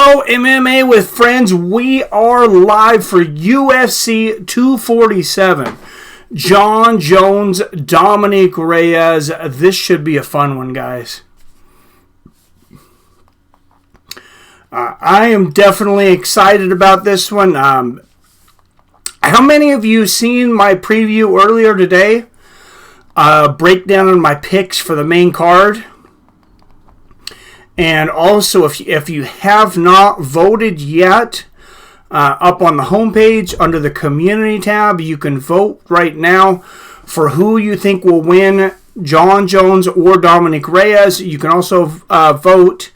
go, MMA with friends. We are live for UFC 247. Jon Jones, Dominick Reyes. This should be a fun one, guys. I am definitely excited about this one. How many of you seen my preview earlier today? Breakdown on my picks for the main card. And also, if you have not voted yet, up on the homepage under the community tab, you can vote right now for who you think will win, Jon Jones or Dominick Reyes. You can also vote.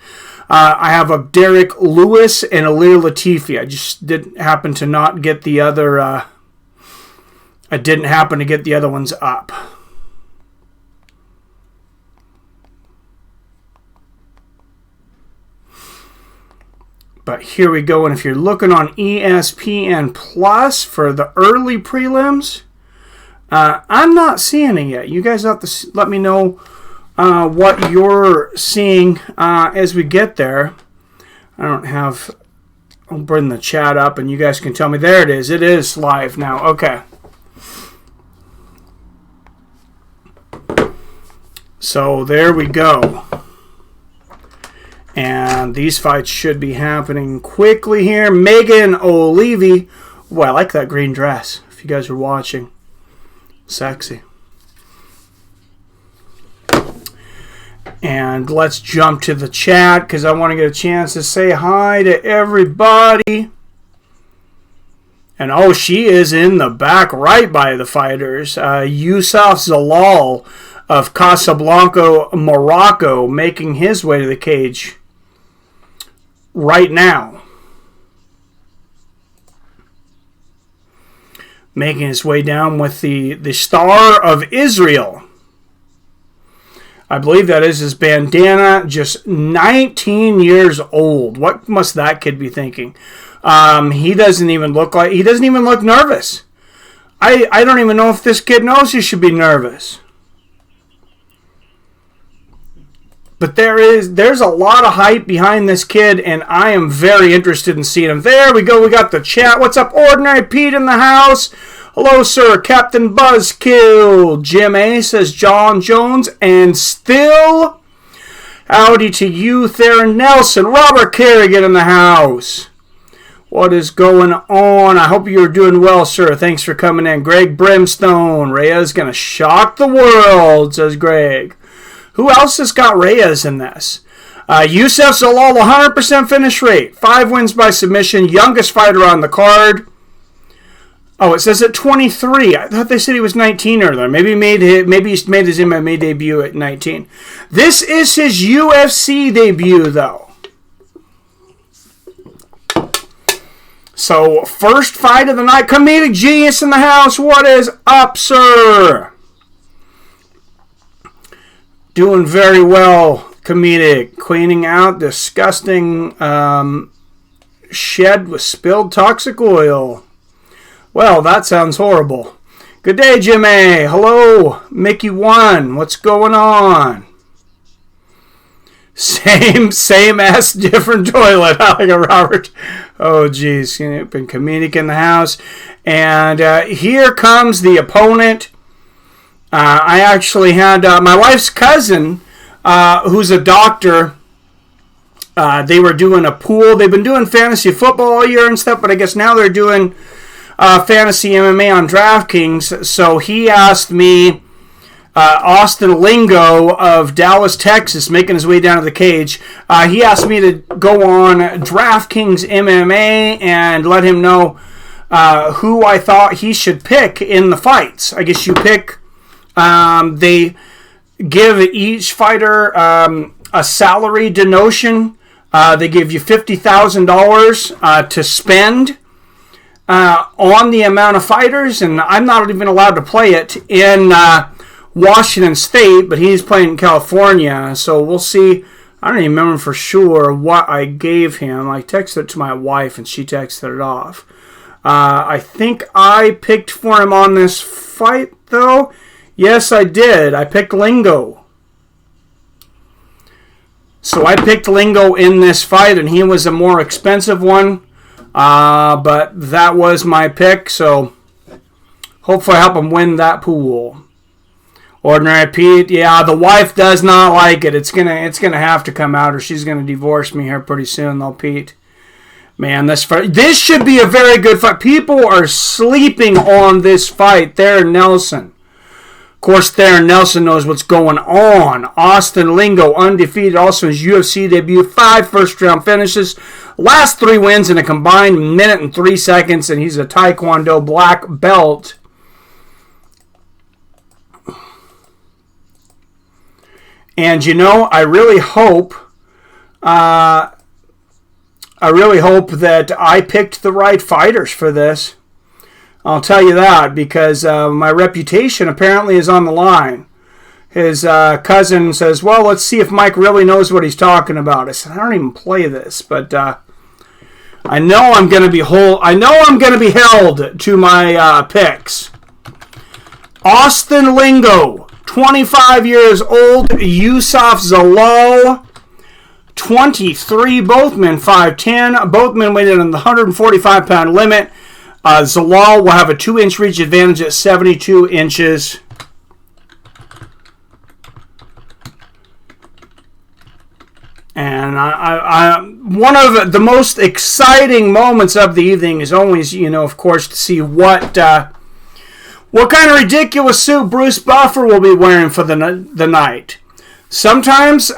I have a Derrick Lewis and Ilir Latifi. I just didn't happen to not get the other. I didn't happen to get the other ones up. But here we go, and if you're looking on ESPN Plus for the early prelims, I'm not seeing it yet. You guys have to let me know what you're seeing as we get there. I'll bring the chat up, and you guys can tell me. There it is. It is live now. Okay. So there we go. And these fights should be happening quickly here. Megan O'Leary. Oh, I like that green dress, if you guys are watching. Sexy. And let's jump to the chat, because I want to get a chance to say hi to everybody. And oh, she is in the back right by the fighters. Youssef Zalal of Casablanca, Morocco, making his way to the cage right now. Making his way down with the star of Israel. I believe that is his bandana. Just 19 years old. What must that kid be thinking? He doesn't even look nervous. I don't even know if this kid knows he should be nervous. But there's a lot of hype behind this kid, and I am very interested in seeing him. There we go. We got the chat. What's up, Ordinary Pete in the house? Hello, sir. Captain Buzzkill. Jim A says Jon Jones. And still, howdy to you there, Nelson. Robert Kerrigan in the house. What is going on? I hope you're doing well, sir. Thanks for coming in. Greg Brimstone. Reyes going to shock the world, says Greg. Who else has got Reyes in this? Youssef Zalal, 100% finish rate. 5 wins by submission. Youngest fighter on the card. Oh, it says at 23. I thought they said he was 19 earlier. Maybe he made his MMA debut at 19. This is his UFC debut, though. So, first fight of the night. Comedic Genius in the house. What is up, sir? Doing very well, Comedic. Cleaning out disgusting shed with spilled toxic oil. Well, that sounds horrible. Good day, Jim A. Hello, Mickey1. What's going on? Same ass, different toilet. I like a Robert. Oh, geez. Been Comedic in the house. And here comes the opponent. I actually had my wife's cousin, who's a doctor. They were doing a pool. They've been doing fantasy football all year and stuff, but I guess now they're doing fantasy MMA on DraftKings. So he asked me, Austin Lingo of Dallas, Texas, making his way down to the cage. He asked me to go on DraftKings MMA and let him know who I thought he should pick in the fights. I guess you pick. They give each fighter a salary denotion. They give you $50,000 to spend on the amount of fighters, and I'm not even allowed to play it in Washington State, but he's playing in California, so we'll see. I don't even remember for sure what I gave him. I texted it to my wife, and she texted it off. I think I picked for him on this fight, though. Yes, I did. I picked Lingo. So I picked Lingo in this fight, and he was a more expensive one. But that was my pick, so hopefully I help him win that pool. Ordinary Pete, yeah, the wife does not like it. It's gonna have to come out, or she's gonna divorce me here pretty soon, though, Pete. Man, this should be a very good fight. People are sleeping on this fight. Theron Nelson. Of course, Theron Nelson knows what's going on. Austin Lingo, undefeated, also his UFC debut, 5 first-round finishes. Last 3 wins in a combined minute and 3 seconds, and he's a Taekwondo black belt. And, I really hope that I picked the right fighters for this. I'll tell you that, because my reputation apparently is on the line. His cousin says, well, let's see if Mike really knows what he's talking about. I said, I don't even play this, but I know I'm going to be held to my picks. Austin Lingo, 25 years old. Yusuf Zalal, 23. Both men 5'10". Both men weighed in on the 145-pound limit. Zalal will have a 2-inch reach advantage at 72 inches. And one of the most exciting moments of the evening is always, of course, to see what kind of ridiculous suit Bruce Buffer will be wearing for the night. Sometimes,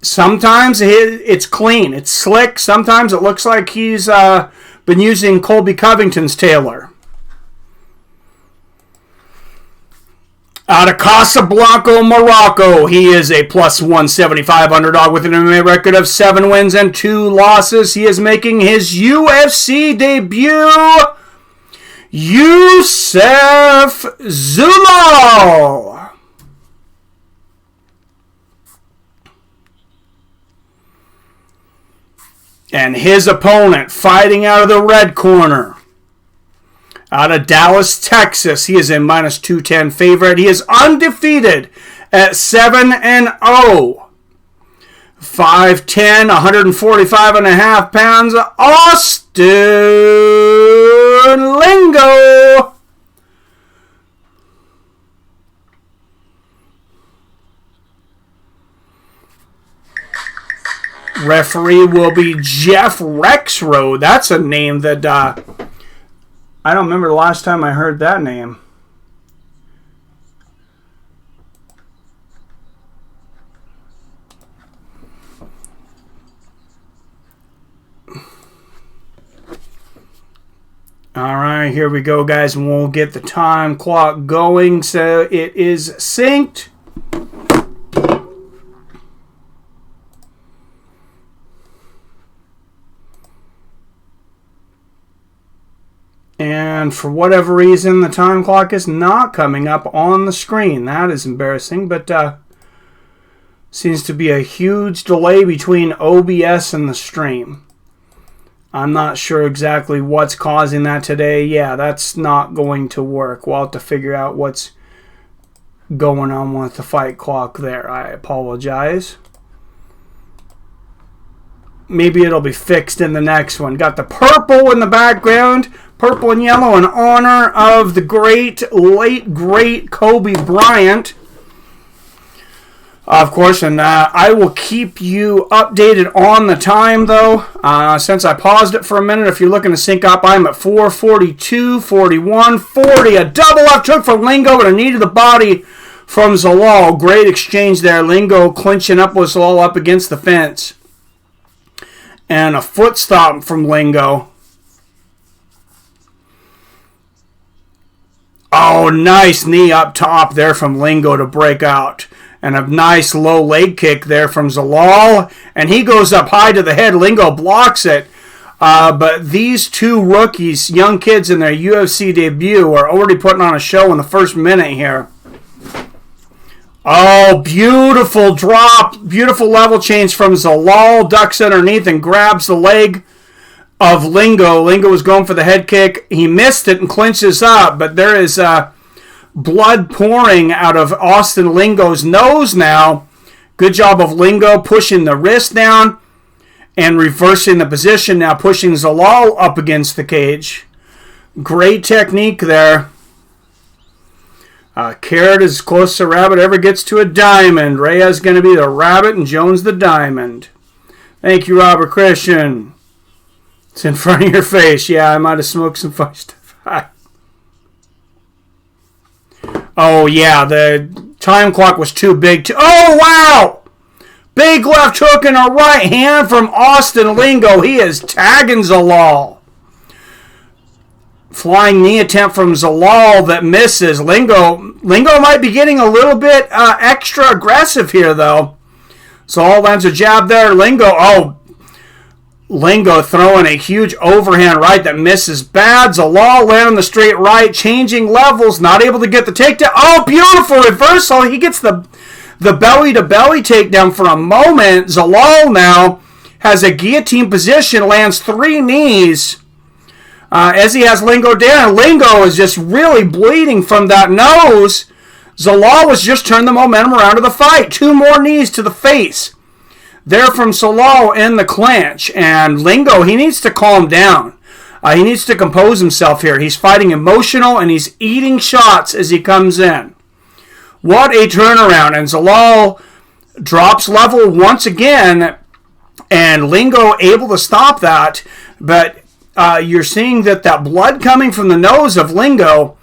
sometimes it's clean, it's slick. Sometimes it looks like he's been using Colby Covington's tailor. Out of Casablanca, Morocco, he is a plus 175 underdog with an MMA record of 7 wins and 2 losses. He is making his UFC debut. Youssef Zalal. And his opponent, fighting out of the red corner, out of Dallas, Texas, he is a minus 210 favorite. He is undefeated at 7-0. 5'10", 145.5 pounds, Austin Lingo. Referee will be Jeff Rexroad. That's a name that I don't remember the last time I heard that name. All right, here we go, guys, and we'll get the time clock going so it is synced. And for whatever reason, the time clock is not coming up on the screen. That is embarrassing, but seems to be a huge delay between OBS and the stream. I'm not sure exactly what's causing that today. Yeah, that's not going to work. We'll have to figure out what's going on with the fight clock there. I apologize. Maybe it'll be fixed in the next one. Got the purple in the background. Purple and yellow in honor of the late great Kobe Bryant. Of course, and I will keep you updated on the time, though. Since I paused it for a minute, if you're looking to sync up, I'm at 4:42, 41, 40. A double up took from Lingo and a knee to the body from Zalal. Great exchange there. Lingo clinching up with Zalal up against the fence. And a foot stomp from Lingo. Oh, nice knee up top there from Lingo to break out. And a nice low leg kick there from Zalal. And he goes up high to the head. Lingo blocks it. But these two rookies, young kids in their UFC debut, are already putting on a show in the first minute here. Oh, beautiful drop. Beautiful level change from Zalal. Ducks underneath and grabs the leg of Lingo. Lingo was going for the head kick. He missed it and clinches up. But there is blood pouring out of Austin Lingo's nose now. Good job of Lingo pushing the wrist down and reversing the position. Now pushing Zalal up against the cage. Great technique there. Carrot is close to rabbit ever gets to a diamond. Reyes going to be the rabbit and Jones the diamond. Thank you, Robert Christian. It's in front of your face. Yeah, I might have smoked some fun stuff. Oh, yeah, the time clock was too big. Oh, wow! Big left hook and a right hand from Austin Lingo. He is tagging Zalal. Flying knee attempt from Zalal that misses. Lingo might be getting a little bit extra aggressive here, though. Zalal lands a jab there. Lingo throwing a huge overhand right that misses bad. Zalal landing the straight right, changing levels, not able to get the takedown. Oh, beautiful reversal. He gets the belly-to-belly takedown for a moment. Zalal now has a guillotine position, lands 3 knees. As he has Lingo down, Lingo is just really bleeding from that nose. Zalal has just turned the momentum around to the fight. 2 more knees to the face. There from Zalal in the clinch. And Lingo, he needs to calm down. He needs to compose himself here. He's fighting emotional and he's eating shots as he comes in. What a turnaround. And Zalal drops level once again. And Lingo able to stop that. But you're seeing that blood coming from the nose of Lingo,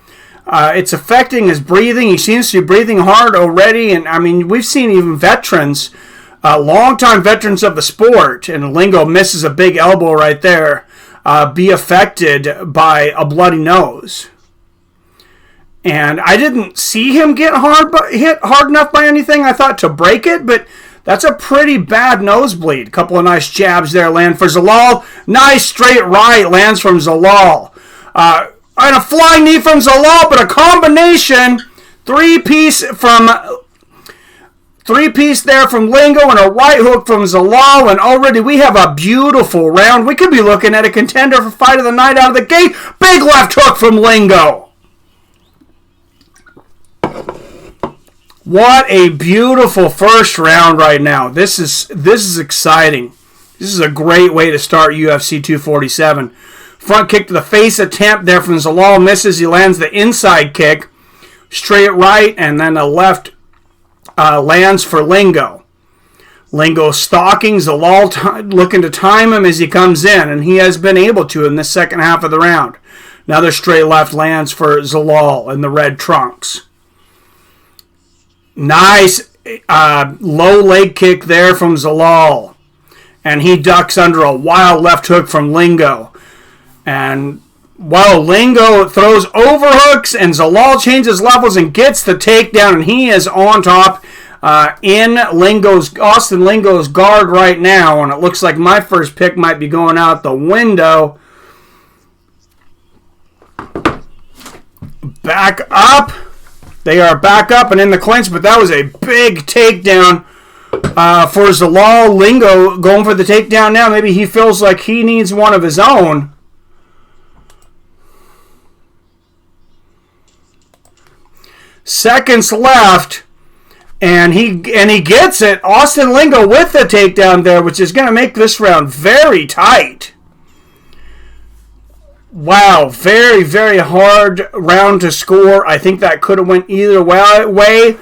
it's affecting his breathing. He seems to be breathing hard already. And, I mean, we've seen even veterans, longtime veterans of the sport, and Lingo misses a big elbow right there, be affected by a bloody nose. And I didn't see him get hit hard enough by anything, I thought, to break it, but that's a pretty bad nosebleed. A couple of nice jabs there land for Zalal. Nice straight right lands from Zalal. And a flying knee from Zalal, but a combination. Three-piece there from Lingo and a right hook from Zalal. And already we have a beautiful round. We could be looking at a contender for fight of the night out of the gate. Big left hook from Lingo. What a beautiful first round right now. This is exciting. This is a great way to start UFC 247. Front kick to the face attempt there from Zalal misses. He lands the inside kick. Straight right and then a left lands for Lingo. Lingo stalking. Zalal looking to time him as he comes in. And he has been able to in the second half of the round. Another straight left lands for Zalal in the red trunks. Nice low leg kick there from Zalal. And he ducks under a wild left hook from Lingo. And while Lingo throws overhooks and Zalal changes levels and gets the takedown. And he is on top in Austin Lingo's guard right now. And it looks like my first pick might be going out the window. Back up. They are back up and in the clinch, but that was a big takedown for Zalal. Lingo going for the takedown now. Maybe he feels like he needs one of his own. Seconds left, and he gets it. Austin Lingo with the takedown there, which is going to make this round very tight. Wow, very, very hard round to score. I think that could have went either way.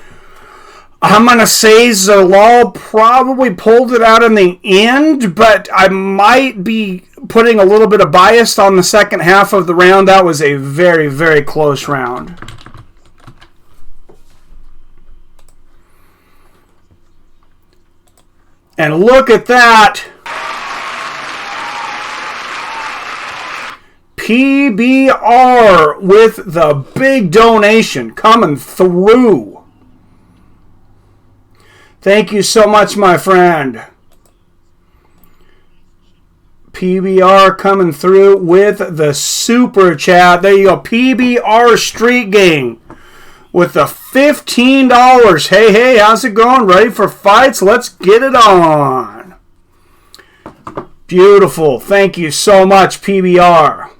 I'm going to say Zalal probably pulled it out in the end, but I might be putting a little bit of bias on the second half of the round. That was a very, very close round. And look at that. PBR with the big donation coming through. Thank you so much, my friend. PBR coming through with the super chat. There you go. PBR Street Gang with the $15. Hey, how's it going? Ready for fights? Let's get it on. Beautiful. Thank you so much, PBR.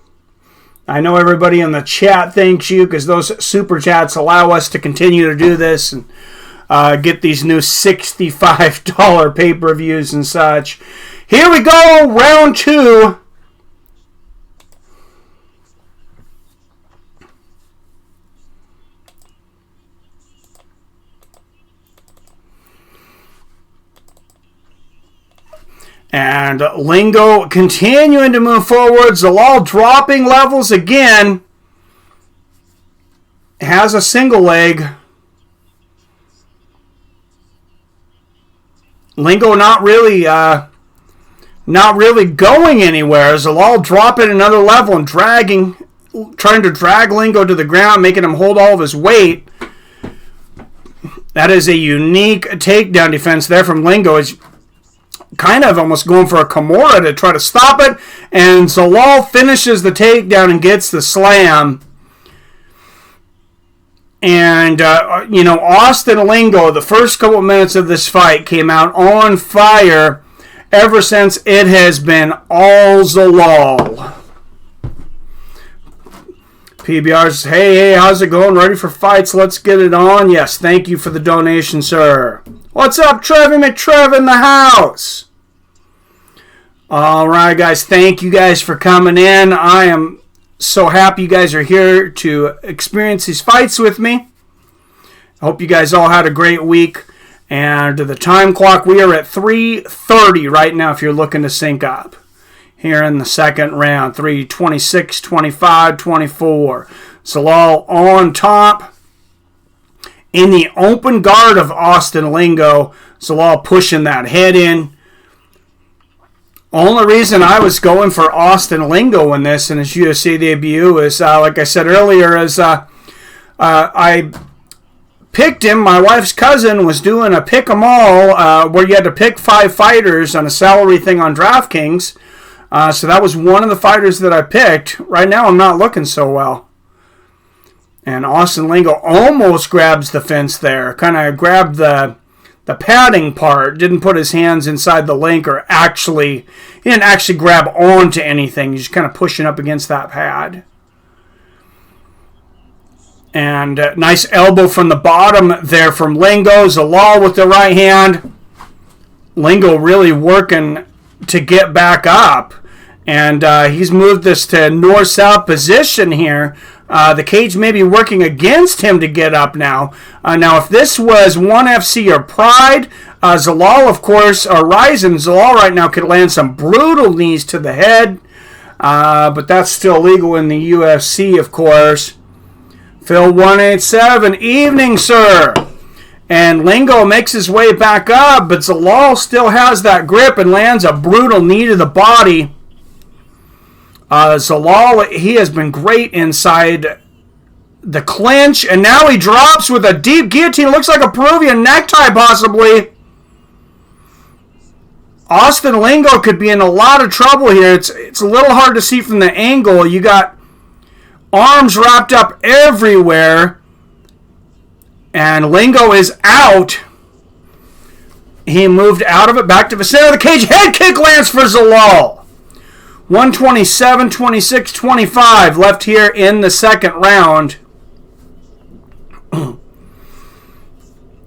I know everybody in the chat thanks you because those super chats allow us to continue to do this. And get these new $65 pay-per-views and such. Here we go, round 2. And Lingo continuing to move forward. Zalal dropping levels again. Has a single leg. Lingo not really going anywhere. Zalal dropping another level and trying to drag Lingo to the ground, making him hold all of his weight. That is a unique takedown defense there from Lingo. It's kind of almost going for a Kimura to try to stop it. And Zalal finishes the takedown and gets the slam. And, Austin Lingo, the first couple of minutes of this fight, came out on fire. Ever since, it has been all Zalal. PBR says, hey, how's it going? Ready for fights? Let's get it on. Yes, thank you for the donation, sir. What's up, Trevi McTrev in the house? All right, guys. Thank you guys for coming in. I am so happy you guys are here to experience these fights with me. I hope you guys all had a great week. And the time clock, we are at 3:30 right now if you're looking to sync up. Here in the second round, 3:26, 25, 24. Zalal on top. In the open guard of Austin Lingo, Zalal pushing that head in. Only reason I was going for Austin Lingo in this in his UFC debut is, like I said earlier, is I picked him. My wife's cousin was doing a pick 'em all where you had to pick 5 fighters on a salary thing on DraftKings. So that was one of the fighters that I picked. Right now I'm not looking so well. And Austin Lingo almost grabs the fence there. Kind of grabbed the padding part. Didn't put his hands inside the link or he didn't actually grab onto anything. He's just kind of pushing up against that pad. And nice elbow from the bottom there from Lingo. Zalal with the right hand. Lingo really working to get back up. And he's moved this to north-south position here. The cage may be working against him to get up now. Now, if this was ONE FC or Pride, Zalal, of course, or Ryzen, Zalal right now could land some brutal knees to the head. But that's still legal in the UFC, of course. Phil 187, evening, sir. And Lingo makes his way back up, but Zalal still has that grip and lands a brutal knee to the body. Zalal, he has been great inside the clinch, and now he drops with a deep guillotine. Looks like a Peruvian necktie, possibly. Austin Lingo could be in a lot of trouble here. It's a little hard to see from the angle. You got arms wrapped up everywhere, and Lingo is out. He moved out of it, back to the center of the cage. Head kick lands for Zalal. 127, 26, 25 left here in the second round.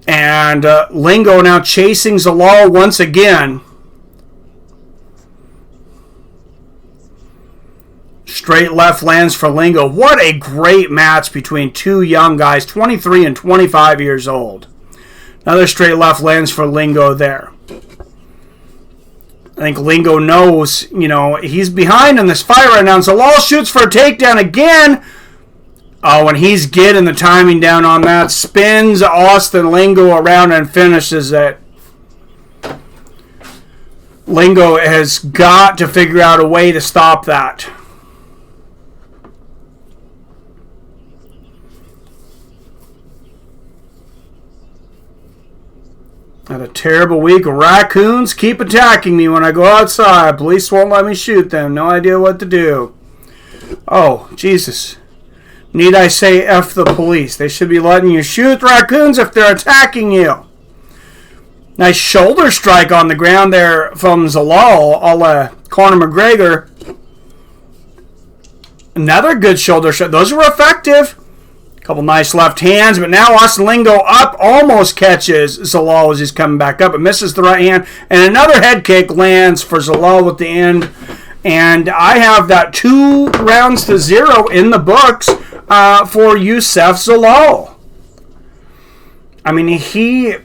And Lingo now chasing Zalal once again. Straight left lands for Lingo. What a great match between two young guys, 23 and 25 years old. Another straight left lands for Lingo there. I think Lingo knows, he's behind in this fight right now. And Zalal shoots for a takedown again. Oh, and he's getting the timing down on that. Spins Austin Lingo around and finishes it. Lingo has got to figure out a way to stop that. Had a terrible week. Raccoons keep attacking me when I go outside. Police won't let me shoot them. No idea what to do. Oh, Jesus. Need I say F the police? They should be letting you shoot raccoons if they're attacking you. Nice shoulder strike on the ground there from Zalal, a la Conor McGregor. Another good shoulder shot. Those were effective. Couple nice left hands, but now Austin Lingo up, almost catches Zalal as he's coming back up, but misses the right hand. And another head kick lands for Zalal at the end. And I have that 2-0 in the books for Youssef Zalal. I mean, he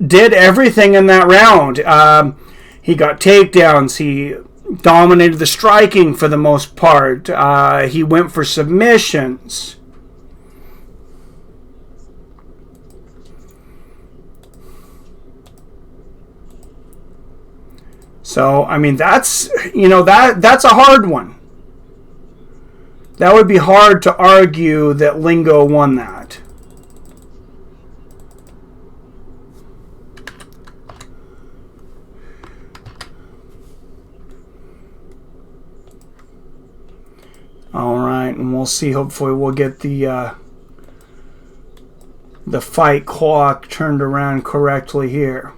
did everything in that round. He got takedowns. He dominated the striking for the most part. He went for submissions. So, I mean, that's a hard one. That would be hard to argue that Lingo won that. All right, and we'll see. Hopefully we'll get the fight clock turned around correctly here.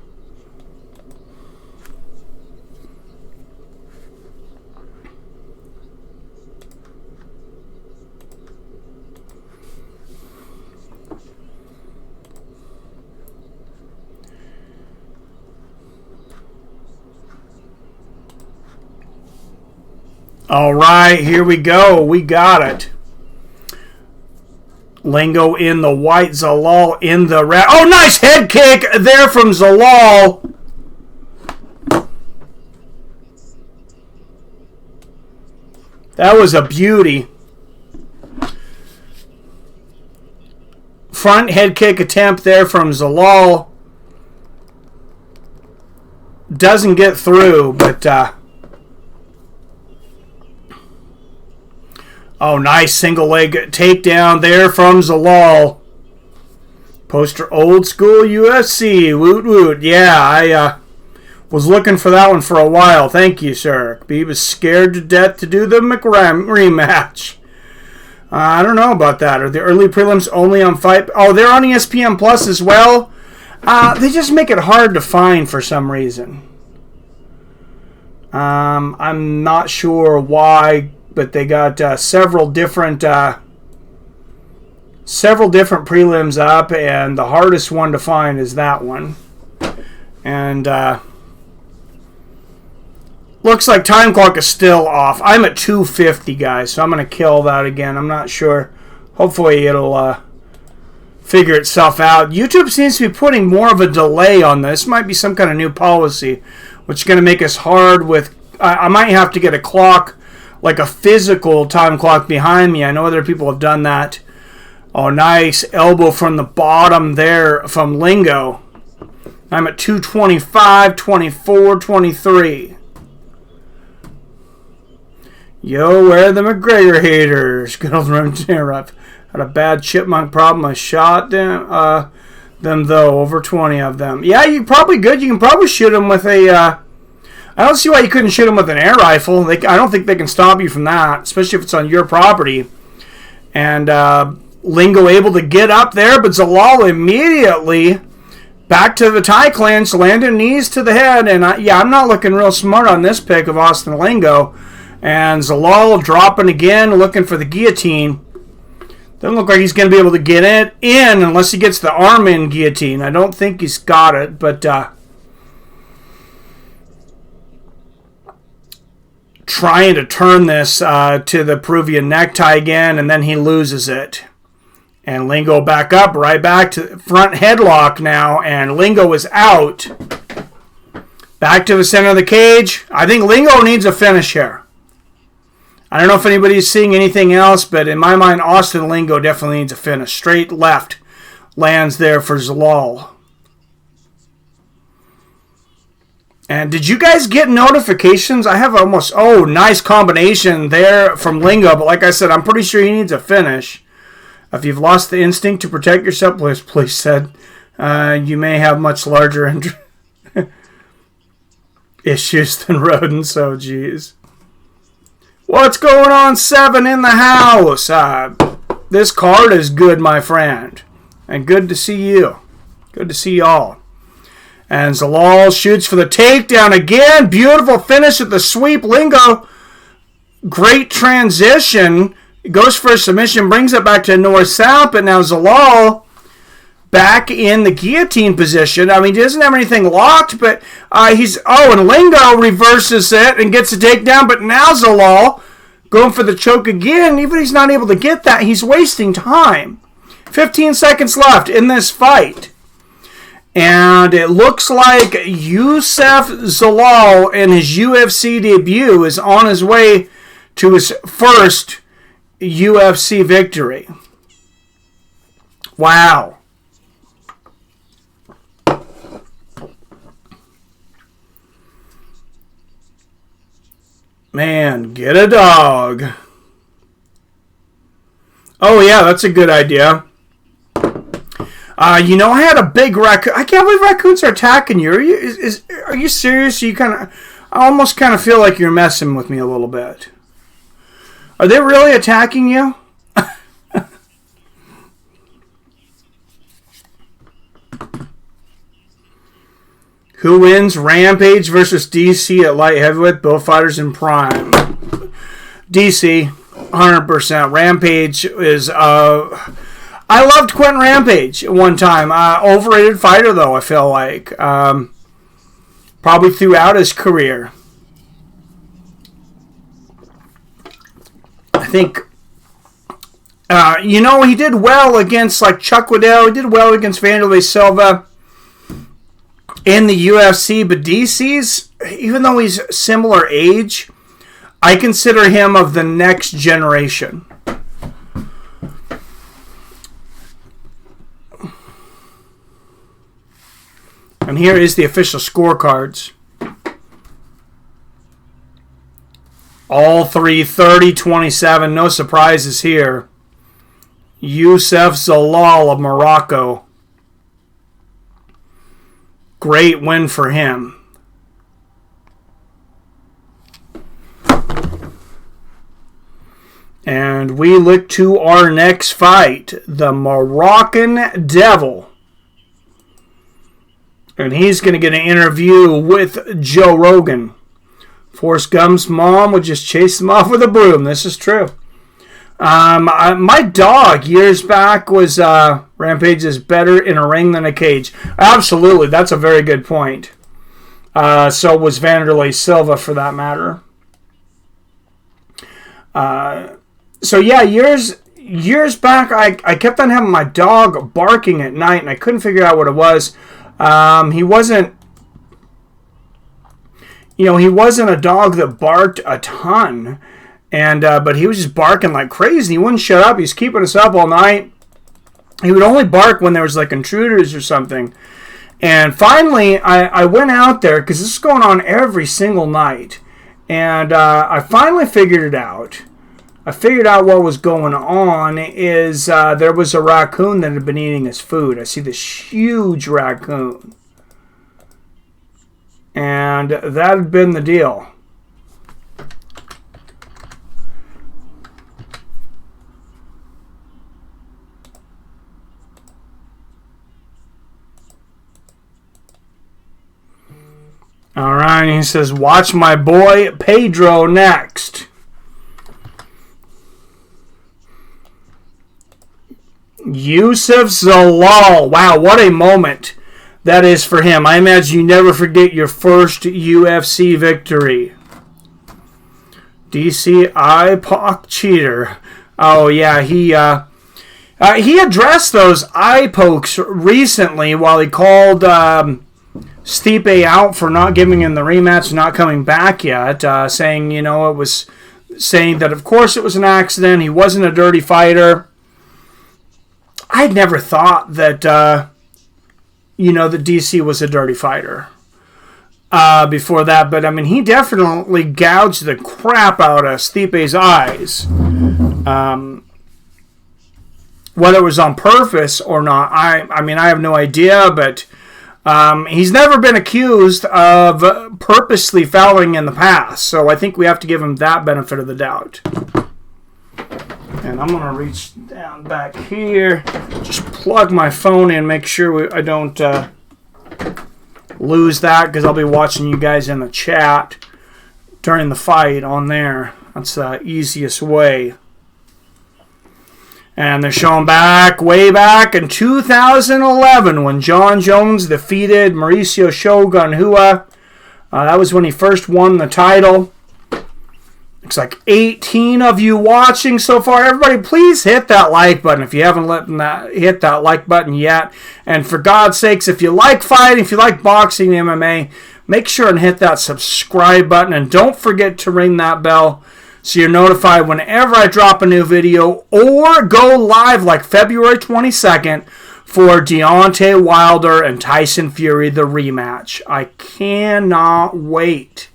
All right, here we go. We got it. Lingo in the white, Zalal in the red. Oh, nice head kick there from Zalal. That was a beauty. Front head kick attempt there from Zalal. Doesn't get through, but... Oh, nice single leg takedown there from Zalal. Poster old school UFC. Woot woot. Yeah, I was looking for that one for a while. Thank you, sir. He was scared to death to do the rematch. I don't know about that. Are the early prelims only on Fight? Oh, they're on ESPN Plus as well. They just make it hard to find for some reason. I'm not sure why. But they got several different prelims up, and the hardest one to find is that one. And looks like time clock is still off. I'm at 250, guys, so I'm going to kill that again. I'm not sure. Hopefully it'll figure itself out. YouTube seems to be putting more of a delay on this. Might be some kind of new policy, which is going to make us hard with... I might have to get a clock, like a physical time clock behind me. I know other people have done that. Oh, nice elbow from the bottom there from Lingo. I'm at 225, 24, 23. Yo, where are the McGregor haters? Good old I've had a bad chipmunk problem. I shot them though, over 20 of them. Yeah, you probably good. You can probably shoot them with a... I don't see why you couldn't shoot them with an air rifle. I don't think they can stop you from that, especially if it's on your property. And Lingo able to get up there, but Zalal immediately back to the tie clinch, landing knees to the head. And I'm not looking real smart on this pick of Austin Lingo. And Zalal dropping again, looking for the guillotine. Doesn't look like he's going to be able to get it in unless he gets the arm in guillotine. I don't think he's got it, but... trying to turn this to the Peruvian necktie again, and then he loses it. And Lingo back up, right back to front headlock now, and Lingo is out. Back to the center of the cage. I think Lingo needs a finish here. I don't know if anybody's seeing anything else, but in my mind, Austin Lingo definitely needs a finish. Straight left lands there for Zalal. And did you guys get notifications? I have almost... Oh, nice combination there from Lingo. But like I said, I'm pretty sure he needs a finish. If you've lost the instinct to protect yourself, police said, you may have much larger issues than rodents. Oh, geez. What's going on, 7 in the house? This card is good, my friend. And good to see you. Good to see y'all. And Zalal shoots for the takedown again. Beautiful finish at the sweep. Lingo, great transition. goes for a submission, brings it back to north-south, but now Zalal back in the guillotine position. I mean, he doesn't have anything locked, but and Lingo reverses it and gets a takedown, but now Zalal going for the choke again. Even if he's not able to get that, he's wasting time. 15 seconds left in this fight. And it looks like Youssef Zalal in his UFC debut is on his way to his first UFC victory. Wow. Man, get a dog. Oh, yeah, that's a good idea. I had a big raccoon. I can't believe raccoons are attacking you. Are you serious? I almost kind of feel like you're messing with me a little bit. Are they really attacking you? Who wins? Rampage versus DC at light heavyweight. Both fighters in prime. DC, 100%. Rampage is... I loved Quentin Rampage at one time. Overrated fighter, though, I feel like. Probably throughout his career. I think... he did well against like Chuck Liddell. He did well against Vanderlei Silva in the UFC, but DC's, even though he's similar age, I consider him of the next generation. And here is the official scorecards. All three, 30-27. No surprises here. Youssef Zalal of Morocco. Great win for him. And we look to our next fight. The Moroccan Devil. And he's going to get an interview with Joe Rogan. Forrest Gump's mom would just chase him off with a broom. This is true. My dog years back was Rampage is better in a ring than a cage. Absolutely, that's a very good point. So was Vanderlei Silva, for that matter. So yeah, years back, I kept on having my dog barking at night, and I couldn't figure out what it was. He wasn't a dog that barked a ton, and but he was just barking like crazy. He wouldn't shut up. He was keeping us up all night. He would only bark when there was like intruders or something. And finally, I went out there, because this is going on every single night, and I finally figured it out. I figured out what was going on is there was a raccoon that had been eating his food. I see this huge raccoon. And that had been the deal. All right, he says, watch my boy Pedro next. Youssef Zalal. Wow, what a moment that is for him. I imagine you never forget your first UFC victory. DC IPOC cheater. Oh, yeah, he addressed those eye pokes recently while he called Stipe out for not giving him the rematch, not coming back yet, saying, it was saying that, of course, it was an accident. He wasn't a dirty fighter. I'd never thought that, that DC was a dirty fighter before that. But, I mean, he definitely gouged the crap out of Stipe's eyes. Whether it was on purpose or not, I mean, I have no idea. But he's never been accused of purposely fouling in the past. So I think we have to give him that benefit of the doubt. And I'm going to reach down back here, just plug my phone in, make sure I don't lose that, because I'll be watching you guys in the chat during the fight on there. That's the easiest way. And they're showing way back in 2011 when Jon Jones defeated Mauricio Shogun Rua. That was when he first won the title. Looks like 18 of you watching so far. Everybody, please hit that like button if you haven't hit that like button yet. And for God's sakes, if you like fighting, if you like boxing, MMA, make sure and hit that subscribe button. And don't forget to ring that bell so you're notified whenever I drop a new video or go live like February 22nd for Deontay Wilder and Tyson Fury, the rematch. I cannot wait.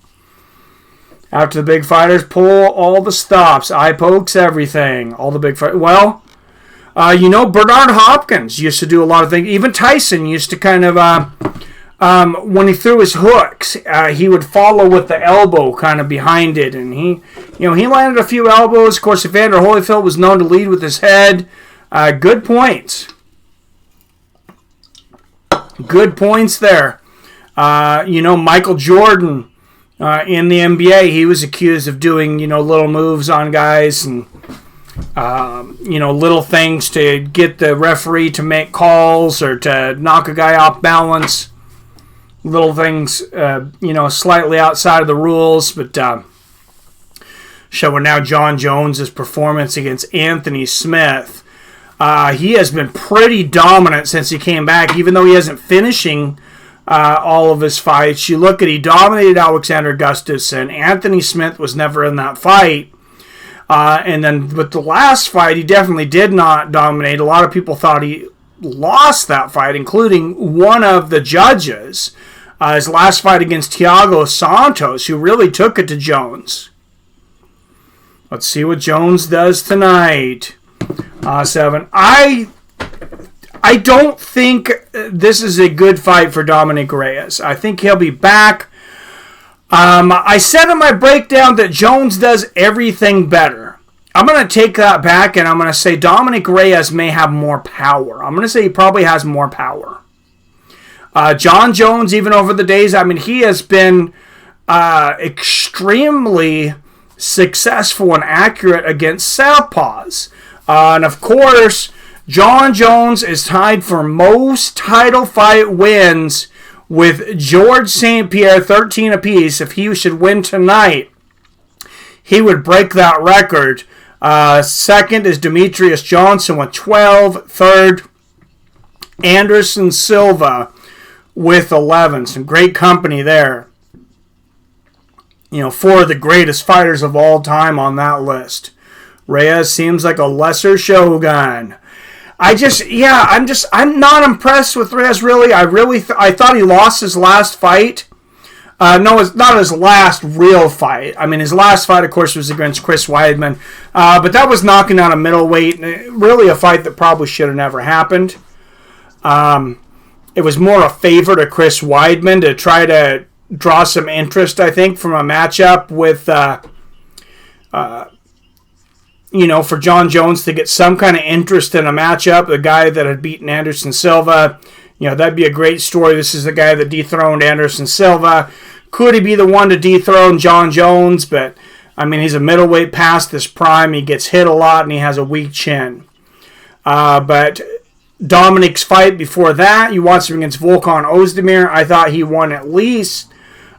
After the big fighters pull all the stops, eye pokes, everything. All the big fighters. Well, Bernard Hopkins used to do a lot of things. Even Tyson used to kind of, when he threw his hooks, he would follow with the elbow kind of behind it. And he landed a few elbows. Of course, Evander Holyfield was known to lead with his head. Good points. Good points there. Michael Jordan in the NBA, he was accused of doing, little moves on guys and, little things to get the referee to make calls or to knock a guy off balance. Little things, slightly outside of the rules, but showing now Jon Jones' performance against Anthony Smith. He has been pretty dominant since he came back, even though he isn't finishing all of his fights. You look at, he dominated Alexander Gustafsson. Anthony Smith was never in that fight. And then with the last fight, he definitely did not dominate. A lot of people thought he lost that fight, including one of the judges. His last fight against Thiago Santos, who really took it to Jones. Let's see what Jones does tonight. 7. I don't think this is a good fight for Dominick Reyes. I think he'll be back. I said in my breakdown that Jones does everything better. I'm going to take that back and I'm going to say Dominick Reyes may have more power. I'm going to say he probably has more power. Jon Jones, even over the days, he has been extremely successful and accurate against southpaws. And of course, Jon Jones is tied for most title fight wins with George St. Pierre, 13 apiece. If he should win tonight, he would break that record. Second is Demetrius Johnson with 12. Third, Anderson Silva with 11. Some great company there. Four of the greatest fighters of all time on that list. Reyes seems like a lesser Shogun. I'm not impressed with Reyes, really. I thought he lost his last fight. No, it's not his last real fight. His last fight, of course, was against Chris Weidman. But that was knocking out a middleweight. Really a fight that probably should have never happened. It was more a favor to Chris Weidman to try to draw some interest, I think, from a matchup with... for Jon Jones to get some kind of interest in a matchup, the guy that had beaten Anderson Silva, that'd be a great story. This is the guy that dethroned Anderson Silva. Could he be the one to dethrone Jon Jones? But, he's a middleweight past this prime. He gets hit a lot, and he has a weak chin. But Dominick's fight before that, you watched him against Volkan Ozdemir. I thought he won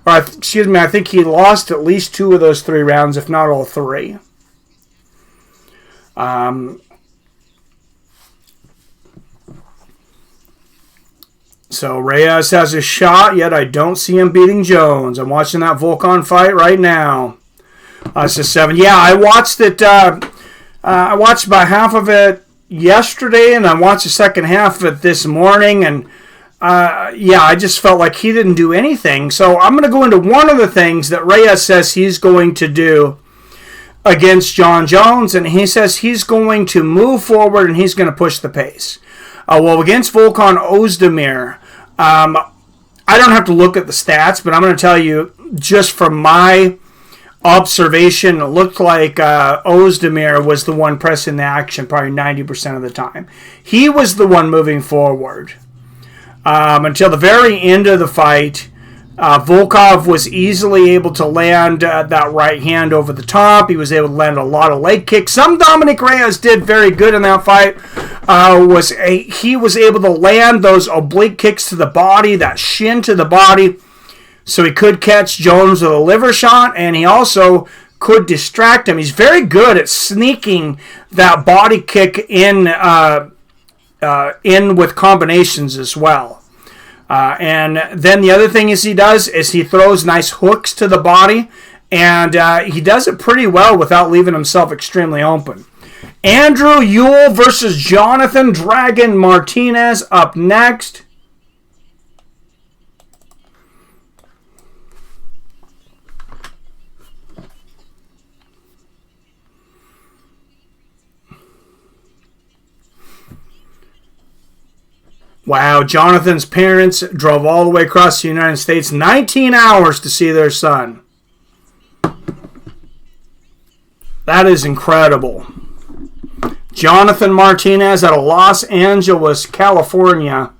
I think he lost at least 2 of those 3 rounds, if not all 3. So Reyes has a shot, yet I don't see him beating Jones. I'm watching that Volkan fight right now. It's a 7. Yeah, I watched it. I watched about half of it yesterday, and I watched the second half of it this morning. And I just felt like he didn't do anything. So I'm going to go into one of the things that Reyes says he's going to do against Jon Jones, and he says he's going to move forward and he's going to push the pace. Against Volkan Ozdemir, I don't have to look at the stats, but I'm going to tell you, just from my observation, it looked like Ozdemir was the one pressing the action probably 90% of the time. He was the one moving forward. Until the very end of the fight, Volkov was easily able to land that right hand over the top. He was able to land a lot of leg kicks. Some Dominick Reyes did very good in that fight. He was able to land those oblique kicks to the body, that shin to the body, so he could catch Jones with a liver shot, and he also could distract him. He's very good at sneaking that body kick in with combinations as well. And then the other thing he does is he throws nice hooks to the body, and he does it pretty well without leaving himself extremely open. Andrew Ewell versus Jonathan Dragon Martinez up next. Wow, Jonathan's parents drove all the way across the United States, 19 hours to see their son. That is incredible. Jonathan Martinez out of Los Angeles, California.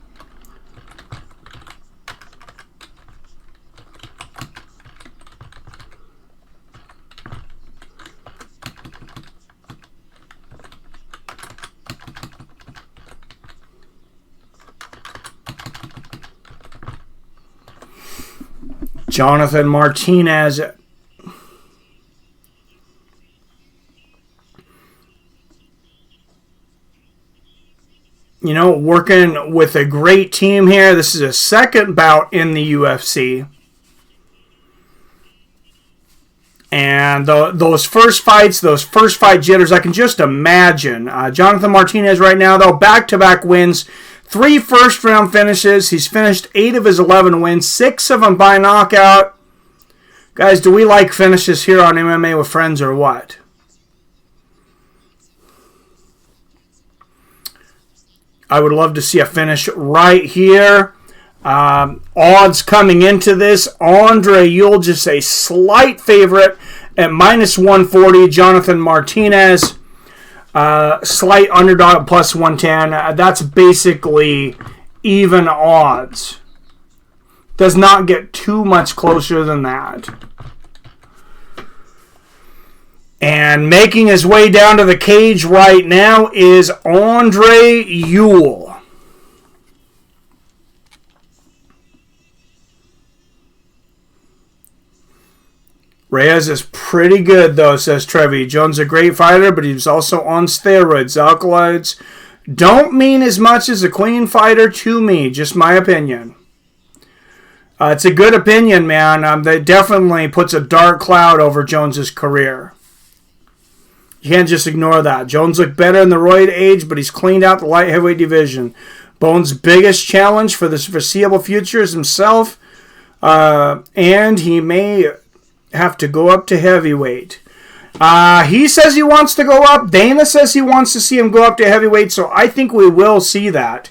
Jonathan Martinez. Working with a great team here. This is a second bout in the UFC. And those first fight jitters, I can just imagine. Jonathan Martinez right now, though, back-to-back wins. 3 first-round finishes. He's finished 8 of his 11 wins, 6 of them by knockout. Guys, do we like finishes here on MMA with Friends or what? I would love to see a finish right here. Odds coming into this, Andre Ewell just a slight favorite at minus 140. Jonathan Martinez, slight underdog at plus 110. That's basically even odds. Does not get too much closer than that. And making his way down to the cage right now is Andre Ewell. Reyes is pretty good, though, says Trevi. Jones a great fighter, but he's also on steroids. Alkaloids don't mean as much as a clean fighter to me. Just my opinion. It's a good opinion, man. That definitely puts a dark cloud over Jones's career. You can't just ignore that. Jones looked better in the roid age, but he's cleaned out the light heavyweight division. Bones' biggest challenge for this foreseeable future is himself, and he may have to go up to heavyweight. He says he wants to go up. Dana says he wants to see him go up to heavyweight, so I think we will see that.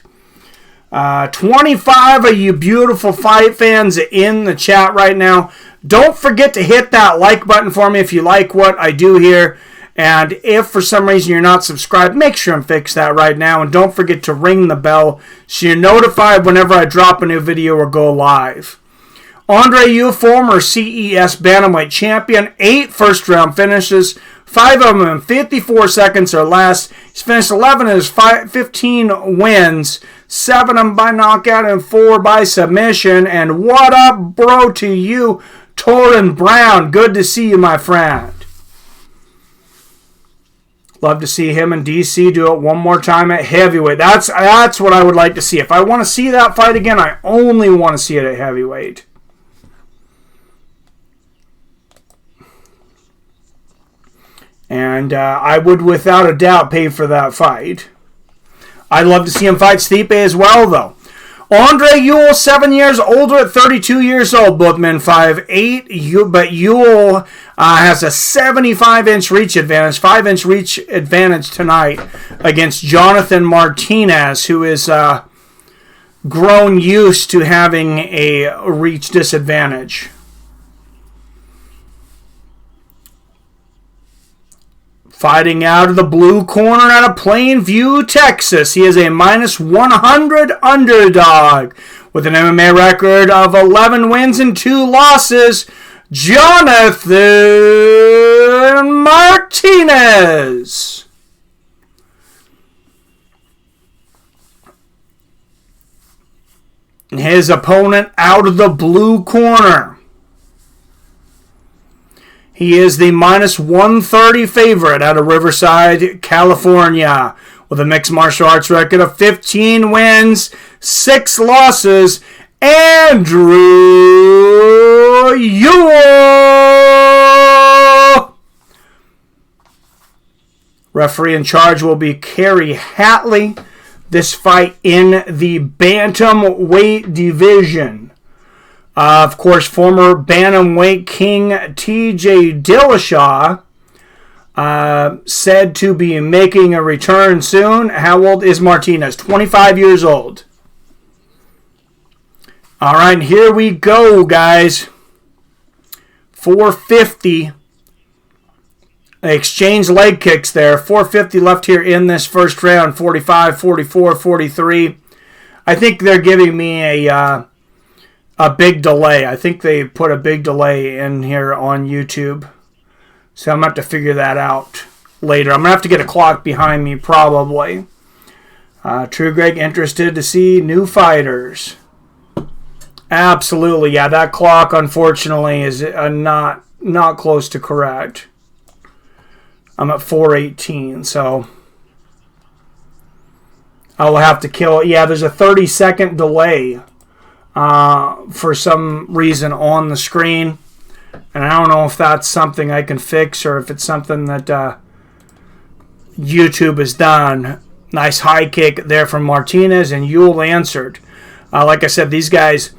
25 of you beautiful fight fans in the chat right now. Don't forget to hit that like button for me if you like what I do here. And if for some reason you're not subscribed, make sure and fix that right now. And don't forget to ring the bell so you're notified whenever I drop a new video or go live. Andre Ewell, former CES Bantamweight champion, 8 first-round finishes, 5 of them in 54 seconds or less. He's finished 11 of his 15 wins, 7 of them by knockout and 4 by submission. And what up, bro, to you, Torrin Brown. Good to see you, my friend. Love to see him and DC do it one more time at heavyweight. That's what I would like to see. If I want to see that fight again, I only want to see it at heavyweight. And I would, without a doubt, pay for that fight. I'd love to see him fight Stipe as well, though. Andre Ewell, 7 years older at 32 years old. Both men 5'8", but Ewell has a 75-inch reach advantage, 5-inch reach advantage tonight against Jonathan Martinez, who is grown used to having a reach disadvantage. Fighting out of the blue corner out of Plainview, Texas, he is a -100 underdog with an MMA record of 11 wins and 2 losses. Jonathan Martinez. His opponent out of the blue corner. He is the -130 favorite out of Riverside, California, with a mixed martial arts record of 15 wins, 6 losses. Andrew Ewell. Referee in charge will be Kerry Hatley. This fight in the bantamweight division. Of course, former bantamweight king T.J. Dillashaw said to be making a return soon. How old is Martinez? 25 years old. All right, here we go, guys. 450. They exchanged leg kicks there. 450 left here in this first round. 45, 44, 43. I think they're giving me a big delay. I think they put a big delay in here on YouTube. So I'm going to have to figure that out later. I'm going to have to get a clock behind me probably. True Greg interested to see new fighters. Absolutely. Yeah, that clock unfortunately is not close to correct. I'm at 4:18, so I will have to kill it. Yeah, there's a 30-second delay for some reason on the screen. And I don't know if that's something I can fix or if it's something that YouTube has done. Nice high kick there from Martinez, and Ewell answered. Like I said, these guys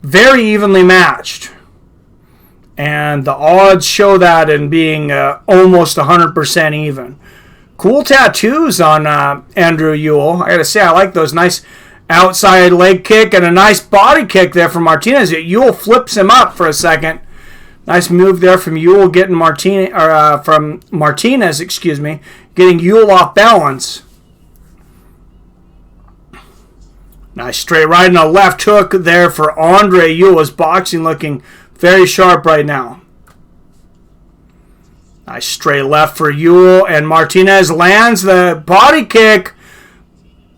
very evenly matched. And the odds show that in being almost 100% even. Cool tattoos on Andrew Ewell. I got to say, I like those. Nice outside leg kick and a nice body kick there from Martinez. Ewell flips him up for a second. Nice move there from Ewell, getting Martinez, getting Ewell off balance. Nice straight right and a left hook there for Andre Ewell. His boxing looking very sharp right now. Nice straight left for Ewell, and Martinez lands the body kick.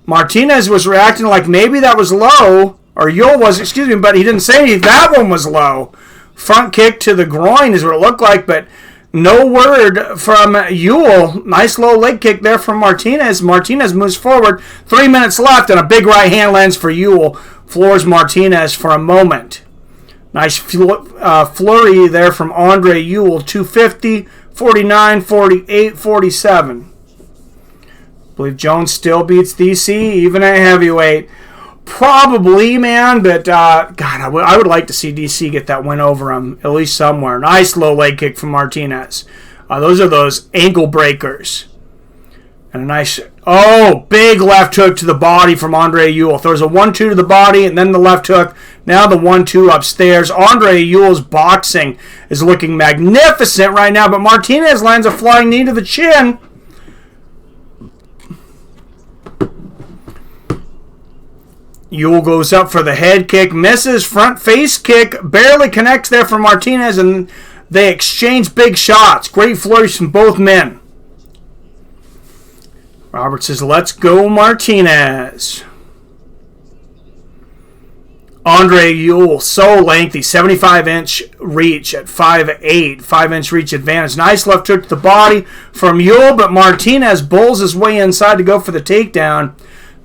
Martinez was reacting like maybe that was low, or Ewell was, but he didn't say anything. That one was low. Front kick to the groin is what it looked like, but no word from Ewell. Nice low leg kick there from Martinez. Martinez moves forward. 3 minutes left, and a big right hand lands for Ewell. Floors Martinez for a moment. Nice flurry there from Andre Ewell. 250, 49, 48, 47. I believe Jones still beats DC, even at heavyweight. Probably, man, but God, I would like to see DC get that win over him, at least somewhere. Nice low leg kick from Martinez. Those are those ankle breakers. And a nice, big left hook to the body from Andre Ewell. Throws a 1-2 to the body and then the left hook. Now the 1-2 upstairs. Andre Ewell's boxing is looking magnificent right now, but Martinez lands a flying knee to the chin. Ewell goes up for the head kick, misses, front face kick, barely connects there for Martinez, and they exchange big shots. Great flurries from both men. Robert says, let's go Martinez. Andre Ewell, so lengthy, 75-inch reach at 5'8", 5-inch reach advantage. Nice left hook to the body from Ewell, but Martinez bulls his way inside to go for the takedown.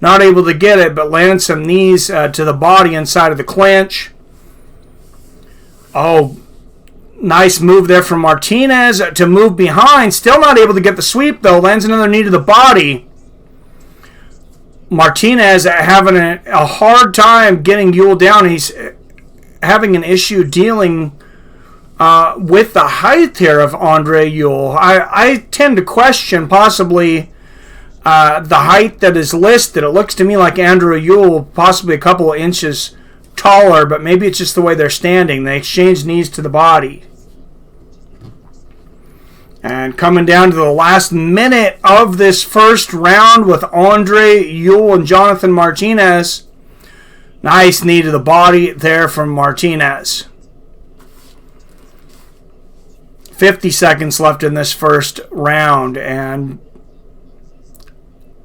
Not able to get it, but lands some knees to the body inside of the clinch. Nice move there from Martinez to move behind. Still not able to get the sweep, though. Lands another knee to the body. Martinez having a hard time getting Ewell down. He's having an issue dealing with the height here of Andre Ewell. I tend to question possibly the height that is listed. It looks to me like Andrew Ewell possibly a couple of inches taller, but maybe it's just the way they're standing. They exchange knees to the body. And coming down to the last minute of this first round with Andre Ewell and Jonathan Martinez. Nice knee to the body there from Martinez. 50 seconds left in this first round. And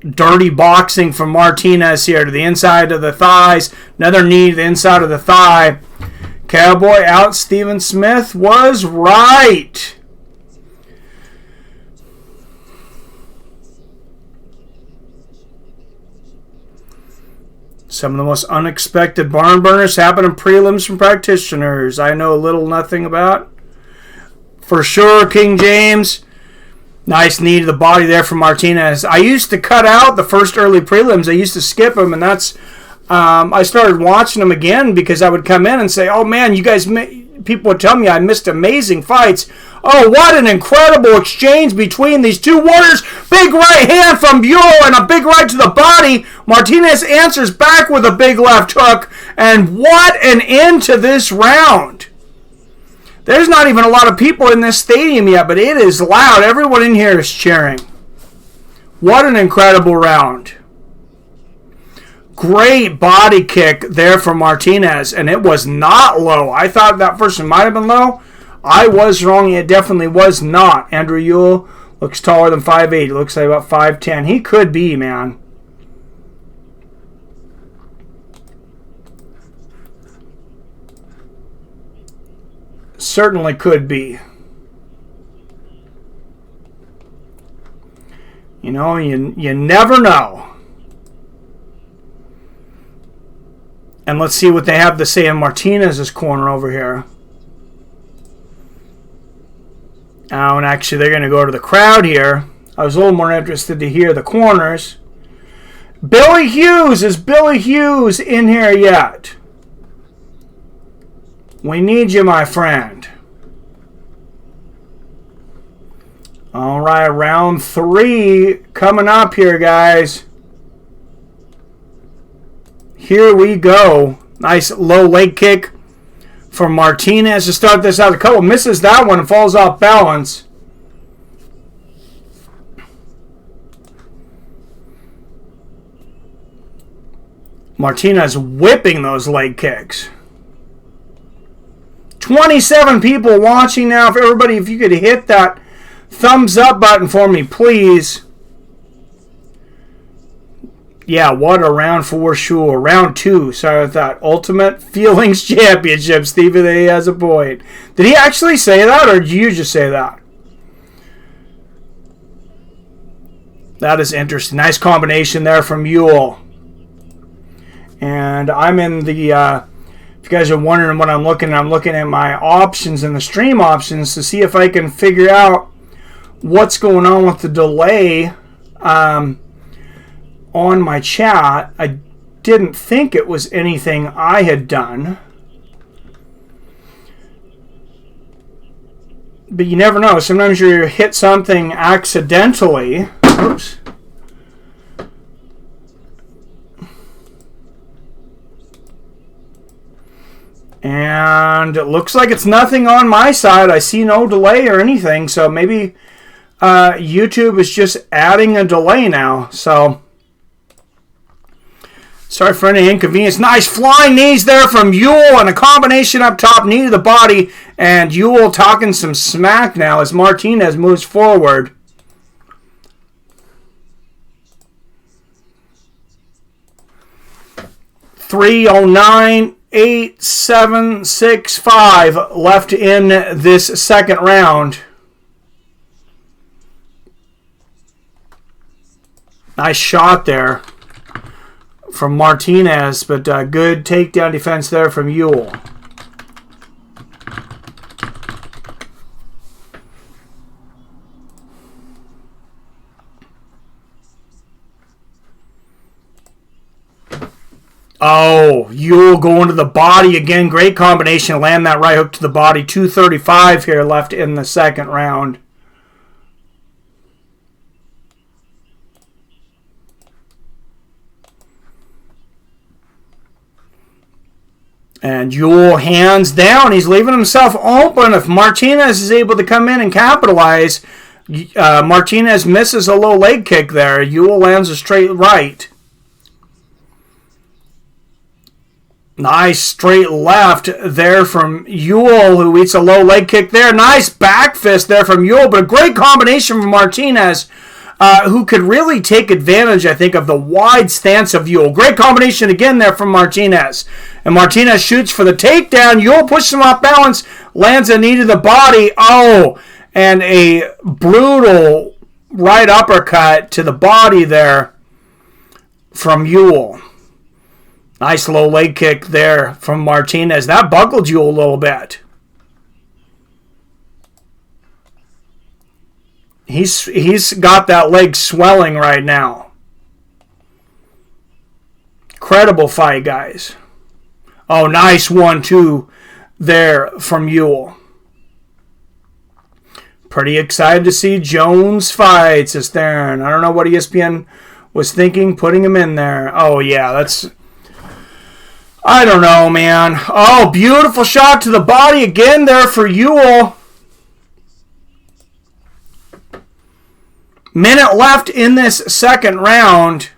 dirty boxing from Martinez here to the inside of the thighs. Another knee to the inside of the thigh. Cowboy out. Stephen Smith was right. Some of the most unexpected barn burners happen in prelims from practitioners I know little nothing about. For sure, King James. Nice knee to the body there from Martinez. I used to cut out the first early prelims. I used to skip them, and that's... I started watching them again because I would come in and say, oh man, you guys... People would tell me I missed amazing fights. Oh, what an incredible exchange between these two warriors. Big right hand from Buell and a big right to the body. Martinez answers back with a big left hook. And what an end to this round. There's not even a lot of people in this stadium yet, but it is loud. Everyone in here is cheering. What an incredible round. Great body kick there from Martinez, and it was not low. I thought that first one might have been low. I was wrong. It definitely was not. Andrew Ewell looks taller than 5'8". Looks like about 5'10". He could be, man. Certainly could be. You know, you never know. And let's see what they have to say in Martinez's corner over here. Oh, and actually they're going to go to the crowd here. I was a little more interested to hear the corners. Billy Hughes. Is Billy Hughes in here yet? We need you, my friend. All right, round 3 coming up here, guys. Here we go. Nice low leg kick from Martinez to start this out. A couple misses that one and falls off balance. Martinez whipping those leg kicks. 27 people watching now. For everybody, if you could hit that thumbs up button for me, please. Yeah, what a round for sure. Round 2, sorry about that. Ultimate Feelings Championship. Stephen A. has a point. Did he actually say that, or did you just say that? That is interesting. Nice combination there from Ewell. And I'm in the... if you guys are wondering what I'm looking at my options and the stream options to see if I can figure out what's going on with the delay on my chat. I didn't think it was anything I had done. But you never know. Sometimes you hit something accidentally. Oops. And it looks like it's nothing on my side. I see no delay or anything. So maybe YouTube is just adding a delay now. So sorry for any inconvenience. Nice flying knees there from Ewell and a combination up top, knee to the body. And Ewell talking some smack now as Martinez moves forward. $3:09.8765 left in this second round. Nice shot there from Martinez, but good takedown defense there from Ewell. Oh, Ewell going to the body again. Great combination. Land that right hook to the body. 2:35 here left in the second round. And Ewell hands down. He's leaving himself open. If Martinez is able to come in and capitalize, Martinez misses a low leg kick there. Ewell lands a straight right. Nice straight left there from Ewell, who eats a low leg kick there. Nice back fist there from Ewell, but a great combination from Martinez, who could really take advantage, I think, of the wide stance of Ewell. Great combination again there from Martinez. And Martinez shoots for the takedown. Ewell pushes him off balance, lands a knee to the body. Oh, and a brutal right uppercut to the body there from Ewell. Nice low leg kick there from Martinez. That buckled Ewell a little bit. He's got that leg swelling right now. Incredible fight, guys. Oh, nice 1-2 there from Ewell. Pretty excited to see Jones fights this there. And I don't know what ESPN was thinking, putting him in there. Oh, yeah, that's... I don't know, man. Oh, beautiful shot to the body again there for Ewell. Minute left in this second round.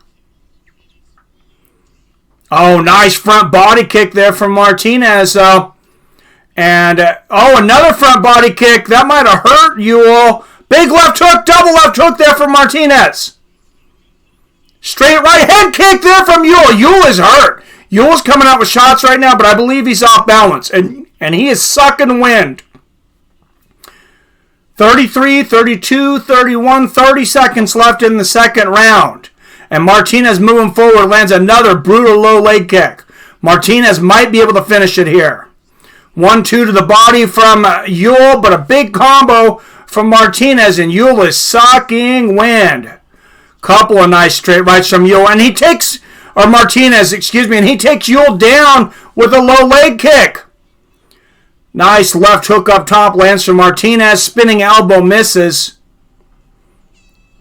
Oh, nice front body kick there from Martinez. And, another front body kick. That might have hurt Ewell. Big left hook, double left hook there from Martinez. Straight right head kick there from Ewell. Ewell is hurt. Ewell's coming out with shots right now, but I believe he's off balance. And he is sucking wind. 33, 32, 31, 30 seconds left in the second round. And Martinez moving forward lands another brutal low leg kick. Martinez might be able to finish it here. 1-2 to the body from Ewell, but a big combo from Martinez. And Ewell is sucking wind. Couple of nice straight rights from Ewell. And he takes... Martinez, and he takes Ewell down with a low leg kick. Nice left hook up top, lands from Martinez, spinning elbow misses.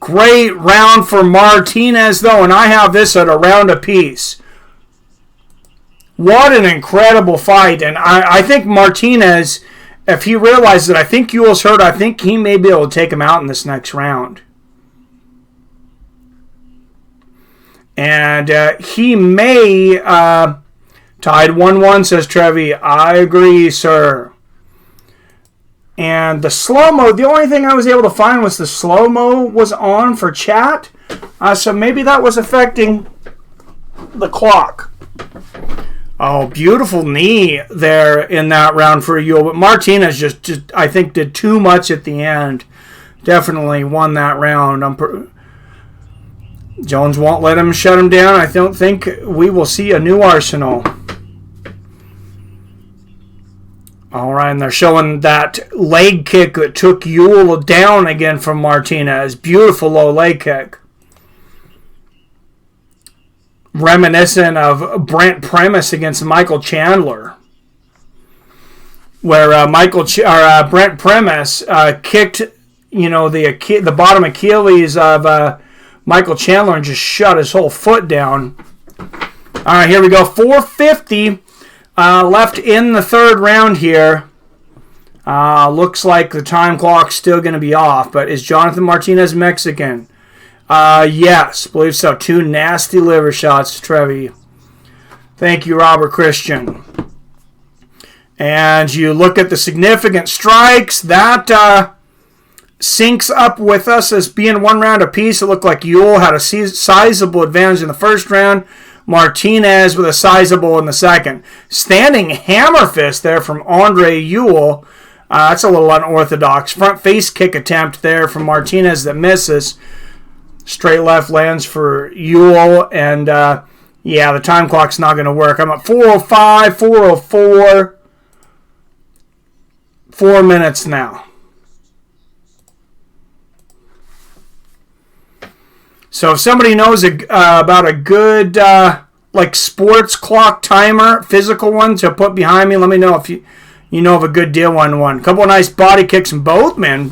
Great round for Martinez, though, and I have this at a round apiece. What an incredible fight, and I think Martinez, if he realizes that I think Ewell's hurt, I think he may be able to take him out in this next round. And he may, tied 1-1, says Trevi. I agree, sir. And the slow-mo, the only thing I was able to find was the slow-mo was on for chat. So maybe that was affecting the clock. Oh, beautiful knee there in that round for Ewell. But Martinez just I think, did too much at the end. Definitely won that round. Jones won't let him shut him down. I don't think we will see a new Arsenal. All right, and they're showing that leg kick that took Ewell down again from Martinez. Beautiful low leg kick. Reminiscent of Brent Premis against Michael Chandler, where Brent Premis kicked, the bottom Achilles of Michael Chandler and just shut his whole foot down. All right, here we go. 4:50 left in the third round here. Looks like the time clock's still going to be off, but is Jonathan Martinez Mexican? Yes, believe so. 2 nasty liver shots, Trevi. Thank you, Robert Christian. And you look at the significant strikes. That syncs up with us as being 1 round apiece. It looked like Ewell had a sizable advantage in the first round. Martinez with a sizable in the second. Standing hammer fist there from Andre Ewell. That's a little unorthodox. Front face kick attempt there from Martinez that misses. Straight left lands for Ewell. And, the time clock's not going to work. I'm at 4:05, 4:04. 4 minutes now. So if somebody knows about a good sports clock timer, physical one to put behind me, let me know if you know of a good deal on one. A couple of nice body kicks from both men.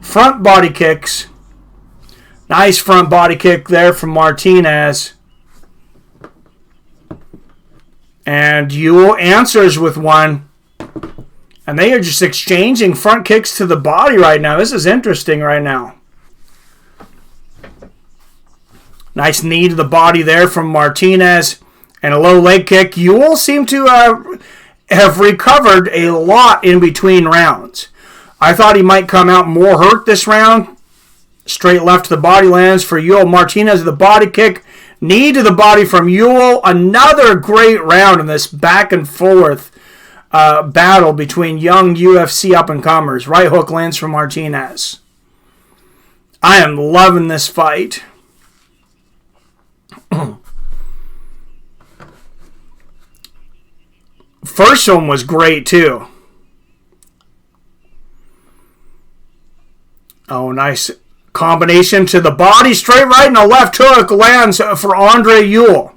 Front body kicks. Nice front body kick there from Martinez. And Ewell answers with one. And they are just exchanging front kicks to the body right now. This is interesting right now. Nice knee to the body there from Martinez. And a low leg kick. Ewell seemed to have recovered a lot in between rounds. I thought he might come out more hurt this round. Straight left to the body lands for Ewell. Martinez, the body kick. Knee to the body from Ewell. Another great round in this back and forth battle between young UFC up-and-comers. Right hook lands from Martinez. I am loving this fight. First one was great, too. Oh, nice combination to the body. Straight right and a left hook lands for Andre Ewell.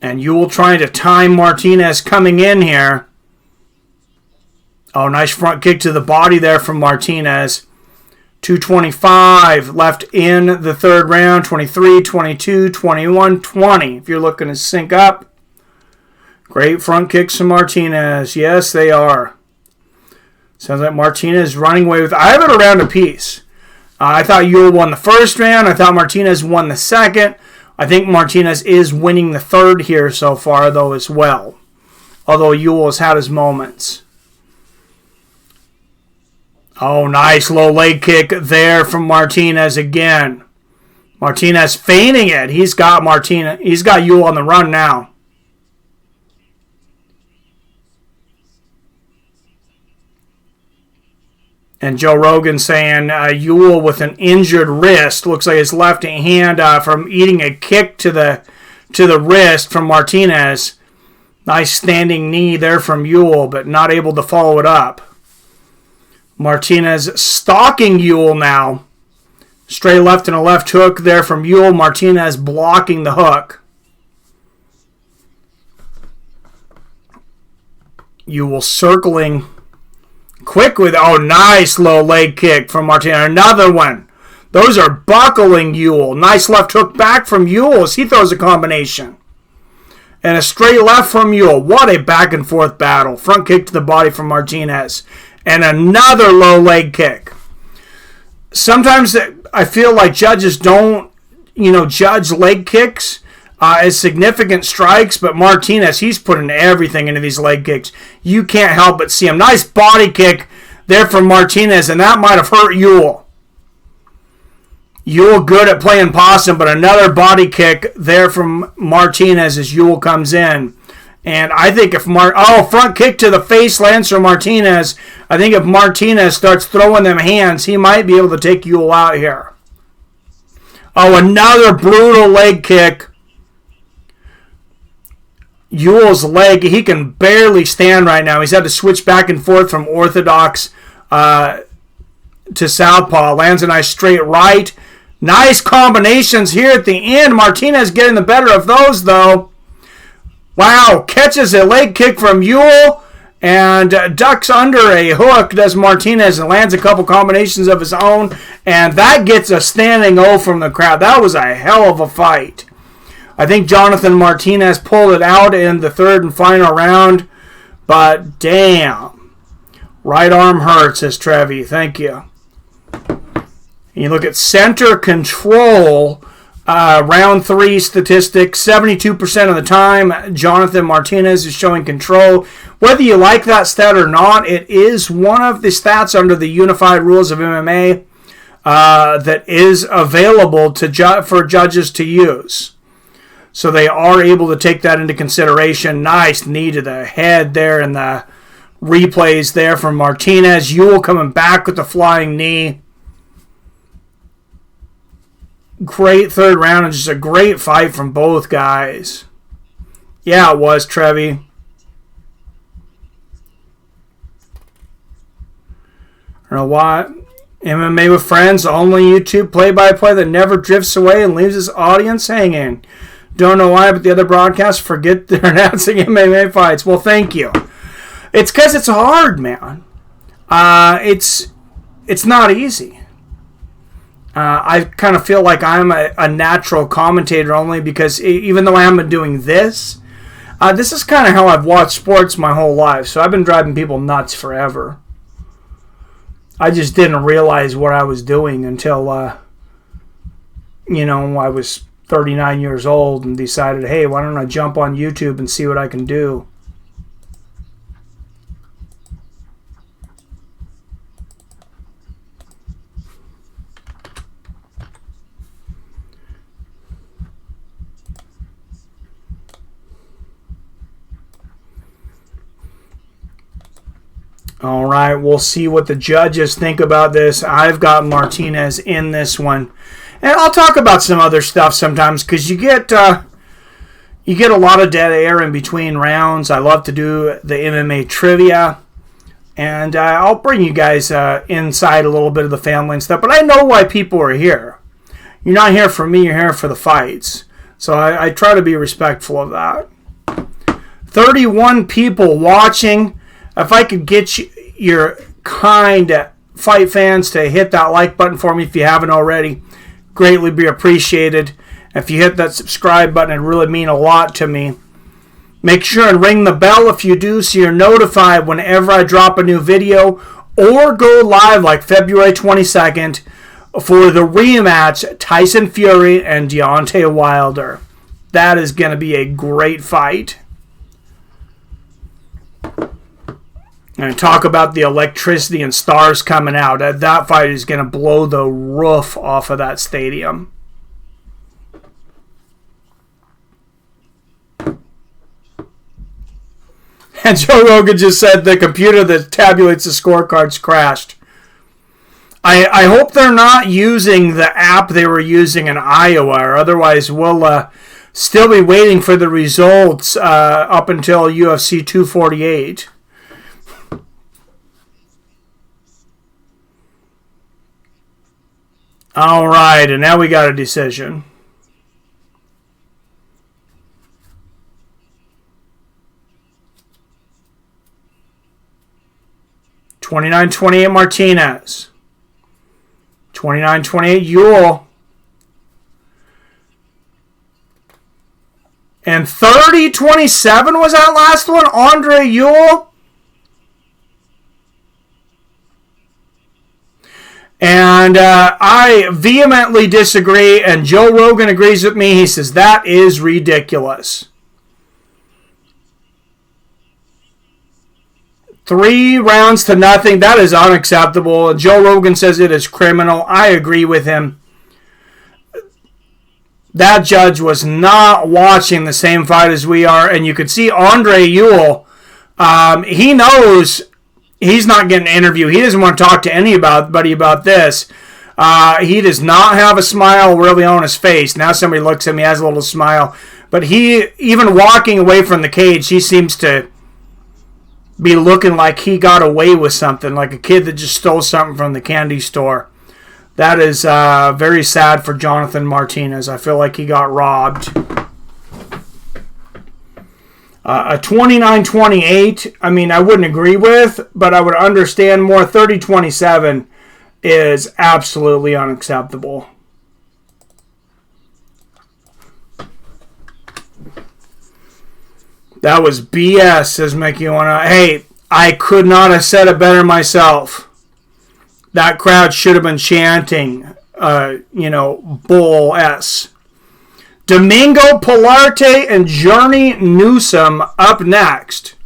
And Ewell trying to time Martinez coming in here. Oh, nice front kick to the body there from Martinez. 2:25 left in the third round. 23, 22, 21, 20. If you're looking to sync up. Great front kicks from Martinez. Yes, they are. Sounds like Martinez running away with... I have it around a piece. I thought Ewell won the first round. I thought Martinez won the second. I think Martinez is winning the third here so far, though, as well. Although Ewell has had his moments. Oh, nice low leg kick there from Martinez again. Martinez feigning it. He's got Ewell on the run now. And Joe Rogan saying Ewell with an injured wrist. Looks like his left hand from eating a kick to the wrist from Martinez. Nice standing knee there from Ewell, but not able to follow it up. Martinez stalking Ewell now. Straight left and a left hook there from Ewell. Martinez blocking the hook. Ewell circling quick with... Oh, nice low leg kick from Martinez. Another one. Those are buckling Ewell. Nice left hook back from Ewell as he throws a combination. And a straight left from Ewell. What a back and forth battle. Front kick to the body from Martinez. And another low leg kick. Sometimes I feel like judges don't, judge leg kicks as significant strikes, but Martinez, he's putting everything into these leg kicks. You can't help but see him. Nice body kick there from Martinez, and that might have hurt Ewell. Ewell good at playing possum, but another body kick there from Martinez as Ewell comes in. And I think if front kick to the face lands from Martinez. I think if Martinez starts throwing them hands, he might be able to take Ewell out here. Oh, another brutal leg kick. Ewell's leg, he can barely stand right now. He's had to switch back and forth from orthodox to southpaw. Lands a nice straight right. Nice combinations here at the end. Martinez getting the better of those, though. Wow, catches a leg kick from Ewell and ducks under a hook, does Martinez, and lands a couple combinations of his own. And that gets a standing O from the crowd. That was a hell of a fight. I think Jonathan Martinez pulled it out in the third and final round. But damn. Right arm hurts, says Trevi. Thank you. You look at center control. Round 3 statistics, 72% of the time, Jonathan Martinez is showing control. Whether you like that stat or not, it is one of the stats under the unified rules of MMA that is available for judges to use. So they are able to take that into consideration. Nice knee to the head there and the replays there from Martinez. Ewell coming back with the flying knee. Great third round and just a great fight from both guys. Yeah, it was, Trevi. I don't know why. MMA with friends, only YouTube play-by-play that never drifts away and leaves his audience hanging. Don't know why, but the other broadcasts forget they're announcing MMA fights. Well, thank you. It's because it's hard, man. It's not easy. I kind of feel like I'm a natural commentator only because even though I haven't been doing this, This is kind of how I've watched sports my whole life, so I've been driving people nuts forever. I just didn't realize what I was doing until, I was 39 years old and decided, hey, why don't I jump on YouTube and see what I can do? All right, we'll see what the judges think about this. I've got Martinez in this one. And I'll talk about some other stuff sometimes because you get a lot of dead air in between rounds. I love to do the MMA trivia. And I'll bring you guys inside a little bit of the family and stuff. But I know why people are here. You're not here for me, you're here for the fights. So I try to be respectful of that. 31 people watching. If I could get your kind fight fans to hit that like button for me if you haven't already, greatly be appreciated. If you hit that subscribe button, it'd really mean a lot to me. Make sure and ring the bell if you do so you're notified whenever I drop a new video or go live like February 22nd for the rematch Tyson Fury and Deontay Wilder. That is going to be a great fight. And talk about the electricity and stars coming out. That fight is going to blow the roof off of that stadium. And Joe Rogan just said the computer that tabulates the scorecards crashed. I hope they're not using the app they were using in Iowa, or otherwise we'll still be waiting for the results up until UFC 248. All right, and now we got a decision. $29-28 Martinez. $29-28 Ewell. And $30-27 was that last one? Andre Ewell. And I vehemently disagree, and Joe Rogan agrees with me. He says that is ridiculous. 3 rounds to nothing. That is unacceptable. Joe Rogan says it is criminal. I agree with him. That judge was not watching the same fight as we are, and you could see Andre Ewell. He knows he's not getting an interview. He doesn't want to talk to anybody about this. He does not have a smile really on his face. Now somebody looks at me, has a little smile. But he, even walking away from the cage, he seems to be looking like he got away with something, like a kid that just stole something from the candy store. That is very sad for Jonathan Martinez. I feel like he got robbed. A 29-28, I mean, I wouldn't agree with, but I would understand more. 30-27 is absolutely unacceptable. That was BS, says Mickey. Hey, I could not have said it better myself. That crowd should have been chanting, Bull S. Domingo Pilarte and Journey Newsom up next.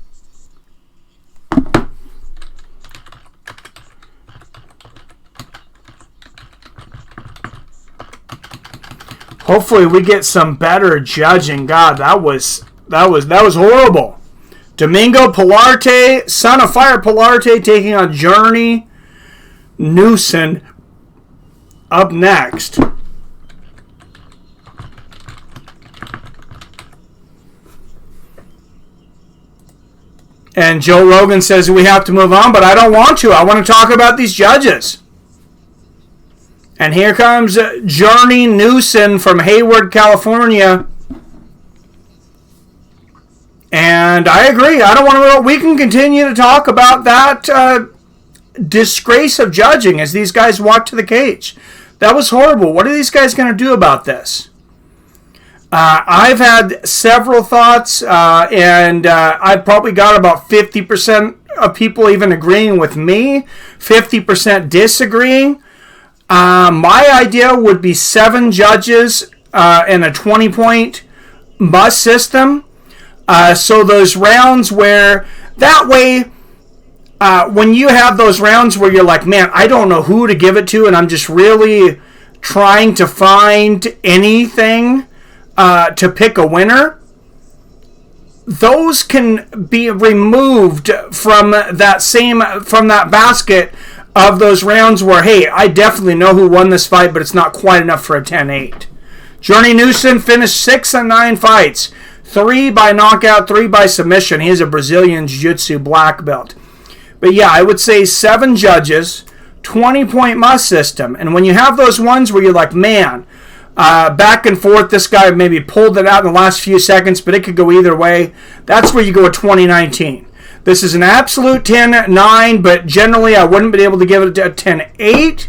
Hopefully we get some better judging. God, that was horrible. Domingo Pilarte, son of Fire Pilarte, taking on Journey Newsom up next. And Joe Rogan says we have to move on, but I don't want to. I want to talk about these judges. And here comes Journey Newsom from Hayward, California. And I agree. I don't want to. We can continue to talk about that disgrace of judging as these guys walk to the cage. That was horrible. What are these guys going to do about this? I've had several thoughts, and I've probably got about 50% of people even agreeing with me, 50% disagreeing. My idea would be 7 judges and a 20-point must system. So those rounds where, that way, when you have those rounds where you're like, man, I don't know who to give it to, and I'm just really trying to find anything to pick a winner, those can be removed from that basket of those rounds where, hey, I definitely know who won this fight, but it's not quite enough for a 10-8. Journey Newson finished 6 and 9 fights, 3 by knockout, 3 by submission. He is a Brazilian Jiu-Jitsu black belt. But yeah, I would say 7 judges, 20-point must system. And when you have those ones where you're like, man, back and forth, this guy maybe pulled it out in the last few seconds, but it could go either way, that's where you go with 2019. This is an absolute 10-9, but generally I wouldn't be able to give it a 10-8.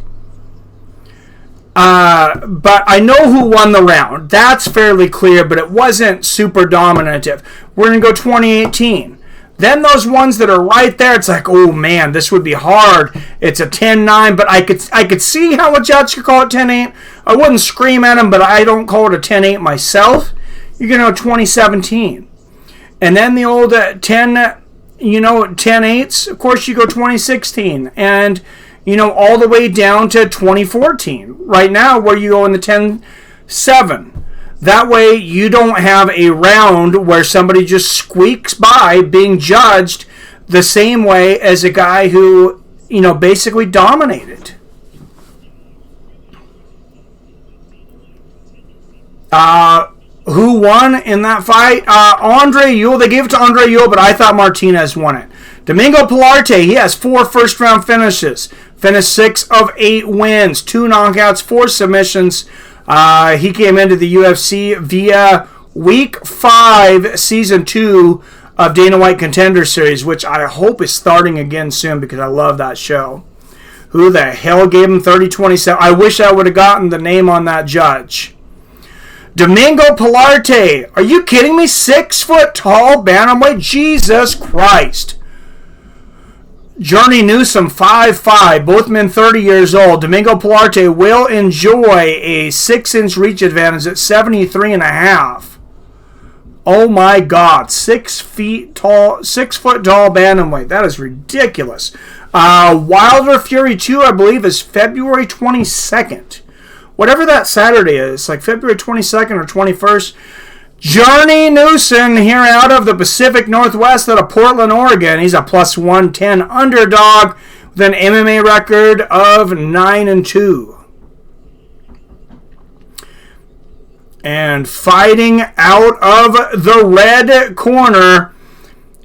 But I know who won the round. That's fairly clear, but it wasn't super dominative. We're going to go 2018. Then those ones that are right there, it's like, oh man, this would be hard. It's a 10-9, but I could see how a judge could call it 10-8. I wouldn't scream at him, but I don't call it a 10-8 myself. You're going to go 2017. And then the old 10-8s, of course you go 2016. And, all the way down to 2014. Right now, where you go in the 10-7. That way, you don't have a round where somebody just squeaks by being judged the same way as a guy who, basically dominated. Who won in that fight? Andre Ewell. They gave it to Andre Ewell, but I thought Martinez won it. Domingo Pilarte, he has 4 first-round finishes. Finished 6 of 8 wins, 2 knockouts, 4 submissions. He came into the UFC via Week 5, Season 2 of Dana White Contender Series, which I hope is starting again soon because I love that show. Who the hell gave him 30-27? I wish I would have gotten the name on that judge. Domingo Pilarte, are you kidding me? 6-foot-tall bantamweight? Jesus Christ. Journey Newsom, 5'5", both men 30 years old. Domingo Pilarte will enjoy a 6-inch reach advantage at 73.5. Oh my God, 6-foot tall bantamweight. That is ridiculous. Wilder Fury 2, I believe, is February 22nd. Whatever that Saturday is, like February 22nd or 21st. Journey Newson here out of the Pacific Northwest out of Portland, Oregon. He's a plus 110 underdog with an MMA record of 9-2. And fighting out of the red corner,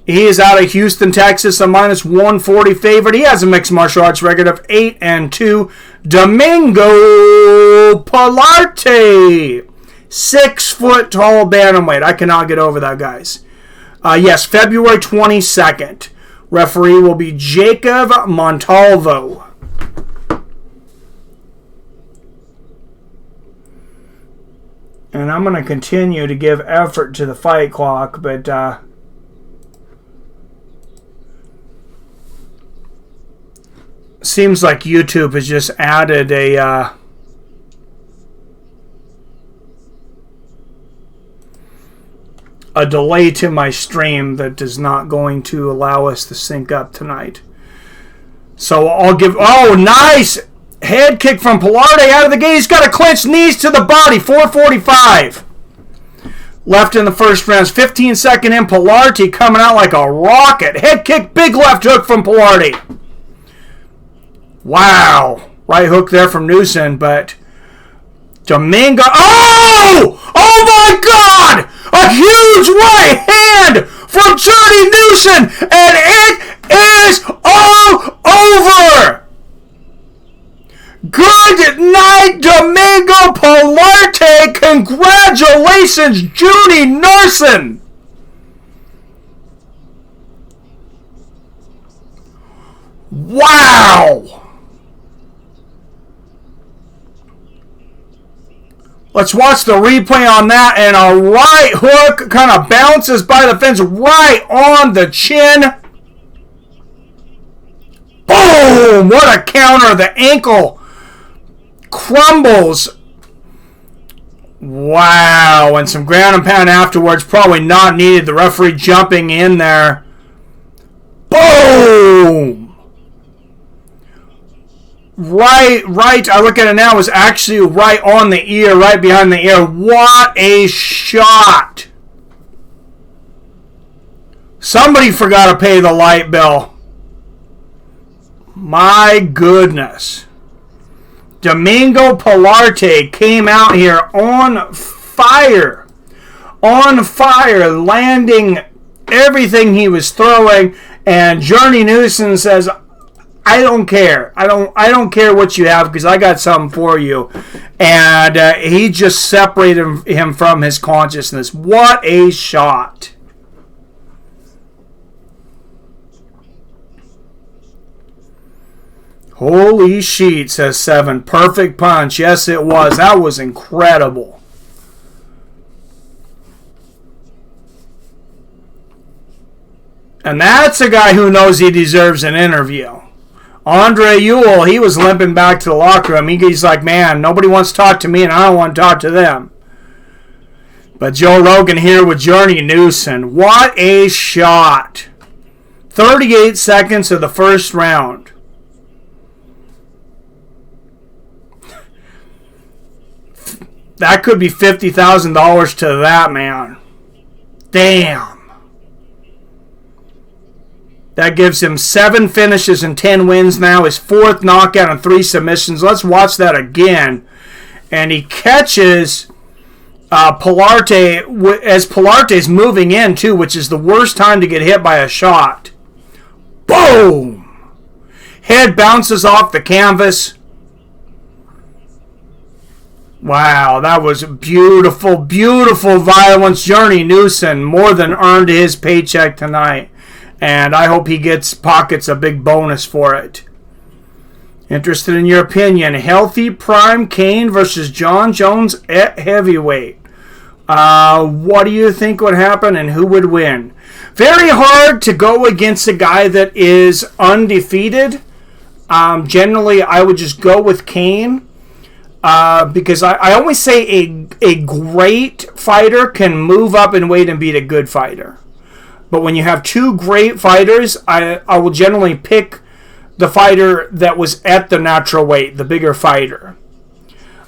he is out of Houston, Texas, a minus 140 favorite. He has a mixed martial arts record of 8-2. Domingo Pilarte. 6-foot-tall bantamweight. I cannot get over that, guys. Yes, February 22nd. Referee will be Jacob Montalvo. And I'm going to continue to give effort to the fight clock, but seems like YouTube has just added a delay to my stream that is not going to allow us to sync up tonight. So I'll give... Oh, nice! Head kick from Pilarte out of the gate. He's got a clinch, knees to the body. 445. Left in the first round. 15-second in. Pilarte coming out like a rocket. Head kick, big left hook from Pilarte. Wow. Right hook there from Newson, but... Domingo... Oh! Oh my God! A huge right hand from Journey Newson, and it is all over! Good night, Domingo Pilarte. Congratulations, Journey Newson. Wow. Let's watch the replay on that. And a right hook kind of bounces by the fence right on the chin. Boom! What a counter. The ankle crumbles. Wow. And some ground and pound afterwards. Probably not needed. The referee jumping in there. Boom! Right, I look at it now, was actually right on the ear, right behind the ear. What a shot! Somebody forgot to pay the light bill. My goodness. Domingo Pilarte came out here on fire. On fire, landing everything he was throwing. And Journey Newsom says, I don't care. I don't care what you have because I got something for you. And he just separated him from his consciousness. What a shot. Holy shit, says Seven. Perfect punch. Yes, it was. That was incredible. And that's a guy who knows he deserves an interview. Andre Ewell, he was limping back to the locker room. He's like, man, nobody wants to talk to me, and I don't want to talk to them. But Joe Rogan here with Journey Newsom. What a shot. 38 seconds of the first round. That could be $50,000 to that man. Damn. That gives him 7 finishes and 10 wins now. His 4th knockout and 3 submissions. Let's watch that again. And he catches Pilarte as Pilarte's moving in too, which is the worst time to get hit by a shot. Boom! Head bounces off the canvas. Wow, that was beautiful, beautiful violence. Journey Newsom more than earned his paycheck tonight. And I hope he pockets a big bonus for it. Interested in your opinion. Healthy prime Kane versus John Jones at heavyweight. What do you think would happen and who would win? Very hard to go against a guy that is undefeated. Generally, I would just go with Kane. Because I always say a great fighter can move up in weight and beat a good fighter. But when you have 2 great fighters, I will generally pick the fighter that was at the natural weight, the bigger fighter.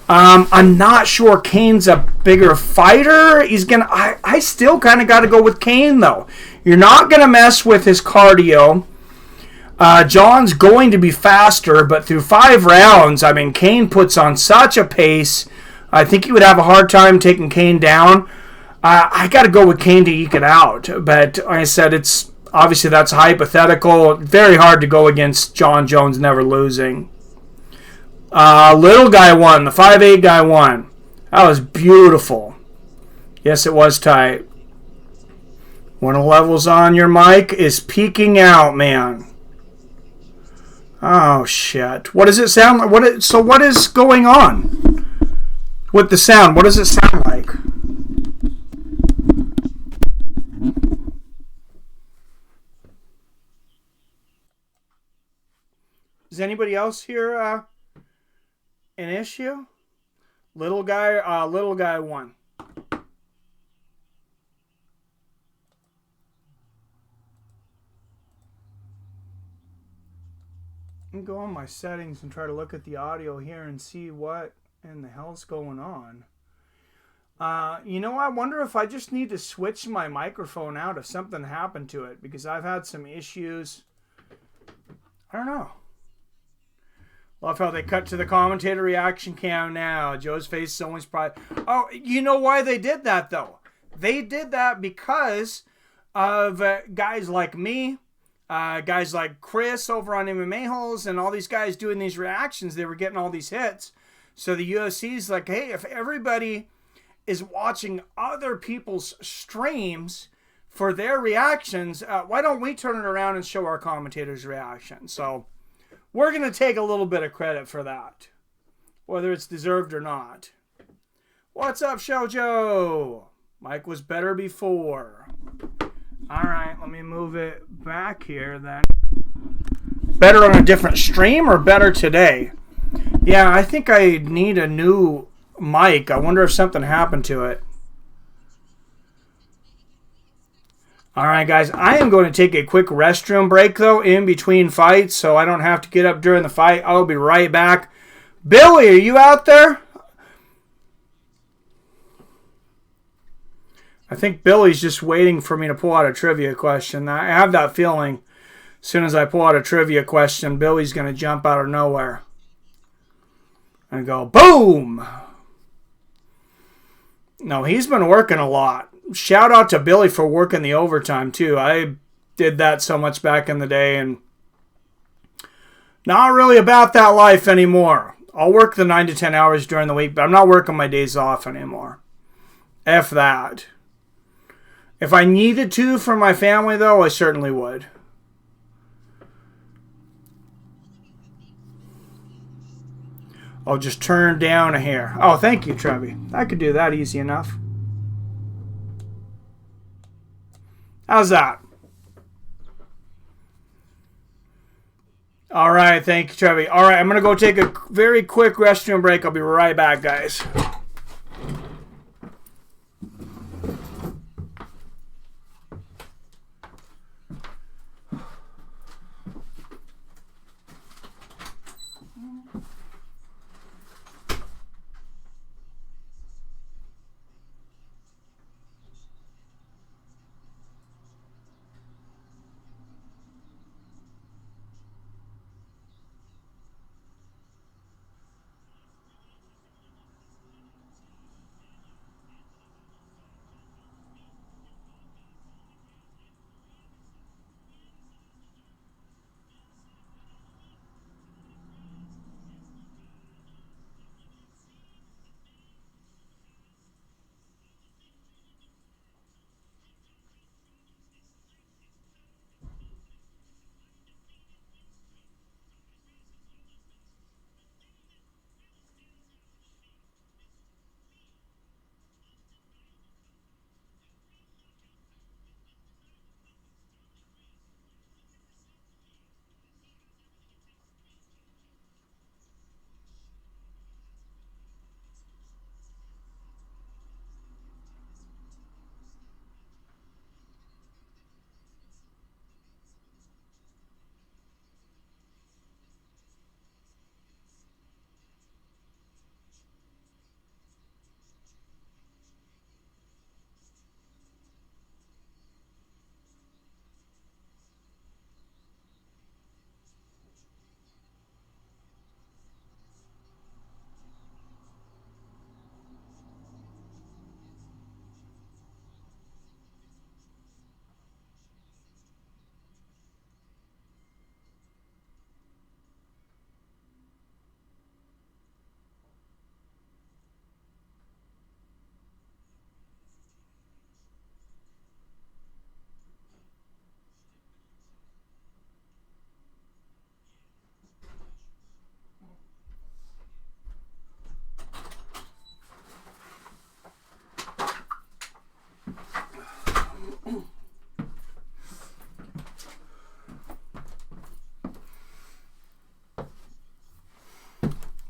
I'm not sure Kane's a bigger fighter. I still kind of got to go with Kane, though. You're not going to mess with his cardio. John's going to be faster, but through 5 rounds, I mean, Kane puts on such a pace. I think he would have a hard time taking Kane down. I got to go with Kane to eke it out. But like I said, it's obviously that's hypothetical. Very hard to go against John Jones never losing. Little guy won. The 5'8" guy won. That was beautiful. Yes, it was tight. One of the levels on your mic is peeking out, man. Oh, shit. What does it sound like? So what is going on with the sound? What does it sound like? Does anybody else hear an issue? Little guy won. Let me go on my settings and try to look at the audio here and see what in the hell's going on. I wonder if I just need to switch my microphone out if something happened to it, because I've had some issues. I don't know. Love how they cut to the commentator reaction cam now. Joe's face is always pride. Oh, you know why they did that, though? They did that because of guys like me, guys like Chris over on MMA Holes, and all these guys doing these reactions. They were getting all these hits. So the UFC's like, hey, if everybody is watching other people's streams for their reactions, why don't we turn it around and show our commentators' reactions? So we're going to take a little bit of credit for that, whether it's deserved or not. What's up, Shoujo? Mike was better before. All right, let me move it back here then. Better on a different stream or better today? Yeah, I think I need a new mic. I wonder if something happened to it. All right, guys, I am going to take a quick restroom break, though, in between fights, so I don't have to get up during the fight. I'll be right back. Billy, are you out there? I think Billy's just waiting for me to pull out a trivia question. I have that feeling as soon as I pull out a trivia question, Billy's going to jump out of nowhere and go, boom! No, he's been working a lot. Shout out to Billy for working the overtime, too. I did that so much back in the day, and not really about that life anymore. I'll work the 9 to 10 hours during the week, but I'm not working my days off anymore. F that. If I needed to for my family, though, I certainly would. I'll just turn down a hair. Oh, thank you, Trevi. I could do that easy enough. How's that? All right, thank you, Trevi. All right, I'm going to go take a very quick restroom break. I'll be right back, guys.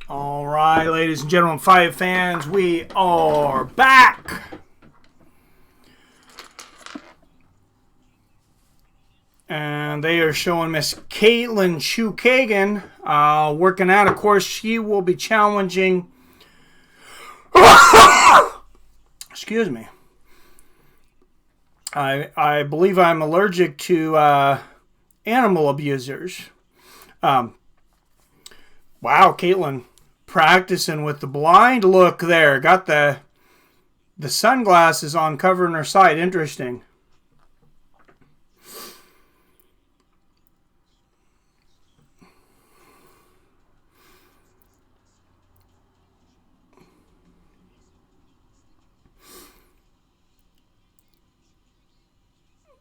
All right, ladies and gentlemen, fight fans, we are back. And they are showing Miss Kaitlyn Chookagian working out. Of course, she will be challenging... Excuse me. I believe I'm allergic to animal abusers. Wow, Kaitlyn practicing with the blind look there. Got the sunglasses on covering her sight. Interesting.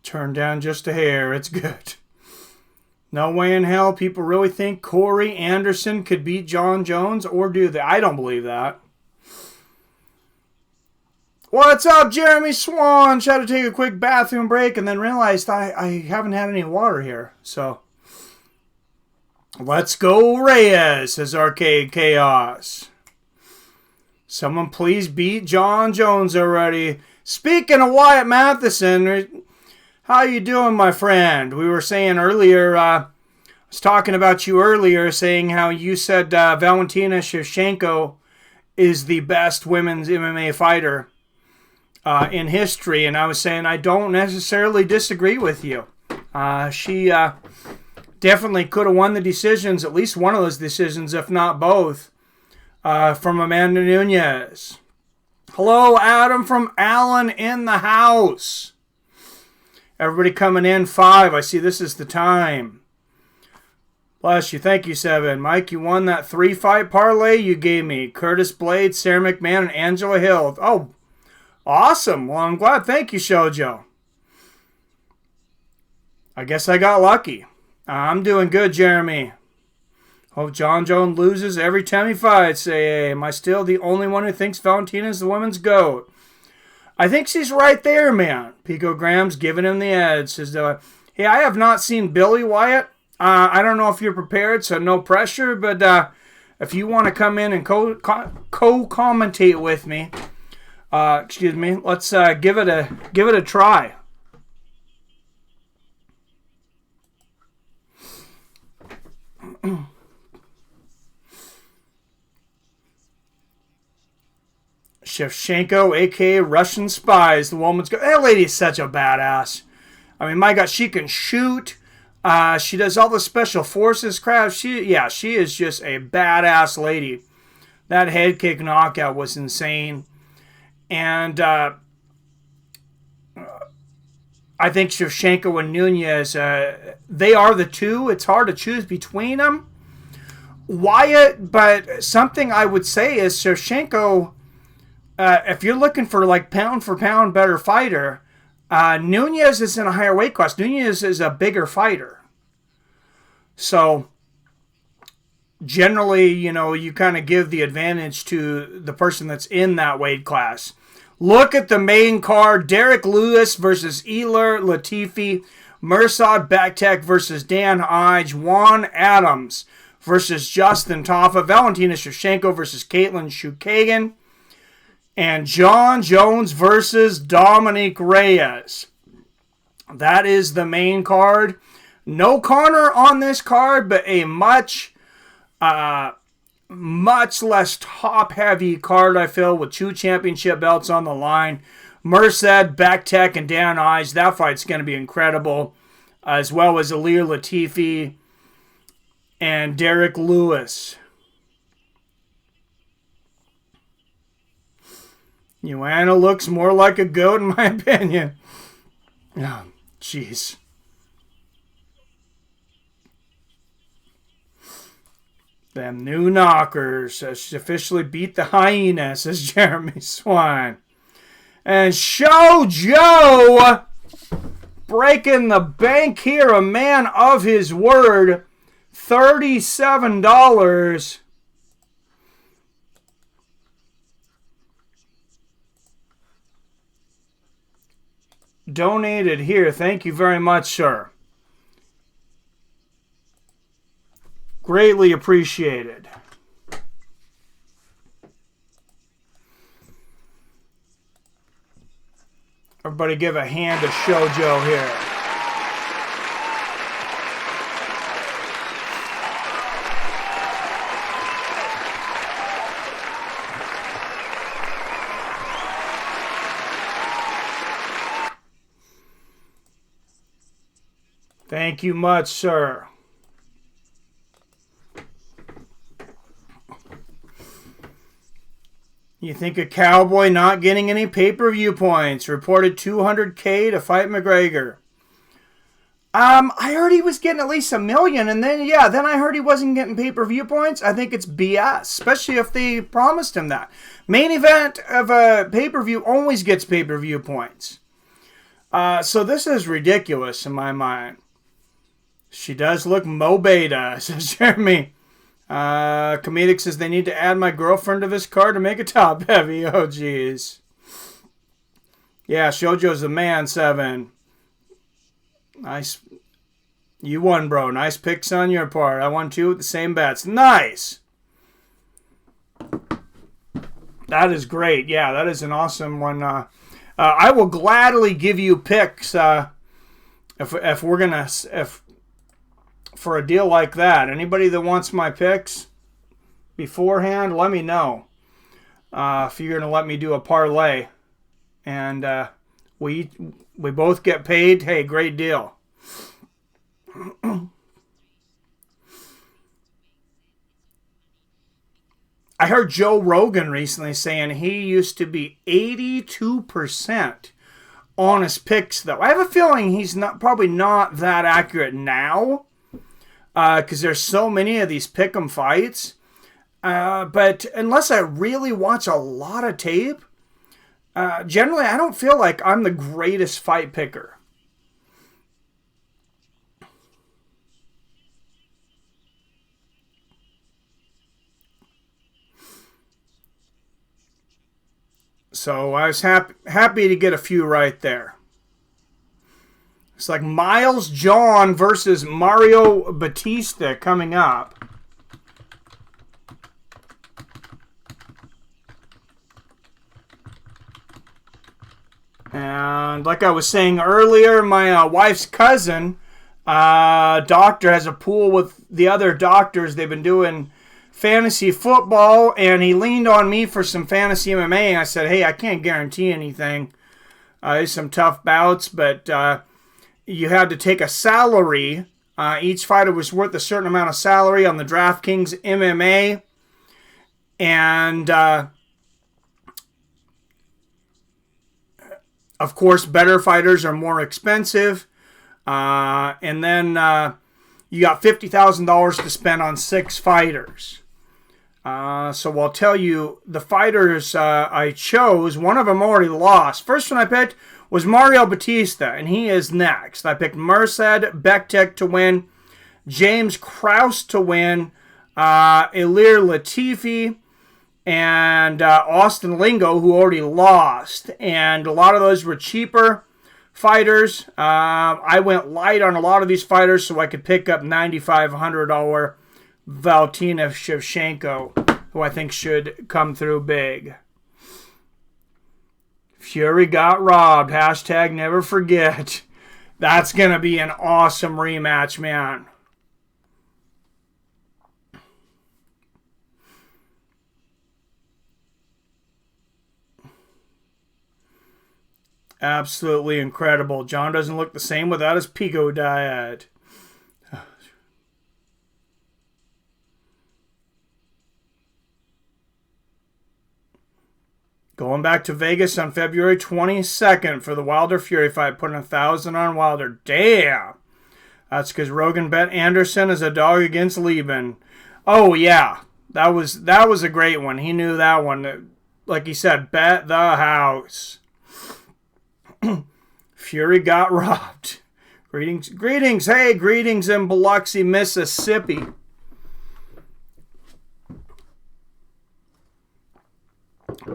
Turn down just a hair. It's good. No way in hell people really think Corey Anderson could beat John Jones, or do they? I don't believe that. What's up, Jeremy Swan? Tried to take a quick bathroom break and then realized I haven't had any water here. So, let's go Reyes, says Arcade Chaos. Someone please beat John Jones already. Speaking of Wyatt Matheson, how you doing, my friend? We were saying earlier, I was talking about you earlier, saying how you said Valentina Schevchenko is the best women's MMA fighter in history, and I was saying I don't necessarily disagree with you. She definitely could have won the decisions, at least one of those decisions, if not both, from Amanda Nunes. Hello, Adam from Allen in the house. Everybody coming in 5. I see this is the time. Bless you. Thank you, 7. Mike, you won that 3-fight parlay you gave me. Curtis Blade, Sarah McMahon, and Angela Hill. Oh, awesome. Well, I'm glad. Thank you, Shoujo. I guess I got lucky. I'm doing good, Jeremy. Hope John Jones loses every time he fights. Hey, am I still the only one who thinks Valentina is the women's GOAT? I think she's right there, man. Pico Graham's giving him the edge. Says, hey, I have not seen Billy Wyatt. I don't know if you're prepared, so no pressure. But if you want to come in and co-commentate with me, excuse me, let's give it a try. Shevchenko, a.k.a. Russian Spies, the woman's go. That lady is such a badass. I mean, my God, she can shoot. She does all the special forces crap. She is just a badass lady. That head kick knockout was insane. And I think Shevchenko and Nunes, they are the two. It's hard to choose between them. Wyatt, but something I would say is Shevchenko, if you're looking for like pound for pound better fighter, Nunes is in a higher weight class. Nunes is a bigger fighter. So generally, you kind of give the advantage to the person that's in that weight class. Look at the main card. Derrick Lewis versus Ilir Latifi. Mirsad Bektek versus Dan Ige. Juan Adams versus Justin Taffa. Valentina Schevchenko versus Kaitlyn Chookagian. And John Jones versus Dominick Reyes. That is the main card. No Connor on this card, but a much less top-heavy card, I feel, with 2 championship belts on the line. Mirsad, Bektek, and Dan Ige. That fight's going to be incredible. As well as Ilir Latifi and Derrick Lewis. Joanna looks more like a goat, in my opinion. Oh, jeez. Them new knockers. She officially beat the hyena, says Jeremy Swan. And Shoujo breaking the bank here. A man of his word. $37. Donated here. Thank you very much, sir. Greatly appreciated. Everybody give a hand to Shoujo here. Thank you much, sir. You think a cowboy not getting any pay-per-view points? Reported $200K to fight McGregor. I heard he was getting at least $1 million, and then I heard he wasn't getting pay-per-view points. I think it's BS, especially if they promised him that. Main event of a pay-per-view always gets pay-per-view points. So this is ridiculous in my mind. She does look Mo Beta, says Jeremy. Comedic says they need to add my girlfriend to this card to make it top heavy. Oh, jeez. Yeah, Shojo's the man, 7. Nice. You won, bro. Nice picks on your part. I won 2 with the same bets. Nice. That is great. Yeah, that is an awesome one. I will gladly give you picks if we're gonna for a deal like that. Anybody that wants my picks beforehand, let me know. If you're gonna let me do a parlay, and we both get paid. Hey, great deal. I heard Joe Rogan recently saying he used to be 82% on his picks, though. I have a feeling he's probably not that accurate now, because there's so many of these pick'em fights. But unless I really watch a lot of tape, generally I don't feel like I'm the greatest fight picker. So I was happy to get a few right there. It's like Miles John versus Mario Batista coming up. And like I was saying earlier, my wife's cousin, doctor, has a pool with the other doctors. They've been doing fantasy football, and he leaned on me for some fantasy MMA, and I said, hey, I can't guarantee anything. There's some tough bouts, but you had to take a salary. Each fighter was worth a certain amount of salary on the DraftKings MMA, and of course, better fighters are more expensive, and then you got $50,000 to spend on 6 fighters. So I'll tell you, the fighters I chose, one of them already lost. First one I picked was Mario Batista, and he is next. I picked Mirsad Bektik to win, James Krause to win, Ilir Latifi, and Austin Lingo, who already lost. And a lot of those were cheaper fighters. I went light on a lot of these fighters so I could pick up $9,500 Valentina Schevchenko, who I think should come through big. Fury got robbed. Hashtag never forget. That's going to be an awesome rematch, man. Absolutely incredible. John doesn't look the same without his Pico diet. Going back to Vegas on February 22nd for the Wilder Fury fight, putting 1,000 on Wilder. Damn. That's because Rogan bet Anderson as a dog against Lieben. Oh yeah, that was a great one. He knew that one. Like he said, bet the house. Fury got robbed. Greetings. Hey, greetings in Biloxi, Mississippi.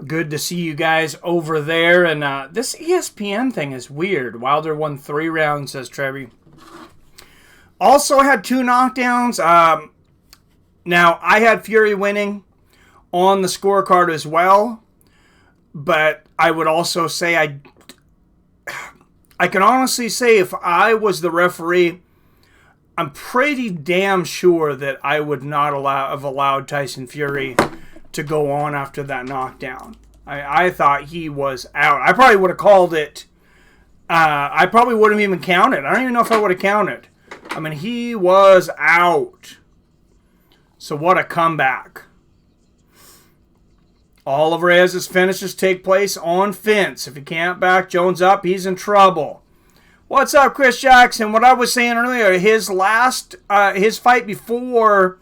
Good to see you guys over there. And this ESPN thing is weird. Wilder won 3 rounds, says Trevi. Also had 2 knockdowns. Now, I had Fury winning on the scorecard as well. But I would also say I can honestly say if I was the referee, I'm pretty damn sure that I would not have allowed Tyson Fury to go on after that knockdown. I thought he was out. I probably would have called it. I probably wouldn't even counted. I don't even know if I would have counted. I mean, he was out. So what a comeback. All of Reyes' finishes take place on fence. If he can't back Jones up, he's in trouble. What's up, Chris Jackson? What I was saying earlier, his fight before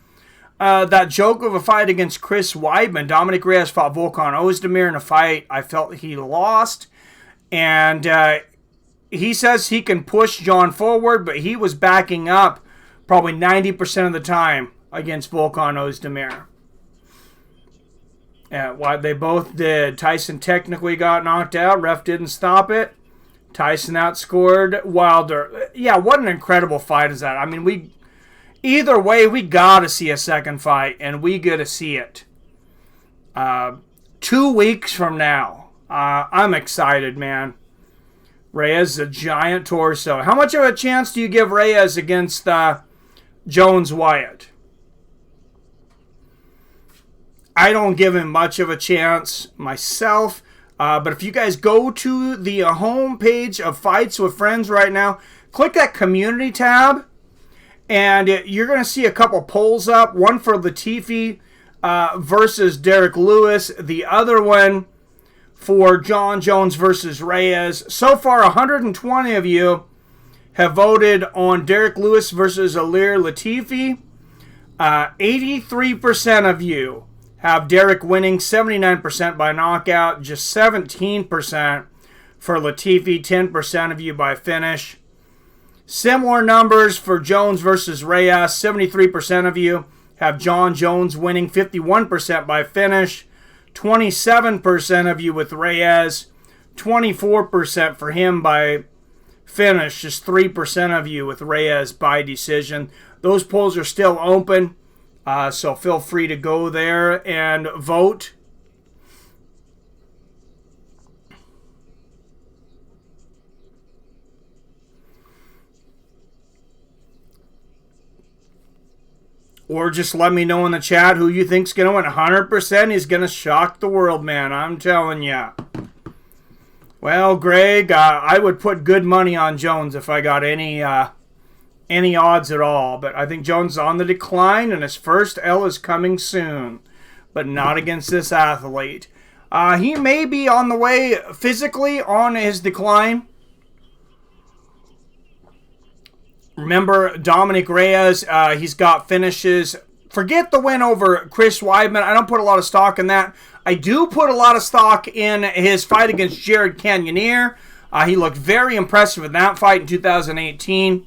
that joke of a fight against Chris Weidman, Dominick Reyes fought Volkan Ozdemir in a fight I felt he lost. And he says he can push John forward, but he was backing up probably 90% of the time against Volkan Ozdemir. What they both did. Tyson technically got knocked out. Ref didn't stop it. Tyson outscored Wilder. Yeah, what an incredible fight is that? I mean, either way, we got to see a second fight, and we get to see it. 2 weeks from now. I'm excited, man. Reyes is a giant torso. How much of a chance do you give Reyes against Jones-Wyatt? I don't give him much of a chance myself. But if you guys go to the home page of Fights with Friends right now, click that community tab, and you're going to see a couple polls up. One for Latifi versus Derrick Lewis. The other one for Jon Jones versus Reyes. So far, 120 of you have voted on Derrick Lewis versus Ilir Latifi. 83% of you have Derrick winning, 79% by knockout, just 17% for Latifi, 10% of you by finish. Similar numbers for Jones versus Reyes, 73% of you have Jon Jones winning, 51% by finish, 27% of you with Reyes, 24% for him by finish, just 3% of you with Reyes by decision. Those polls are still open. So feel free to go there and vote. Or just let me know in the chat who you think's going to win. 100% he's going to shock the world, man. I'm telling ya. Well, Greg, I would put good money on Jones if I got any odds at all, but I think Jones is on the decline, and his first L is coming soon, but not against this athlete. He may be on the way physically on his decline. Remember, Dominick Reyes, he's got finishes. Forget the win over Chris Weidman. I don't put a lot of stock in that. I do put a lot of stock in his fight against Jared Cannonier. He looked very impressive in that fight in 2018.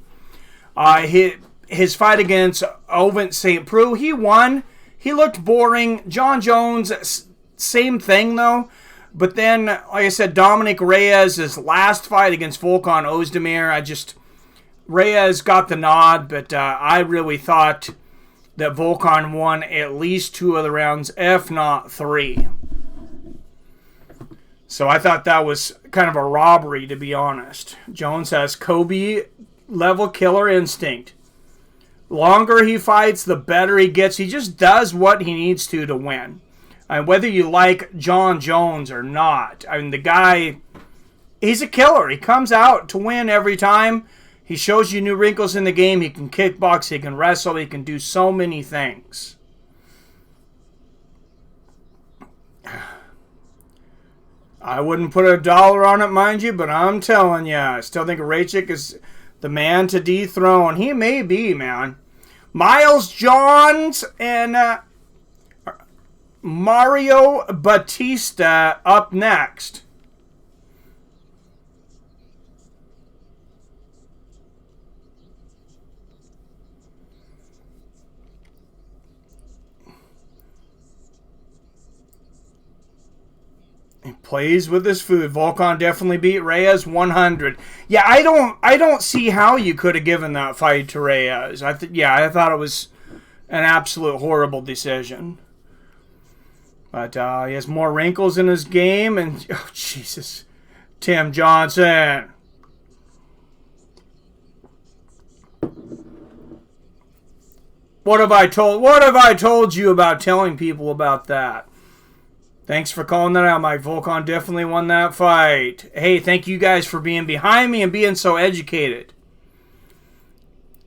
His fight against Ovin St. Preux, he won. He looked boring. Jon Jones, same thing though. But then, like I said, Dominick Reyes' last fight against Volkan Ozdemir, Reyes got the nod, but I really thought that Volkan won at least 2 of the rounds, if not 3. So I thought that was kind of a robbery, to be honest. Jones has Kobe-level killer instinct. Longer he fights, the better he gets. He just does what he needs to win. And whether you like Jon Jones or not, I mean, the guy, he's a killer. He comes out to win every time. He shows you new wrinkles in the game. He can kickbox, he can wrestle, he can do so many things. I wouldn't put $1 on it, mind you, but I'm telling you, I still think Raychik is the man to dethrone. He may be, man. Miles Johns and Mario Batista up next. He plays with his food. Volkan definitely beat Reyes 100. Yeah, I don't see how you could have given that fight to Reyes. I thought it was an absolute horrible decision. But he has more wrinkles in his game, and oh Jesus, Tim Johnson. What have I told you about telling people about that? Thanks for calling that out, Mike. Volkan definitely won that fight. Hey, thank you guys for being behind me and being so educated.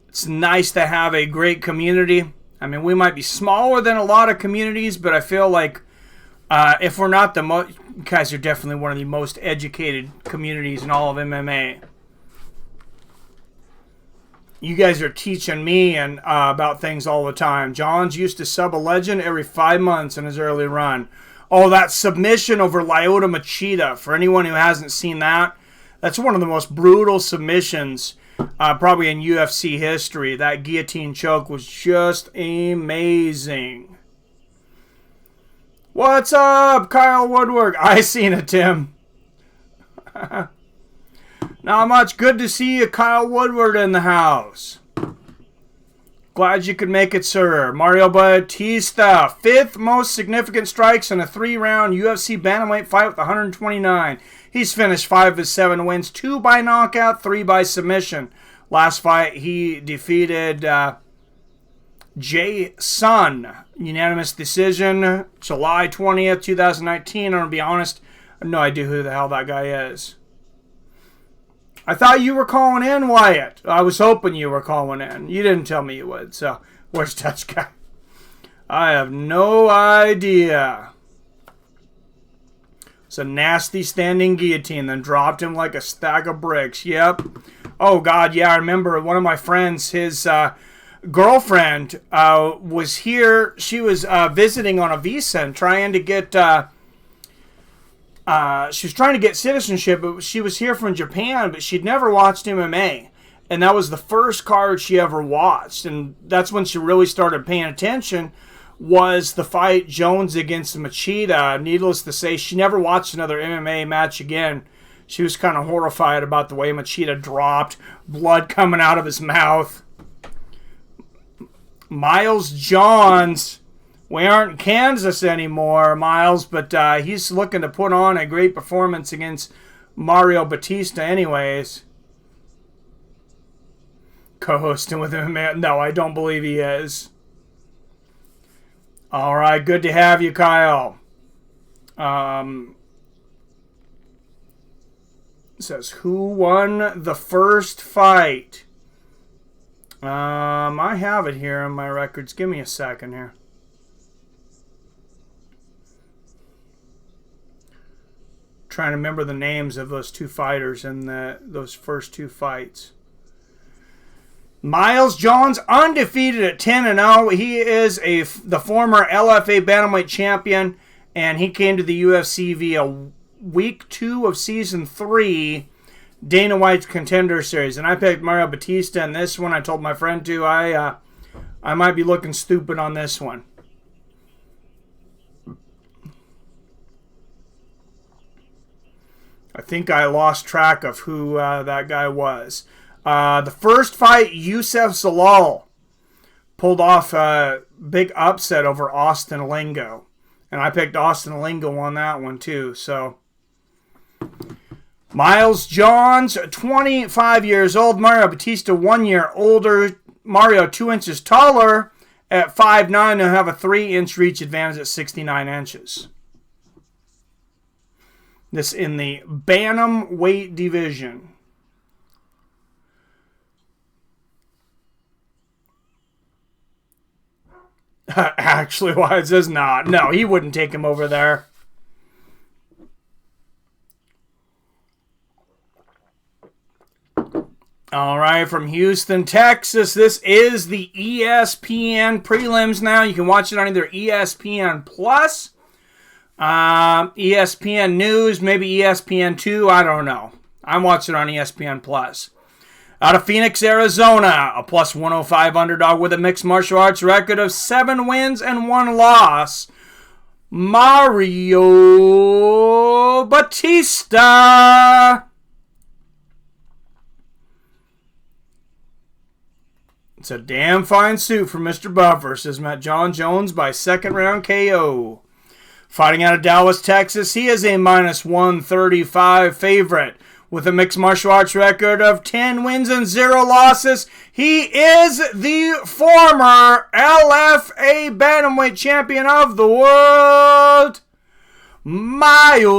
It's nice to have a great community. I mean, we might be smaller than a lot of communities, but I feel like if we're not the most, you guys are definitely one of the most educated communities in all of MMA. You guys are teaching me and about things all the time. Johns used to sub a legend every 5 months in his early run. Oh, that submission over Lyoto Machida. For anyone who hasn't seen that, that's one of the most brutal submissions probably in UFC history. That guillotine choke was just amazing. What's up, Kyle Woodward? I seen it, Tim. Not much. Good to see you, Kyle Woodward, in the house. Glad you could make it, sir. Mario Batista, 5th most significant strikes in a 3-round UFC bantamweight fight with 129. He's finished 5 of his 7 wins, 2 by knockout, 3 by submission. Last fight, he defeated Jay Sun. Unanimous decision, July 20th, 2019. I'm going to be honest, I have no idea who the hell that guy is. I thought you were calling in, Wyatt. I was hoping you were calling in. You didn't tell me you would, so where's Touch Guy? I have no idea. It's a nasty standing guillotine, then dropped him like a stack of bricks. Yep. Oh, God, yeah, I remember one of my friends, his girlfriend was here. She was visiting on a visa and trying to get... she was trying to get citizenship, but she was here from Japan, but she'd never watched MMA. And that was the first card she ever watched. And that's when she really started paying attention, was the fight Jones against Machida. Needless to say, she never watched another MMA match again. She was kind of horrified about the way Machida dropped, blood coming out of his mouth. Miles Johns. We aren't in Kansas anymore, Miles, but he's looking to put on a great performance against Mario Batista anyways. Co-hosting with him? No, I don't believe he is. All right, good to have you, Kyle. It says, who won the first fight? I have it here in my records. Give me a second here. Trying to remember the names of those two fighters in those first 2 fights. Miles Johns, undefeated at 10-0. He is the former LFA bantamweight champion, and he came to the UFC via week 2 of season 3, Dana White's Contender Series. And I picked Mario Batista in this one. I told my friend to. I might be looking stupid on this one. I think I lost track of who that guy was. The first fight, Youssef Zalal pulled off a big upset over Austin Lingo. And I picked Austin Lingo on that one too. So, Miles Johns, 25 years old. Mario Batista, 1 year older. Mario 2 inches taller at 5'9", and have a 3-inch reach advantage at 69 inches. This in the bantamweight division. Actually, why it says not. No, he wouldn't take him over there. All right, from Houston, Texas, this is the ESPN prelims now. You can watch it on either ESPN Plus, ESPN News, maybe ESPN 2, I don't know. I'm watching it on ESPN Plus. Out of Phoenix, Arizona, a plus 105 underdog with a mixed martial arts record of 7 wins and 1 loss. Mario Batista. It's a damn fine suit for Mr. Buffer, says Matt John Jones by 2nd round KO. Fighting out of Dallas, Texas, he is a minus 135 favorite. With a mixed martial arts record of 10 wins and 0 losses, he is the former LFA bantamweight champion of the world, Miles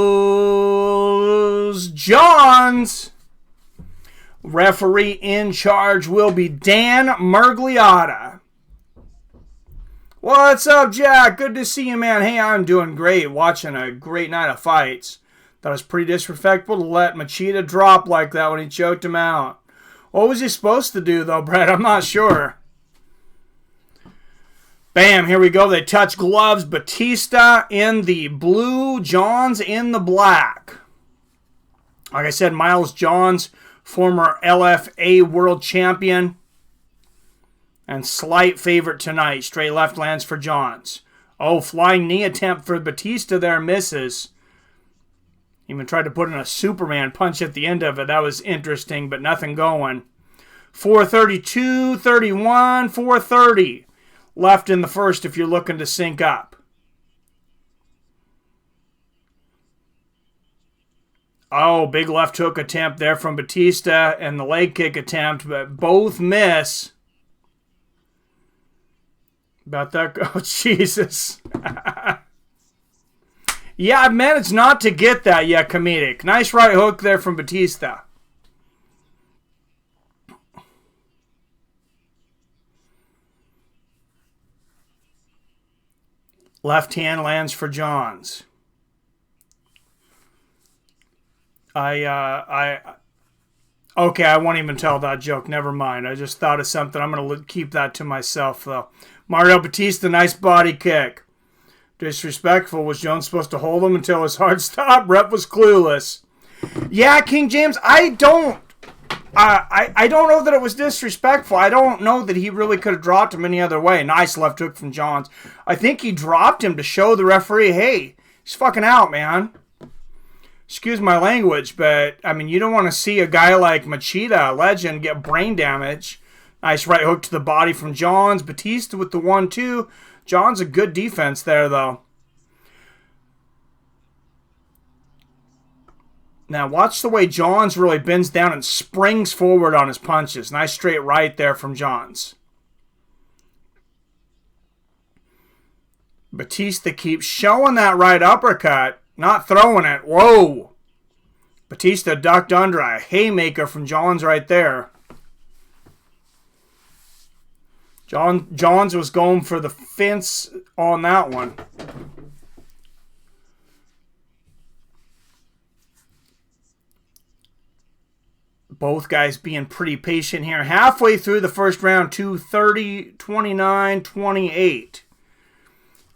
Johns. Referee in charge will be Dan Mergliotta. What's up, Jack? Good to see you, man. Hey, I'm doing great. Watching a great night of fights. That was pretty disrespectful to let Machida drop like that when he choked him out. What was he supposed to do, though, Brett? I'm not sure. Bam, here we go. They touch gloves. Batista in the blue, Johns in the black. Like I said, Miles Johns, former LFA world champion. And slight favorite tonight. Straight left lands for Johns. Oh, flying knee attempt for Batista there, misses. Even tried to put in a Superman punch at the end of it. That was interesting, but nothing going. 432, 31, 430 left in the first if you're looking to sync up. Oh, big left hook attempt there from Batista and the leg kick attempt, but both miss. About that. Oh, Jesus. Yeah, I managed not to get that yet, comedic. Nice right hook there from Batista. Left hand lands for Johns. Okay, I won't even tell that joke. Never mind. I just thought of something. I'm going to keep that to myself, though. Mario Batista, nice body kick. Disrespectful. Was Jones supposed to hold him until his heart stopped? Rep was clueless. Yeah, King James, I don't know that it was disrespectful. I don't know that he really could have dropped him any other way. Nice left hook from Johns. I think he dropped him to show the referee, hey, he's fucking out, man. Excuse my language, but, I mean, you don't want to see a guy like Machida, a legend, get brain damage. Nice right hook to the body from Johns. Batista with the 1-2. Johns a good defense there, though. Now, watch the way Johns really bends down and springs forward on his punches. Nice straight right there from Johns. Batista keeps showing that right uppercut. Not throwing it. Whoa. Batista ducked under a haymaker from Johns right there. Johns was going for the fence on that one. Both guys being pretty patient here. Halfway through the first round, 2:30, 29, 28.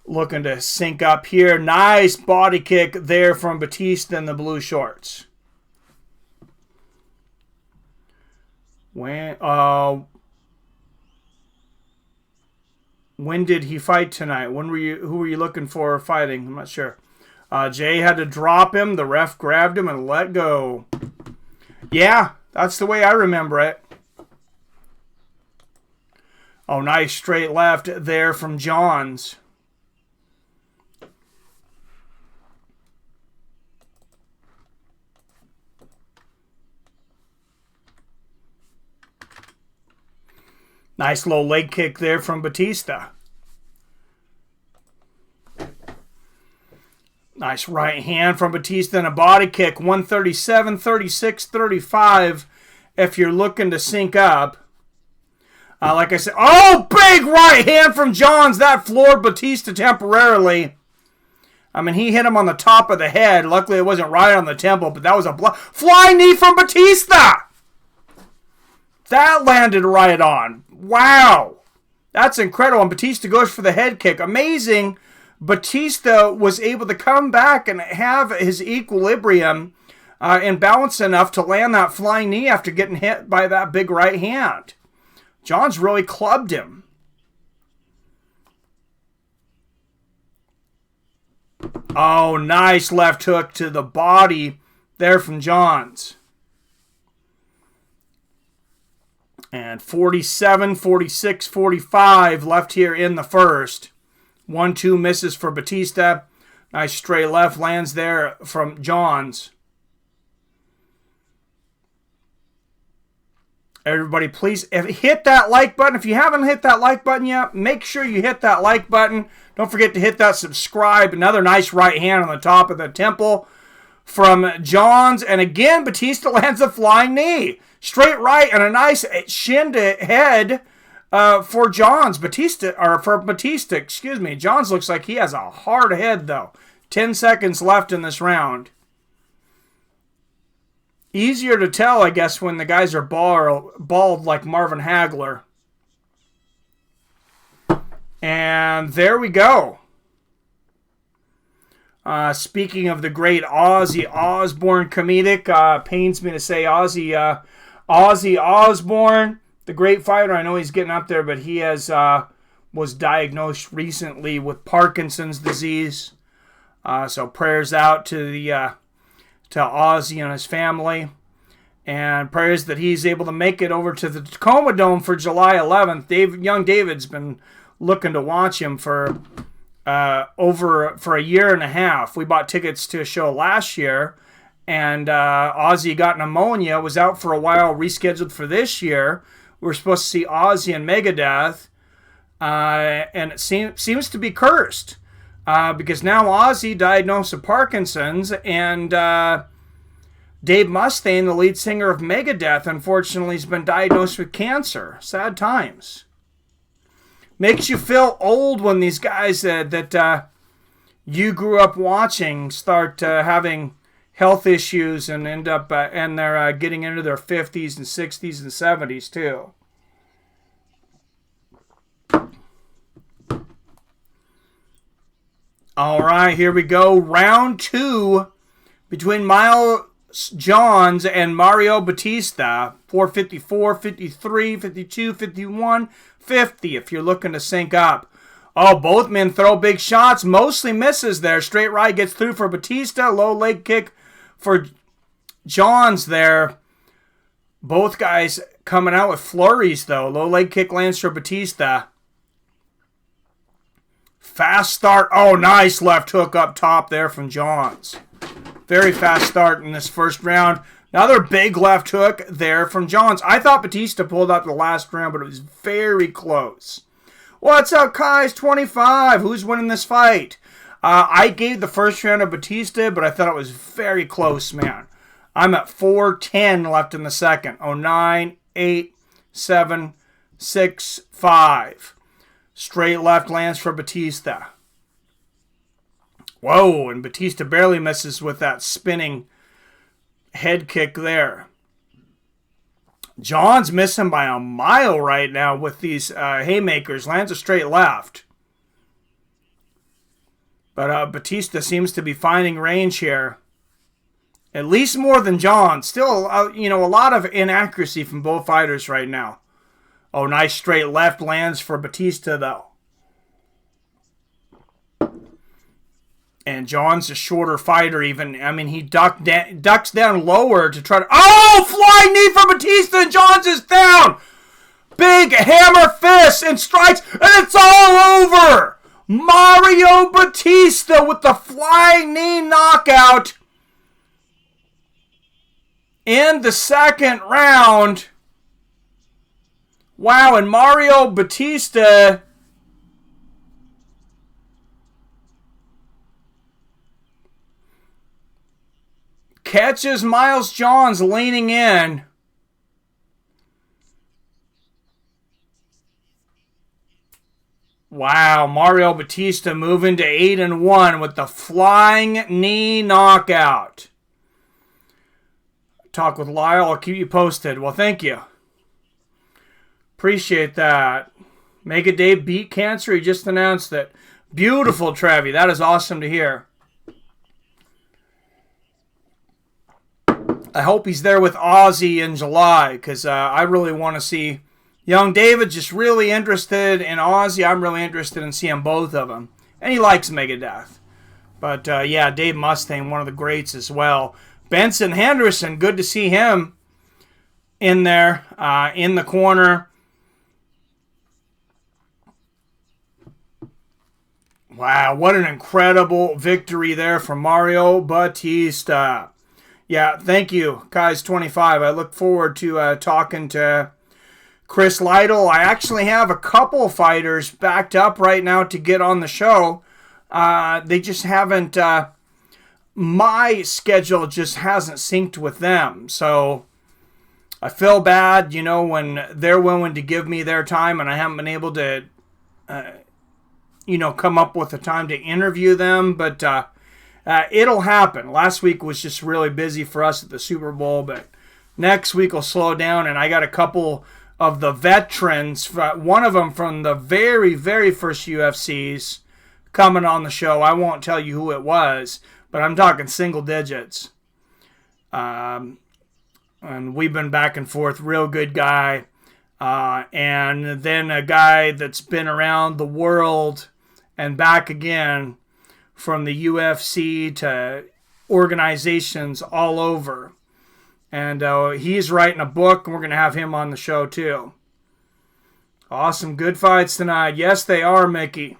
Looking to sync up here. Nice body kick there from Batista in the blue shorts. When did he fight tonight? Who were you looking for fighting? I'm not sure. Jay had to drop him. The ref grabbed him and let go. Yeah, that's the way I remember it. Oh, nice straight left there from Johns. Nice low leg kick there from Batista. Nice right hand from Batista and a body kick. 137, 36, 35 if you're looking to sync up. Like I said, oh, big right hand from Johns. That floored Batista temporarily. I mean, he hit him on the top of the head. Luckily, it wasn't right on the temple, but that was a flying knee from Batista. That landed right on. Wow. That's incredible. And Batista goes for the head kick. Amazing. Batista was able to come back and have his equilibrium and balance enough to land that flying knee after getting hit by that big right hand. Johns really clubbed him. Oh, nice left hook to the body there from Johns. And 47, 46, 45 left here in the first. 1-2 misses for Batista. Nice straight left lands there from Johns. Everybody, please hit that like button. If you haven't hit that like button yet, make sure you hit that like button. Don't forget to hit that subscribe. Another nice right hand on the top of the temple from Johns. And again, Batista lands a flying knee. Straight right and a nice shin to head for Johns. Batista, excuse me. Johns looks like he has a hard head, though. 10 seconds left in this round. Easier to tell, I guess, when the guys are bald like Marvin Hagler. And there we go. Speaking of the great Ozzy Osbourne comedic, pains me to say Ozzy Osbourne, the great fighter. I know he's getting up there, but he has was diagnosed recently with Parkinson's disease. So prayers out to Ozzy and his family. And prayers that he's able to make it over to the Tacoma Dome for July 11th. Young David's been looking to watch him for a year and a half. We bought tickets to a show last year, and Ozzy got pneumonia, was out for a while, rescheduled for this year. We were supposed to see Ozzy and Megadeth, and it seems to be cursed because now Ozzy diagnosed with Parkinson's, and Dave Mustaine, the lead singer of Megadeth, unfortunately has been diagnosed with cancer. Sad times. Makes you feel old when these guys that you grew up watching start having health issues and end up and they're getting into their 50s and 60s and 70s too. All right, here we go. Round 2 between Miles Johns and Mario Batista. 454, 53, 52, 51, 50 if you're looking to sync up. Oh, both men throw big shots. Mostly misses there. Straight right gets through for Batista. Low leg kick for Johns there. Both guys coming out with flurries though. Low leg kick lands for Batista. Fast start. Oh, nice left hook up top there from Johns. Very fast start in this first round. Another big left hook there from Johns. I thought Batista pulled up the last round, but it was very close. What's up, Kai's 25? Who's winning this fight? I gave the first round of Batista, but I thought it was very close, man. I'm at 4:10 left in the second. 9, 8, 7, 6, 5. Straight left lands for Batista. Whoa, and Batista barely misses with that spinning head kick there. John's missing by a mile right now with these haymakers. Lands a straight left. But Batista seems to be finding range here. At least more than John. Still, a lot of inaccuracy from both fighters right now. Oh, nice straight left lands for Batista, though. And John's a shorter fighter even. I mean, he ducks down lower to try to... Oh! Flying knee for Batista, and John's is down! Big hammer fist and strikes, and it's all over! Mario Batista with the flying knee knockout in the second round. Wow, and Mario Batista catches Miles Johns leaning in. Wow, Mario Batista moving to 8-1 with the flying knee knockout. Talk with Lyle, I'll keep you posted. Well, thank you. Appreciate that. Mega Dave beat cancer, he just announced it. Beautiful, Travi. That is awesome to hear. I hope he's there with Ozzy in July, because I really want to see young David. Just really interested in Ozzy. I'm really interested in seeing both of them. And he likes Megadeth. But yeah, Dave Mustaine, one of the greats as well. Benson Henderson, good to see him in there, in the corner. Wow, what an incredible victory there for Mario Batista. Yeah, thank you, guys. 25. I look forward to talking to Chris Lytle. I actually have a couple fighters backed up right now to get on the show. They just haven't... my schedule just hasn't synced with them. So I feel bad, when they're willing to give me their time and I haven't been able to, come up with a time to interview them. But it'll happen. Last week was just really busy for us at the Super Bowl, but next week will slow down, and I got a couple of the veterans, one of them from the very, very first UFCs, coming on the show. I won't tell you who it was, but I'm talking single digits. And we've been back and forth. Real good guy. And then a guy that's been around the world and back again, from the UFC to organizations all over. And he's writing a book, and we're going to have him on the show too. Awesome. Good fights tonight. Yes, they are, Mickey.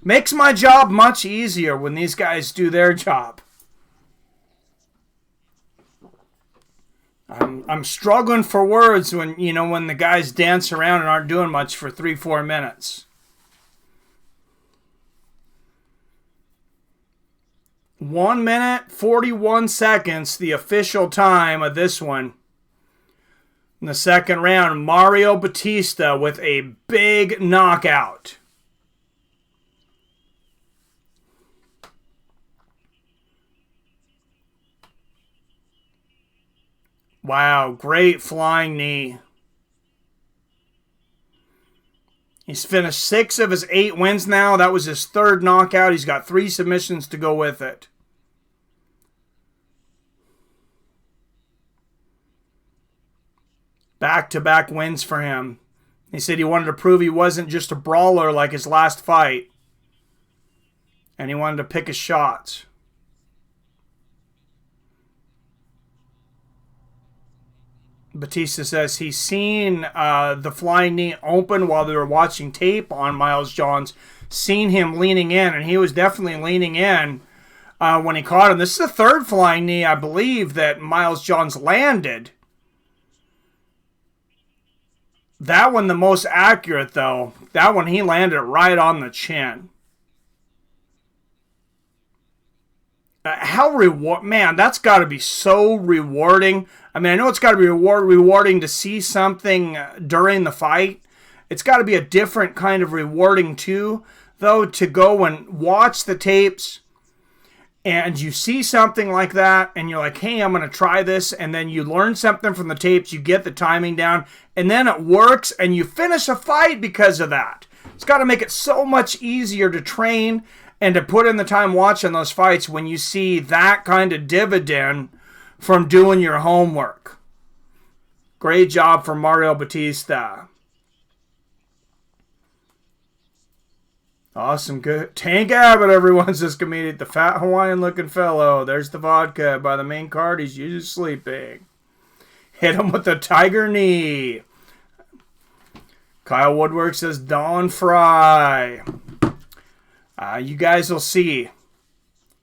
Makes my job much easier when these guys do their job. I'm struggling for words when the guys dance around and aren't doing much for 3-4 minutes. 1 minute, 41 seconds, the official time of this one. In the second round, Mario Batista with a big knockout. Wow, great flying knee. He's finished 6 of his 8 wins now. That was his 3rd knockout. He's got 3 submissions to go with it. Back-to-back wins for him. He said he wanted to prove he wasn't just a brawler like his last fight. And he wanted to pick his shots. Batista says he's seen the flying knee open while they were watching tape on Miles Johns. Seen him leaning in, and he was definitely leaning in when he caught him. This is the 3rd flying knee, I believe, that Miles Johns landed. That one the most accurate, though. That one he landed right on the chin. Man, that's got to be so rewarding. I mean, I know it's got to be rewarding to see something during the fight. It's got to be a different kind of rewarding, too, though, to go and watch the tapes and you see something like that and you're like, hey, I'm going to try this. And then you learn something from the tapes, you get the timing down, and then it works and you finish a fight because of that. It's got to make it so much easier to train and to put in the time watching those fights when you see that kind of dividend from doing your homework. Great job for Mario Batista. Awesome. Good. Tank Abbott, everyone says comedian. The fat Hawaiian looking fellow. There's the vodka. By the main card, he's usually sleeping. Hit him with the tiger knee. Kyle Woodwork says Don Fry. You guys will see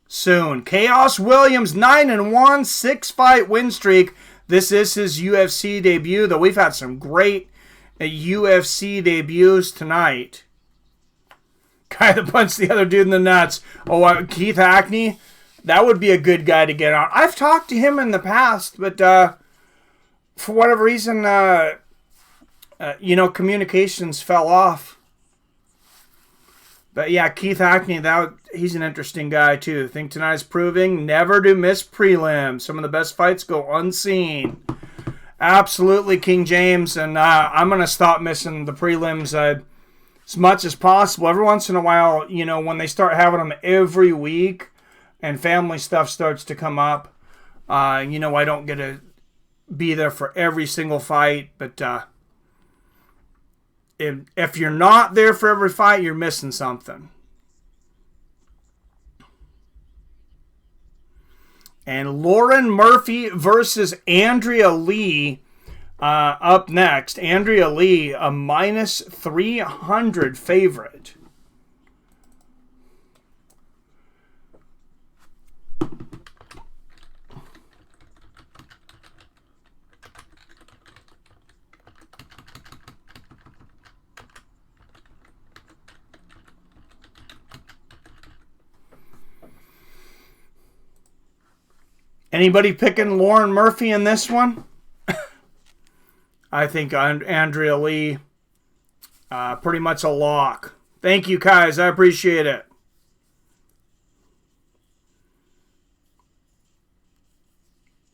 soon. Chaos Williams, 9-1, 6-fight win streak. This is his UFC debut, though we've had some great UFC debuts tonight. Guy that punched the other dude in the nuts. Oh, Keith Hackney, that would be a good guy to get on. I've talked to him in the past, but for whatever reason, communications fell off. But yeah, Keith Hackney, he's an interesting guy too. I think tonight's proving never to miss prelims. Some of the best fights go unseen. Absolutely, King James, and I'm going to stop missing the prelims as much as possible. Every once in a while, when they start having them every week and family stuff starts to come up, I don't get to be there for every single fight, but if you're not there for every fight, you're missing something. And Lauren Murphy versus Andrea Lee up next. Andrea Lee, a -300 favorite. Anybody picking Lauren Murphy in this one? I think Andrea Lee, pretty much a lock. Thank you, guys. I appreciate it.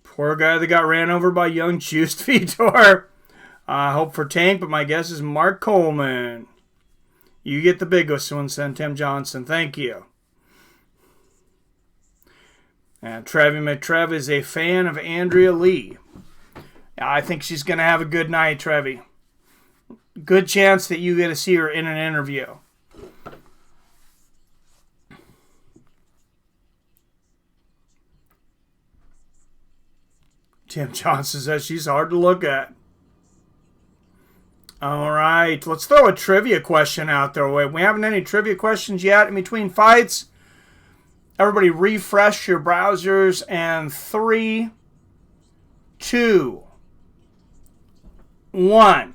Poor guy that got ran over by young Juiced Vitor. Hope for Tank, but my guess is Mark Coleman. You get the biggest one, send Tim Johnson. Thank you. And Trevi McTrev is a fan of Andrea Lee. I think she's going to have a good night, Trevi. good chance that you get to see her in an interview. Tim Johnson says she's hard to look at. All right, let's throw a trivia question out there. We haven't any trivia questions yet in between fights. Everybody refresh your browsers, and 3, 2, 1.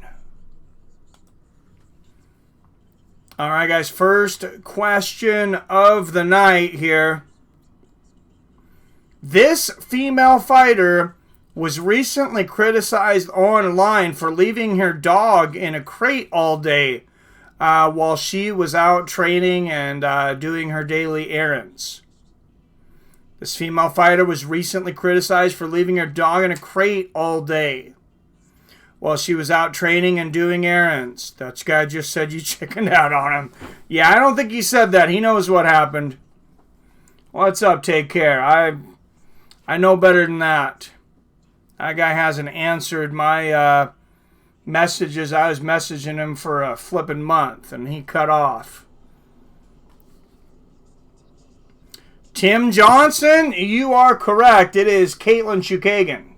All right, guys, first question of the night here. This female fighter was recently criticized online for leaving her dog in a crate all day while she was out training and doing her daily errands. This female fighter was recently criticized for leaving her dog in a crate all day while she was out training and doing errands. That guy just said you chickened out on him. Yeah, I don't think he said that. He knows what happened. What's up? Take care. I know better than that. That guy hasn't answered my messages. I was messaging him for a flipping month, and he cut off. Tim Johnson, you are correct. It is Kaitlyn Chookagian.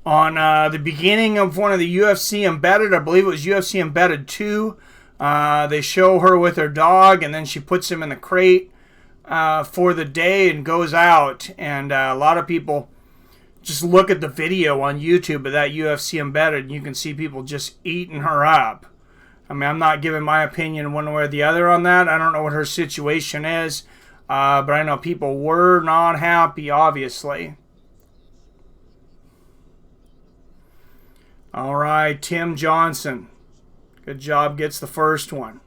On the beginning of one of the UFC Embedded, I believe it was UFC Embedded 2, they show her with her dog, and then she puts him in the crate for the day and goes out. And a lot of people just look at the video on YouTube of that UFC Embedded, and you can see people just eating her up. I mean, I'm not giving my opinion one way or the other on that. I don't know what her situation is, but I know people were not happy, obviously. All right, Tim Johnson. Good job, gets the first one.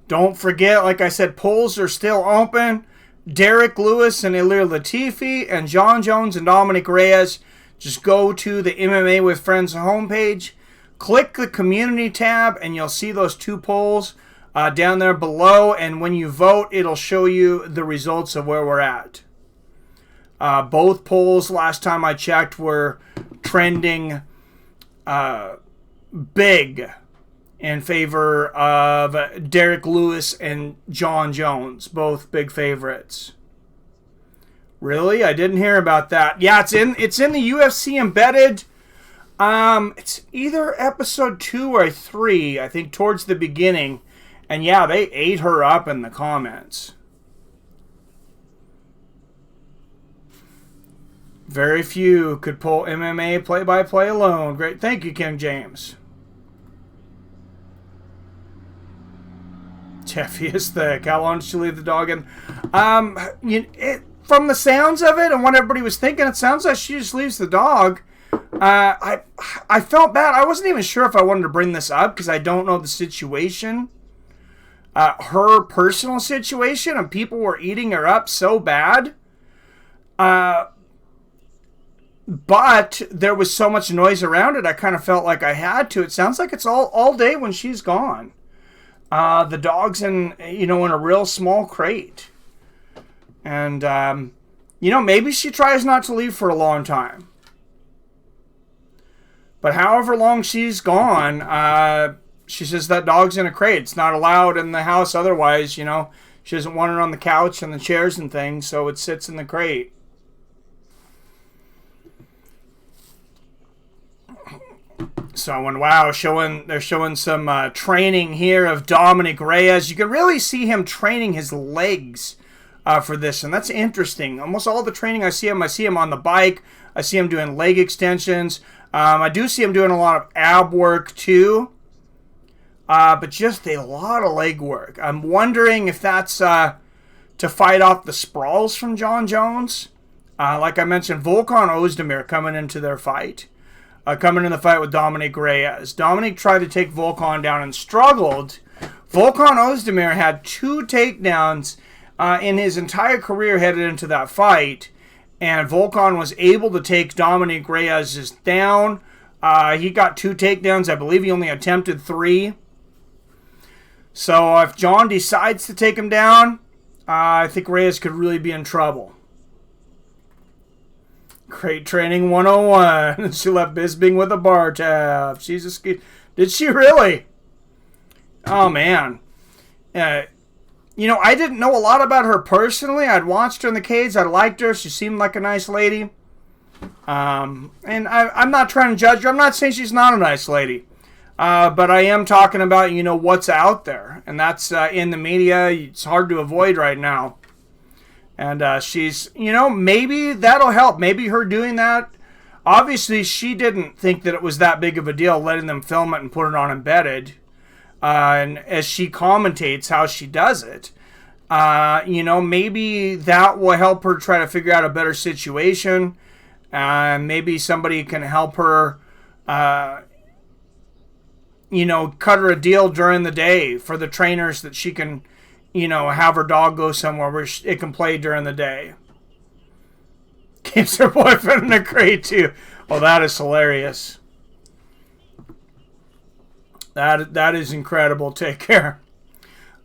Don't forget, like I said, polls are still open. Derrick Lewis and Ilir Latifi and Jon Jones and Dominick Reyes. Just go to the MMA with Friends homepage, click the community tab, and you'll see those two polls down there below. And when you vote, it'll show you the results of where we're at. Both polls, last time I checked, were trending big in favor of Derrick Lewis and Jon Jones, both big favorites. Really? I didn't hear about that. Yeah, it's in the UFC Embedded. It's either episode 2 or 3, I think, towards the beginning. And yeah, they ate her up in the comments. Very few could pull MMA play-by-play alone. Great. Thank you, King James. Jeffy is thick. How long did she leave the dog in? From the sounds of it and what everybody was thinking, it sounds like she just leaves the dog. I felt bad. I wasn't even sure if I wanted to bring this up because I don't know the situation. Her personal situation, and people were eating her up so bad. But there was so much noise around it, I kind of felt like I had to. It sounds like it's all day when she's gone. The dog's in a real small crate. And, maybe she tries not to leave for a long time. But however long she's gone, she says that dog's in a crate. It's not allowed in the house otherwise, she doesn't want it on the couch and the chairs and things, so it sits in the crate. So wow, they're showing some training here of Dominick Reyes. You can really see him training his legs for this, and that's interesting. Almost all the training I see him on the bike. I see him doing leg extensions. I do see him doing a lot of ab work too, but just a lot of leg work. I'm wondering if that's to fight off the sprawls from Jon Jones. Like I mentioned, Volkan Ozdemir coming into their fight. Coming in the fight with Dominick Reyes. Dominick tried to take Volkan down and struggled. Volkan Ozdemir had 2 takedowns in his entire career headed into that fight. And Volkan was able to take Dominick Reyes down. He got 2 takedowns. I believe he only attempted 3. So if John decides to take him down, I think Reyes could really be in trouble. Crate Training 101. She left Bisping with a bar tab. Did she really? Oh, man. I didn't know a lot about her personally. I'd watched her in the cage. I liked her. She seemed like a nice lady. And I'm not trying to judge her. I'm not saying she's not a nice lady. But I am talking about, what's out there. And that's in the media. It's hard to avoid right now. And she's, maybe that'll help. Maybe her doing that. Obviously, she didn't think that it was that big of a deal letting them film it and put it on Embedded. And as she commentates how she does it, maybe that will help her try to figure out a better situation. Maybe somebody can help her, cut her a deal during the day for the trainers that she can, have her dog go somewhere where it can play during the day. Keeps her boyfriend in a crate too. Oh, that is hilarious. That is incredible. Take care.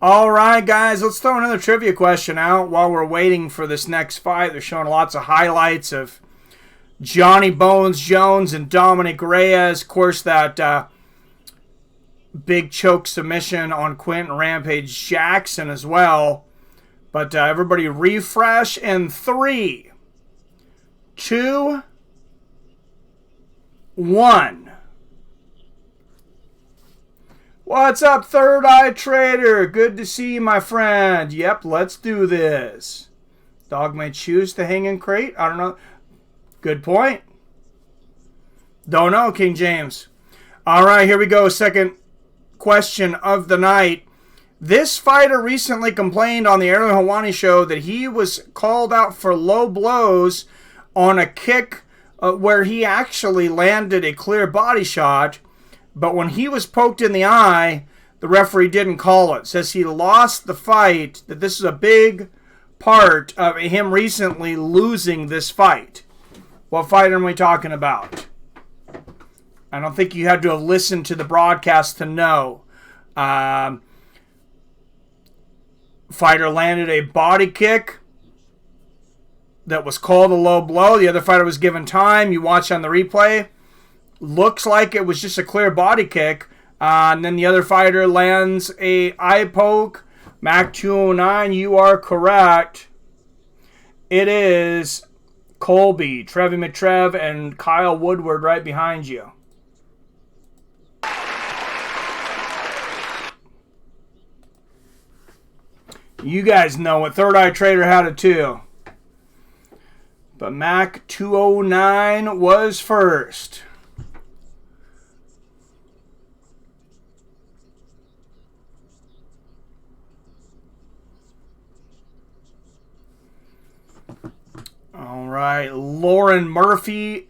All right, guys, let's throw another trivia question out while we're waiting for this next fight. They're showing lots of highlights of Johnny Bones Jones and Dominick Reyes. Of course, that big choke submission on Quentin Rampage Jackson as well. But everybody refresh in 3, 2, 1. What's up, Third Eye Trader? Good to see you, my friend. Yep, let's do this. Dog may choose to hang in crate. I don't know. Good point. Don't know, King James. All right, here we go. Second question of the night. This fighter recently complained on the Ariel Helwani show that he was called out for low blows on a kick where he actually landed a clear body shot, but when he was poked in the eye, the referee didn't call it. Says he lost the fight, that this is a big part of him recently losing this fight. What fight are we talking about? I don't think you had to have listened to the broadcast to know. Fighter landed a body kick that was called a low blow. The other fighter was given time. You watch on the replay. Looks like it was just a clear body kick. And then the other fighter lands a eye poke. Mac 209, you are correct. It is Colby, Trevi McTrev, and Kyle Woodward right behind you. You guys know it. Third Eye Trader had it too. But Mac 209 was first. All right, Lauren Murphy,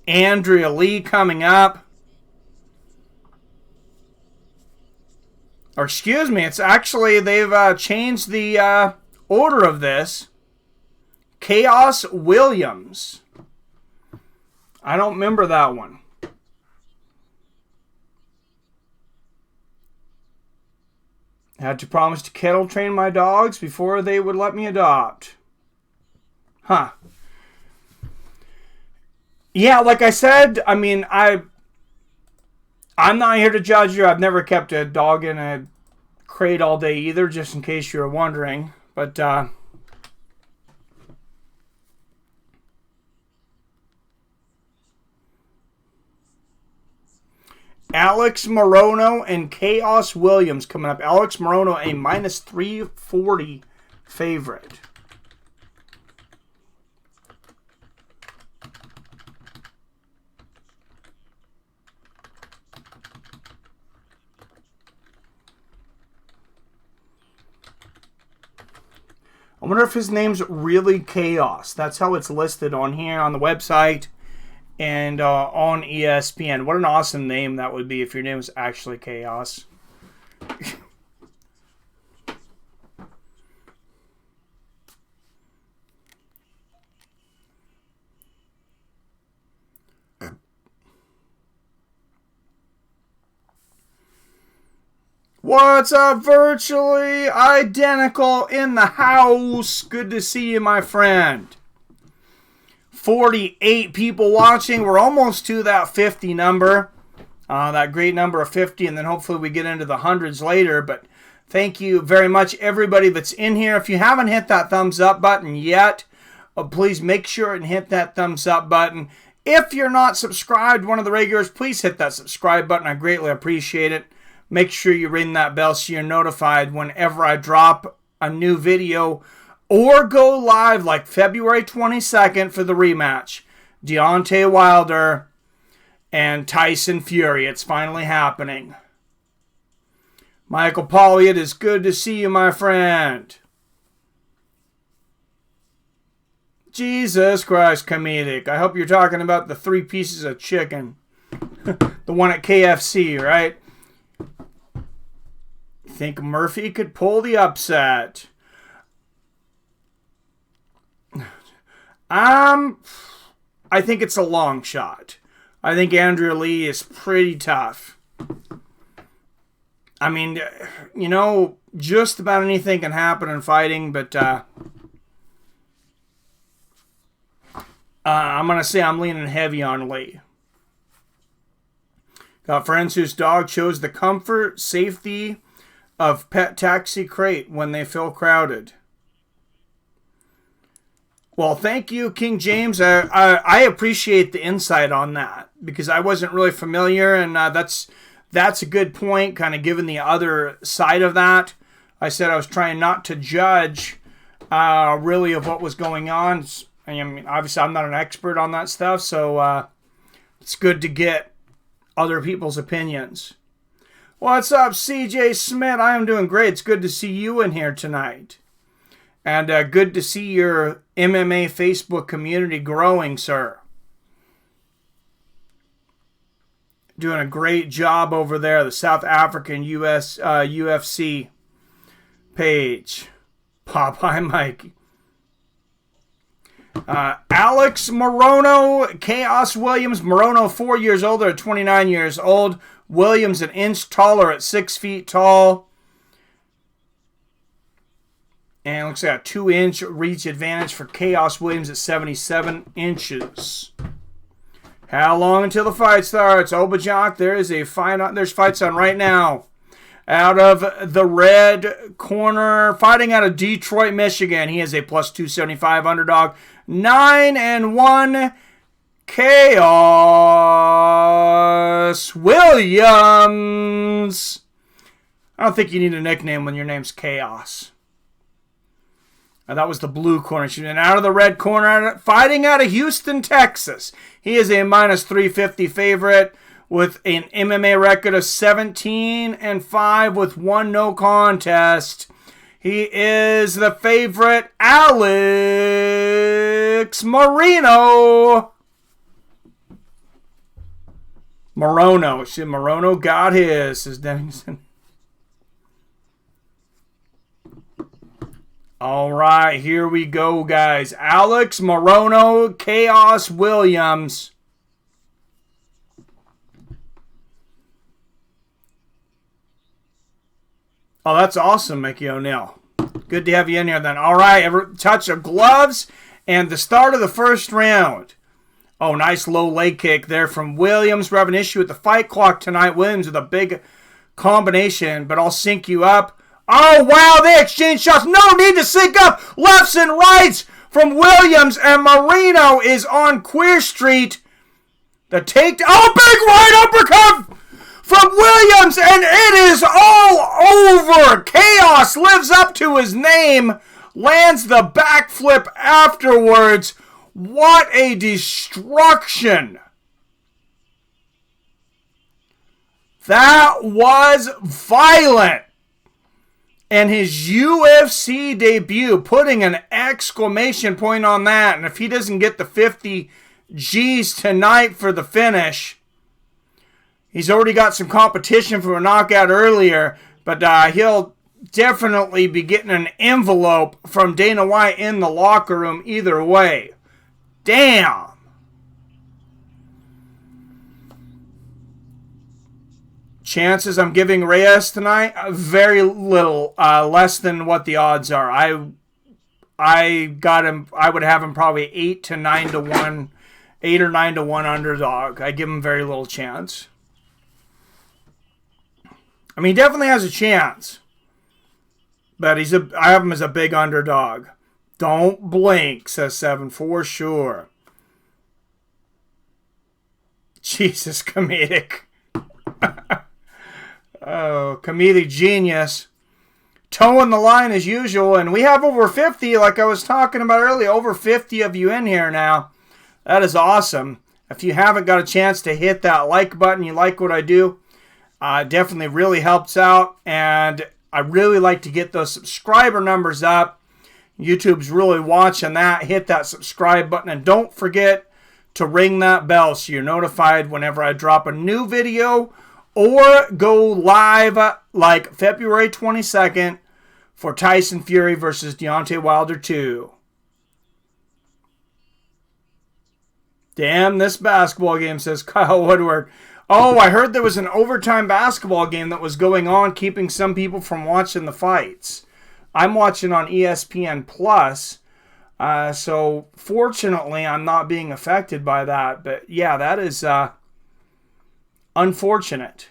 Andrea Lee coming up. Or excuse me, it's actually, they've changed the order of this. Chaos Williams. I don't remember that one. Had to promise to kettle train my dogs before they would let me adopt. Huh. Yeah, like I said, I mean, I'm not here to judge you. I've never kept a dog in a crate all day either, just in case you were wondering. But, Alex Morono and Chaos Williams coming up. Alex Morono, a minus 340 favorite. I wonder if his name's really Chaos. That's how it's listed on here on the website and on ESPN. What an awesome name that would be if your name was actually Chaos. What's up, virtually identical in the house? Good to see you, my friend. 48 people watching. We're almost to that 50 number. That great number of 50, and then hopefully we get into the hundreds later. But thank you very much, everybody that's in here. If you haven't hit that thumbs up button yet, please make sure and hit that thumbs up button. If you're not subscribed, one of the regulars, please hit that subscribe button. I greatly appreciate it. Make sure you ring that bell so you're notified whenever I drop a new video or go live, like February 22nd for the rematch. Deontay Wilder and Tyson Fury. It's finally happening. Michael Pauly, it is good to see you, my friend. Jesus Christ, comedic. I hope you're talking about the 3 pieces of chicken. The one at KFC, right? Think Murphy could pull the upset? I think it's a long shot. I think Andrew Lee is pretty tough. I mean, you know, just about anything can happen in fighting, but I'm going to say I'm leaning heavy on Lee. Got friends whose dog chose the comfort, safety of pet taxi crate when they feel crowded. Well, thank you, King James. I appreciate the insight on that because I wasn't really familiar, and that's a good point, kind of given the other side of that. I said I was trying not to judge really of what was going on. I mean, obviously, I'm not an expert on that stuff, so it's good to get other people's opinions. What's up, CJ Smith? I am doing great. It's good to see you in here tonight. And good to see your MMA Facebook community growing, sir. Doing a great job over there. The South African UFC page. Popeye Mike. Alex Morono, Chaos Williams. Morono 4 years older at 29 years old. Williams an inch taller at 6 feet tall. And looks like a 2-inch reach advantage for Chaos Williams at 77 inches. How long until the fight starts? Obajak, there's fights on right now. Out of the red corner, fighting out of Detroit, Michigan. He is a plus 275 underdog. 9-1. Chaos Williams. I don't think you need a nickname when your name's Chaos. That was the blue corner. And out of the red corner, fighting out of Houston, Texas. He is a minus 350 favorite with an MMA record of 17-5 with 1 no contest. He is the favorite, Alex Morono. Morono got his, says Dennington. All right, here we go, guys. Alex Morono, Chaos Williams. Oh, that's awesome, Mickey O'Neill. Good to have you in here then. All right, touch of gloves and the start of the first round. Oh, nice low leg kick there from Williams. We're having an issue with the fight clock tonight. Williams with a big combination, but I'll sync you up. Oh, wow, they exchange shots. No need to sync up. Lefts and rights from Williams, and Morono is on Queer Street. The take. Oh, big right uppercut from Williams, and it is all over. Chaos lives up to his name. Lands the backflip afterwards. What a destruction. That was violent. And his UFC debut, putting an exclamation point on that. And if he doesn't get the 50 G's tonight for the finish, he's already got some competition for a knockout earlier. But he'll definitely be getting an envelope from Dana White in the locker room either way. Damn. chances I'm giving Reyes tonight, very little, less than what the odds are. I got him. I would have him probably 8 to 9 to 1, 8 or 9 to 1 underdog. I give him very little chance. I mean, he definitely has a chance, but I have him as a big underdog. Don't blink, says 7 for sure. Jesus, comedic. Oh, comedic genius. Towing the line as usual, and we have over 50, like I was talking about earlier, over 50 of you in here now. That is awesome. If you haven't got a chance to hit that like button, you like what I do, definitely really helps out, and I really like to get those subscriber numbers up. YouTube's really watching that. Hit that subscribe button, and don't forget to ring that bell so you're notified whenever I drop a new video or go live like February 22nd for Tyson Fury versus Deontay Wilder 2. Damn this basketball game, says Kyle Woodward. Oh, I heard there was an overtime basketball game that was going on, keeping some people from watching the fights. I'm watching on ESPN Plus, so fortunately I'm not being affected by that. But yeah, that is unfortunate.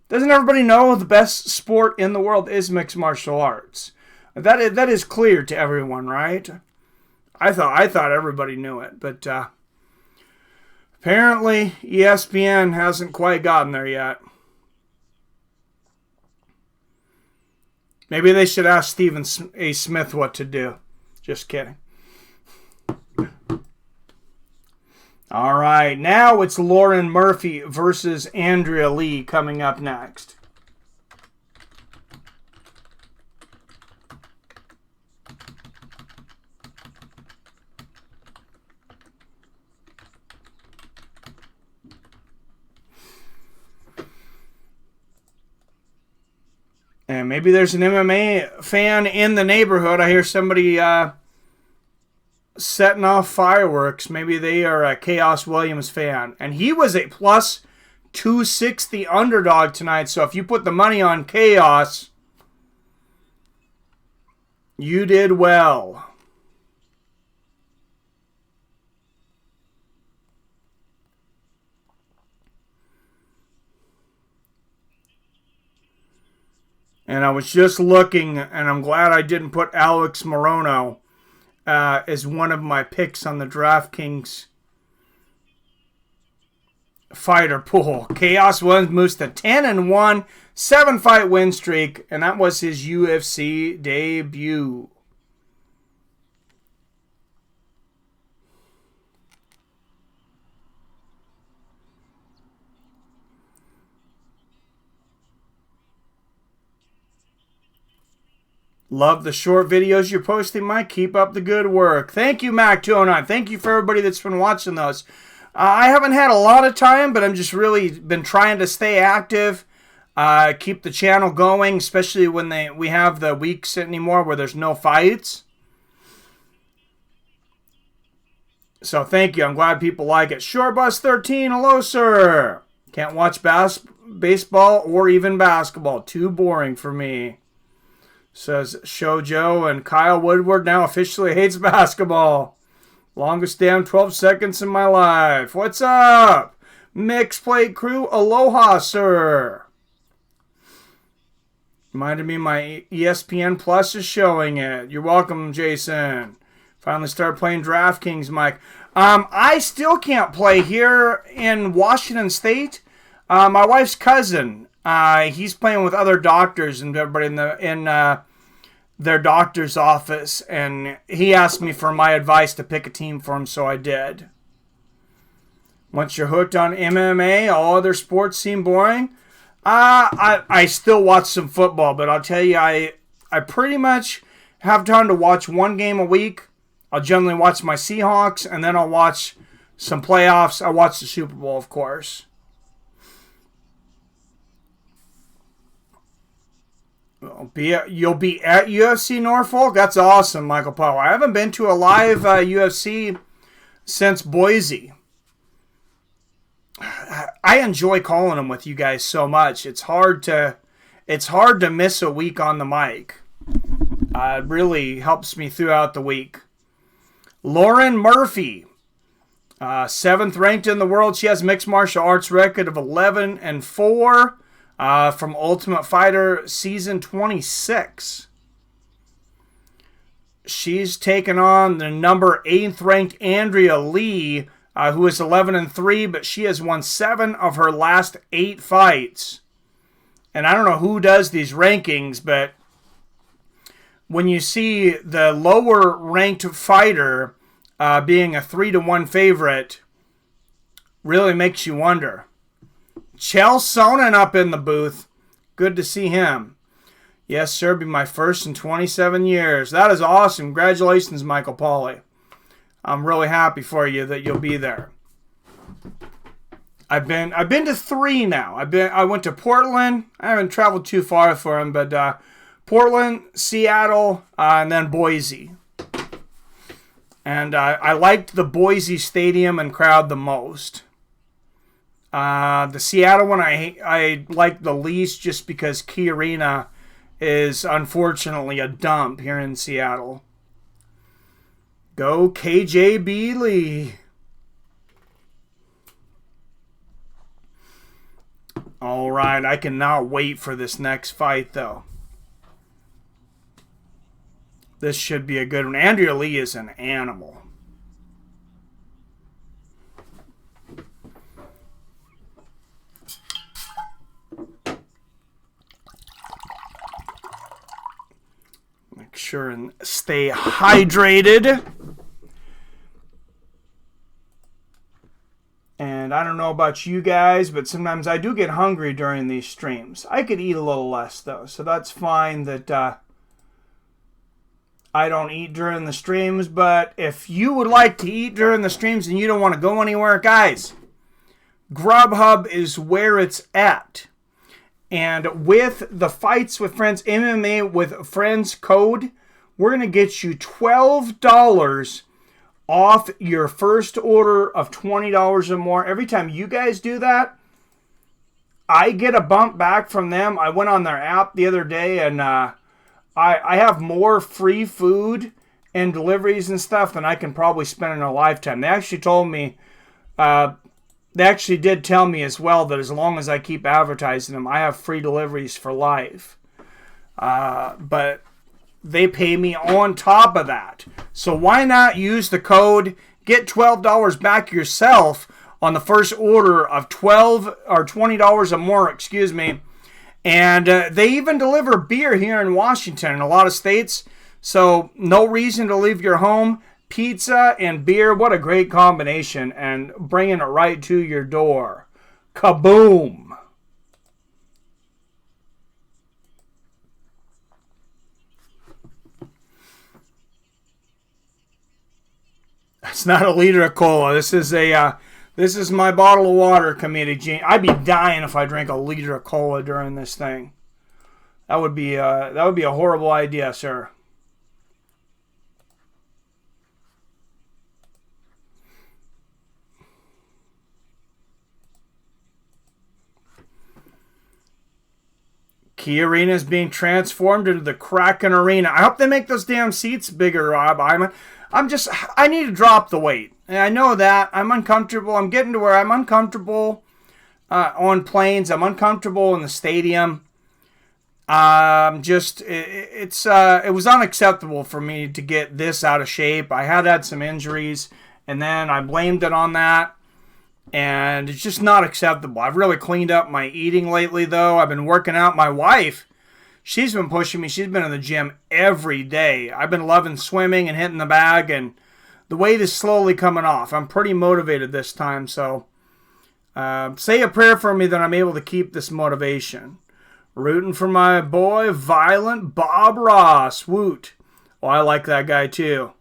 Doesn't everybody know the best sport in the world is mixed martial arts? That is clear to everyone, right? I thought everybody knew it, but apparently ESPN hasn't quite gotten there yet. Maybe they should ask Stephen A. Smith what to do. Just kidding. All right, now it's Lauren Murphy versus Andrea Lee coming up next. And maybe there's an MMA fan in the neighborhood. I hear somebody setting off fireworks. Maybe they are a Chaos Williams fan. And he was a plus 260 underdog tonight. So if you put the money on Chaos, you did well. And I was just looking, and I'm glad I didn't put Alex Morono as one of my picks on the DraftKings fighter pool. Chaos Williams moves to 10-1, 7-fight win streak, and that was his UFC debut. Love the short videos you're posting, Mike. Keep up the good work. Thank you, Mac209. Thank you for everybody that's been watching those. I haven't had a lot of time, but I'm just really been trying to stay active, keep the channel going, especially when we have the weeks anymore where there's no fights. So thank you. I'm glad people like it. Shorebus13, hello, sir. Can't watch baseball or even basketball. Too boring for me. Says Shoujo, and Kyle Woodward now officially hates basketball. Longest damn 12 seconds in my life. What's up? Mixed Plate Crew, aloha, sir. Reminded me my ESPN Plus is showing it. You're welcome, Jason. Finally started playing DraftKings, Mike. I still can't play here in Washington State. My wife's cousin, he's playing with other doctors and everybody in their doctor's office, and he asked me for my advice to pick a team for him, so I did. Once you're hooked on MMA, all other sports seem boring. I still watch some football, but I'll tell you, I pretty much have time to watch one game a week. I'll generally watch my Seahawks, and then I'll watch some playoffs. I watch the Super Bowl, of course. You'll be at UFC Norfolk? That's awesome, Michael Powell. I haven't been to a live UFC since Boise. I enjoy calling them with you guys so much. It's hard to miss a week on the mic. It really helps me throughout the week. Lauren Murphy, 7th ranked in the world. She has a mixed martial arts record of 11-4 from Ultimate Fighter season 26. She's taken on the number 8th ranked Andrea Lee, who is 11-3, but she has won 7 of her last 8 fights. And I don't know who does these rankings, but when you see the lower ranked fighter being a 3-1 favorite, really makes you wonder. Chael Sonnen up in the booth. Good to see him. Yes, sir, be my first in 27 years. That is awesome. Congratulations, Michael Pauly. I'm really happy for you that you'll be there. I've been to 3 now. I went to Portland. I haven't traveled too far for him, but Portland, Seattle, and then Boise. And I liked the Boise stadium and crowd the most. The Seattle one I liked the least just because Key Arena is unfortunately a dump here in Seattle. Go KJB Lee. All right, I cannot wait for this next fight, though. This should be a good one. Andrea Lee is an animal. Make sure and stay hydrated. And I don't know about you guys, but sometimes I do get hungry during these streams. I could eat a little less, though, so that's fine that I don't eat during the streams. But if you would like to eat during the streams and you don't want to go anywhere, guys, Grubhub is where it's at. And with the Fights with Friends MMA with Friends code, we're going to get you $12 off your first order of $20 or more. Every time you guys do that, I get a bump back from them. I went on their app the other day, and I have more free food and deliveries and stuff than I can probably spend in a lifetime. They actually told me, they actually did tell me as well that as long as I keep advertising them, I have free deliveries for life. But they pay me on top of that. So why not use the code, get $12 back yourself on the first order of $12 or $20 or more, And they even deliver beer here in Washington in a lot of states. So no reason to leave your home. Pizza and beer, what a great combination. And bringing it right to your door. Kaboom. It's not a liter of cola. This is my bottle of water, Comedic Gene. I'd be dying if I drank a liter of cola during this thing. That would be a horrible idea, sir. Key Arena is being transformed into the Kraken Arena. I hope they make those damn seats bigger, Rob. I need to drop the weight. And I know that. I'm uncomfortable. I'm getting to where I'm uncomfortable on planes. I'm uncomfortable in the stadium. It was unacceptable for me to get this out of shape. I had some injuries, and then I blamed it on that. And it's just not acceptable. I've really cleaned up my eating lately, though. I've been working out. My wife, she's been pushing me. She's been in the gym every day. I've been loving swimming and hitting the bag, and the weight is slowly coming off. I'm pretty motivated this time, so say a prayer for me that I'm able to keep this motivation. Rooting for my boy, Violent Bob Ross. Woot. Oh, I like that guy, too.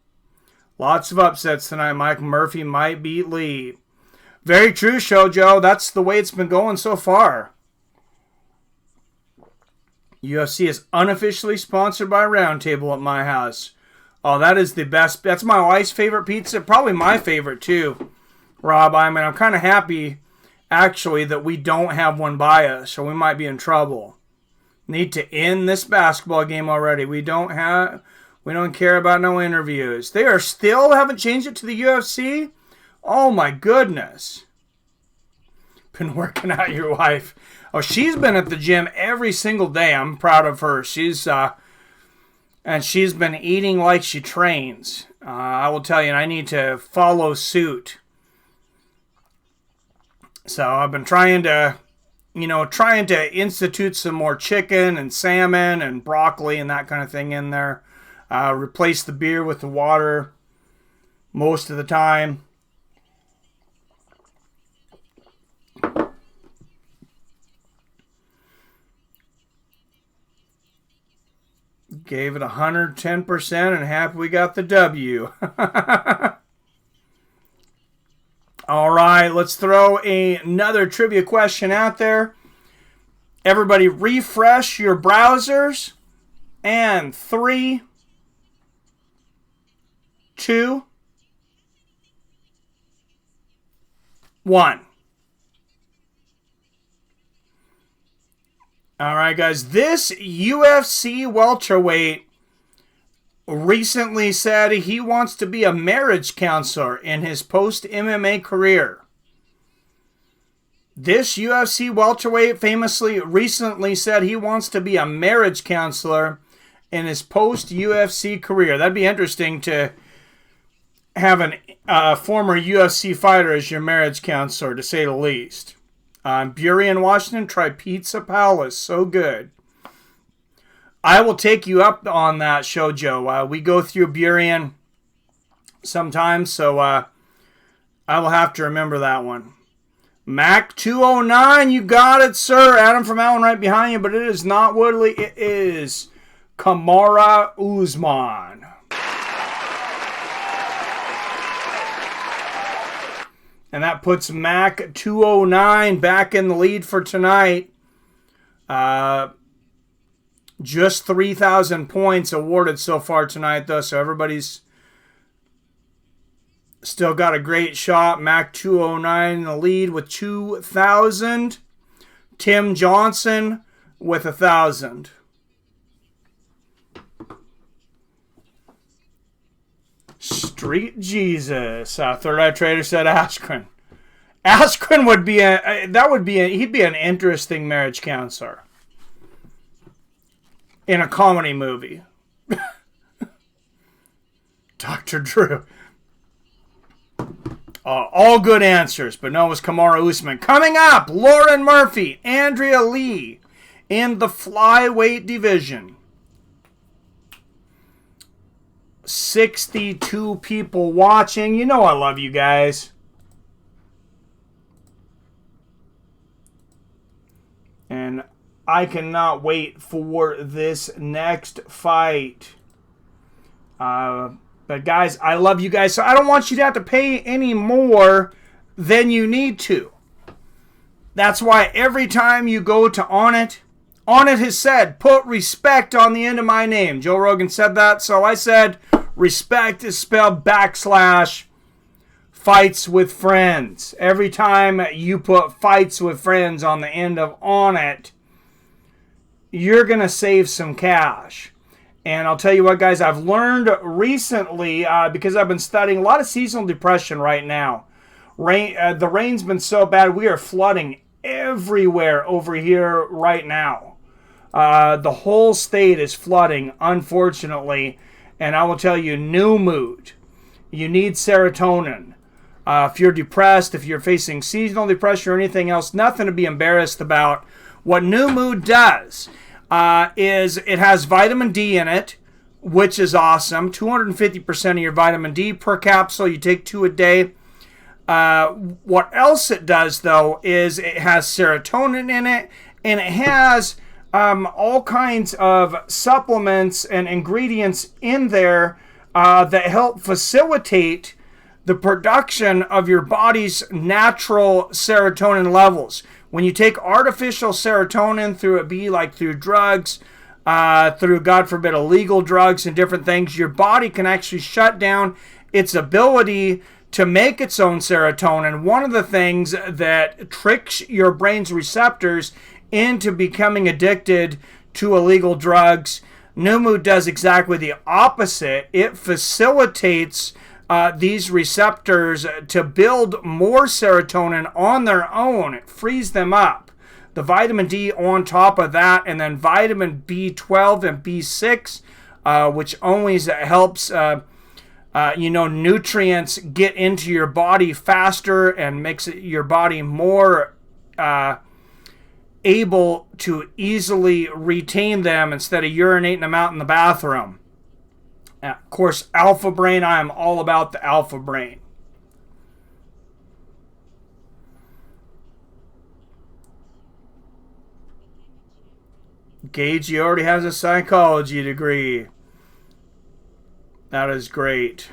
Lots of upsets tonight. Mike Murphy might beat Lee. Very true, Shoujo. That's the way it's been going so far. UFC is unofficially sponsored by Roundtable at my house. Oh, that is the best. That's my wife's favorite pizza. Probably my favorite, too, Rob. I'm kind of happy actually, that we don't have one by us, or we might be in trouble. Need to end this basketball game already. We don't care about no interviews. They are still haven't changed it to the UFC? Oh my goodness. Been working out your wife. Oh, she's been at the gym every single day. I'm proud of her. She's been eating like she trains. I will tell you, and I need to follow suit. So I've been trying to institute some more chicken and salmon and broccoli and that kind of thing in there. Replace the beer with the water most of the time. Gave it 110% and happy we got the W. All right, let's throw another trivia question out there. Everybody refresh your browsers. And 3, 2, 1. All right, guys. This UFC welterweight recently said he wants to be a marriage counselor in his post-MMA career. This UFC welterweight famously recently said he wants to be a marriage counselor in his post-UFC career. That'd be interesting to have a former UFC fighter as your marriage counselor, to say the least. Burien, Washington, try Pizza Palace. So good. I will take you up on that, Shoujo. We go through Burien sometimes, so I will have to remember that one. Mac 209, you got it, sir. Adam from Allen right behind you, but it is not Woodley. It is Kamaru Usman. And that puts Mac 209 back in the lead for tonight. Just 3,000 points awarded so far tonight, though, so everybody's still got a great shot. Mac 209 in the lead with 2,000. Tim Johnson with 1,000. Street Jesus. Third Eye Trader said Askren. Askren would be he'd be an interesting marriage counselor in a comedy movie. Dr. Drew. All good answers, but no, it was Kamaru Usman. Coming up, Lauren Murphy, Andrea Lee in the flyweight division. 62 people watching. You know I love you guys. And I cannot wait for this next fight. But guys, I love you guys, so I don't want you to have to pay any more than you need to. That's why every time you go to Onnit has said, put respect on the end of my name. Joe Rogan said that, so I said, respect is spelled / fights with friends. Every time you put fights with friends on the end of Onnit, you're going to save some cash. And I'll tell you what, guys, I've learned recently, because I've been studying a lot of seasonal depression right now. The rain's been so bad, we are flooding everywhere over here right now. The whole state is flooding, unfortunately. And I will tell you, new mood. You need serotonin. If you're depressed, if you're facing seasonal depression or anything else, nothing to be embarrassed about. What New Mood does is it has vitamin D in it, which is awesome. 250% of your vitamin D per capsule. You take 2 a day. What else it does, though, is it has serotonin in it, and it has all kinds of supplements and ingredients in there that help facilitate the production of your body's natural serotonin levels. When you take artificial serotonin through drugs, through, God forbid, illegal drugs and different things, your body can actually shut down its ability to make its own serotonin. One of the things that tricks your brain's receptors into becoming addicted to illegal drugs, Numu does exactly the opposite. It facilitates these receptors to build more serotonin on their own. It frees them up. The vitamin D on top of that, and then vitamin B12 and B6, which always helps nutrients get into your body faster and makes your body more able to easily retain them instead of urinating them out in the bathroom. Of course, Alpha Brain, I am all about the Alpha Brain. Gage, you already has a psychology degree. That is great.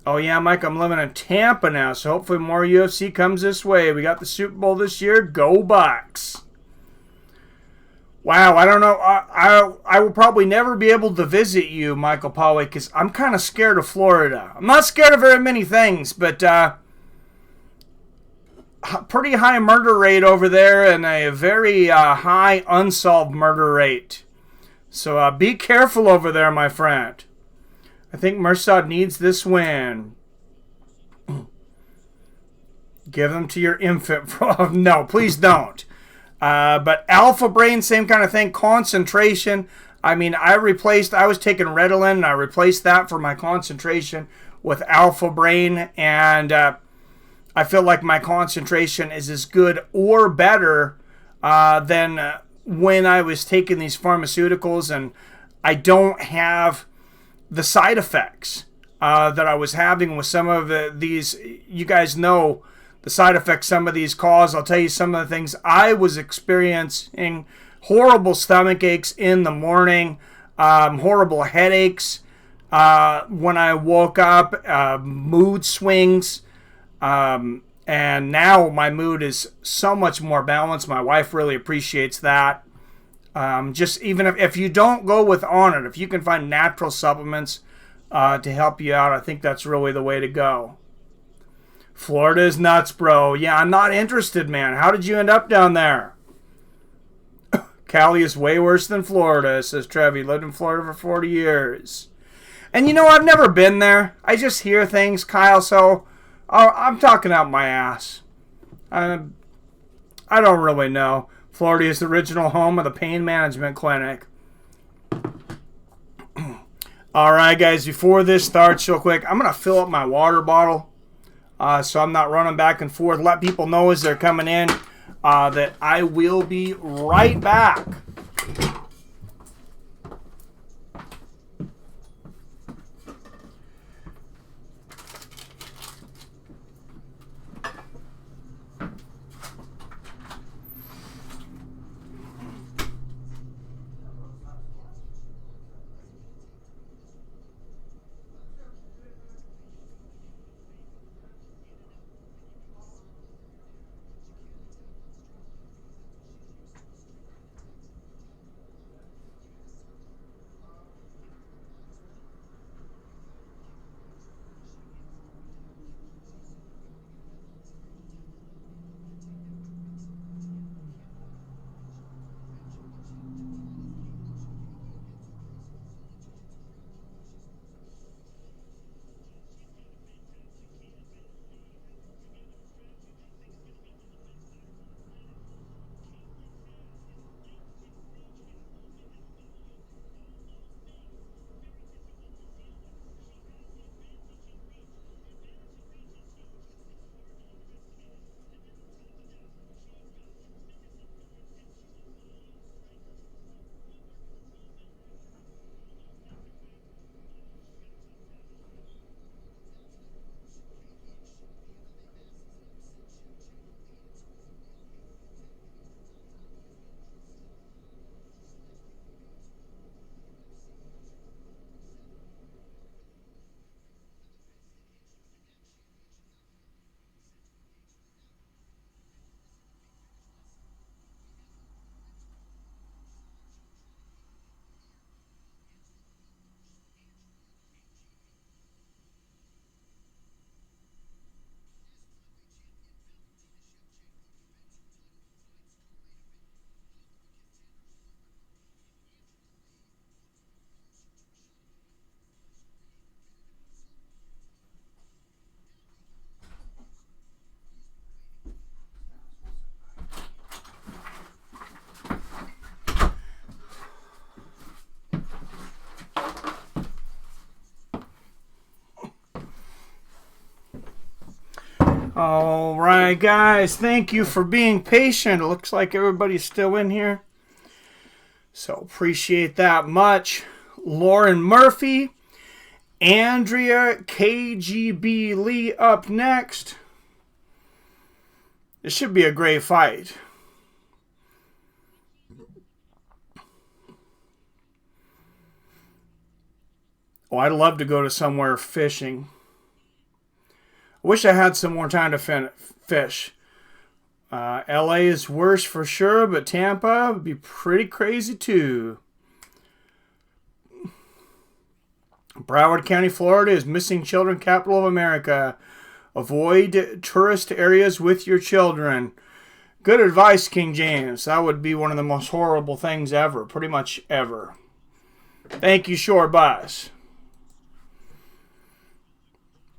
Oh yeah, Mike, I'm living in Tampa now, so hopefully more UFC comes this way. We got the Super Bowl this year. Go Bucks. Wow, I don't know. I will probably never be able to visit you, Michael Poway, because I'm kind of scared of Florida. I'm not scared of very many things, but pretty high murder rate over there and a very high unsolved murder rate. So be careful over there, my friend. I think Mersad needs this win. Give them to your infant. No, please don't. But Alpha Brain, same kind of thing. Concentration. I mean, I was taking Ritalin, and I replaced that for my concentration with Alpha Brain, and I feel like my concentration is as good or better than when I was taking these pharmaceuticals, and I don't have the side effects that I was having with some of these. You guys know the side effects some of these cause. I'll tell you some of the things I was experiencing: horrible stomach aches in the morning, horrible headaches when I woke up, mood swings, and now my mood is so much more balanced. My wife really appreciates that. Just even if you don't go with Onnit, if you can find natural supplements to help you out, I think that's really the way to go. Florida is nuts, bro. Yeah, I'm not interested, man. How did you end up down there? Cali is way worse than Florida, says Trevi. Lived in Florida for 40 years. And you know, I've never been there. I just hear things, Kyle, so I'm talking out my ass. I don't really know. Florida is the original home of the pain management clinic. All right, guys, before this starts, real quick, I'm going to fill up my water bottle so I'm not running back and forth. Let people know as they're coming in that I will be right back. All right, guys. Thank you for being patient. It looks like everybody's still in here. So appreciate that much. Lauren Murphy, Andrea KGB Lee up next. This should be a great fight. Oh, I'd love to go to somewhere fishing. I wish I had some more time to fish. LA is worse for sure, but Tampa would be pretty crazy too. Broward County, Florida is missing children capital of America. Avoid tourist areas with your children. Good advice, King James. That would be one of the most horrible things ever. Pretty much ever. Thank you, Shore Bus.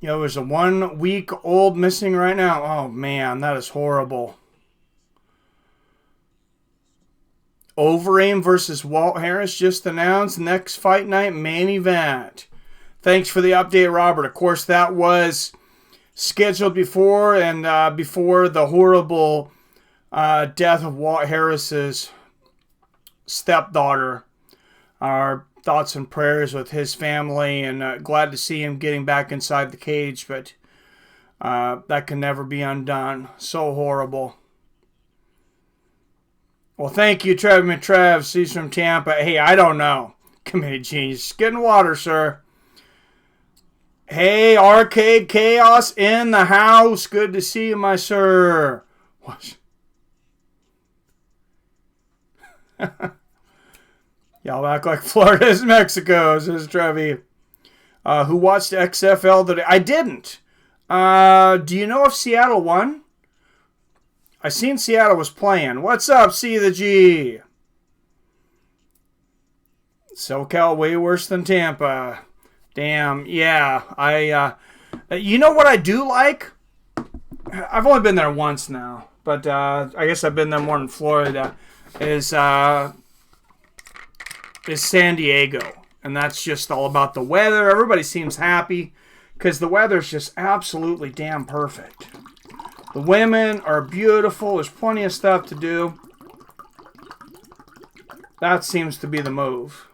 You know, there's a 1 week old missing right now. Oh, man, that is horrible. Overeem versus Walt Harris just announced. Next fight night, main event. Thanks for the update, Robert. Of course, that was scheduled before and before the horrible death of Walt Harris's stepdaughter. Our thoughts and prayers with his family, and glad to see him getting back inside the cage, but that can never be undone. So horrible. Well, thank you, Trev McTrev. He's from Tampa. Hey, I don't know. Committed Genius. Get in water, sir. Hey, Arcade Chaos in the house. Good to see you, my sir. What? Y'all act like Florida is Mexico, says Trevi. Who watched XFL today? I didn't. Do you know if Seattle won? I seen Seattle was playing. What's up, C the G? SoCal way worse than Tampa. Damn, yeah. You know what I do like? I've only been there once now, but I guess I've been there more in Florida. Is San Diego, and that's just all about the weather. Everybody seems happy because the weather's just absolutely damn perfect. The women are beautiful. There's plenty of stuff to do. That seems to be the move.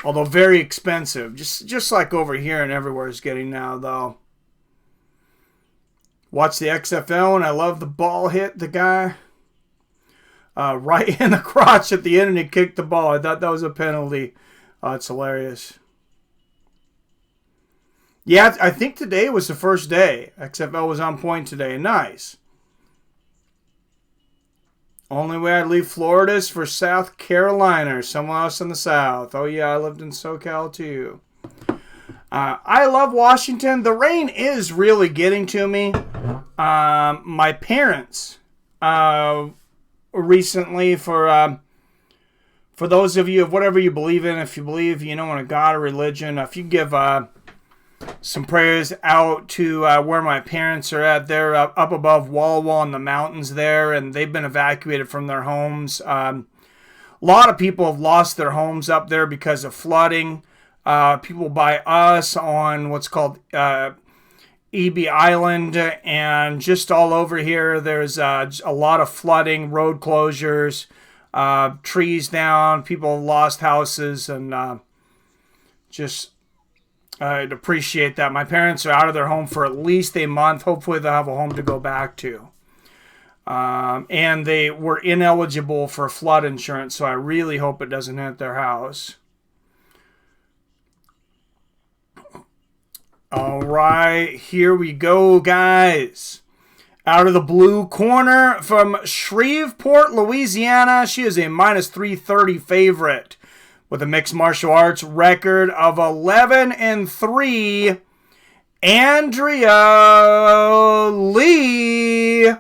Although very expensive, just like over here and everywhere is getting now, though. Watch the XFL, and I love the ball hit the guy right in the crotch at the end, and he kicked the ball. I thought that was a penalty. It's hilarious. Yeah, I think today was the first day. XFL was on point today. Nice. Only way I'd leave Florida is for South Carolina or somewhere else in the South. Oh, yeah, I lived in SoCal, too. I love Washington. The rain is really getting to me. My parents recently, for those of you of whatever you believe in, if you believe, in a God or religion, if you give some prayers out to where my parents are at. They're up above Walla Walla in the mountains there, and they've been evacuated from their homes. A lot of people have lost their homes up there because of flooding. People by us on what's called EB Island, and just all over here, there's a lot of flooding, road closures, trees down, people have lost houses, and I'd appreciate that. My parents are out of their home for at least a month. Hopefully they'll have a home to go back to. And they were ineligible for flood insurance, so I really hope it doesn't hit their house. All right, here we go, guys. Out of the blue corner from Shreveport, Louisiana, she is a minus 330 favorite with a mixed martial arts record of 11-3. Andrea Lee.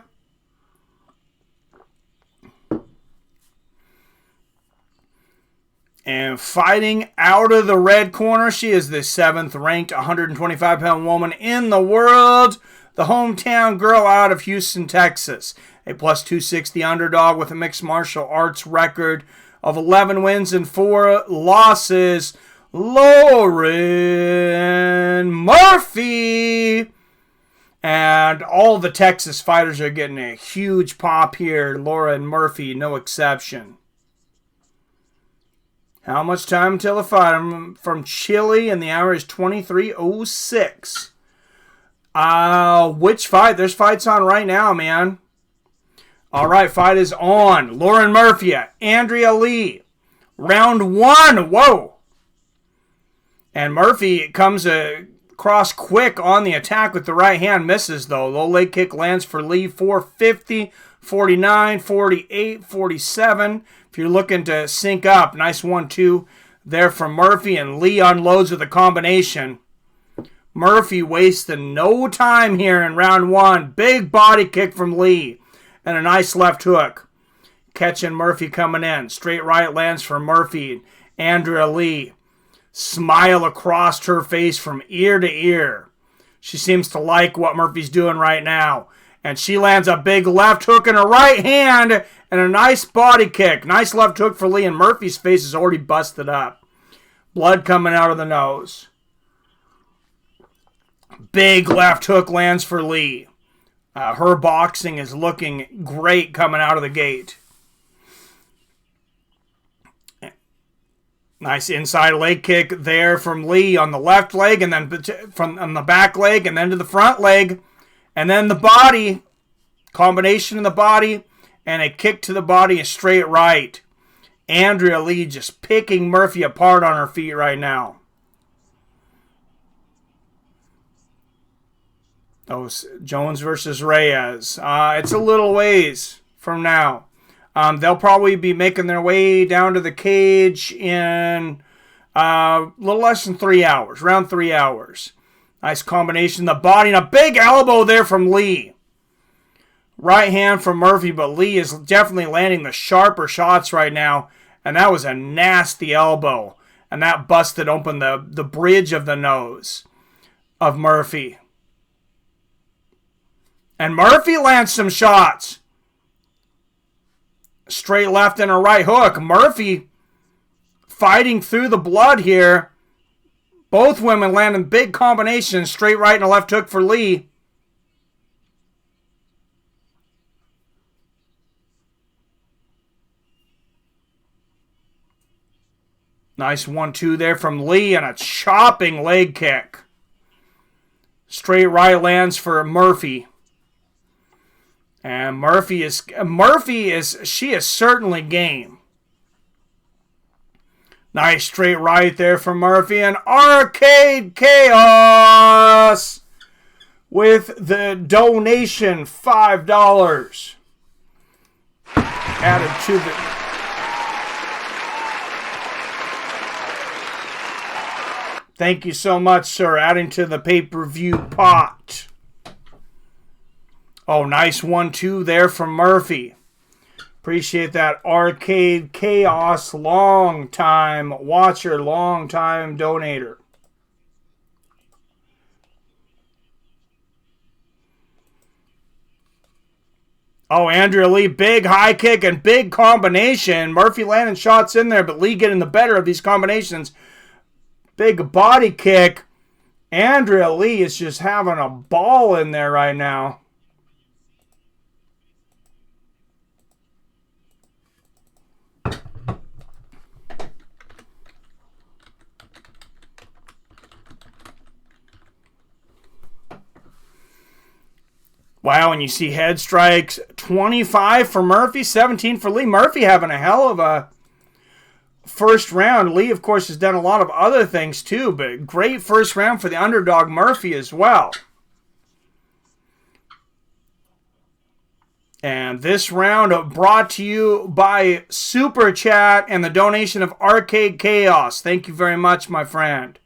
And fighting out of the red corner, she is the 7th ranked 125-pound woman in the world. The hometown girl out of Houston, Texas. A plus 260 underdog with a mixed martial arts record of 11 wins and 4 losses. Lauren Murphy. And all the Texas fighters are getting a huge pop here. Laura and Murphy, no exception. How much time until the fight? I'm from Chile, and the hour is 23:06. Which fight? There's fights on right now, man. All right, fight is on. Lauren Murphy, Andrea Lee. Round 1. Whoa. And Murphy comes across quick on the attack with the right hand. Misses, though. Low leg kick lands for Lee. 450, 49, 48, 47. If you're looking to sync up, nice 1-2 there from Murphy. And Lee unloads with a combination. Murphy wasting no time here in round 1. Big body kick from Lee. And a nice left hook. Catching Murphy coming in. Straight right lands for Murphy. Andrea Lee. Smile across her face from ear to ear. She seems to like what Murphy's doing right now. And she lands a big left hook in her right hand. And a nice body kick. Nice left hook for Lee. And Murphy's face is already busted up. Blood coming out of the nose. Big left hook lands for Lee. Her boxing is looking great coming out of the gate. Nice inside leg kick there from Lee on the left leg, and then on the back leg, and then to the front leg, and then the body. Combination of the body and a kick to the body, a straight right. Andrea Lee just picking Murphy apart on her feet right now. Oh, Jones versus Reyes. It's a little ways from now. They'll probably be making their way down to the cage in a little less than 3 hours. Around 3 hours. Nice combination. The body and a big elbow there from Lee. Right hand from Murphy, but Lee is definitely landing the sharper shots right now. And that was a nasty elbow. And that busted open the bridge of the nose of Murphy. And Murphy lands some shots. Straight left and a right hook. Murphy fighting through the blood here. Both women landing big combinations. Straight right and a left hook for Lee. Nice 1-2 there from Lee and a chopping leg kick. Straight right lands for Murphy. And Murphy is certainly game. Nice straight right there from Murphy. And Arcade Chaos with the donation $5 added to the... Thank you so much, sir. Adding to the pay-per-view pot. Oh, nice 1-2 there from Murphy. Appreciate that. Arcade Chaos, long time watcher, long time donator. Oh, Andrea Lee, big high kick and big combination. Murphy landing shots in there, but Lee getting the better of these combinations. Big body kick. Andrea Lee is just having a ball in there right now. Wow, and you see head strikes. 25 for Murphy, 17 for Lee. Murphy having a hell of a first round. Lee, of course, has done a lot of other things too, but great first round for the underdog Murphy as well. And this round brought to you by Super Chat and the donation of Arcade Chaos. Thank you very much, my friend.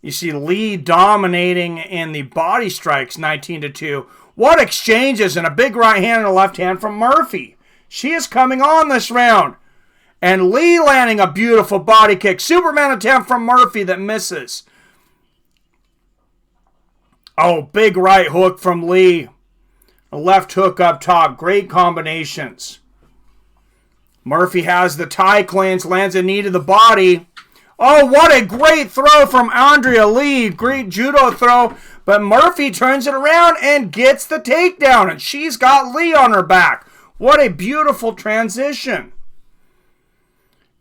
You see Lee dominating in the body strikes, 19-2. What exchanges, and a big right hand and a left hand from Murphy. She is coming on this round. And Lee landing a beautiful body kick. Superman attempt from Murphy that misses. Oh, big right hook from Lee. A left hook up top. Great combinations. Murphy has the tie clinch, lands a knee to the body. Oh, what a great throw from Andrea Lee. Great judo throw. But Murphy turns it around and gets the takedown. And she's got Lee on her back. What a beautiful transition.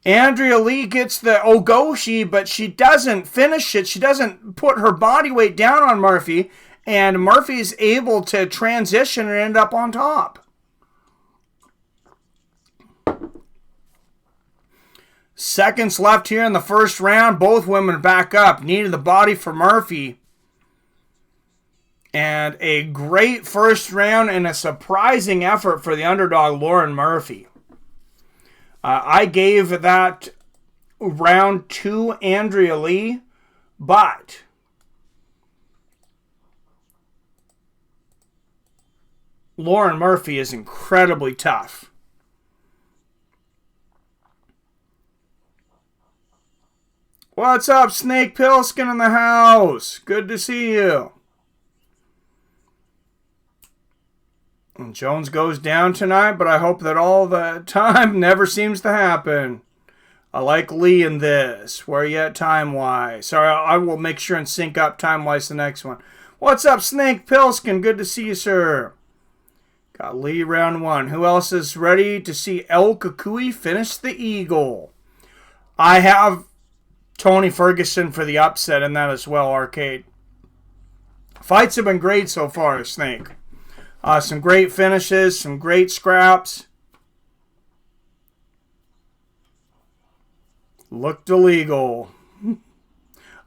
Andrea Lee gets the ogoshi, but she doesn't finish it. She doesn't put her body weight down on Murphy. And Murphy's able to transition and end up on top. Seconds left here in the first round. Both women back up. Knee to the body for Murphy. And a great first round and a surprising effort for the underdog, Lauren Murphy. I gave that round to Andrea Lee, but Lauren Murphy is incredibly tough. What's up, Snake Pilskin in the house? Good to see you. And Jones goes down tonight, but I hope that all the time never seems to happen. I like Lee in this. Where are you at time-wise? Sorry, I will make sure and sync up time-wise the next one. What's up, Snake Pilskin? Good to see you, sir. Got Lee round one. Who else is ready to see El Kukui finish the Eagle? I have Tony Ferguson for the upset in that as well, Arcade. Fights have been great so far, Snake. Some great finishes, some great scraps. Looked illegal.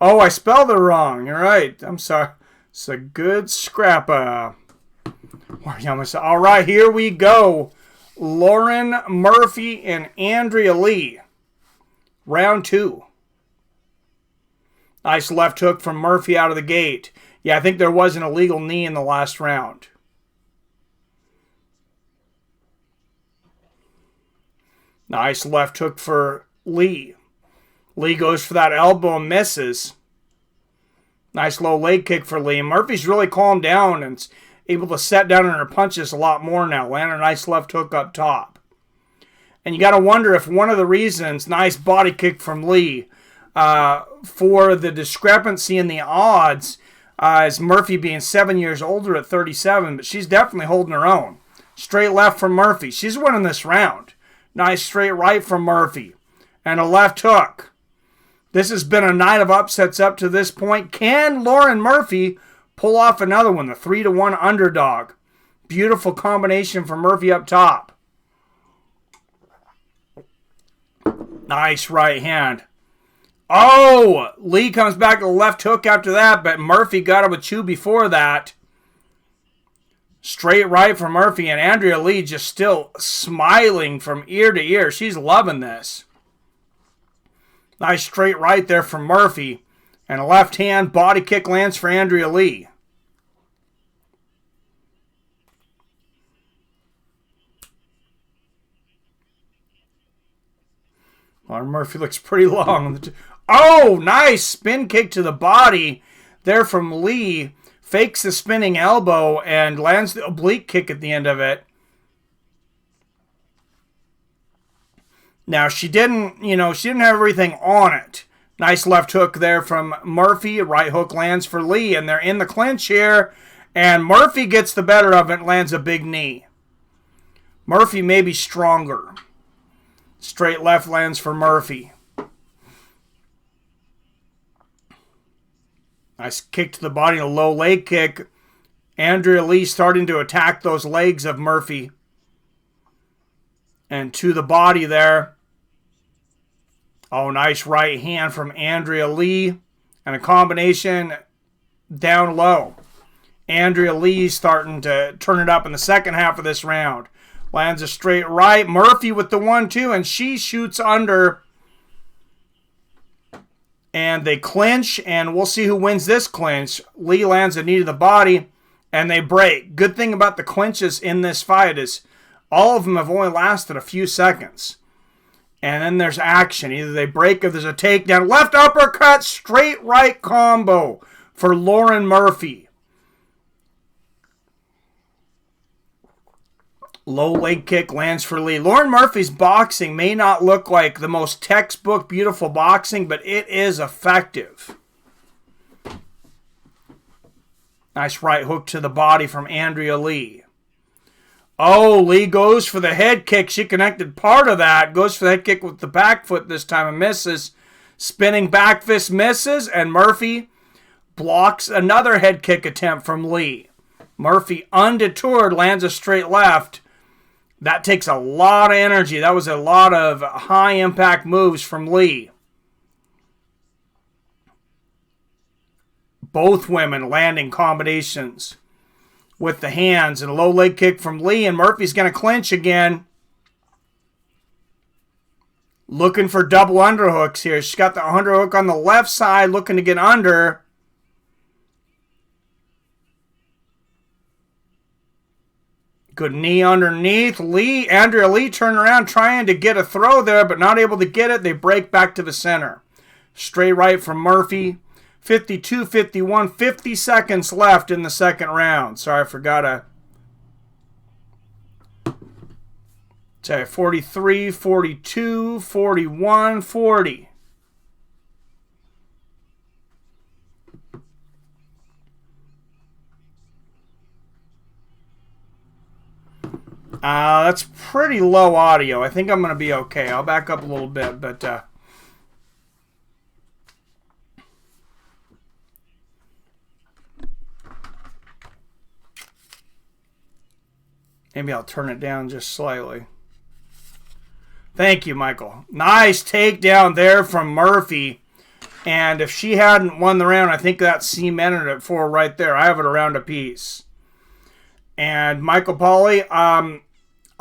Oh, I spelled it wrong. You're right. I'm sorry. It's a good scrapper. All right, here we go. Lauren Murphy and Andrea Lee. Round two. Nice left hook from Murphy out of the gate. Yeah, I think there was an illegal knee in the last round. Nice left hook for Lee. Lee goes for that elbow and misses. Nice low leg kick for Lee. Murphy's really calmed down and able to set down in her punches a lot more now. Land a nice left hook up top. And you got to wonder if one of the reasons, nice body kick from Lee, for the discrepancy in the odds is Murphy being 7 years older at 37, but she's definitely holding her own. Straight left from Murphy. She's winning this round. Nice straight right from Murphy. And a left hook. This has been a night of upsets up to this point. Can Lauren Murphy pull off another one? The 3-1 underdog. Beautiful combination for Murphy up top. Nice right hand. Oh! Lee comes back to the left hook after that, but Murphy got him with two before that. Straight right from Murphy, and Andrea Lee just still smiling from ear to ear. She's loving this. Nice straight right there from Murphy. And a left hand body kick lands for Andrea Lee. Lauren Murphy looks pretty long. Oh, nice spin kick to the body there from Lee. Fakes the spinning elbow and lands the oblique kick at the end of it. Now, she didn't have everything on it. Nice left hook there from Murphy. Right hook lands for Lee, and they're in the clinch here. And Murphy gets the better of it and lands a big knee. Murphy may be stronger. Straight left lands for Murphy. Nice kick to the body, a low leg kick. Andrea Lee starting to attack those legs of Murphy. And to the body there. Oh, nice right hand from Andrea Lee. And a combination down low. Andrea Lee starting to turn it up in the second half of this round. Lands a straight right. Murphy with the 1-2, and she shoots under. And they clinch, and we'll see who wins this clinch. Lee lands a knee to the body, and they break. Good thing about the clinches in this fight is all of them have only lasted a few seconds. And then there's action. Either they break or there's a takedown. Left uppercut, straight right combo for Lauren Murphy. Low leg kick lands for Lee. Lauren Murphy's boxing may not look like the most textbook beautiful boxing, but it is effective. Nice right hook to the body from Andrea Lee. Oh, Lee goes for the head kick. She connected part of that. Goes for the head kick with the back foot this time and misses. Spinning back fist misses, and Murphy blocks another head kick attempt from Lee. Murphy, undetoured, lands a straight left. That takes a lot of energy. That was a lot of high-impact moves from Lee. Both women landing combinations with the hands, and a low leg kick from Lee, and Murphy's going to clinch again. Looking for double underhooks here. She's got the underhook on the left side, looking to get under. Good knee underneath. Andrea Lee turning around, trying to get a throw there, but not able to get it. They break back to the center. Straight right from Murphy. 52-51, 50 seconds left in the second round. Sorry, I forgot to say 43, 42, 41, 40. That's pretty low audio. I think I'm going to be okay. I'll back up a little bit, but maybe I'll turn it down just slightly. Thank you, Michael. Nice takedown there from Murphy. And if she hadn't won the round, I think that cemented it for her right there. I have it around a piece. And Michael Pauly,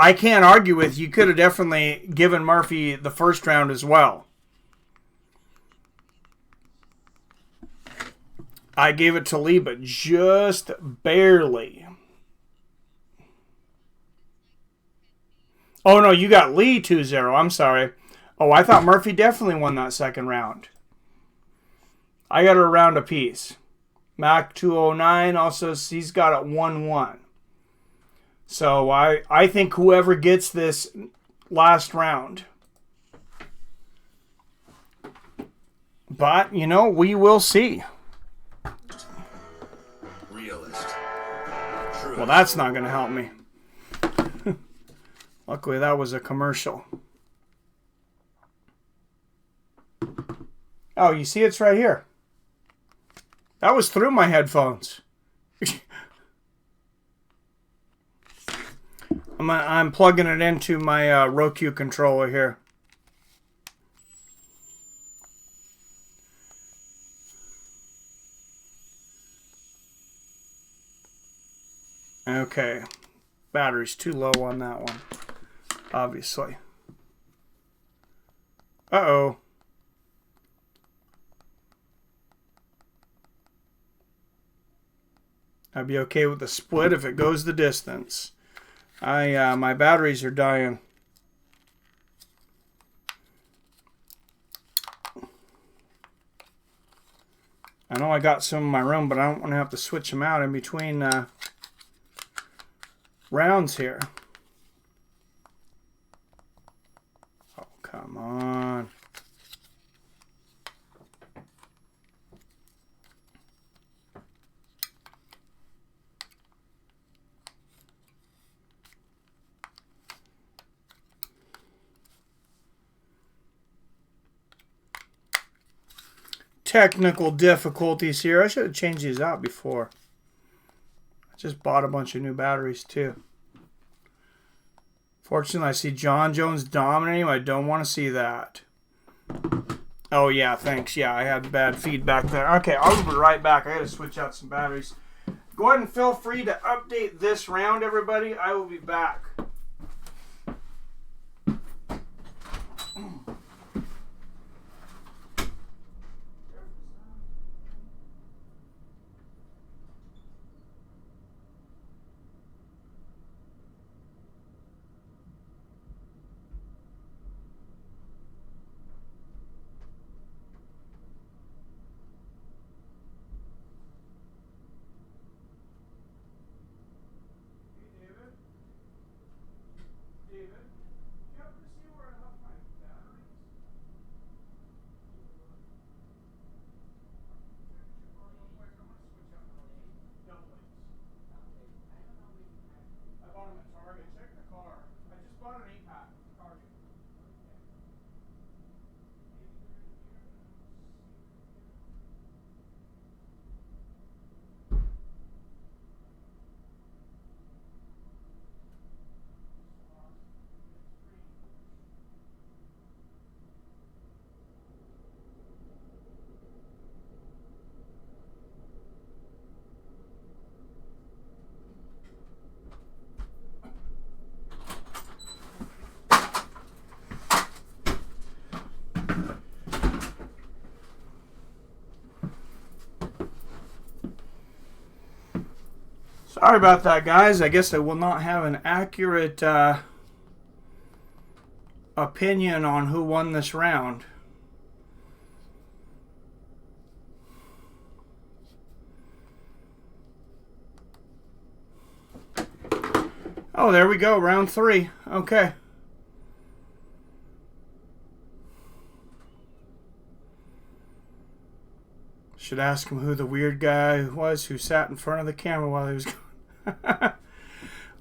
I can't argue with you. You could have definitely given Murphy the first round as well. I gave it to Lee, but just barely. Oh, no, you got Lee 2-0. I'm sorry. Oh, I thought Murphy definitely won that second round. I got her around a piece. Mac 209 also, he's got it 1-1. So I think whoever gets this last round. But, you know, we will see. Realist. Well, that's not going to help me. Luckily, that was a commercial. Oh, you see it's right here. That was through my headphones. I'm plugging it into my Roku controller here. Okay. Battery's too low on that one. Obviously. Uh-oh. I'd be okay with the split if it goes the distance. My batteries are dying. I know I got some in my room, but I don't want to have to switch them out in between rounds here. Oh, come on. Technical difficulties here. I should have changed these out before. I just bought a bunch of new batteries too. Fortunately, I see John Jones dominating. I don't want to see that. Oh, yeah, thanks. Yeah, I had bad feedback there. Okay, I'll be right back. I got to switch out some batteries. Go ahead and feel free to update this round, everybody. I will be back. Sorry about that, guys. I guess I will not have an accurate opinion on who won this round. Oh, there we go. Round 3. Okay. Should ask him who the weird guy was who sat in front of the camera while he was going.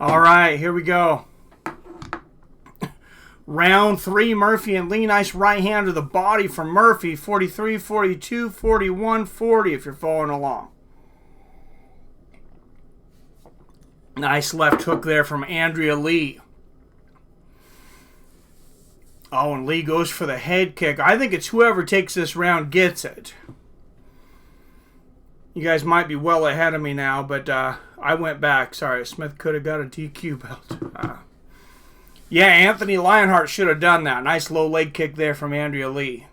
All right, here we go. Round 3, Murphy and Lee. Nice right hand to the body from Murphy. 43, 42, 41, 40 if you're following along. Nice left hook there from Andrea Lee. Oh, and Lee goes for the head kick. I think it's whoever takes this round gets it. You guys might be well ahead of me now, but I went back. Sorry, Smith could have got a DQ belt. Yeah, Anthony Lionheart should have done that. Nice low leg kick there from Andrea Lee.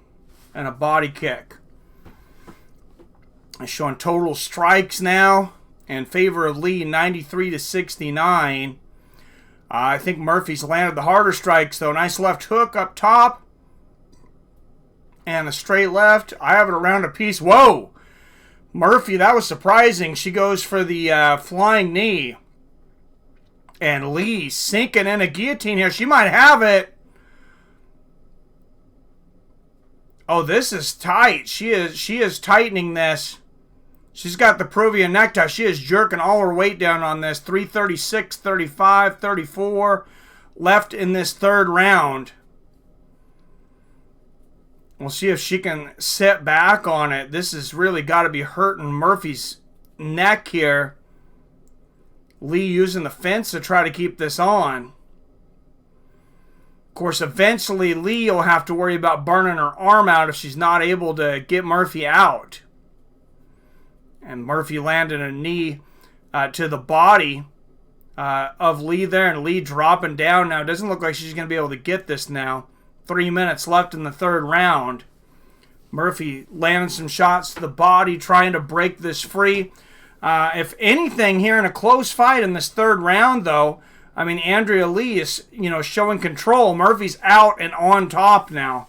And a body kick. It's showing total strikes now in favor of Lee, 93 to 69. I think Murphy's landed the harder strikes, though. Nice left hook up top. And a straight left. I have it around a piece. Whoa! Murphy, that was surprising. She goes for the flying knee. And Lee sinking in a guillotine here. She might have it. Oh, this is tight. She is tightening this. She's got the Peruvian necktie. She is jerking all her weight down on this. 336, 35, 34 left in this third round. We'll see if she can sit back on it. This has really got to be hurting Murphy's neck here. Lee using the fence to try to keep this on. Of course, eventually Lee will have to worry about burning her arm out if she's not able to get Murphy out. And Murphy landed a knee to the body of Lee there. And Lee dropping down now. It doesn't look like she's going to be able to get this now. 3 minutes left in the third round. Murphy landing some shots to the body, trying to break this free. If anything here in a close fight in this third round, though, I mean, Andrea Lee is, showing control. Murphy's out and on top now.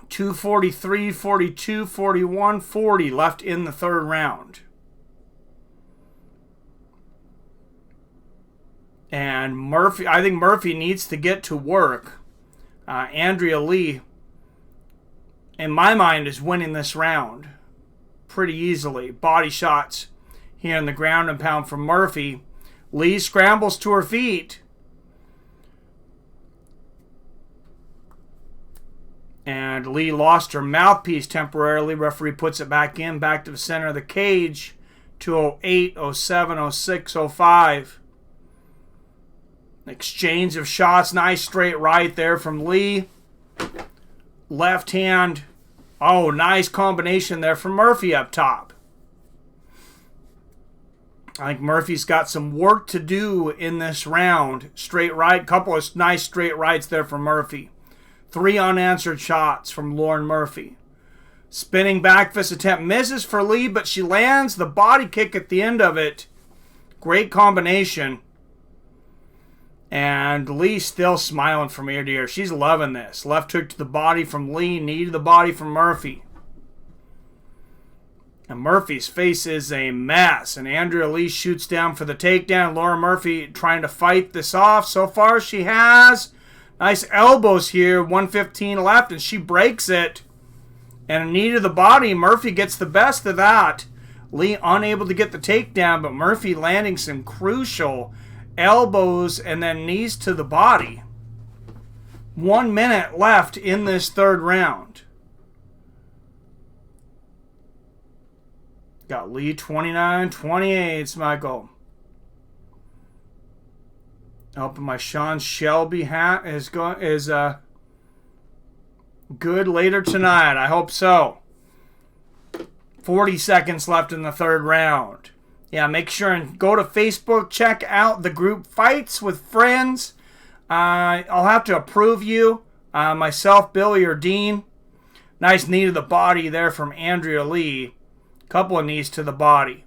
243, 42, 41, 40 left in the third round. And Murphy, I think Murphy needs to get to work. Andrea Lee, in my mind, is winning this round pretty easily. Body shots here in the ground and pound from Murphy. Lee scrambles to her feet. And Lee lost her mouthpiece temporarily. Referee puts it back in, back to the center of the cage. 208, 07, 06, 05. Exchange of shots. Nice straight right there from Lee. Left hand. Oh, nice combination there from Murphy up top. I think Murphy's got some work to do in this round. Straight right. Couple of nice straight rights there from Murphy. 3 unanswered shots from Lauren Murphy. Spinning back fist attempt misses for Lee, but she lands the body kick at the end of it. Great combination. And Lee still smiling from ear to ear. She's loving this. Left hook to the body from Lee, knee to the body from Murphy. And Murphy's face is a mess. And Andrea Lee shoots down for the takedown. Laura Murphy trying to fight this off. So far she has. Nice elbows here. 1:15 left and she breaks it. And a knee to the body. Murphy gets the best of that. Lee unable to get the takedown, but Murphy landing some crucial elbows and then knees to the body. 1 minute left in this third round. Got Lee 29-28, Michael. Hoping my Sean Shelby hat is good later tonight. I hope so. 40 seconds left in the third round. Yeah, make sure and go to Facebook. Check out the group Fights with Friends. I'll have to approve you. Myself, Billy, or Dean. Nice knee to the body there from Andrea Lee. Couple of knees to the body.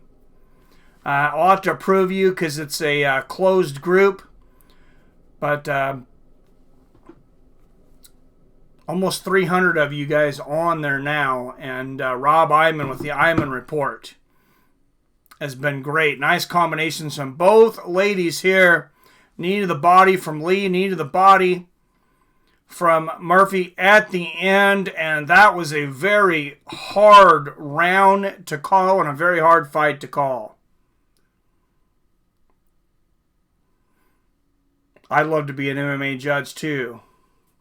I'll have to approve you because it's a closed group. But almost 300 of you guys on there now. And Rob Iman with the Iman Report has been great. Nice combinations from both ladies here. Knee to the body from Lee, knee to the body from Murphy at the end. And that was a very hard round to call and a very hard fight to call. I'd love to be an MMA judge too.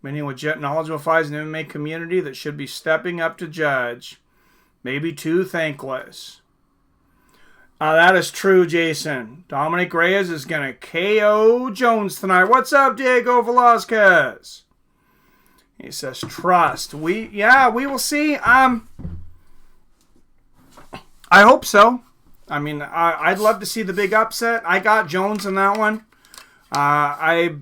Many with knowledgeable fights in the MMA community that should be stepping up to judge. Maybe too thankless. That is true, Jason. Dominick Reyes is going to KO Jones tonight. What's up, Diego Velasquez? He says, trust. We will see. I hope so. I mean, I'd love to see the big upset. I got Jones in that one. I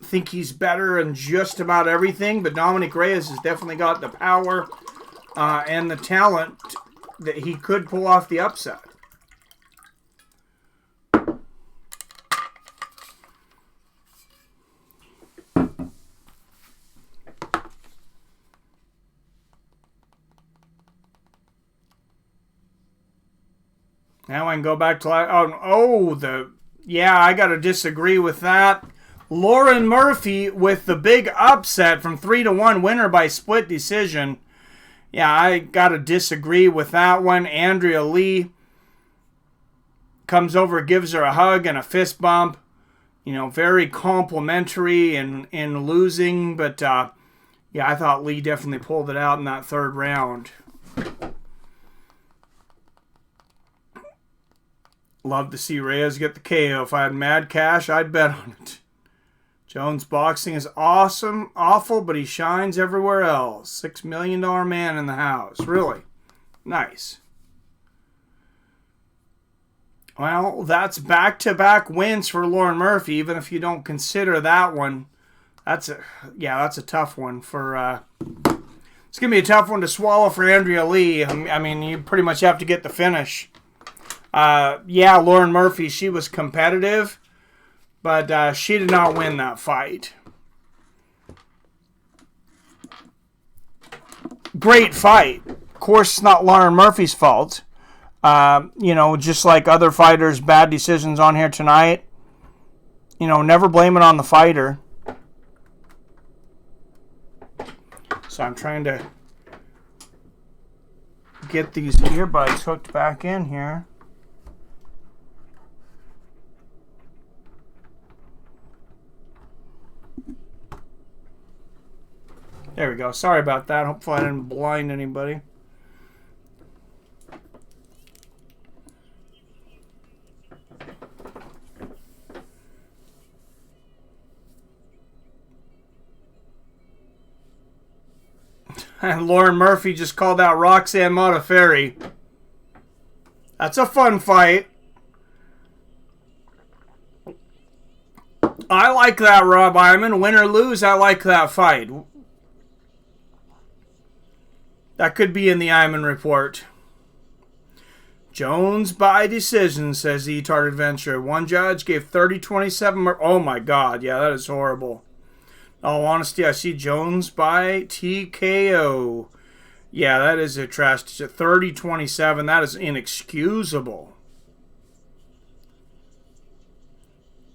think he's better in just about everything, but Dominick Reyes has definitely got the power and the talent that he could pull off the upset. Now I can go back to I got to disagree with that. Lauren Murphy with the big upset from 3-1 winner by split decision. Yeah, I got to disagree with that one. Andrea Lee comes over, gives her a hug and a fist bump. You know, very complimentary in losing. But, I thought Lee definitely pulled it out in that third round. Love to see Reyes get the KO. If I had mad cash, I'd bet on it. Jones boxing is awful, but he shines everywhere else. $6 million man in the house. Really? Nice. Well, that's back-to-back wins for Lauren Murphy, even if you don't consider that one. That's a tough one for... it's going to be a tough one to swallow for Andrea Lee. I mean, you pretty much have to get the finish. Lauren Murphy, she was competitive, but she did not win that fight. Great fight. Of course, it's not Lauren Murphy's fault. Just like other fighters' bad decisions on here tonight. Never blame it on the fighter. So I'm trying to get these earbuds hooked back in here. There we go. Sorry about that. Hopefully I didn't blind anybody. And Lauren Murphy just called out Roxanne Modafferi. That's a fun fight. I like that, Rob Iman. Win or lose, I like that fight. That could be in the Iman Report. Jones by decision, says E-Tart Adventure. One judge gave 30-27. Oh my God. Yeah, that is horrible. In all honesty, I see Jones by TKO. Yeah, that is a trash. 30-27. That is inexcusable.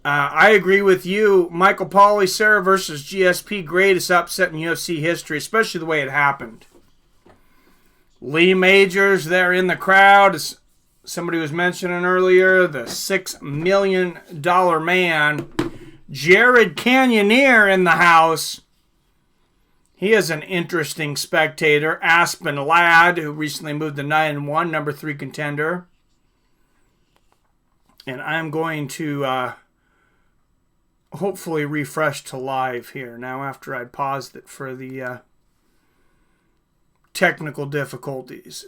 I agree with you. Michael Polyserra versus GSP. Greatest upset in UFC history, especially the way it happened. Lee Majors there in the crowd. As somebody was mentioning earlier, the $6 million man. Jared Cannonier in the house. He is an interesting spectator. Aspen Ladd, who recently moved to 9-1, number 3 contender. And I'm going to hopefully refresh to live here now after I'd paused it for the... technical difficulties.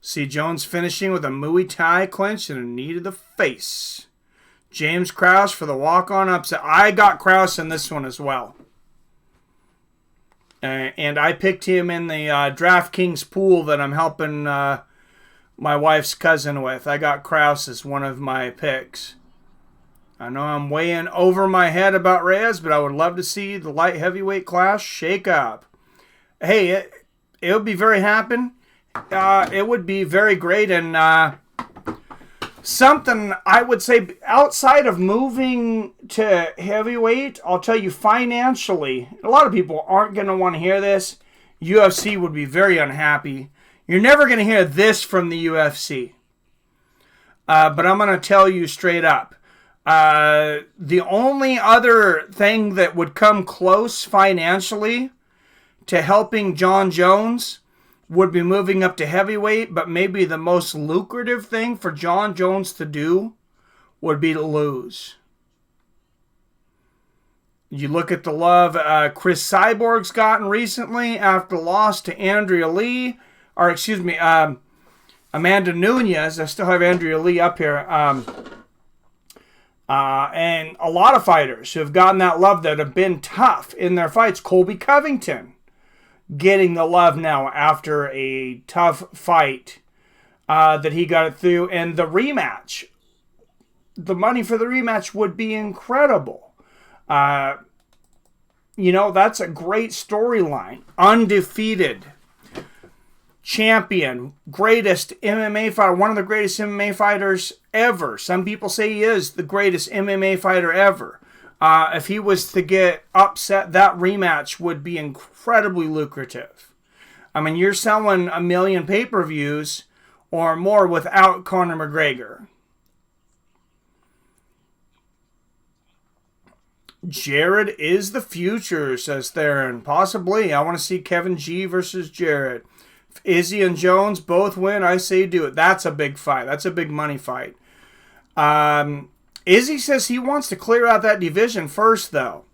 See Jones finishing with a Muay Thai clinch and a knee to the face. James Krause for the walk-on upset. I got Krause in this one as well. And I picked him in the DraftKings pool that I'm helping my wife's cousin with. I got Krause as one of my picks. I know I'm way in over my head about Reyes, but I would love to see the light heavyweight class shake up. Hey, it would be very happen. It would be very great, and something I would say outside of moving to heavyweight, I'll tell you financially, a lot of people aren't going to want to hear this. UFC would be very unhappy. You're never going to hear this from the UFC. But I'm going to tell you straight up. The only other thing that would come close financially to helping Jon Jones would be moving up to heavyweight, but maybe the most lucrative thing for Jon Jones to do would be to lose. You look at the love Chris Cyborg's gotten recently after the loss to Amanda Nunes. I still have Andrea Lee up here. And a lot of fighters who have gotten that love that have been tough in their fights. Colby Covington getting the love now after a tough fight that he got it through. And the rematch, the money for the rematch would be incredible. That's a great storyline. Undefeated champion, greatest MMA fighter, one of the greatest MMA fighters ever. Some people say he is the greatest MMA fighter ever. If he was to get upset, that rematch would be incredibly lucrative. I mean, you're selling 1 million pay-per-views or more without Conor McGregor. Jared is the future, says Theron. Possibly. I want to see Kevin G versus Jared. If Izzy and Jones both win, I say do it. That's a big fight. That's a big money fight. Izzy says he wants to clear out that division first, though.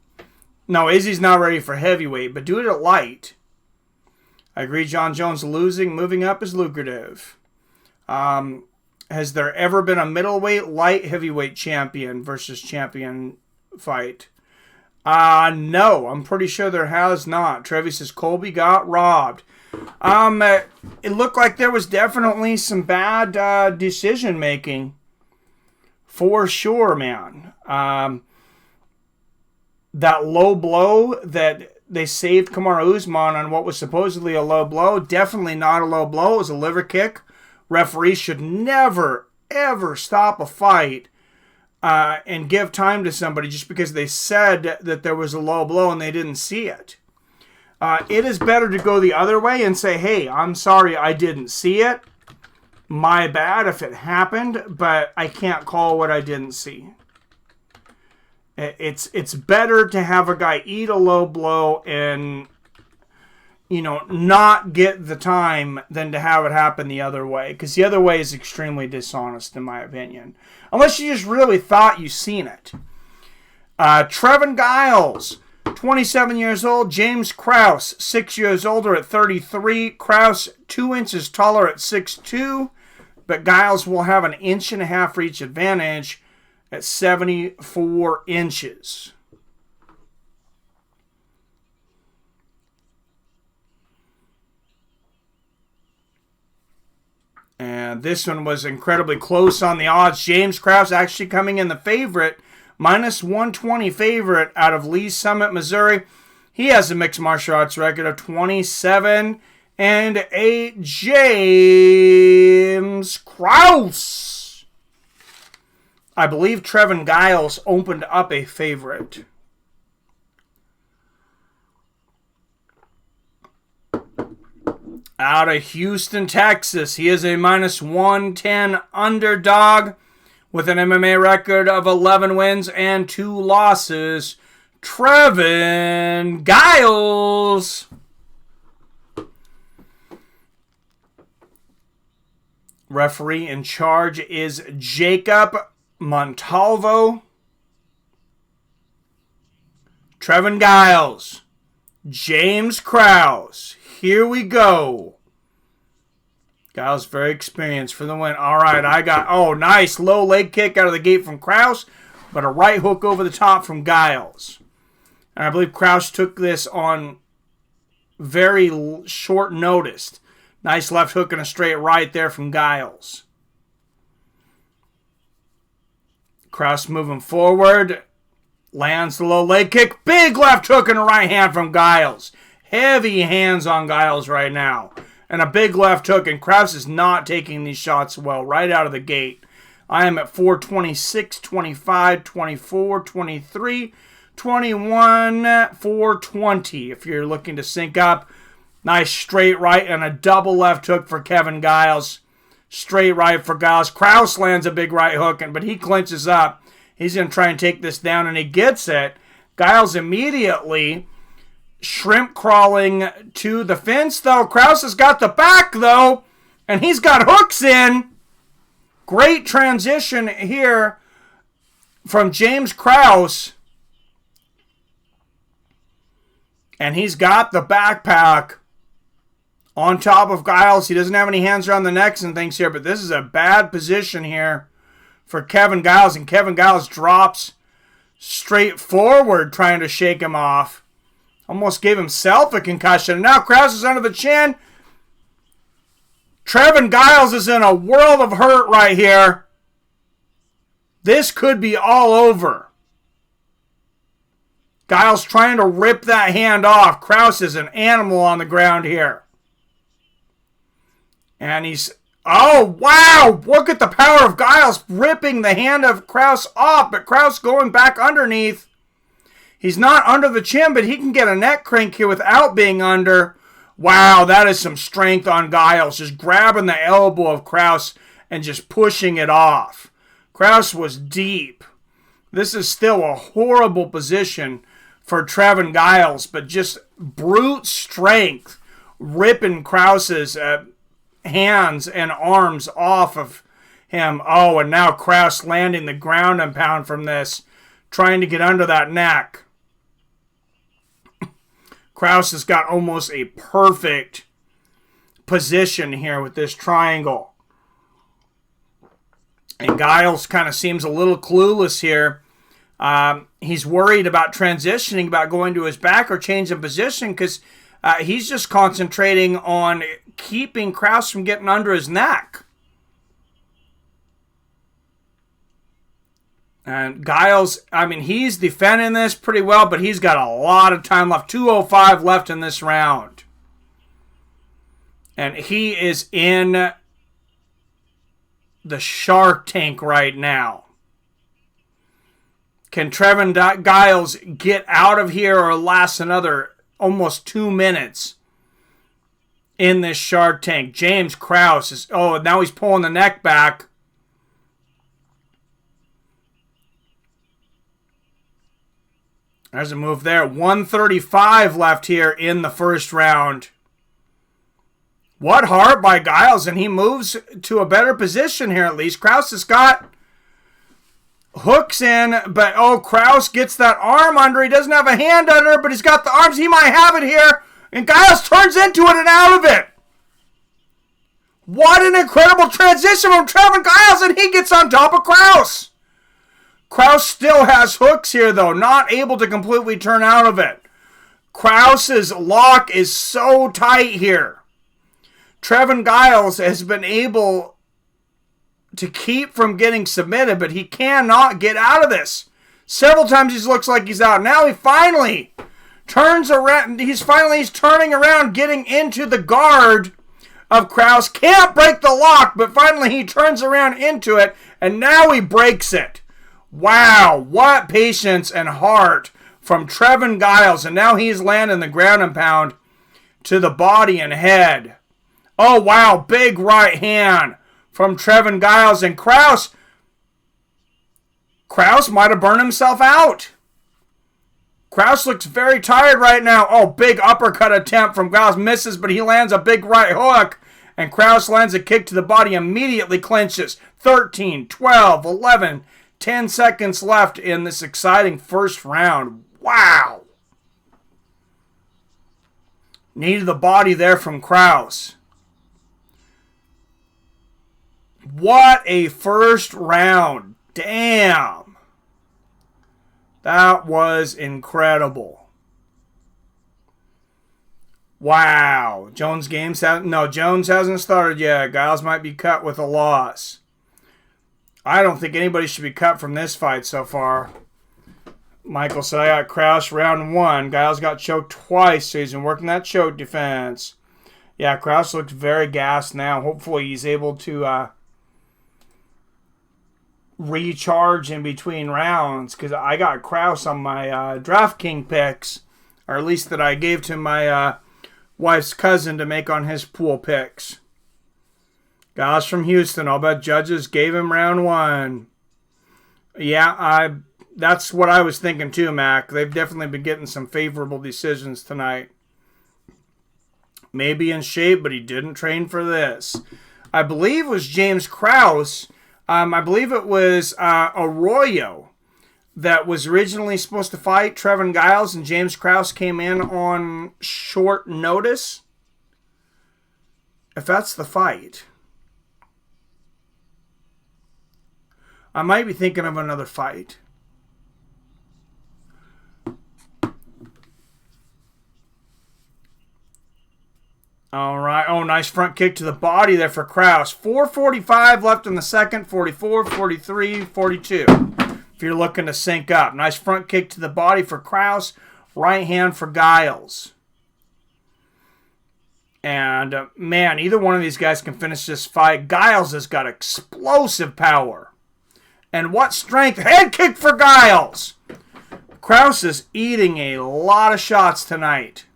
No, Izzy's not ready for heavyweight, but do it at light. I agree Jon Jones losing, moving up is lucrative. Has there ever been a middleweight, light heavyweight champion versus champion fight? No, I'm pretty sure there has not. Trevi says Colby got robbed. It looked like there was definitely some bad decision making. For sure, man. That low blow that they saved Kamaru Usman on what was supposedly a low blow, definitely not a low blow. It was a liver kick. Referees should never, ever stop a fight and give time to somebody just because they said that there was a low blow and they didn't see it. It is better to go the other way and say, hey, I'm sorry I didn't see it. My bad if it happened, but I can't call what I didn't see. It's better to have a guy eat a low blow and, not get the time than to have it happen the other way. Because the other way is extremely dishonest, in my opinion. Unless you just really thought you seen it. Trevin Giles, 27 years old. James Krause, 6 years older at 33. Krause, 2 inches taller at 6'2". But Giles will have an 1.5 inch reach advantage at 74 inches. And this one was incredibly close on the odds. James Krause actually coming in the favorite, minus 120 favorite out of Lee's Summit, Missouri. He has a mixed martial arts record of 27-8. James Krause. I believe Trevin Giles opened up a favorite. Out of Houston, Texas, he is a minus 110 underdog with an MMA record of 11 wins and 2 losses. Trevin Giles. Referee in charge is Jacob Montalvo. Trevin Giles. James Krause. Here we go. Giles very experienced for the win. All right, nice low leg kick out of the gate from Krause, but a right hook over the top from Giles. And I believe Krause took this on very short notice. Nice left hook and a straight right there from Giles. Kraus moving forward. Lands the low leg kick. Big left hook and a right hand from Giles. Heavy hands on Giles right now. And a big left hook. And Kraus is not taking these shots well right out of the gate. I am at 426, 25, 24, 23, 21, 420. If you're looking to sync up. Nice straight right and a double left hook for Kevin Giles. Straight right for Giles. Kraus lands a big right hook, but he clinches up. He's going to try and take this down, and he gets it. Giles immediately shrimp crawling to the fence, though. Kraus has got the back, though, and he's got hooks in. Great transition here from James Kraus. And he's got the backpack on top of Giles. He doesn't have any hands around the necks and things here, but this is a bad position here for Kevin Giles. And Kevin Giles drops straight forward trying to shake him off. Almost gave himself a concussion. And now Kraus is under the chin. Trevin Giles is in a world of hurt right here. This could be all over. Giles trying to rip that hand off. Kraus is an animal on the ground here. And he's... Oh, wow! Look at the power of Giles ripping the hand of Kraus off. But Kraus going back underneath. He's not under the chin, but he can get a neck crank here without being under. Wow, that is some strength on Giles. Just grabbing the elbow of Kraus and just pushing it off. Kraus was deep. This is still a horrible position for Trevin Giles, but just brute strength ripping Kraus's hands and arms off of him. Oh, and now Kraus landing the ground and pound from this, trying to get under that neck. Kraus has got almost a perfect position here with this triangle. And Giles kind of seems a little clueless here. He's worried about transitioning, about going to his back or changing position, because he's just concentrating on keeping Kraus from getting under his neck. And Giles, I mean, he's defending this pretty well, but he's got a lot of time left. 2:05 left in this round. And he is in the shark tank right now. Can Trevin Giles get out of here or last another almost 2 minutes in this shark tank? James Kraus is... Oh, now he's pulling the neck back. There's a move there. 135 left here in the first round. What heart by Giles, and he moves to a better position here at least. Kraus has got hooks in, but oh, Kraus gets that arm under. He doesn't have a hand under, but he's got the arms. He might have it here, and Giles turns into it and out of it. What an incredible transition from Trevin Giles, and he gets on top of Kraus. Kraus still has hooks here, though, not able to completely turn out of it. Kraus's lock is so tight here. Trevin Giles has been able to keep from getting submitted, but he cannot get out of this. Several times he looks like he's out. Now he finally turns around. He's turning around, getting into the guard of Kraus. Can't break the lock, but finally he turns around into it, and now he breaks it. Wow, what patience and heart from Trevin Giles. And now he's landing the ground and pound to the body and head. Oh, wow, big right hand from Trevin Giles. And Kraus might have burned himself out. Kraus looks very tired right now. Oh, big uppercut attempt from Giles. Misses, but he lands a big right hook. And Kraus lands a kick to the body, immediately clinches. 13, 12, 11, 10 seconds left in this exciting first round. Wow. Knee to the body there from Kraus. What a first round. Damn. That was incredible. Wow. Jones hasn't started yet. Giles might be cut with a loss. I don't think anybody should be cut from this fight so far. Michael said, I got Krause round 1. Giles got choked twice, so he's been working that choke defense. Yeah, Krause looks very gassed now. Hopefully he's able to recharge in between rounds, because I got Krause on my DraftKings picks, or at least that I gave to my wife's cousin to make on his pool picks. Guys from Houston, I'll bet judges gave him round 1. Yeah, that's what I was thinking too, Mac. They've definitely been getting some favorable decisions tonight. Maybe in shape, but he didn't train for this. I believe it was James Krause. I believe it was Arroyo that was originally supposed to fight Trevin Giles, and James Krause came in on short notice. If that's the fight. I might be thinking of another fight. All right. Oh, nice front kick to the body there for Krause. 4:45 left in the second. 44, 43, 42. If you're looking to sync up. Nice front kick to the body for Krause. Right hand for Giles. And, man, either one of these guys can finish this fight. Giles has got explosive power. And what strength. Head kick for Giles. Krause is eating a lot of shots tonight.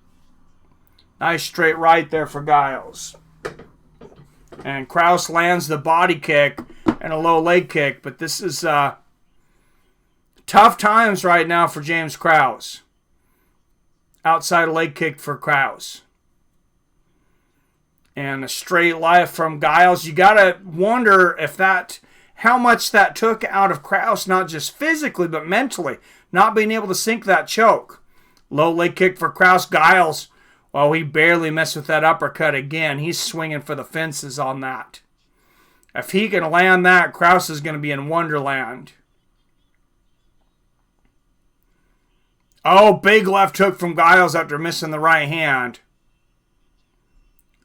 Nice straight right there for Giles. And Krause lands the body kick and a low leg kick. But this is tough times right now for James Krause. Outside leg kick for Krause. And a straight left from Giles. You got to wonder if how much that took out of Krause, not just physically, but mentally. Not being able to sink that choke. Low leg kick for Krause. Giles, well, he barely missed with that uppercut again. He's swinging for the fences on that. If he can land that, Krause is going to be in Wonderland. Oh, big left hook from Giles after missing the right hand.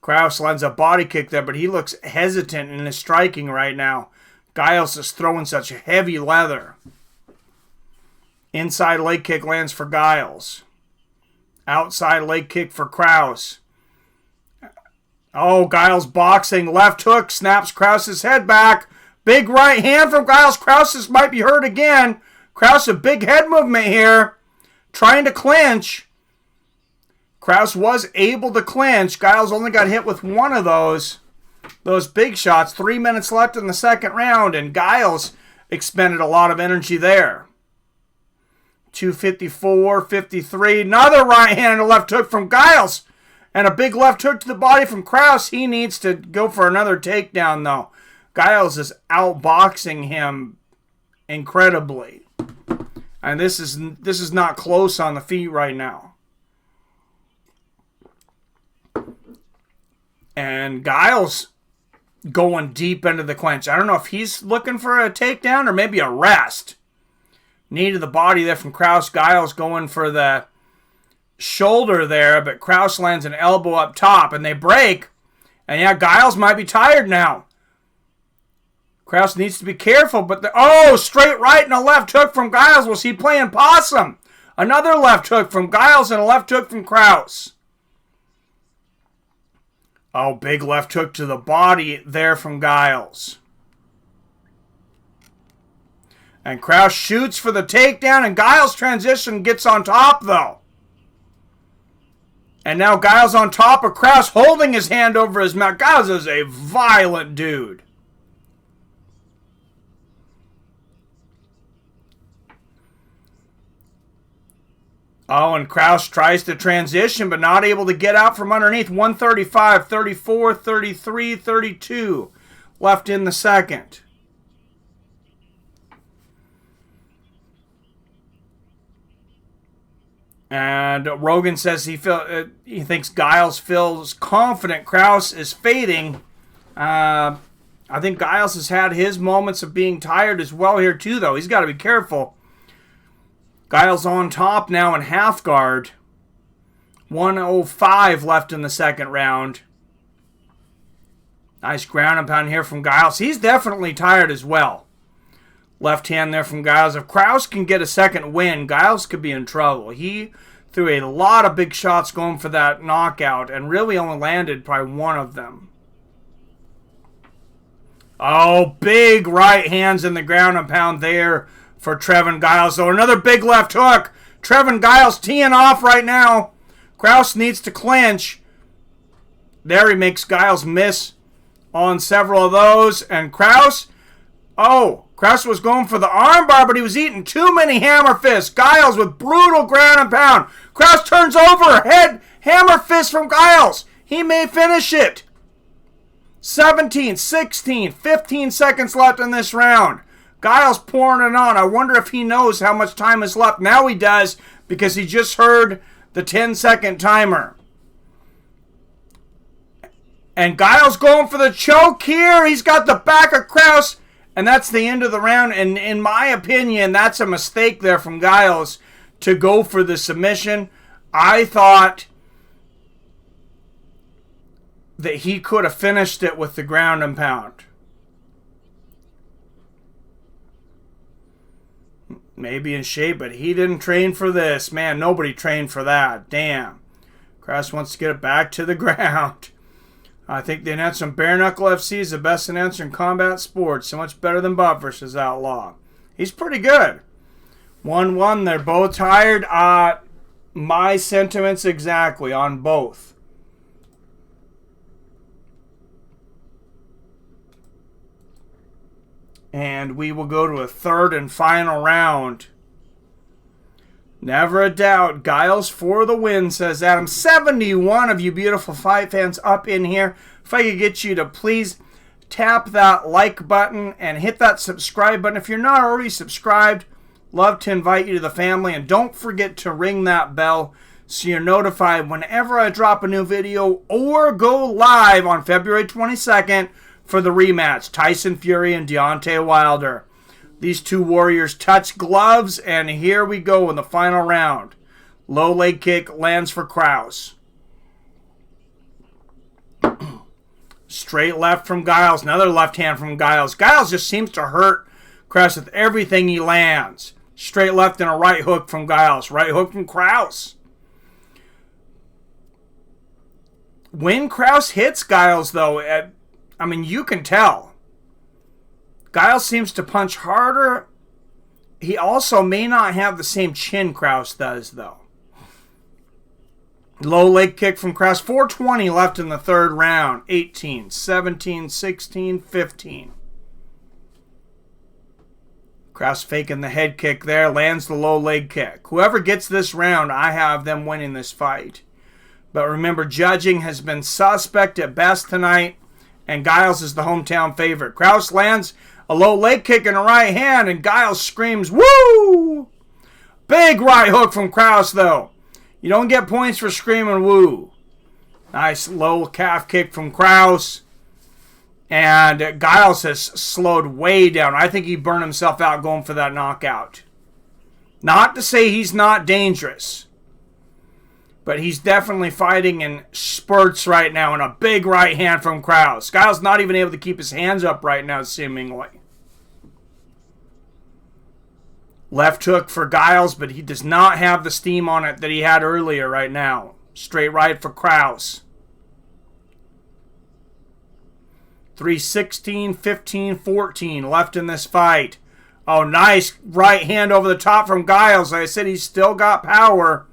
Krause lands a body kick there, but he looks hesitant in his striking right now. Giles is throwing such heavy leather. Inside leg kick lands for Giles. Outside leg kick for Krause. Oh, Giles boxing. Left hook snaps Krause's head back. Big right hand from Giles. Krause might be hurt again. Krause, a big head movement here. Trying to clinch. Krause was able to clinch. Giles only got hit with one of those big shots. 3 minutes left in the second round, and Giles expended a lot of energy there. 254, 53. Another right hand and a left hook from Giles. And a big left hook to the body from Krause. He needs to go for another takedown, though. Giles is outboxing him incredibly. And this is not close on the feet right now. And Giles going deep into the clinch. I don't know if he's looking for a takedown or maybe a rest. Knee to the body there from Krause. Giles going for the shoulder there, but Krause lands an elbow up top, and they break. And yeah, Giles might be tired now. Krause needs to be careful, but straight right and a left hook from Giles. Was he playing possum? Another left hook from Giles and a left hook from Krause. Oh, big left hook to the body there from Giles. And Krause shoots for the takedown, and Giles transition gets on top, though. And now Giles on top of Krause, holding his hand over his mouth. Giles is a violent dude. Oh, and Krause tries to transition, but not able to get out from underneath. 135, 34, 33, 32 left in the second. And Rogan says he thinks Giles feels confident. Krause is fading. I think Giles has had his moments of being tired as well here too, though. He's got to be careful. Giles on top now in half guard. 1:05 left in the second round. Nice ground and pound here from Giles. He's definitely tired as well. Left hand there from Giles. If Krause can get a second win, Giles could be in trouble. He threw a lot of big shots going for that knockout and really only landed probably one of them. Oh, big right hands in the ground and pound there for Trevin Giles. So another big left hook. Trevin Giles teeing off right now. Krause needs to clinch. There he makes Giles miss on several of those. And Krause was going for the armbar, but he was eating too many hammer fists. Giles with brutal ground and pound. Krause turns over. Head hammer fist from Giles. He may finish it. 17, 16, 15 seconds left in this round. Giles pouring it on. I wonder if he knows how much time is left. Now he does, because he just heard the 10-second timer. And Giles going for the choke here. He's got the back of Krause. And that's the end of the round. And in my opinion, that's a mistake there from Giles to go for the submission. I thought that he could have finished it with the ground and pound. Maybe in shape, but he didn't train for this. Man, nobody trained for that. Damn. Krause wants to get it back to the ground. I think the announcer in Bare Knuckle FC is the best announcer in combat sports. So much better than Bob versus Outlaw. He's pretty good. 1-1. They're both tired. My sentiments exactly on both. And we will go to a third and final round. Never a doubt. Giles for the win, says Adam. 71 of you beautiful fight fans up in here. If I could get you to please tap that like button and hit that subscribe button. If you're not already subscribed, love to invite you to the family. And don't forget to ring that bell so you're notified whenever I drop a new video or go live on February 22nd for the rematch. Tyson Fury and Deontay Wilder. These two warriors touch gloves, and here we go in the final round. Low leg kick lands for Krause. Straight left from Giles. Another left hand from Giles. Giles just seems to hurt Krause with everything he lands. Straight left and a right hook from Giles. Right hook from Krause. When Krause hits Giles, though, you can tell. Giles seems to punch harder. He also may not have the same chin Krause does, though. Low leg kick from Krause. 4:20 left in the third round. 18, 17, 16, 15. Krause faking the head kick there. Lands the low leg kick. Whoever gets this round, I have them winning this fight. But remember, judging has been suspect at best tonight. And Giles is the hometown favorite. Krause lands a low leg kick in the right hand, and Giles screams, woo! Big right hook from Krause, though. You don't get points for screaming woo. Nice low calf kick from Krause. And Giles has slowed way down. I think he burned himself out going for that knockout. Not to say he's not dangerous. But he's definitely fighting in spurts right now, and a big right hand from Krause. Giles not even able to keep his hands up right now, seemingly. Left hook for Giles, but he does not have the steam on it that he had earlier right now. Straight right for Krause. 3:16, 15, 14 left in this fight. Oh, nice right hand over the top from Giles. Like I said, he's still got power.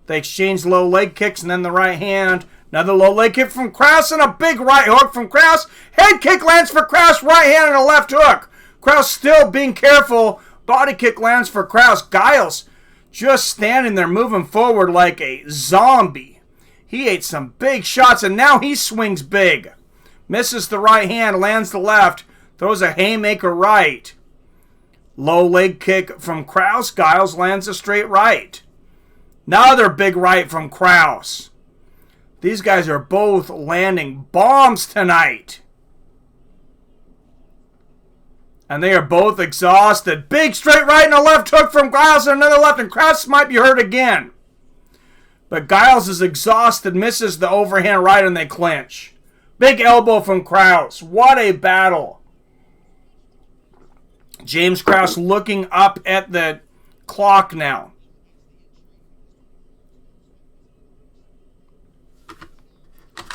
They exchange low leg kicks and then the right hand. Another low leg kick from Krause and a big right hook from Krause. Head kick lands for Krause. Right hand and a left hook. Krause still being careful. Body kick lands for Krause. Giles just standing there moving forward like a zombie. He ate some big shots and now he swings big. Misses the right hand, lands the left. Throws a haymaker right. Low leg kick from Krause. Giles lands a straight right. Another big right from Krause. These guys are both landing bombs tonight. And they are both exhausted. Big straight right and a left hook from Giles and another left. And Krause might be hurt again. But Giles is exhausted, misses the overhand right, and they clinch. Big elbow from Krause. What a battle. James Krause looking up at the clock now.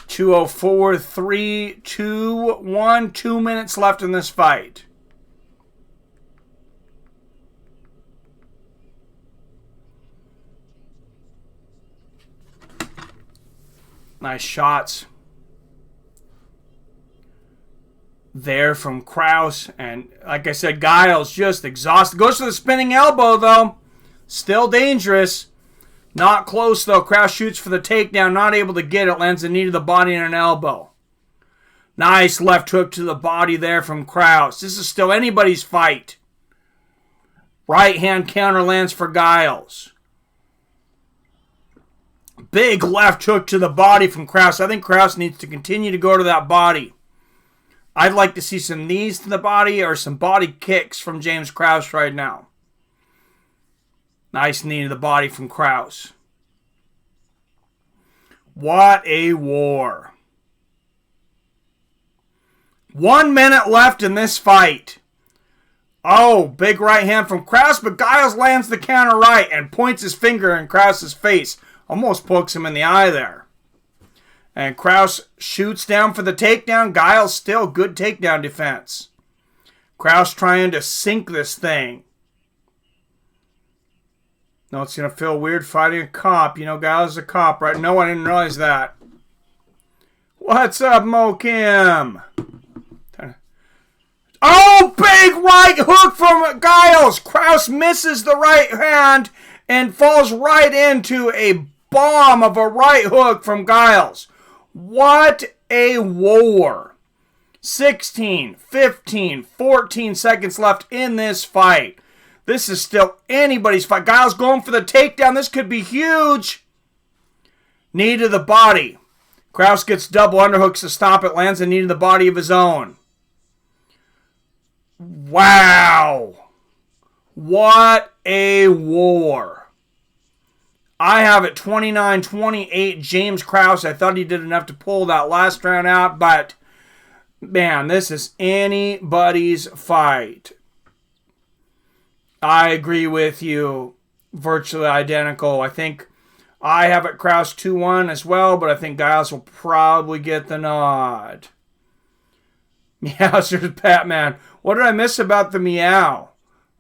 .204, 3, 2, 1. 2 minutes left in this fight. Nice shots there from Krause. And like I said, Giles just exhausted. Goes for the spinning elbow, though. Still dangerous. Not close, though. Krause shoots for the takedown. Not able to get it. Lands a knee to the body and an elbow. Nice left hook to the body there from Krause. This is still anybody's fight. Right hand counter lands for Giles. Big left hook to the body from Krause. I think Krause needs to continue to go to that body. I'd like to see some knees to the body or some body kicks from James Krause right now. Nice knee to the body from Krause. What a war. 1 minute left in this fight. Oh, big right hand from Krause, but Giles lands the counter right and points his finger in Krause's face. Almost pokes him in the eye there. And Krause shoots down for the takedown. Giles still good takedown defense. Krause trying to sink this thing. No, it's going to feel weird fighting a cop. You know, Giles is a cop, right? No, I didn't realize that. What's up, Mo Kim? Oh, big right hook from Giles. Krause misses the right hand and falls right into a bomb of a right hook from Giles. What a war. 16, 15, 14 seconds left in this fight. This is still anybody's fight. Giles going for the takedown. This could be huge. Knee to the body. Krause gets double underhooks to stop it. Lands a knee to the body of his own. Wow. What a war. I have it 29-28 James Krause. I thought he did enough to pull that last round out, but man, this is anybody's fight. I agree with you. Virtually identical. I think I have it Krause 2-1 as well, but I think Giles will probably get the nod. Meowster's Batman. What did I miss about the meow?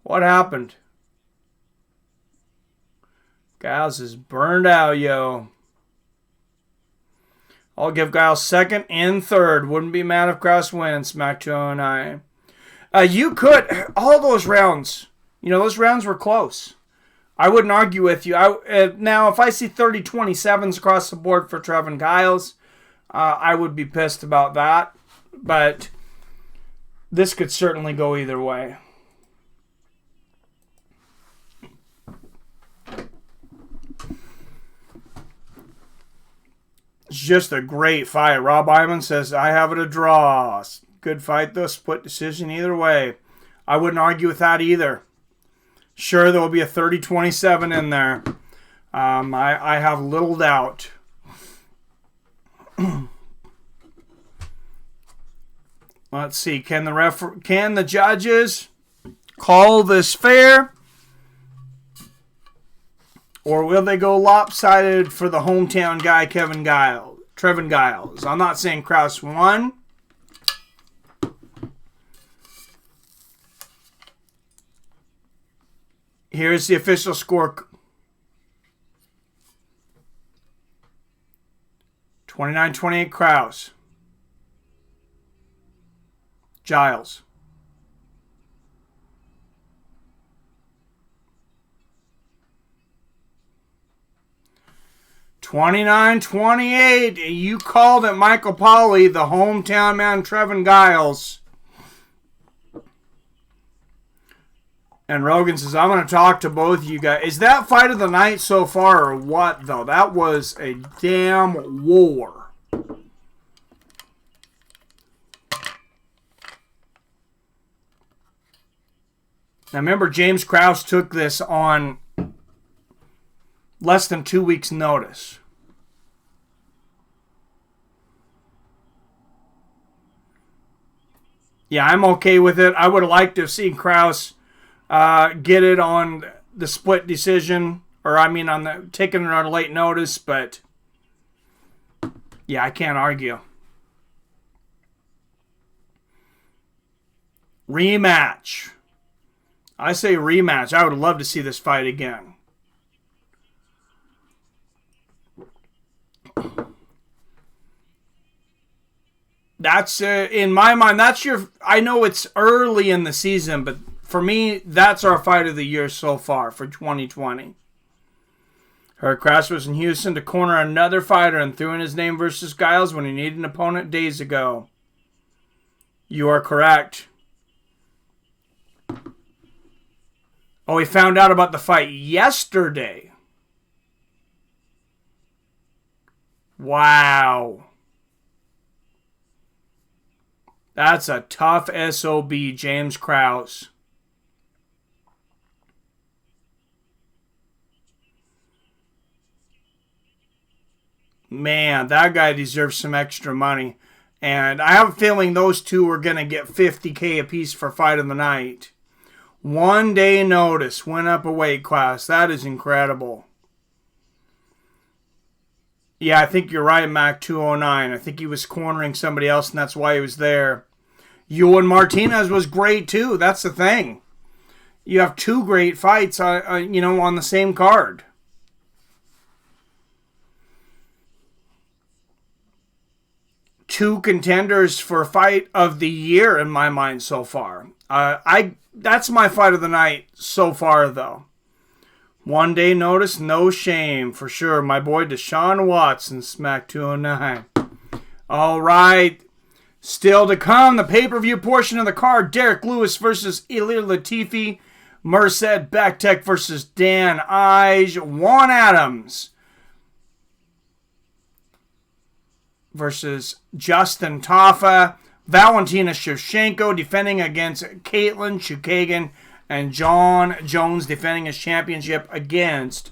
What happened? Giles is burned out, yo. I'll give Giles second and third. Wouldn't be mad if Krause wins. Smack 209. You could. All those rounds. You know, those rounds were close. I wouldn't argue with you. Now, if I see 30-27s across the board for Trevin Giles, I would be pissed about that. But this could certainly go either way. It's just a great fight. Rob Iman says, I have it a draw. Good fight, though. Split decision either way. I wouldn't argue with that either. Sure, there will be a 30-27 in there. I have little doubt. Let's see. Can the judges call this fair? Or will they go lopsided for the hometown guy, Trevin Giles? I'm not saying Krause won. Here's the official score. 29-28 Krause. Giles. $29-28. You called it, Michael Pauly, the hometown man, Trevin Giles. And Rogan says, I'm going to talk to both of you guys. Is that fight of the night so far or what, though? That was a damn war. Now, remember, James Krause took this on less than 2 weeks' notice. Yeah, I'm okay with it. I would have liked to have seen Krause get it on the split decision, or on the taking it on late notice, but yeah, I can't argue. Rematch. I say rematch. I would love to see this fight again. That's in my mind. That's your. I know it's early in the season, but for me, that's our fight of the year so far for 2020. Herc Krause was in Houston to corner another fighter and threw in his name versus Giles when he needed an opponent days ago. You are correct. Oh, he found out about the fight yesterday. Wow. That's a tough SOB, James Krause. Man, that guy deserves some extra money. And I have a feeling those two are going to get $50K apiece for fight of the night. 1 day notice, went up a weight class. That is incredible. Yeah, I think you're right, Mac 209. I think he was cornering somebody else, and that's why he was there. Ewan Martinez was great, too. That's the thing. You have two great fights, on the same card. Two contenders for fight of the year in my mind so far. That's my fight of the night so far, though. 1 day notice, no shame, for sure. My boy Deshaun Watson, Smack 209. All right. Still to come, the pay-per-view portion of the card. Derrick Lewis versus Ilir Latifi. Merced Backtech versus Dan Ige. Juan Adams versus Justin Tafa. Valentina Schevchenko defending against Kaitlyn Chookagian. And John Jones defending his championship against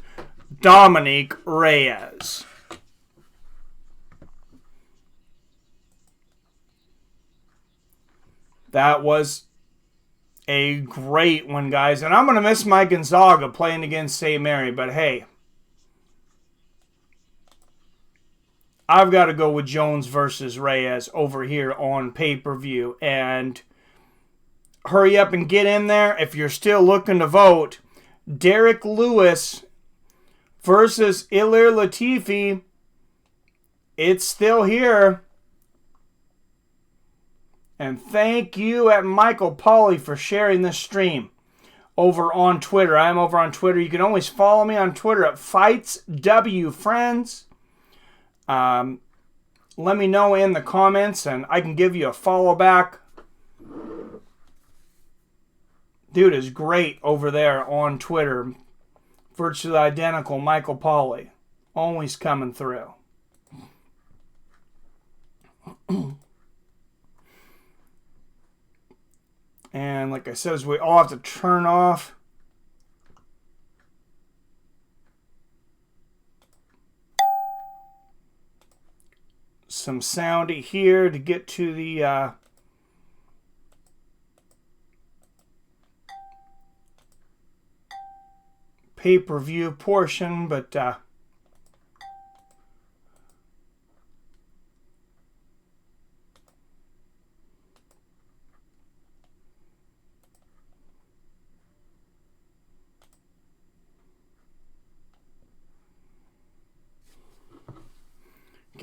Dominick Reyes. That was a great one, guys. And I'm going to miss my Gonzaga playing against St. Mary. But hey, I've got to go with Jones versus Reyes over here on pay-per-view. And hurry up and get in there. If you're still looking to vote, Derrick Lewis versus Ilir Latifi. It's still here. And thank you at Michael Pauly for sharing this stream over on Twitter. I am over on Twitter. You can always follow me on Twitter at FightsWFriends. Let me know in the comments and I can give you a follow back. Dude is great over there on Twitter. Virtually identical Michael Pauly. Always coming through. And like I said, we all have to turn off some soundy here to get to the pay-per-view portion, but give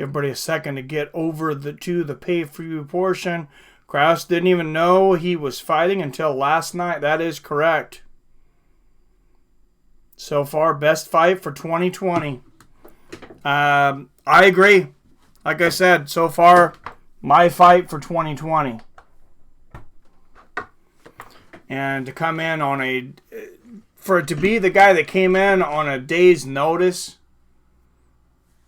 everybody a second to get over to the pay-per-view portion. Krause didn't even know he was fighting until last night. That is correct. So far, best fight for 2020. I agree. Like I said, so far, my fight for 2020. And to come in on for it to be the guy that came in on a day's notice,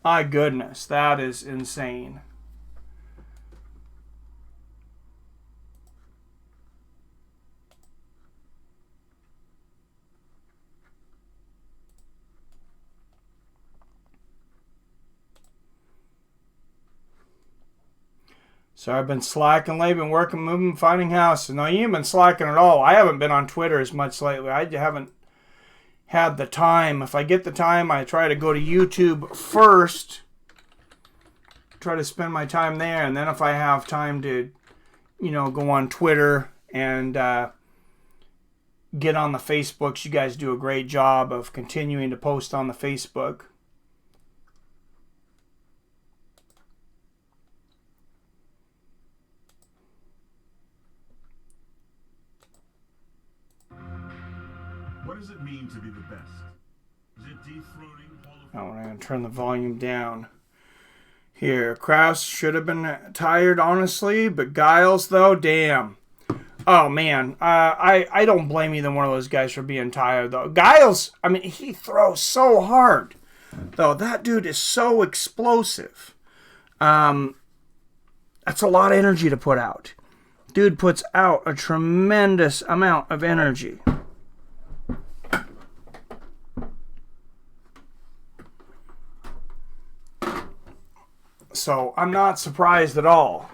my goodness, that is insane. So I've been slacking lately, been working, moving, finding houses. No, you ain't been slacking at all. I haven't been on Twitter as much lately. I haven't had the time. If I get the time, I try to go to YouTube first. Try to spend my time there. And then if I have time to, go on Twitter and get on the Facebooks. You guys do a great job of continuing to post on the Facebook. What does it mean to be the best? Is it dethroning Hall of Oh, I'm going to turn the volume down. Here, Krause should have been tired, honestly, but Giles, though, damn. Oh, man, I don't blame either one of those guys for being tired, though. Giles, I mean, he throws so hard, though. That dude is so explosive. That's a lot of energy to put out. Dude puts out a tremendous amount of energy. So I'm not surprised at all.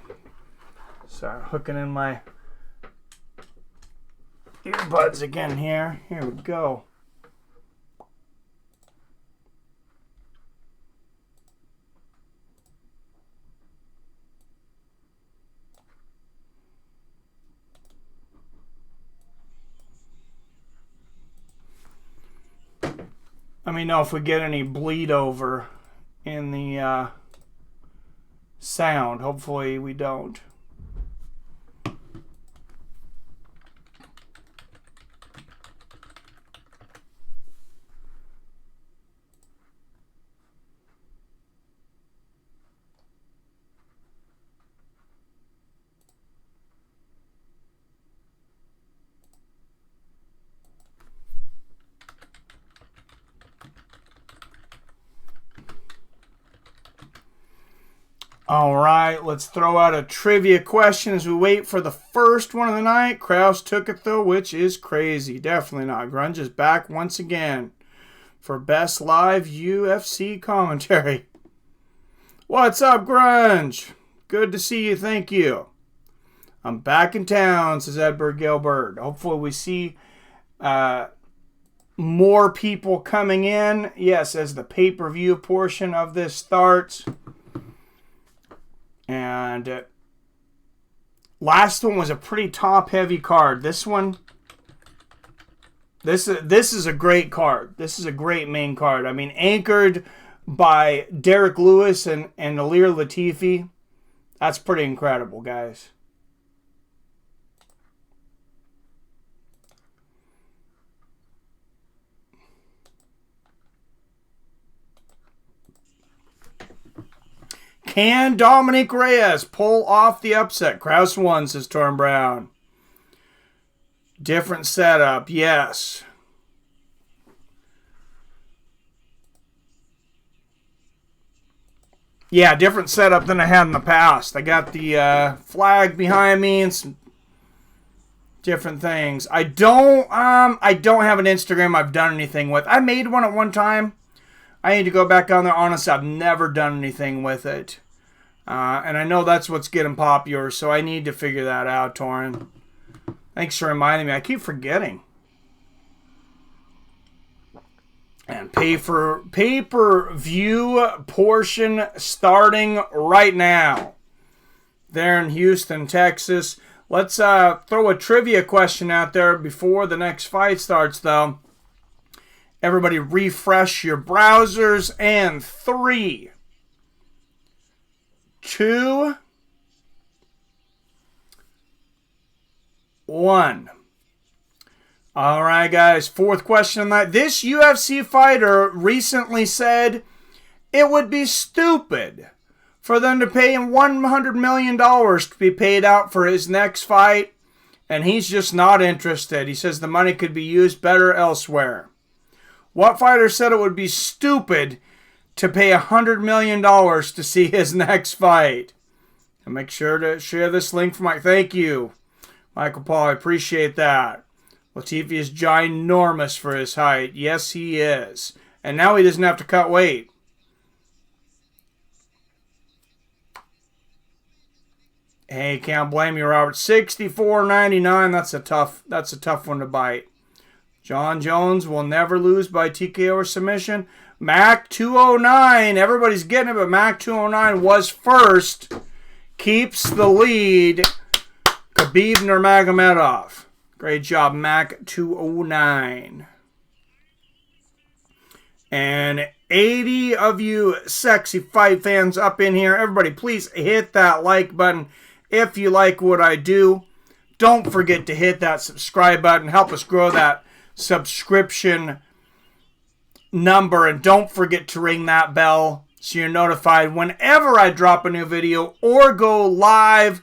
Sorry, hooking in my earbuds again here. Here we go. Let me know if we get any bleed over in the sound. Hopefully we don't. All right, let's throw out a trivia question as we wait for the first one of the night. Krause took it, though, which is crazy. Definitely not. Grunge is back once again for best live UFC commentary. What's up, Grunge? Good to see you. Thank you. I'm back in town, says Edward Gilbert. Hopefully we see more people coming in. Yes, as the pay-per-view portion of this starts. And last one was a pretty top-heavy card. This one, this is a great card. This is a great main card. I mean, anchored by Derrick Lewis and Ilir Latifi. That's pretty incredible, guys. Can Dominick Reyes pull off the upset? Krause won, says Torn Brown. Different setup, yes. Yeah, different setup than I had in the past. I got the flag behind me and some different things. I don't have an Instagram I've done anything with. I made one at one time. I need to go back on there. Honestly, I've never done anything with it. And I know that's what's getting popular, so I need to figure that out, Torin. Thanks for reminding me. I keep forgetting. And pay-per-view portion starting right now. There in Houston, Texas. Let's throw a trivia question out there before the next fight starts, though. Everybody refresh your browsers. And 3, 2, 1. All right, guys. Fourth question of the night. This UFC fighter recently said it would be stupid for them to pay him $100 million to be paid out for his next fight, and he's just not interested. He says the money could be used better elsewhere. What fighter said it would be stupid to pay $100 million to see his next fight? And make sure to share this link for Mike. Thank you, Michael Paul. I appreciate that. Latifi is ginormous for his height. Yes, he is. And now he doesn't have to cut weight. Hey, can't blame you, Robert. 64.99. That's a tough one to bite. Jon Jones will never lose by TKO or submission. Mac 209. Everybody's getting it, but Mac 209 was first. Keeps the lead. Khabib Nurmagomedov. Great job, Mac 209. And 80 of you sexy fight fans up in here. Everybody, please hit that like button if you like what I do. Don't forget to hit that subscribe button. Help us grow that subscription number. And don't forget to ring that bell so you're notified whenever I drop a new video or go live,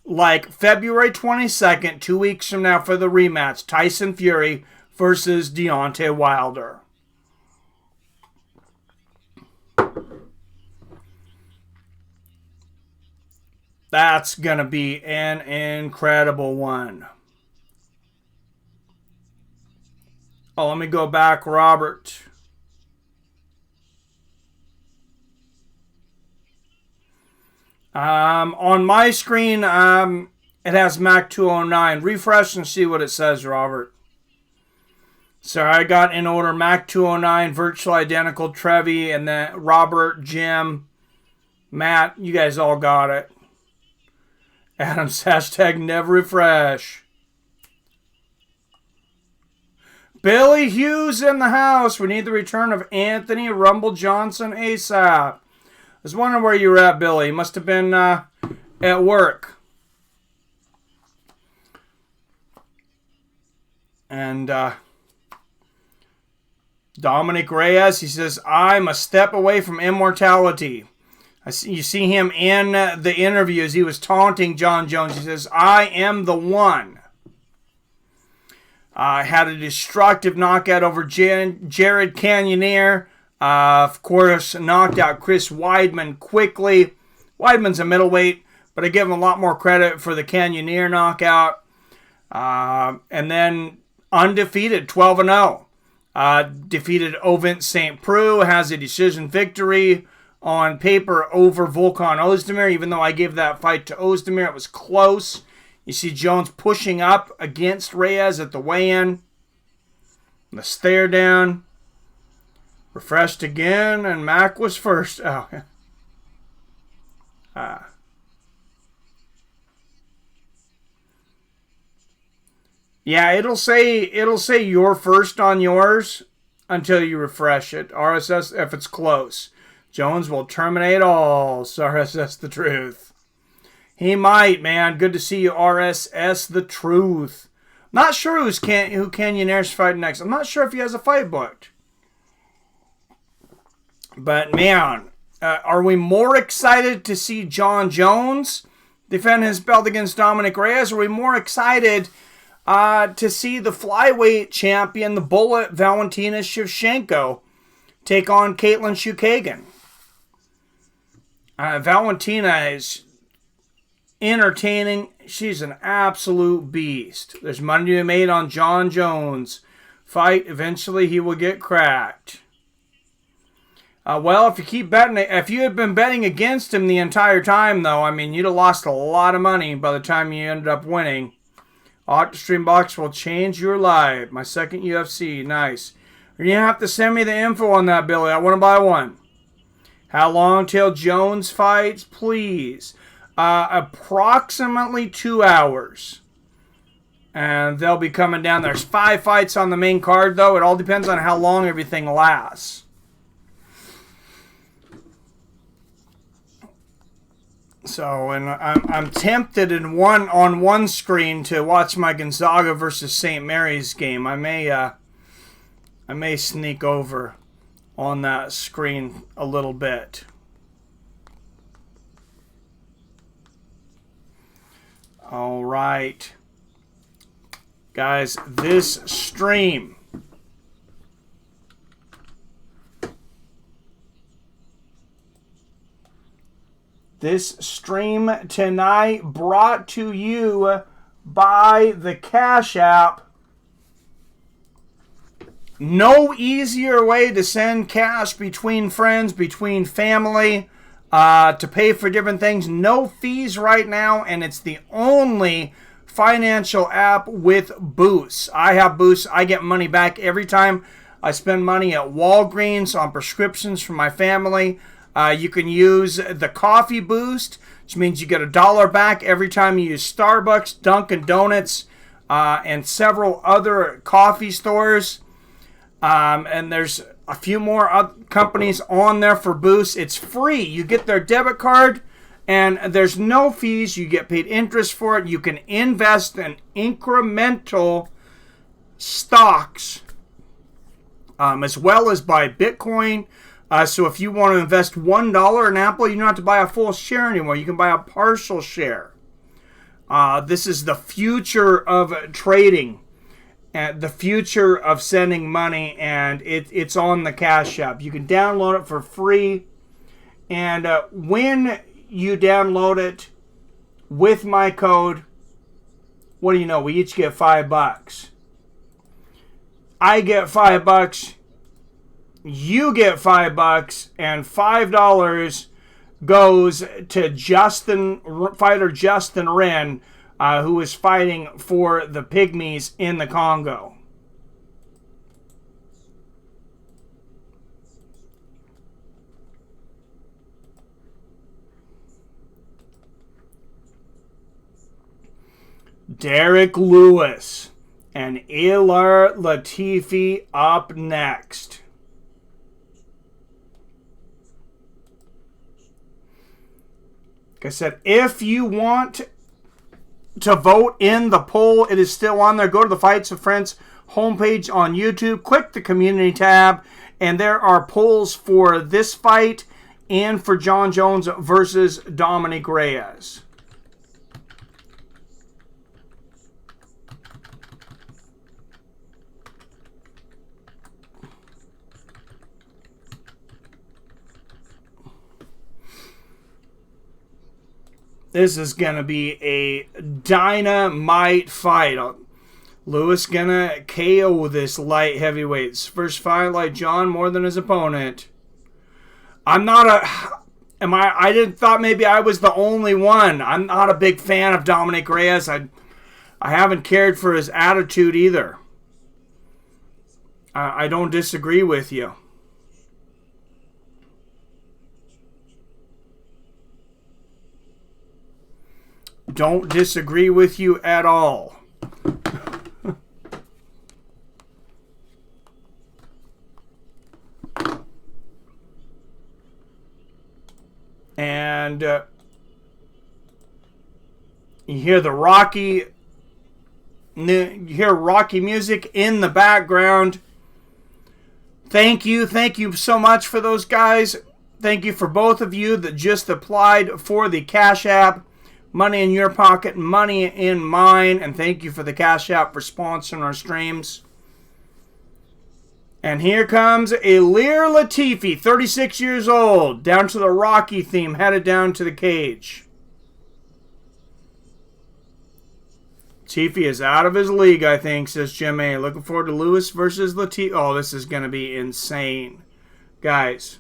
like February 22nd, 2 weeks from now, for the rematch. Tyson Fury versus Deontay Wilder. That's going to be an incredible one. Oh, let me go back, Robert. On my screen, it has Mac 209. Refresh and see what it says, Robert. So I got in order Mac 209, virtual identical, Trevi, and then Robert, Jim, Matt. You guys all got it. Adam's hashtag never refresh. Billy Hughes in the house. We need the return of Anthony Rumble Johnson ASAP. I was wondering where you were at, Billy. You must have been at work. And Dominick Reyes, he says, I'm a step away from immortality. You see him in the interview as he was taunting Jon Jones. He says, I am the one. Had a destructive knockout over Jared Cannonier. Of course, knocked out Chris Weidman quickly. Weidman's a middleweight, but I give him a lot more credit for the Cannonier knockout. And then undefeated, 12-0. Defeated Ovint St. Preux, has a decision victory on paper over Volkan Ozdemir, even though I gave that fight to Ozdemir. It was close. You see Jones pushing up against Reyes at the weigh-in. The stare down. Refreshed again, and Mac was first. Oh, yeah, it'll say you're first on yours until you refresh it. RSS if it's close. Jones will terminate all. RSS the truth. He might, man. Good to see you, RSS the truth. Not sure who Cannonier's fighting next. I'm not sure if he has a fight booked. But, man, are we more excited to see Jon Jones defend his belt against Dominick Reyes? Or are we more excited to see the flyweight champion, the Bullet, Valentina Schevchenko, take on Kaitlyn Chookagian? Valentina is entertaining. She's an absolute beast. There's money to be made on Jon Jones' fight. Eventually, he will get cracked. Well, if you keep betting, if you had been betting against him the entire time, though, I mean, you'd have lost a lot of money by the time you ended up winning. Octastream Box will change your life. My second UFC. Nice. You're going to have to send me the info on that, Billy. I want to buy one. How long till Jones fights? Please. Approximately 2 hours. And they'll be coming down. There's 5 fights on the main card, though. It all depends on how long everything lasts. So, and I'm tempted on one screen to watch my Gonzaga versus St. Mary's game. I may sneak over on that screen a little bit. All right. Guys, this stream tonight brought to you by the Cash App. No easier way to send cash between friends, between family, to pay for different things. No fees right now, and it's the only financial app with Boost. I have Boost. I get money back every time I spend money at Walgreens on prescriptions for my family. You can use the Coffee Boost, which means you get $1 back every time you use Starbucks, Dunkin' Donuts, and several other coffee stores. And there's a few more companies on there for Boost. It's free. You get their debit card, and there's no fees. You get paid interest for it. You can invest in incremental stocks, as well as buy Bitcoin. So if you want to invest $1 in Apple, you don't have to buy a full share anymore. You can buy a partial share. This is the future of trading, and the future of sending money, and it's on the Cash App. You can download it for free, and when you download it with my code, what do you know? We each get $5. I get $5. You get $5, and $5 goes to fighter Justin Wren, who is fighting for the pygmies in the Congo. Derrick Lewis and Ilir Latifi up next. Like I said, if you want to vote in the poll, it is still on there. Go to the Fights of Friends homepage on YouTube. Click the community tab, and there are polls for this fight and for Jon Jones versus Dominick Reyes. This is going to be a dynamite fight. Lewis going to KO this light heavyweight. First fight like Jon more than his opponent. I didn't thought maybe I was the only one. I'm not a big fan of Dominick Reyes. I haven't cared for his attitude either. I don't disagree with you. Don't disagree with you at all. And you hear the Rocky music in the background. Thank you so much for those guys. Thank you for both of you that just applied for the Cash App. Money in your pocket, money in mine. And thank you for the Cash App for sponsoring our streams. And here comes Ilir Latifi, 36 years old, down to the Rocky theme, headed down to the cage. Latifi is out of his league, I think, says Jim A. Looking forward to Lewis versus Latifi. Oh, this is going to be insane. Guys,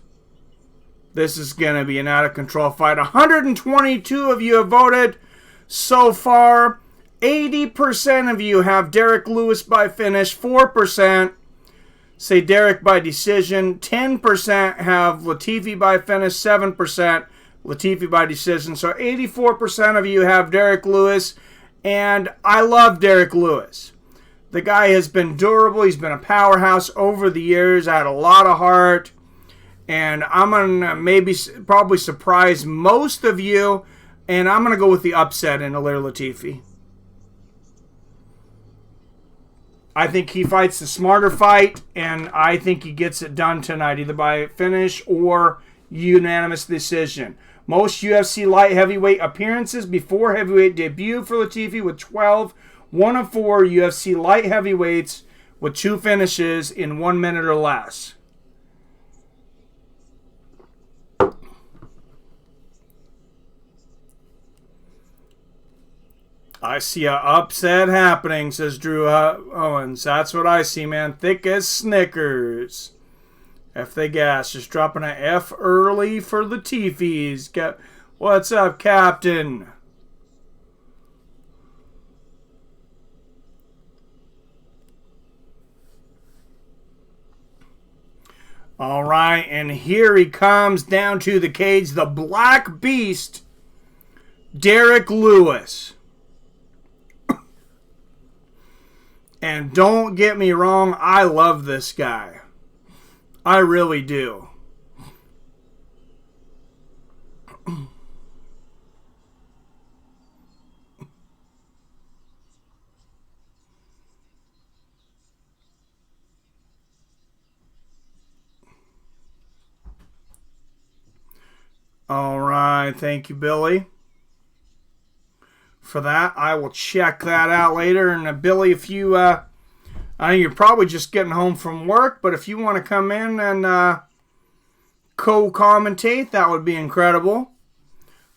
this is going to be an out-of-control fight. 122 of you have voted so far. 80% of you have Derrick Lewis by finish. 4% say Derrick by decision. 10% have Latifi by finish. 7% Latifi by decision. So 84% of you have Derrick Lewis. And I love Derrick Lewis. The guy has been durable. He's been a powerhouse over the years. Had a lot of heart. And I'm going to probably surprise most of you. And I'm going to go with the upset in Ilir Latifi. I think he fights the smarter fight. And I think he gets it done tonight. Either by finish or unanimous decision. Most UFC light heavyweight appearances before heavyweight debut for Latifi with 12. 1 of 4 UFC light heavyweights with 2 finishes in 1 minute or less. I see an upset happening, says Drew Owens. That's what I see, man. Thick as Snickers. F they gas. Just dropping an F early for Latifi's. What's up, Captain? All right, and here he comes down to the cage, the Black Beast, Derrick Lewis. And don't get me wrong, I love this guy. I really do. All right, thank you, Billy, for that. I will check that out later. And Billy, if you, I know you're probably just getting home from work, but if you want to come in and co-commentate, that would be incredible.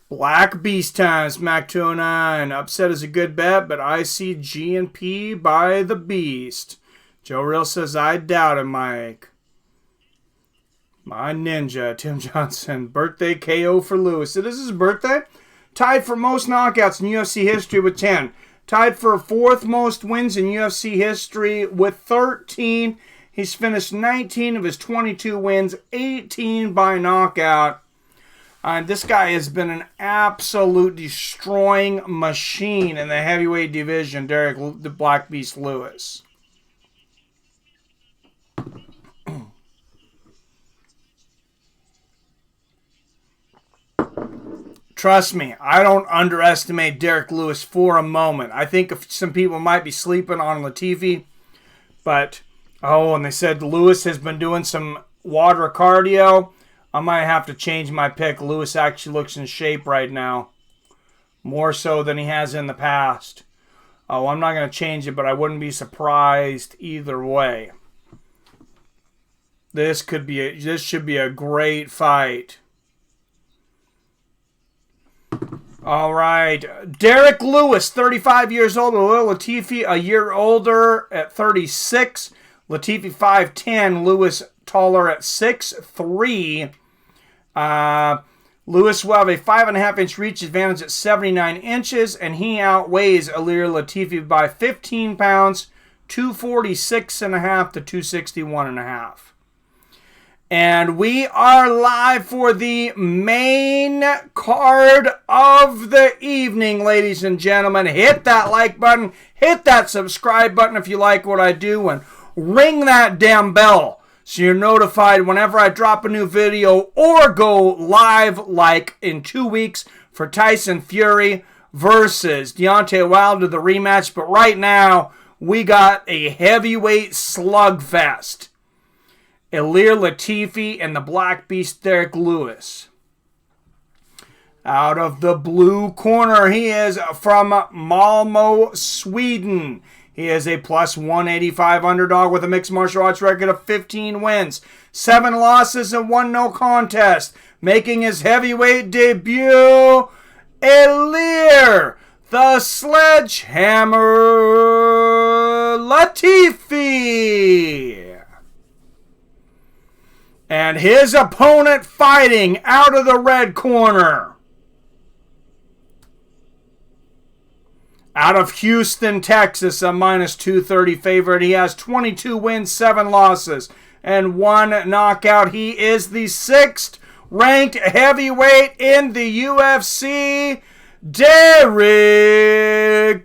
Black Beast times, Mac209. And upset is a good bet, but I see G and P by the Beast. Joe Real says, I doubt it, Mike. My ninja, Tim Johnson. Birthday KO for Lewis. It is his birthday. Tied for most knockouts in UFC history with 10. Tied for fourth most wins in UFC history with 13. He's finished 19 of his 22 wins, 18 by knockout. This guy has been an absolute destroying machine in the heavyweight division, Derrick the Black Beast Lewis. Trust me, I don't underestimate Derrick Lewis for a moment. I think some people might be sleeping on Latifi, but, and they said Lewis has been doing some water cardio. I might have to change my pick. Lewis actually looks in shape right now, more so than he has in the past. I'm not going to change it, but I wouldn't be surprised either way. This should be a great fight. All right, Derrick Lewis, 35 years old. Ilir Latifi, a year older at 36. Latifi 5'10", Lewis taller at 6'3". Lewis will have a 5.5-inch reach advantage at 79 inches, and he outweighs Ilir Latifi by 15 pounds, 246.5 to 261.5. And we are live for the main card of the evening, ladies and gentlemen. Hit that like button, hit that subscribe button if you like what I do, and ring that damn bell so you're notified whenever I drop a new video or go live like in 2 weeks for Tyson Fury versus Deontay Wilder, the rematch. But right now, we got a heavyweight slugfest. Ilir Latifi and the Black Beast Derrick Lewis. Out of the blue corner, he is from Malmo, Sweden. He is a plus 185 underdog with a mixed martial arts record of 15 wins, 7 losses, and 1 no contest. Making his heavyweight debut, Ilir the Sledgehammer Latifi. And his opponent fighting out of the red corner. Out of Houston, Texas, a minus 230 favorite. He has 22 wins, 7 losses, and 1 knockout. He is the 6th ranked heavyweight in the UFC. Derrick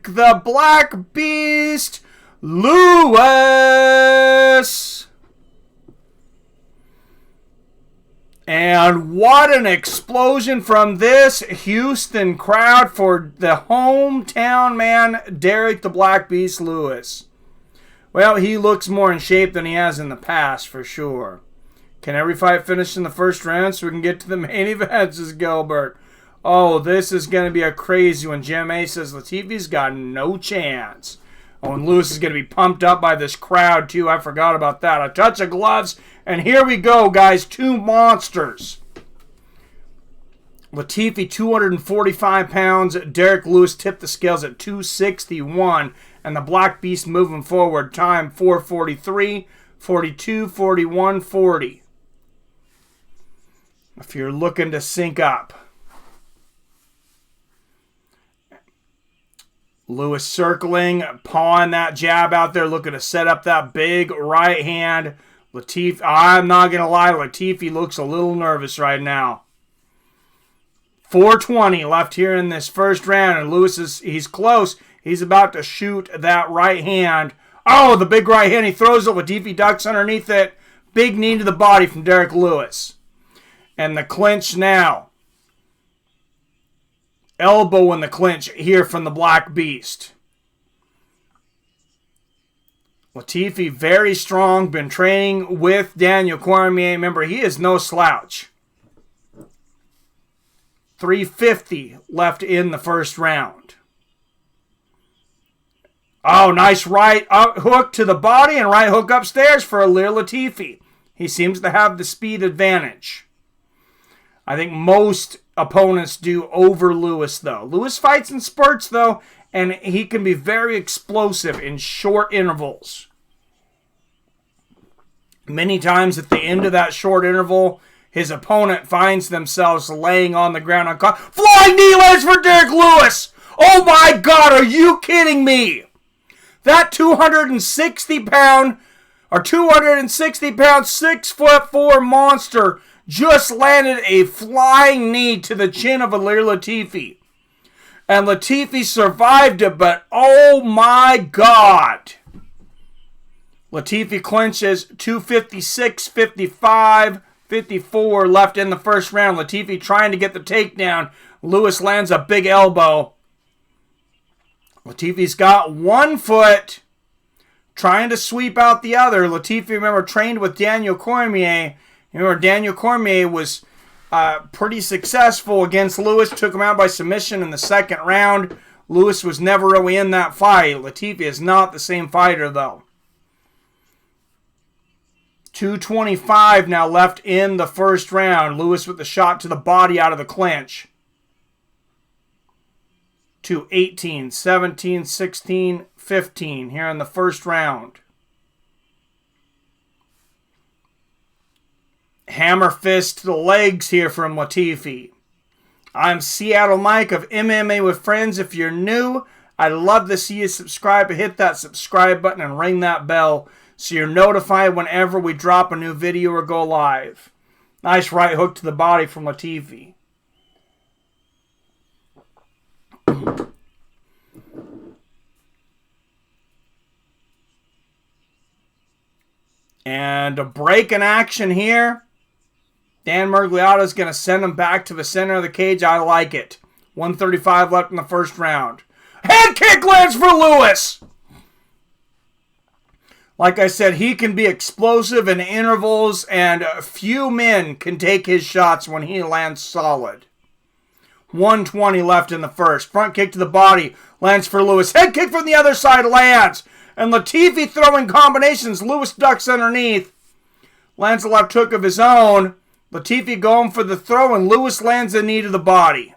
the Black Beast Lewis. And what an explosion from this Houston crowd for the hometown man, Derrick the Black Beast Lewis. Well, he looks more in shape than he has in the past, for sure. Can every fight finish in the first round so we can get to the main event, says Gilbert. Oh, this is going to be a crazy one. Jim A says Latifi's got no chance. Oh, and Lewis is going to be pumped up by this crowd, too. I forgot about that. A touch of gloves. And here we go, guys. 2 monsters. Latifi, 245 pounds. Derrick Lewis tipped the scales at 261. And the Black Beast moving forward. Time 4:43, 42, 41, 40. if you're looking to sync up. Lewis circling, pawing that jab out there, looking to set up that big right hand. Latifi, I'm not going to lie, Latifi looks a little nervous right now. 4:20 left here in this first round, and Lewis he's close. He's about to shoot that right hand. Oh, the big right hand. He throws it. Latifi ducks underneath it. Big knee to the body from Derrick Lewis. And the clinch now. Elbow in the clinch here from the Black Beast. Latifi very strong. Been training with Daniel Cormier. Remember, he is no slouch. 3:50 left in the first round. Oh, nice right hook to the body and right hook upstairs for Ilir Latifi. He seems to have the speed advantage. I think most opponents do over Lewis, though. Lewis fights in spurts, though, and he can be very explosive in short intervals. Many times at the end of that short interval, his opponent finds themselves laying on the ground. Flying knee lands for Derrick Lewis! Oh my God, are you kidding me? That 260-pound, 6'4" monster just landed a flying knee to the chin of Ilir Latifi. And Latifi survived it, but oh my God. Latifi clinches 256, 55, 54 left in the first round. Latifi trying to get the takedown. Lewis lands a big elbow. Latifi's got one foot, trying to sweep out the other. Latifi, remember, trained with Daniel Cormier. Remember, Daniel Cormier was pretty successful against Lewis. Took him out by submission in the second round. Lewis was never really in that fight. Latifi is not the same fighter, though. 2:25 now left in the first round. Lewis with the shot to the body out of the clinch. 2:18, 17, 16, 15 here in the first round. Hammer fist to the legs here from Latifi. I'm Seattle Mike of MMA with Friends. If you're new, I'd love to see you subscribe. Hit that subscribe button and ring that bell so you're notified whenever we drop a new video or go live. Nice right hook to the body from Latifi. And a break in action here. Dan Miragliotta is going to send him back to the center of the cage. I like it. 1:35 left in the first round. Head kick lands for Lewis. Like I said, he can be explosive in intervals, and few men can take his shots when he lands solid. 1:20 left in the first. Front kick to the body lands for Lewis. Head kick from the other side lands. And Latifi throwing combinations. Lewis ducks underneath. Lands a left hook of his own. Latifi going for the throw, and Lewis lands a knee to the body.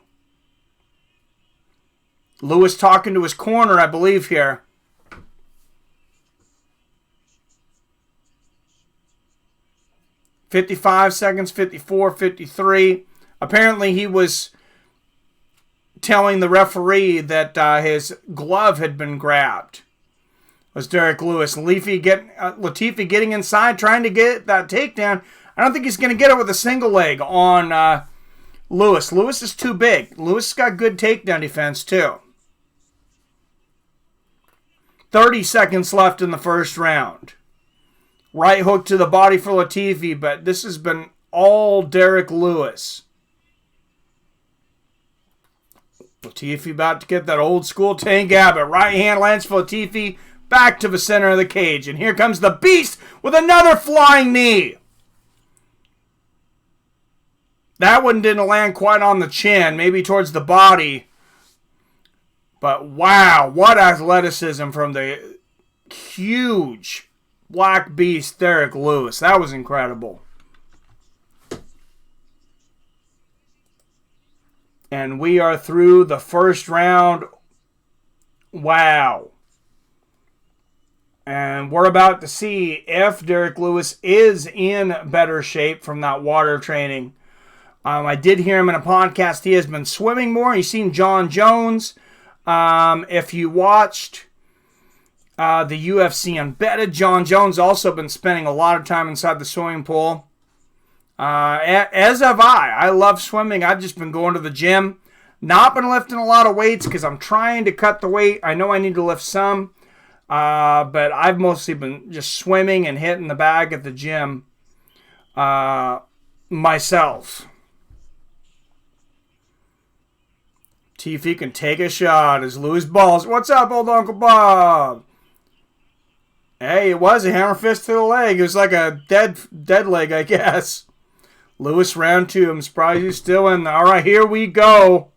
Lewis talking to his corner, I believe, here. "55 seconds, 54, 53. Apparently he was telling the referee that his glove had been grabbed. Was Derrick Lewis. Latifi getting inside, trying to get that takedown. I don't think he's going to get it with a single leg on Lewis. Lewis is too big. Lewis has got good takedown defense, too. 30 seconds left in the first round. Right hook to the body for Latifi, but this has been all Derrick Lewis. Latifi about to get that old school Tank Abbott. Right hand lands for Latifi. Back to the center of the cage. And here comes the Beast with another flying knee. That one didn't land quite on the chin. Maybe towards the body. But wow, what athleticism from the huge Black Beast Derrick Lewis. That was incredible. And we are through the first round. Wow. And we're about to see if Derrick Lewis is in better shape from that water training. I did hear him in a podcast. He has been swimming more. He's seen John Jones. If you watched the UFC Unbedded, John Jones also been spending a lot of time inside the swimming pool. As have I. I love swimming. I've just been going to the gym. Not been lifting a lot of weights because I'm trying to cut the weight. I know I need to lift some. But I've mostly been just swimming and hitting the bag at the gym myself. Latifi can take a shot as Lewis balls. What's up, old Uncle Bob? Hey, it was a hammer fist to the leg. It was like a dead leg, I guess. Lewis round 2. I'm surprised he's still in there. All right, here we go.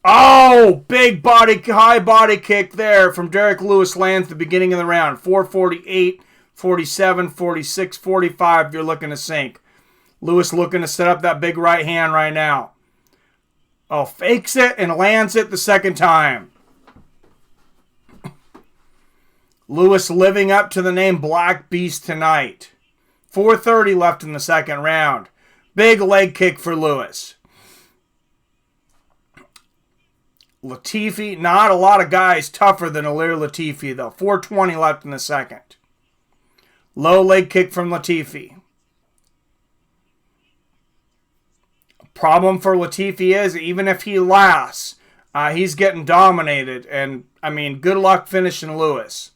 Oh, big high body kick there from Derrick Lewis lands at the beginning of the round. 4:48, 47, 46, 45. You're looking to sink. Lewis looking to set up that big right hand right now. Oh, fakes it and lands it the second time. Lewis living up to the name Black Beast tonight. 4:30 left in the second round. Big leg kick for Lewis. Latifi, not a lot of guys tougher than Ilir Latifi though. 4:20 left in the second. Low leg kick from Latifi. Problem for Latifi is, even if he lasts, he's getting dominated. And, I mean, good luck finishing Lewis.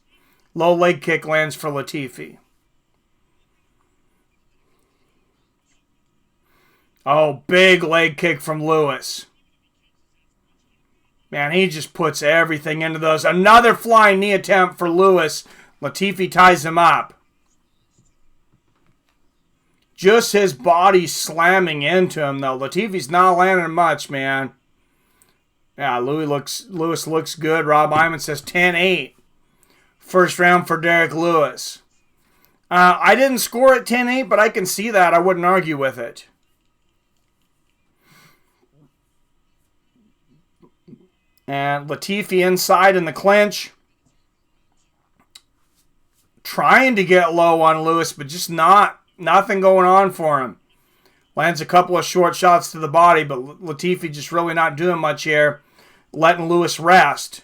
Low leg kick lands for Latifi. Oh, big leg kick from Lewis. Man, he just puts everything into those. Another flying knee attempt for Lewis. Latifi ties him up. Just his body slamming into him, though. Latifi's not landing much, man. Yeah, Lewis looks good. Rob Hyman says 10-8. First round for Derrick Lewis. I didn't score at 10-8, but I can see that. I wouldn't argue with it. And Latifi inside in the clinch. Trying to get low on Lewis, but just nothing going on for him. Lands a couple of short shots to the body, but Latifi just really not doing much here. Letting Lewis rest.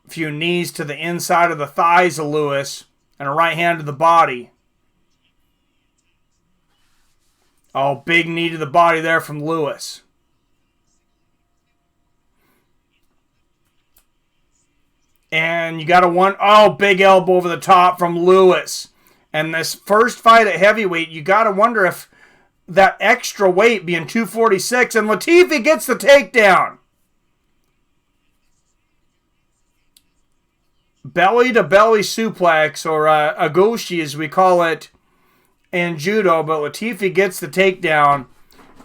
A few knees to the inside of the thighs of Lewis. And a right hand to the body. Oh, big knee to the body there from Lewis. And you got big elbow over the top from Lewis. And this first fight at heavyweight, you got to wonder if that extra weight being 246, and Latifi gets the takedown. Belly-to-belly suplex, or agoshi as we call it in judo, but Latifi gets the takedown,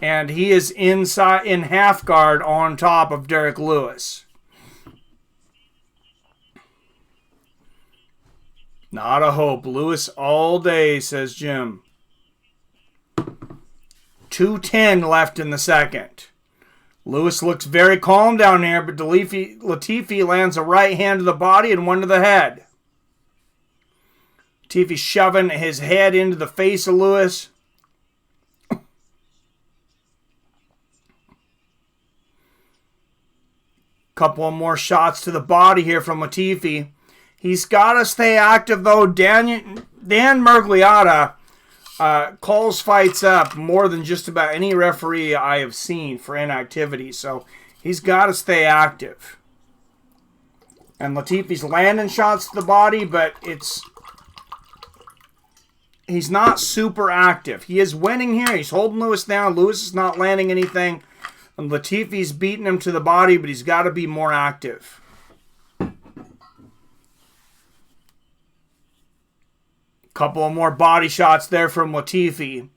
and he is inside in half guard on top of Derrick Lewis. Not a hope. Lewis all day, says Jim. 2:10 left in the second. Lewis looks very calm down there, but Latifi lands a right hand to the body and one to the head. Latifi shoving his head into the face of Lewis. Couple of more shots to the body here from Latifi. He's got to stay active, though. Dan Miragliotta calls fights up more than just about any referee I have seen for inactivity. So he's got to stay active. And Latifi's landing shots to the body, but he's not super active. He is winning here. He's holding Lewis down. Lewis is not landing anything. And Latifi's beating him to the body, but he's got to be more active. Couple of more body shots there from Latifi.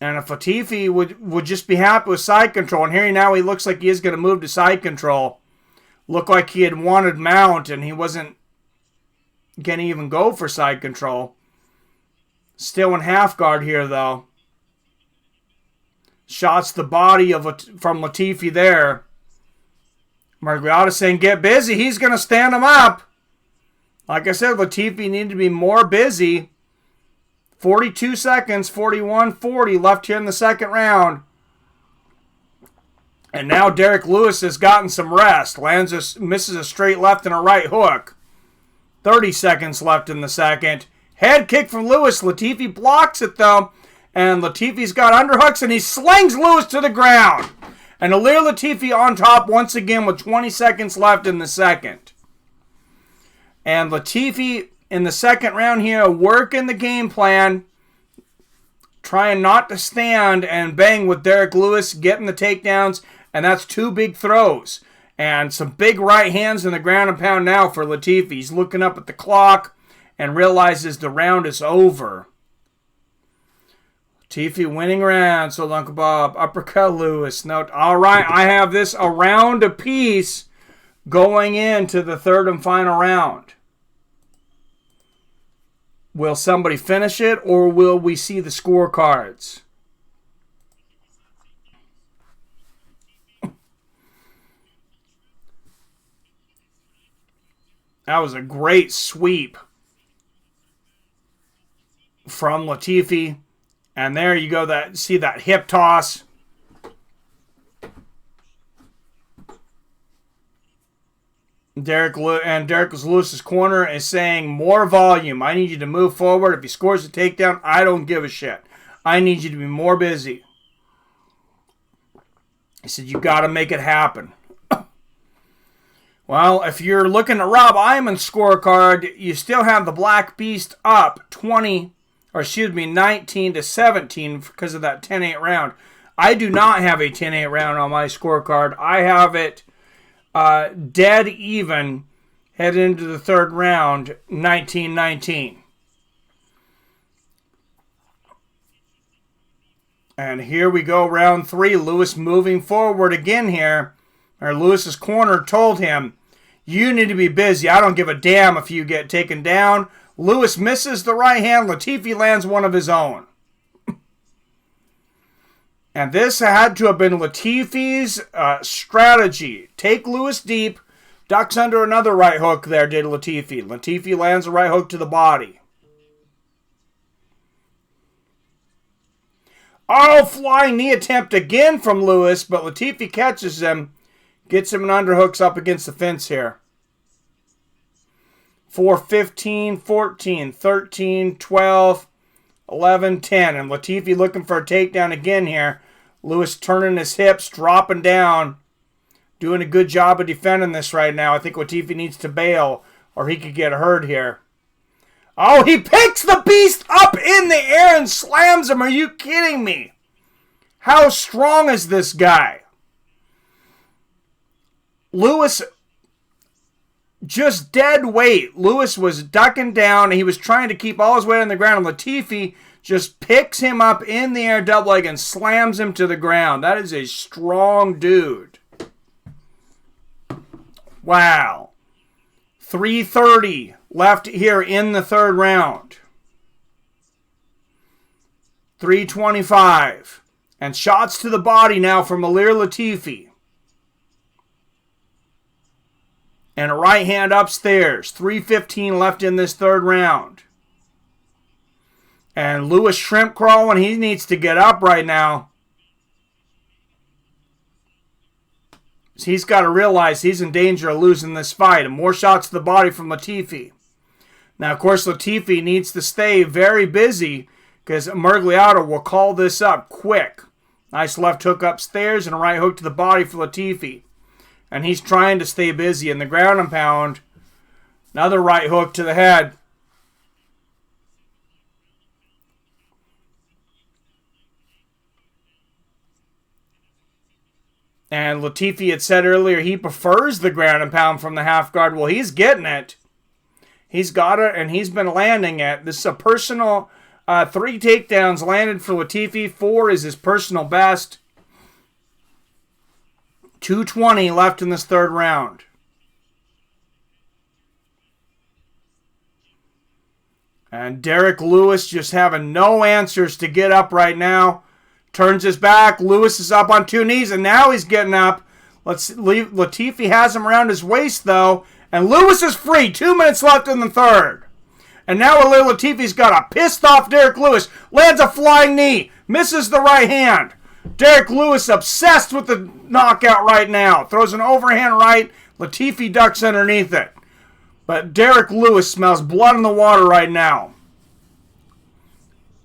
And if Latifi would just be happy with side control, and here now he looks like he is going to move to side control. Looked like he had wanted mount, and he wasn't going to even go for side control. Still in half guard here, though. Shots the body from Latifi there. Miragliotta saying, get busy. He's going to stand him up. Like I said, Latifi needed to be more busy. 42 seconds, 41-40 left here in the second round. And now Derrick Lewis has gotten some rest. Misses a straight left and a right hook. 30 seconds left in the second. Head kick from Lewis. Latifi blocks it though. And Latifi's got underhooks and he slings Lewis to the ground. And Ilir Latifi on top once again with 20 seconds left in the second. And Latifi in the second round here working the game plan. Trying not to stand and bang with Derrick Lewis. Getting the takedowns. And that's 2 big throws. And some big right hands in the ground and pound now for Latifi. He's looking up at the clock and realizes the round is over. Latifi winning round. So Uncle Bob. Uppercut Lewis. No, all right, I have this a round apiece going into the third and final round. Will somebody finish it or will we see the scorecards? That was a great sweep from Latifi. And there you go. See that hip toss. Derrick Lewis's corner is saying, more volume. I need you to move forward. If he scores a takedown, I don't give a shit. I need you to be more busy. He said, you got to make it happen. Well, if you're looking at Rob Iman's scorecard, you still have the Black Beast up 19-17 because of that 10-8 round. I do not have a 10-8 round on my scorecard. I have it dead even headed into the third round, 19-19. And here we go, round 3. Lewis moving forward again here. Or Lewis's corner told him, you need to be busy. I don't give a damn if you get taken down. Lewis misses the right hand. Latifi lands one of his own. And this had to have been Latifi's strategy. Take Lewis deep. Ducks under another right hook there, did Latifi. Latifi lands a right hook to the body. Oh, flying knee attempt again from Lewis, but Latifi catches him. Gets him an underhooks up against the fence here. 4-15, 14, 13, 12, 11, 10. And Latifi looking for a takedown again here. Lewis turning his hips, dropping down. Doing a good job of defending this right now. I think Latifi needs to bail or he could get hurt here. Oh, he picks the beast up in the air and slams him. Are you kidding me? How strong is this guy? Lewis, just dead weight. Lewis was ducking down. He was trying to keep all his weight on the ground. And Latifi just picks him up in the air, double leg, and slams him to the ground. That is a strong dude. Wow. 3:30 left here in the third round. 3:25. And shots to the body now from Ilir Latifi. And a right hand upstairs. 3:15 left in this third round. And Lewis shrimp crawling. He needs to get up right now. He's got to realize he's in danger of losing this fight. And more shots to the body from Latifi. Now, of course, Latifi needs to stay very busy because Miragliotta will call this up quick. Nice left hook upstairs and a right hook to the body for Latifi. And he's trying to stay busy in the ground and pound. Another right hook to the head. And Latifi had said earlier he prefers the ground and pound from the half guard. Well, he's getting it. He's got it and he's been landing it. This is a personal 3 takedowns landed for Latifi. 4 is his personal best. 2:20 left in this third round. And Derrick Lewis just having no answers to get up right now. Turns his back. Lewis is up on 2 knees, and now he's getting up. Latifi has him around his waist, though, And Lewis is free. 2 minutes left in the third. And now Ilir Latifi's got a pissed off Derrick Lewis. Lands a flying knee. Misses the right hand. Derrick Lewis obsessed with the knockout right now. Throws an overhand right. Latifi ducks underneath it. But Derrick Lewis smells blood in the water right now.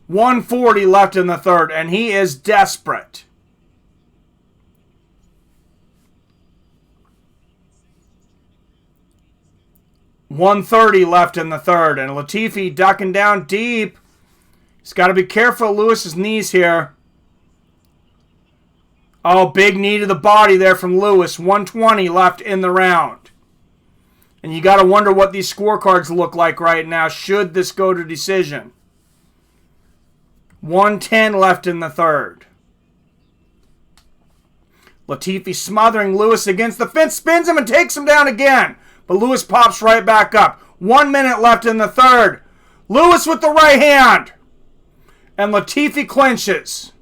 1:40 left in the third, and he is desperate. .130 left in the third, and Latifi ducking down deep. He's got to be careful of Lewis's knees here. Oh, big knee to the body there from Lewis. 1:20 left in the round. And you got to wonder what these scorecards look like right now. Should this go to decision? 1:10 left in the third. Latifi smothering Lewis against the fence. Spins him and takes him down again. But Lewis pops right back up. 1 minute left in the third. Lewis with the right hand. And Latifi clinches.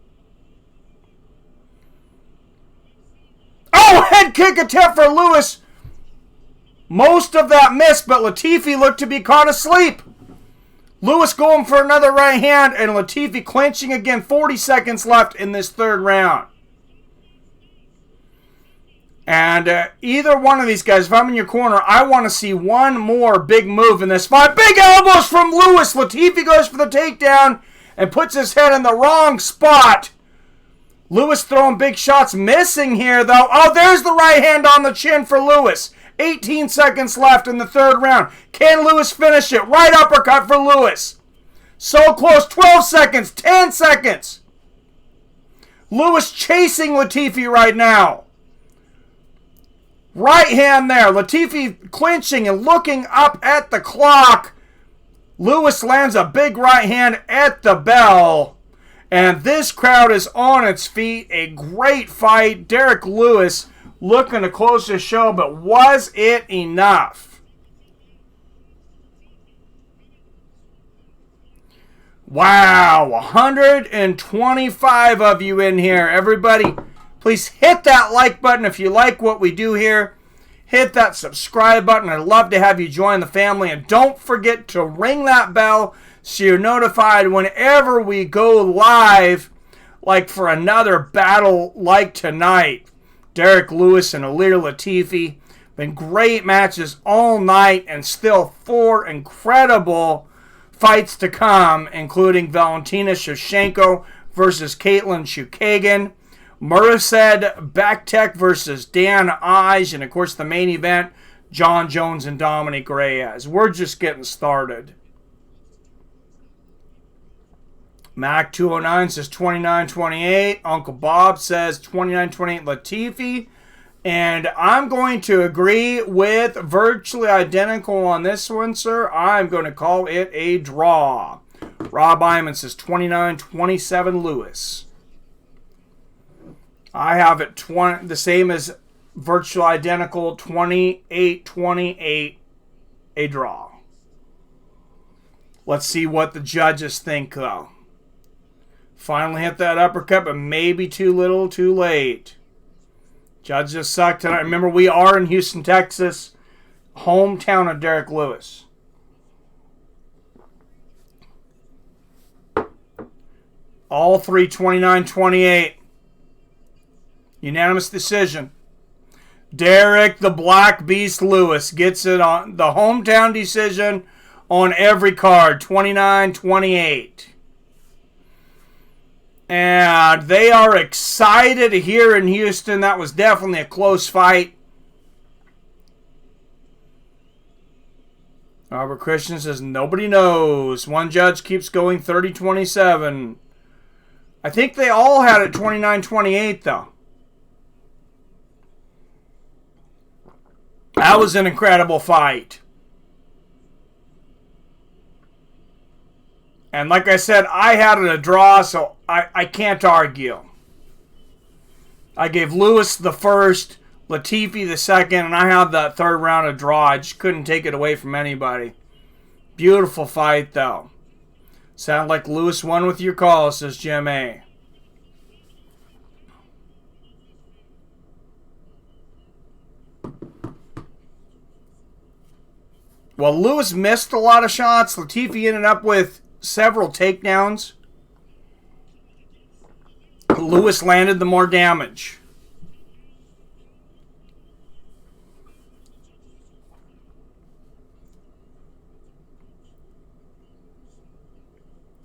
Oh, head kick attempt for Lewis. Most of that missed, but Latifi looked to be caught asleep. Lewis going for another right hand, and Latifi clinching again. 40 seconds left in this third round. And either one of these guys, if I'm in your corner, I want to see one more big move in this fight. Big elbows from Lewis. Latifi goes for the takedown and puts his head in the wrong spot. Lewis throwing big shots, missing here though. Oh, there's the right hand on the chin for Lewis. 18 seconds left in the third round. Can Lewis finish it? Right uppercut for Lewis. So close. 12 seconds. 10 seconds. Lewis chasing Latifi right now. Right hand there. Latifi clinching and looking up at the clock. Lewis lands a big right hand at the bell. And this crowd is on its feet. A great fight. Derrick Lewis looking to close the show, but was it enough? Wow, 125 of you in here. Everybody, please hit that like button if you like what we do here. Hit that subscribe button. I'd love to have you join the family. And don't forget to ring that bell so you're notified whenever we go live, like for another battle like tonight. Derrick Lewis and Ilir Latifi. Been great matches all night, and still 4 incredible fights to come, including Valentina Schevchenko versus Kaitlyn Chookagian, Mirsad Bektic versus Dan Ige, and of course the main event, Jon Jones and Dominick Reyes. We're just getting started. Mac 209 says 29-28. Uncle Bob says 29-28 Latifi. And I'm going to agree with virtually identical on this one, sir. I'm going to call it a draw. Rob Iman says 29-27 Lewis. I have it the same as virtually identical, 28-28, a draw. Let's see what the judges think, though. Finally hit that uppercut, but maybe too little, too late. Judges suck tonight. Remember, we are in Houston, Texas, hometown of Derrick Lewis. All three 29-28. Unanimous decision. Derrick the Black Beast Lewis gets it on the hometown decision on every card. 29-28. And they are excited here in Houston. That was definitely a close fight. Robert Christian says, nobody knows. One judge keeps going 30-27. I think they all had it 29-28, though. That was an incredible fight. And like I said, I had it a draw, so I can't argue. I gave Lewis the first, Latifi the second, and I had that third round a draw. I just couldn't take it away from anybody. Beautiful fight, though. Sound like Lewis won with your call, says Jim A. Well, Lewis missed a lot of shots. Latifi ended up with several takedowns. Lewis landed the more damage.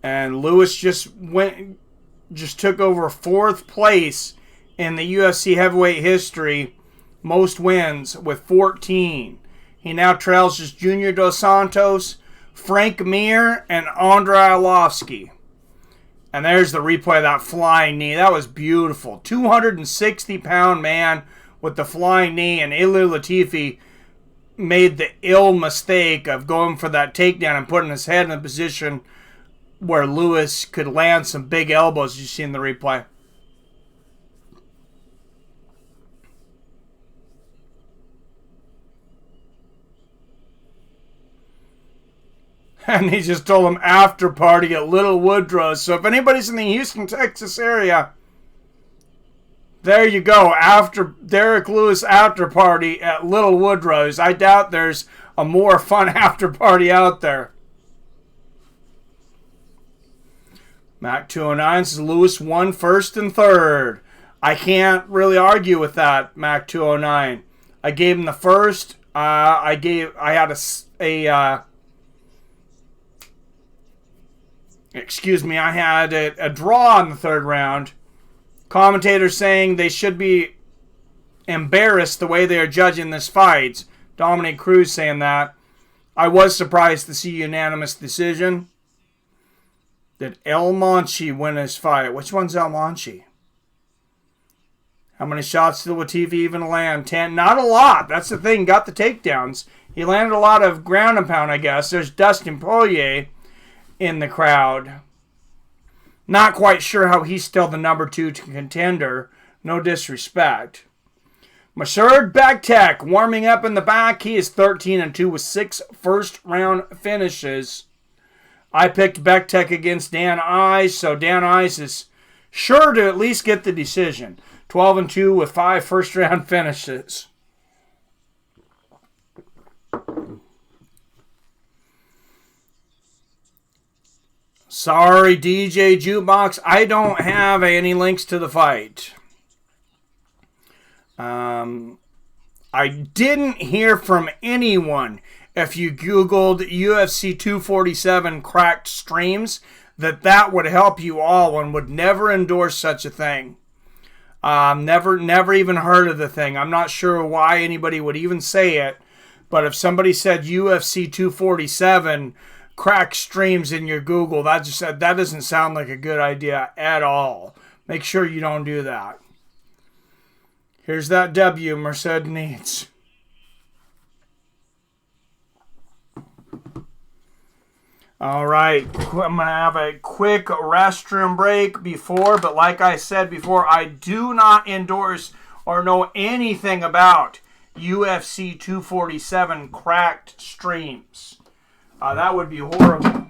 And Lewis just took over 4th place in the UFC heavyweight history, most wins with 14. He now trails just Junior Dos Santos, Frank Mir, and Andrei Arlovski. And there's the replay of that flying knee. That was beautiful. 260-pound man with the flying knee, and Ilir Latifi made the ill mistake of going for that takedown and putting his head in a position where Lewis could land some big elbows, you see in the replay. And he just told him after party at Little Woodrow's. So if anybody's in the Houston, Texas area, there you go. After Derrick Lewis after party at Little Woodrow's. I doubt there's a more fun after party out there. Mac 209 says Lewis won 1st and 3rd. I can't really argue with that, Mac 209. I gave him the 1st. I had a draw in the 3rd round. Commentators saying they should be embarrassed the way they are judging this fight. Dominick Reyes saying that. I was surprised to see unanimous decision. Did El Monchi win his fight? Which one's El Monchi? How many shots did Latifi even land? 10. Not a lot. That's the thing. Got the takedowns. He landed a lot of ground and pound, I guess. There's Dustin Poirier in the crowd. Not quite sure how he's still the number 2 contender. No disrespect. Mashard Bektek warming up in the back. He is 13-2 with 6 first-round finishes. I picked Bektek against Dan Ives, so Dan Ives is sure to at least get the decision. 12-2 with 5 first-round finishes. Sorry, DJ Jukebox. I don't have any links to the fight. I didn't hear from anyone, if you Googled UFC 247 cracked streams, that would help you all and would never endorse such a thing. Never even heard of the thing. I'm not sure why anybody would even say it, but if somebody said UFC 247 crack streams in your Google, that doesn't sound like a good idea at all. Make sure you don't do that. Here's that W Merced needs. All right, I'm going to have a quick restroom break but like I said before, I do not endorse or know anything about UFC 247 cracked streams. That would be horrible.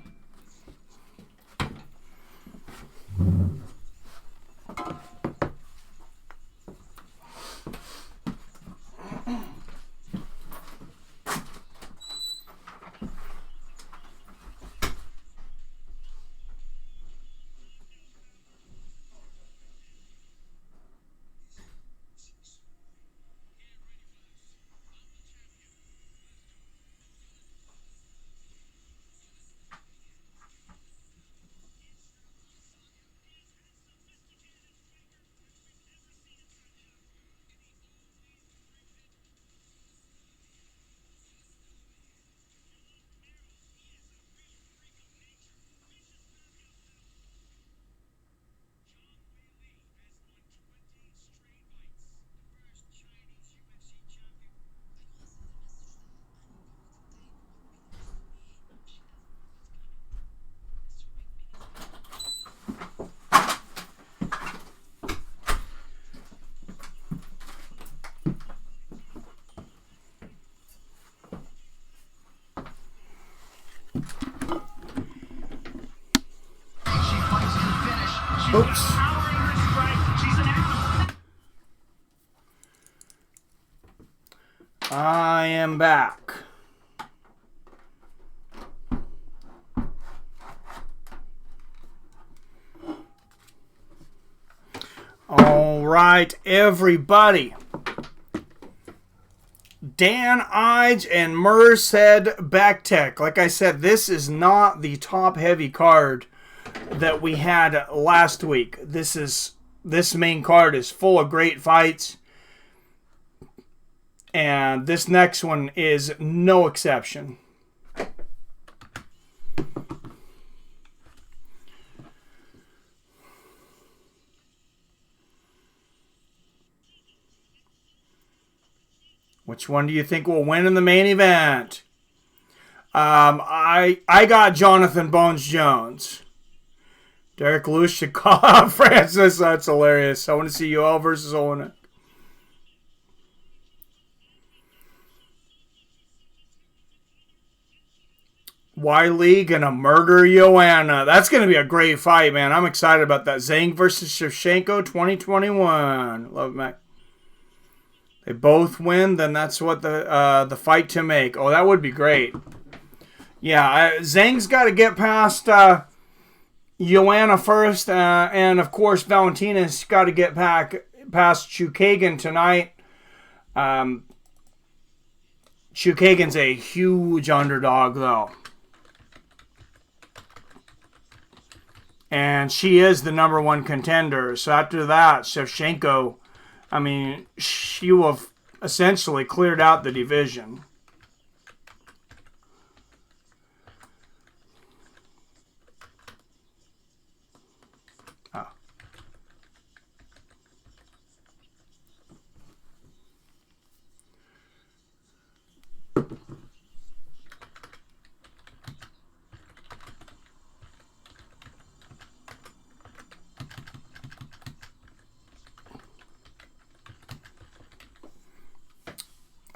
Oops. I am back. All right, everybody. Dan Ige and Merced Backtech. Like I said, this is not the top-heavy card that we had last week. This main card is full of great fights. And this next one is no exception. Which one do you think will win in the main event? I got Jonathan Bones Jones. Derrick Lewis should call out Francis. That's hilarious. I want to see UL versus Olenek. Wiley gonna murder Joanna. That's gonna be a great fight, man. I'm excited about that. Zhang versus Schevchenko 2021. Love it, Mac. They both win, then that's what the fight to make. Oh, that would be great. Yeah, Zhang's got to get past Joanna first, and of course Valentina's got to get past Chookagian tonight. Chookagian's a huge underdog, though. And she is the #1 contender. So after that, Schevchenko, I mean, she will have essentially cleared out the division. Oh.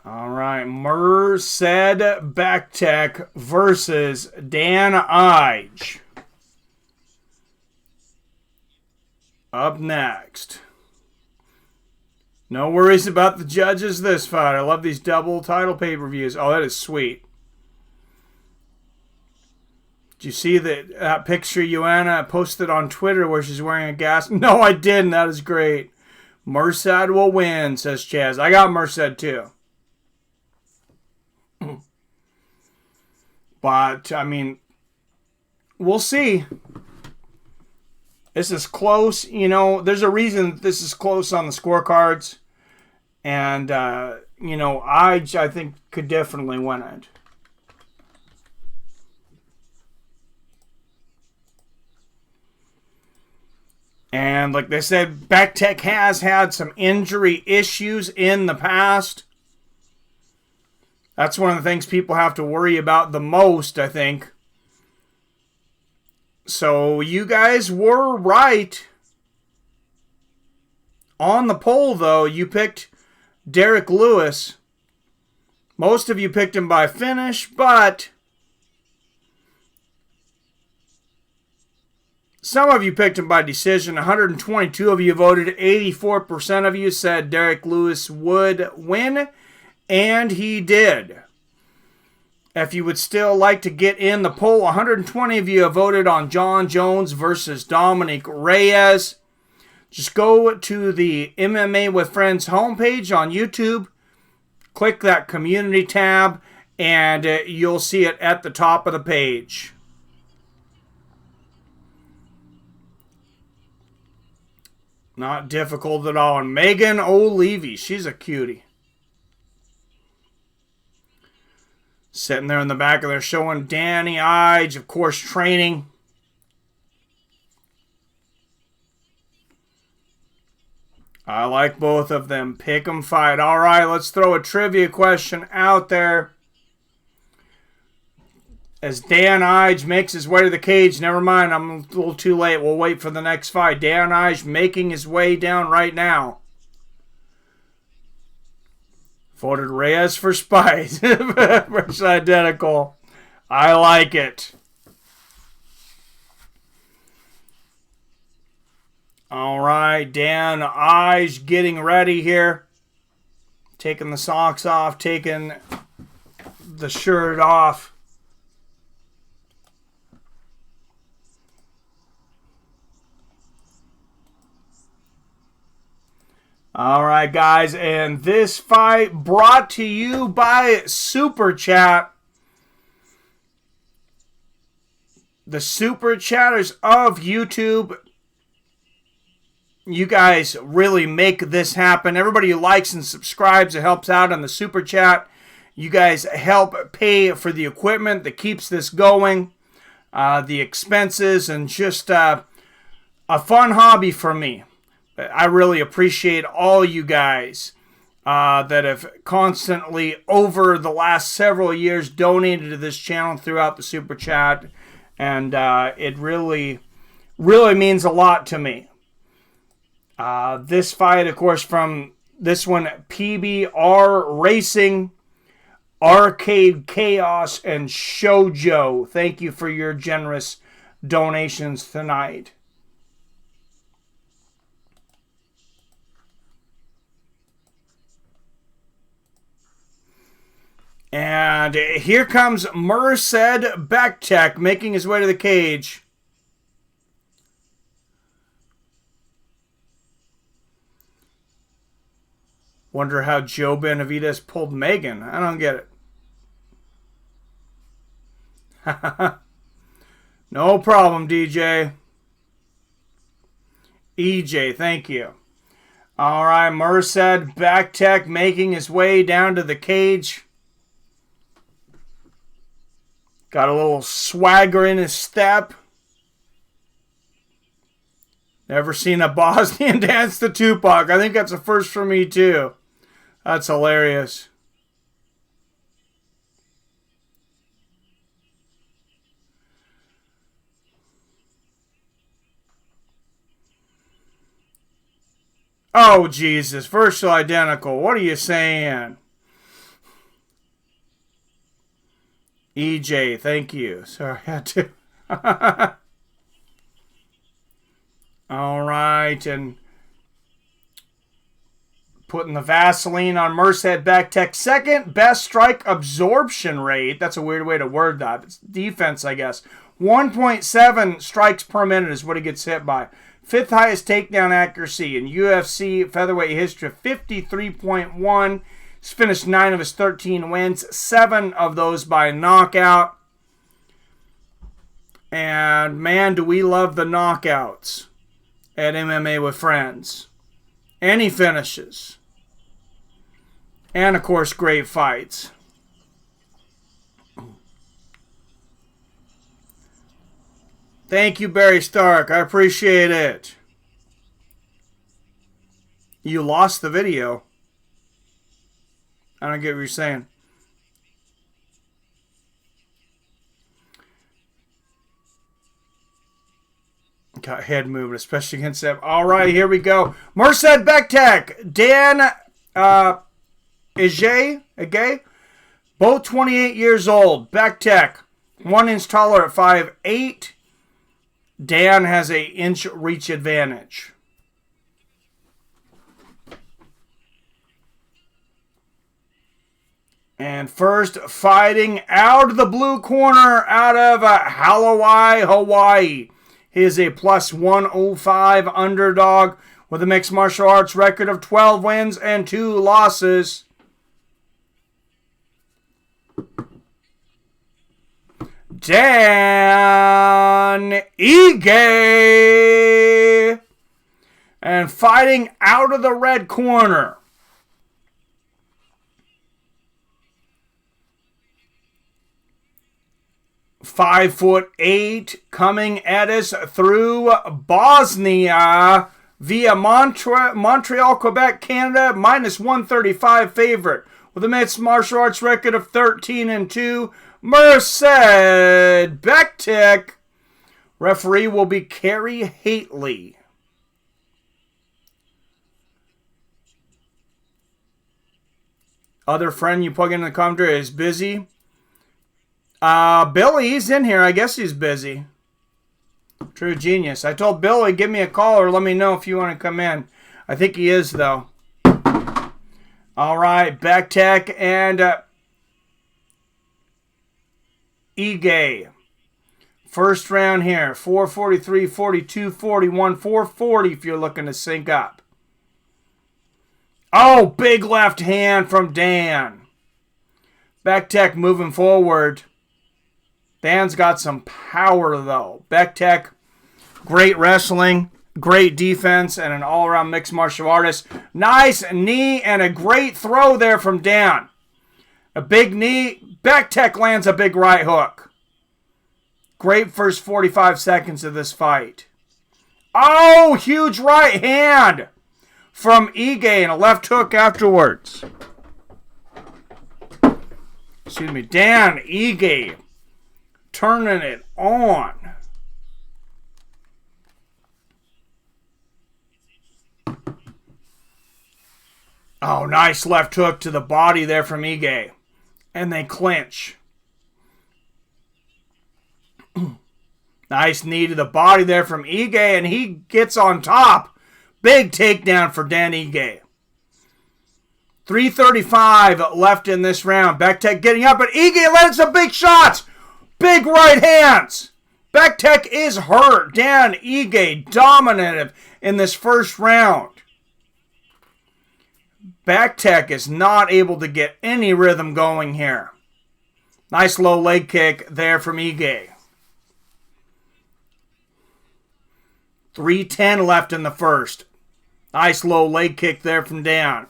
All right, Merced Backtech versus Dan Ige. Up next. No worries about the judges this fight. I love these double title pay-per-views. Oh, that is sweet. Did you see that picture Joanna posted on Twitter where she's wearing a gas? No, I didn't. That is great. Merced will win, says Chaz. I got Merced too. But, I mean, we'll see. This is close. You know, there's a reason this is close on the scorecards. And, you know, I think could definitely win it. And like they said, Backtech has had some injury issues in the past. That's one of the things people have to worry about the most, I think. So you guys were right. On the poll, though, you picked Derrick Lewis. Most of you picked him by finish, but some of you picked him by decision. 122 of you voted. 84% of you said Derrick Lewis would win. And he did. If you would still like to get in the poll, 120 of you have voted on Jon Jones versus Dominick Reyes. Just go to the MMA with Friends homepage on YouTube. Click that community tab, and you'll see it at the top of the page. Not difficult at all. And Megan O'Leary, she's a cutie. Sitting there in the back of there showing Danny Ige, of course, training. I like both of them. Pick 'em fight. All right, let's throw a trivia question out there. As Dan Ige makes his way to the cage. Never mind, I'm a little too late. We'll wait for the next fight. Dan Ige making his way down right now. Voted Reyes for Spice. It's identical. I like it. All right, Dan Ige getting ready here. Taking the socks off, taking the shirt off. All right, guys, and this fight brought to you by Super Chat. The Super Chatters of YouTube. You guys really make this happen. Everybody who likes and subscribes, it helps out on the Super Chat. You guys help pay for the equipment that keeps this going, the expenses, and just a fun hobby for me. I really appreciate all you guys that have constantly, over the last several years, donated to this channel throughout the Super Chat. And it really, really means a lot to me. This fight, of course, from this one, PBR Racing, Arcade Chaos, and Shoujo. Thank you for your generous donations tonight. And here comes Merced Bektek making his way to the cage. Wonder how Joe Benavidez pulled Megan. I don't get it. No problem, DJ. EJ, thank you. All right, Merced Bektek making his way down to the cage. Got a little swagger in his step. Never seen a Bosnian dance to Tupac. I think that's a first for me, too. That's hilarious. Oh, Jesus. Virtual identical. What are you saying? EJ, thank you. Sorry, I had to. All right, and putting the Vaseline on Merced Bektek. Second best strike absorption rate. That's a weird way to word that. It's defense, I guess. 1.7 strikes per minute is what he gets hit by. Fifth highest takedown accuracy in UFC featherweight history, 53.1. He's finished 9 of his 13 wins, 7 of those by knockout. And man, do we love the knockouts at MMA with Friends. And he finishes. And of course, great fights. Thank you, Barry Stark. I appreciate it. You lost the video. I don't get what you're saying. Got head movement, especially against them. All right, here we go. Merced Bektek, Dan Ige, both 28 years old. Bektek, 1 inch taller at 5'8". Dan has an inch reach advantage. And first, fighting out of the blue corner, out of Hawaii, Hawaii. He is a plus 105 underdog with a mixed martial arts record of 12 wins and 2 losses. Dan Ige. And fighting out of the red corner, 5'8", coming at us through Bosnia via Montreal, Quebec, Canada, minus 135 favorite with a mixed martial arts record of 13-2. Merced Bektek. Referee will be Carrie Hately. Other friend you plug in the commentary is busy. Billy, he's in here. I guess he's busy. True genius. I told Billy, give me a call or let me know if you want to come in. I think he is, though. All right, Bektek and Ige. First round here, 443, 42, 41, 440 if you're looking to sync up. Oh, big left hand from Dan. Bektek moving forward. Dan's got some power, though. Bektek, great wrestling, great defense, and an all-around mixed martial artist. Nice knee and a great throw there from Dan. A big knee. Bektek lands a big right hook. Great first 45 seconds of this fight. Oh, huge right hand from Ige and a left hook afterwards. Excuse me, Dan Ige turning it on. Oh, nice left hook to the body there from Ige. And they clinch. Nice knee to the body there from Ige, and he gets on top. Big takedown for Dan Ige. 3:35 left in this round. Bektek getting up, but Ige lands some big shots. Big right hands. Bektek is hurt. Dan Ige dominative in this first round. Bektek is not able to get any rhythm going here. Nice low leg kick there from Ige. 3:10 left in the first. Nice low leg kick there from Dan.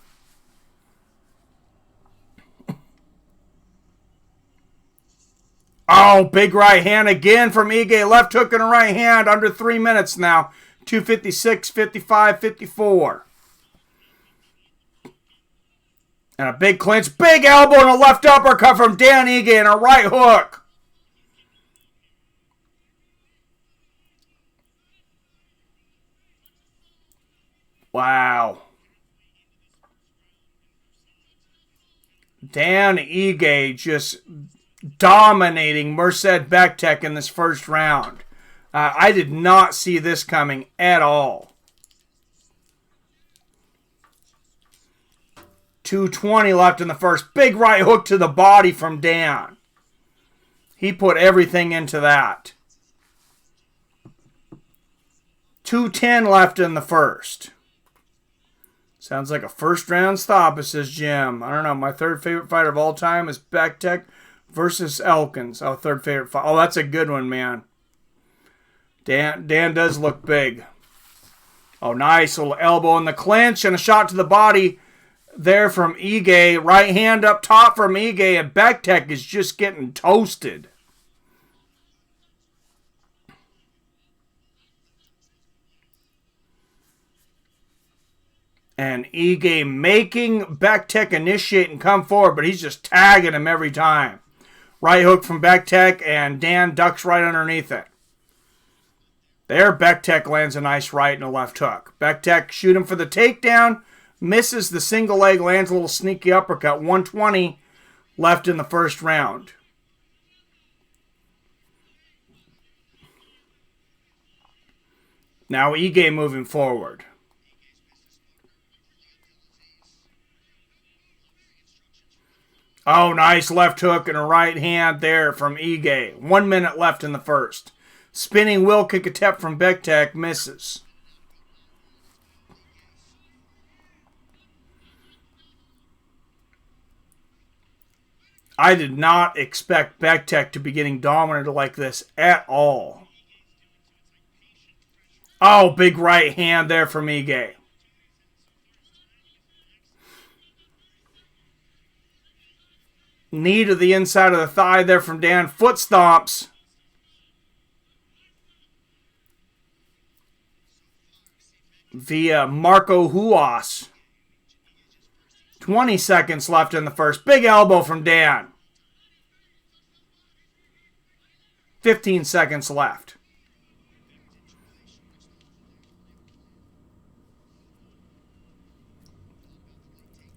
Oh, big right hand again from Ige. Left hook and a right hand. Under 3 minutes now. 2:56, 55, 54. And a big clinch. Big elbow and a left uppercut from Dan Ige and a right hook. Wow. Dan Ige just dominating Merced Bektek in this first round. I did not see this coming at all. 2:20 left in the first. Big right hook to the body from Dan. He put everything into that. 2:10 left in the first. Sounds like a first round stop, it says Jim. I don't know. My third favorite fighter of all time is Bektek versus Elkins. Oh, third favorite fight. Oh, that's a good one, man. Dan does look big. Oh, nice little elbow in the clinch and a shot to the body there from Ige. Right hand up top from Ige, and Bektek is just getting toasted. And Ige making Bektek initiate and come forward, but he's just tagging him every time. Right hook from Bektek, and Dan ducks right underneath it. There, Bektek lands a nice right and a left hook. Bektek shoot him for the takedown. Misses the single leg, lands a little sneaky uppercut. 1:20 left in the first round. Now Ige moving forward. Oh, nice left hook and a right hand there from Ige. 1 minute left in the first. Spinning wheel kick attempt from Bektek misses. I did not expect Bektek to be getting dominated like this at all. Oh, big right hand there from Ige. Knee to the inside of the thigh there from Dan. Foot stomps. Via Marco Huas. 20 seconds left in the first. Big elbow from Dan. 15 seconds left.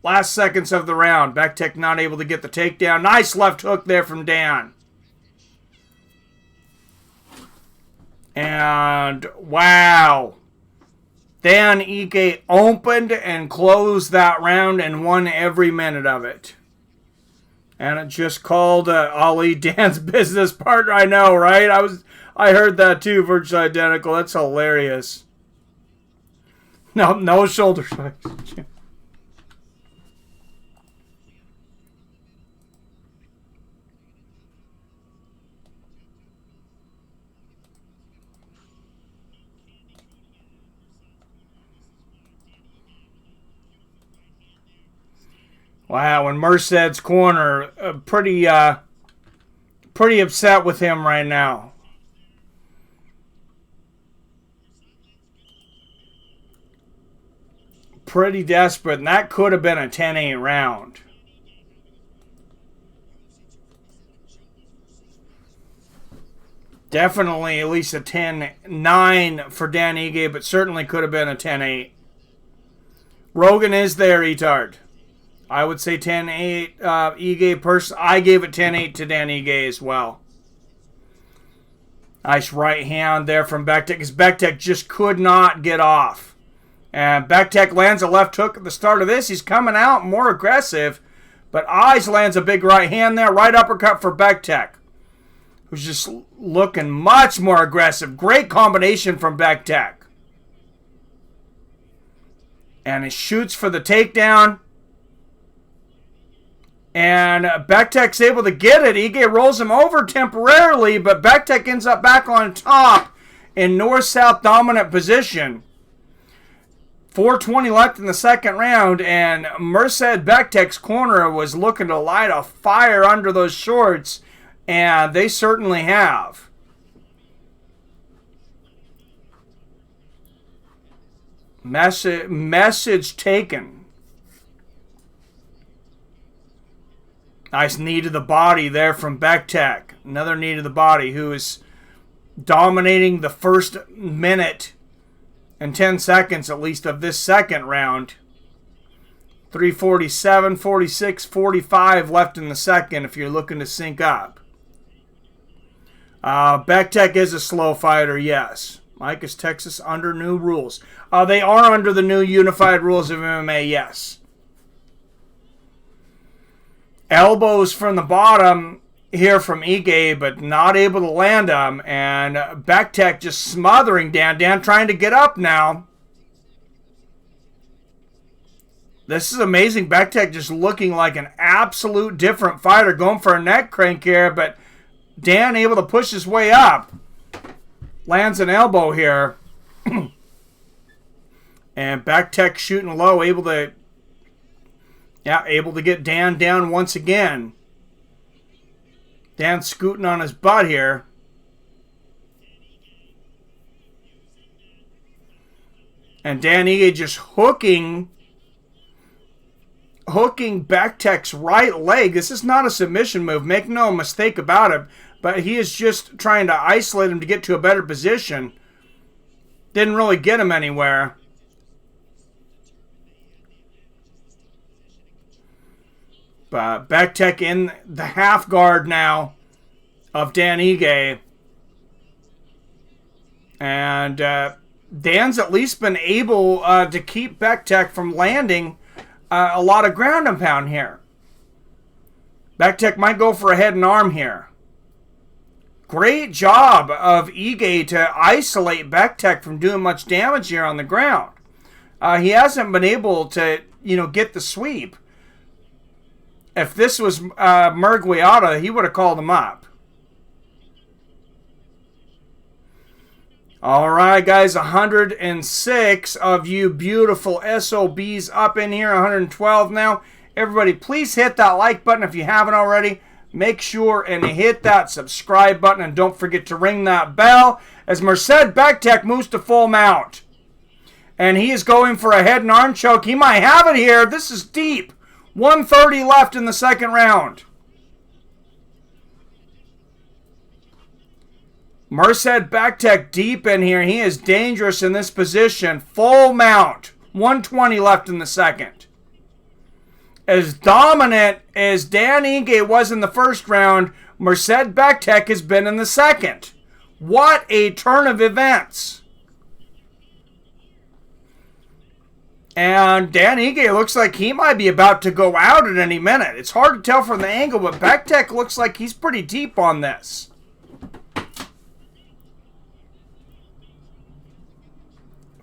Last seconds of the round. Bektek not able to get the takedown. Nice left hook there from Dan. And wow. Dan Ige opened and closed that round and won every minute of it. And it just called Ali Dan's business partner. I know, right? I heard that too, virtually identical. That's hilarious. No shoulder strikes. Wow, and Merced's corner pretty upset with him right now. Pretty desperate, and that could have been a 10-8 round. Definitely at least a 10-9 for Dan Ige, but certainly could have been a 10-8. Rogan is there, Etard. I would say 10-8 Ige. I gave it 10-8 to Dan Ige as well. Nice right hand there from Bektek, because Bektek just could not get off. And Bektek lands a left hook at the start of this. He's coming out more aggressive, but Eyes lands a big right hand there. Right uppercut for Bektek, who's just looking much more aggressive. Great combination from Bektek. And he shoots for the takedown. And Bektek's able to get it. Ige rolls him over temporarily, but Bektek ends up back on top in north-south dominant position. 4:20 left in the second round, and Merced Bektek's corner was looking to light a fire under those shorts, and they certainly have. Message taken. Nice knee to the body there from Bektek. Another knee to the body, who is dominating the first minute and 10 seconds at least of this second round. 3:47, 46, 45 left in the second if you're looking to sync up. Bektek is a slow fighter, yes. Mike, is Texas under new rules? They are under the new unified rules of MMA, yes. Elbows from the bottom here from Ige, but not able to land them. And Bektek just smothering Dan. Dan trying to get up now. This is amazing. Bektek just looking like an absolute different fighter. Going for a neck crank here, but Dan able to push his way up. Lands an elbow here. And Bektek shooting low, able to get Dan down once again. Dan scooting on his butt here. And Dan Ige just hooking Bektek's right leg. This is not a submission move. Make no mistake about it. But he is just trying to isolate him to get to a better position. Didn't really get him anywhere. But Bektek in the half guard now of Dan Ige. And Dan's at least been able to keep Bektek from landing a lot of ground and pound here. Bektek might go for a head and arm here. Great job of Ige to isolate Bektek from doing much damage here on the ground. He hasn't been able to, get the sweep. If this was Murguiata, he would have called him up. All right, guys, 106 of you beautiful SOBs up in here, 112 now. Everybody, please hit that like button if you haven't already. Make sure and hit that subscribe button, and don't forget to ring that bell as Merced Bektek moves to full mount. And he is going for a head and arm choke. He might have it here. This is deep. 1:30 left in the second round. Merced Bektek deep in here. He is dangerous in this position. Full mount. 1:20 left in the second. As dominant as Dan Ige was in the first round, Merced Bektek has been in the second. What a turn of events. And Dan Ige looks like he might be about to go out at any minute. It's hard to tell from the angle, but Bektek looks like he's pretty deep on this.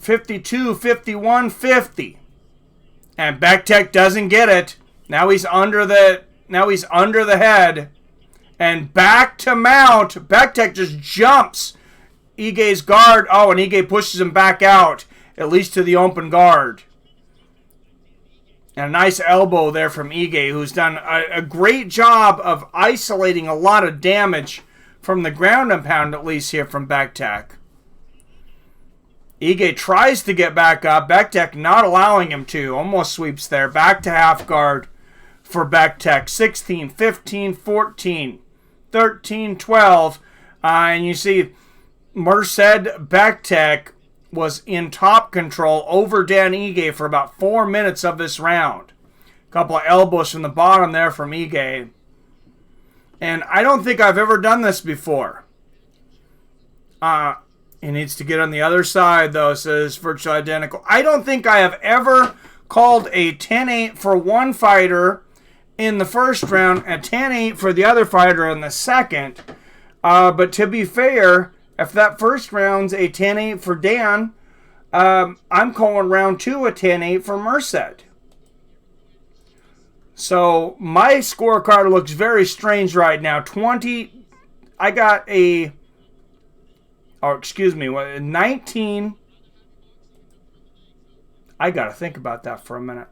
$52, $51, $50. And Bektek doesn't get it. Now he's under the head. And back to mount. Bektek just jumps Ige's guard. Oh, and Ige pushes him back out, at least to the open guard. And a nice elbow there from Ige, who's done a great job of isolating a lot of damage from the ground and pound, at least here from Bektek. Ige tries to get back up. Bektek not allowing him to. Almost sweeps there. Back to half guard for Bektek. 16, 15, 14, 13, 12. And you see Merced Bektek was in top control over Dan Ige for about 4 minutes of this round. A couple of elbows from the bottom there from Ige. And I don't think I've ever done this before. He needs to get on the other side, though, says Virtually Identical. I don't think I have ever called a 10-8 for one fighter in the first round, and 10-8 for the other fighter in the second. But to be fair, if that first round's a 10-8 for Dan, I'm calling round 2 a 10-8 for Merced. So my scorecard looks very strange right now. 19. I got a think about that for a minute.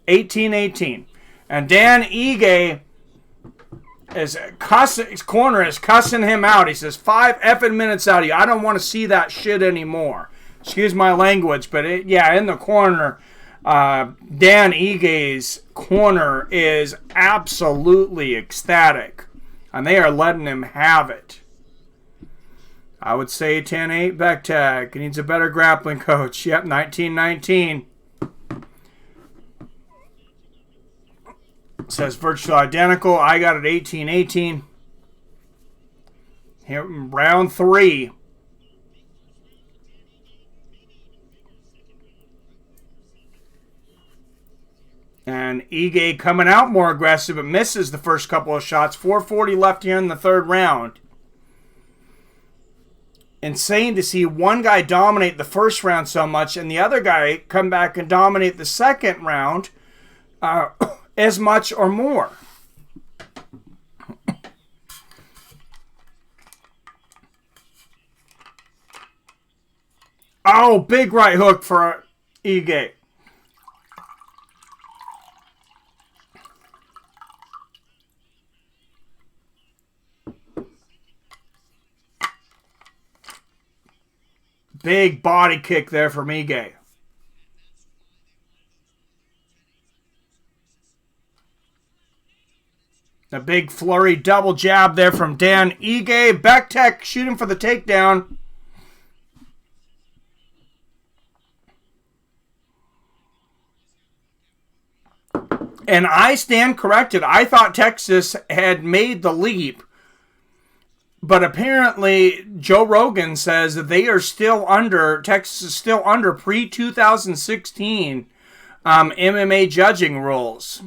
18-18. And Dan Ige is cussing, his corner is cussing him out. He says, 5 effing minutes out of you. I don't want to see that shit anymore. Excuse my language, but in the corner, Dan Ige's corner is absolutely ecstatic. And they are letting him have it. I would say 10-8 Bektek. He needs a better grappling coach. Yep, 19-19. Says Virtually Identical. I got it 18-18. Here, round 3. And Ige coming out more aggressive, but misses the first couple of shots. 4:40 left here in the third round. Insane to see one guy dominate the first round so much and the other guy come back and dominate the second round as much or more. Oh, big right hook for Ige. Big body kick there from Ige. A big flurry double jab there from Dan Ige. Bektek shooting for the takedown. And I stand corrected. I thought Texas had made the leap. But apparently, Joe Rogan says that they are still under, Texas is still under pre-2016 MMA judging rules.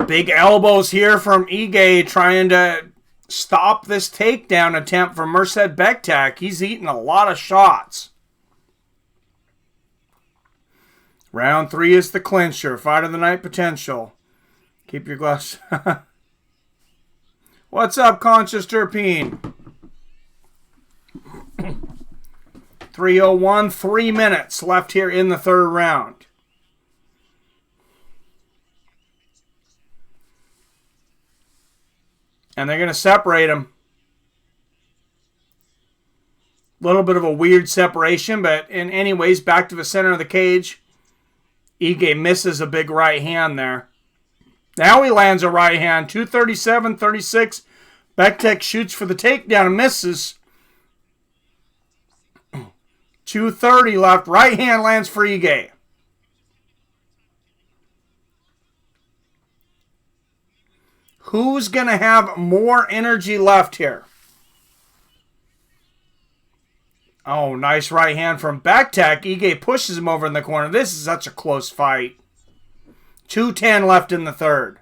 Big elbows here from Ige trying to stop this takedown attempt from Merced Bektek. He's eating a lot of shots. Round 3 is the clincher. Fight of the night potential. Keep your glass. What's up, Conscious Terpene? 3:01, 3 minutes left here in the third round. And they're going to separate them. A little bit of a weird separation, but anyways, back to the center of the cage. Ige misses a big right hand there. Now he lands a right hand. 237-36. Bektek shoots for the takedown and misses. 2:30 left. Right hand lands for Ige. Who's going to have more energy left here? Oh, nice right hand from Bektek. Ige pushes him over in the corner. This is such a close fight. 2:10 left in the third.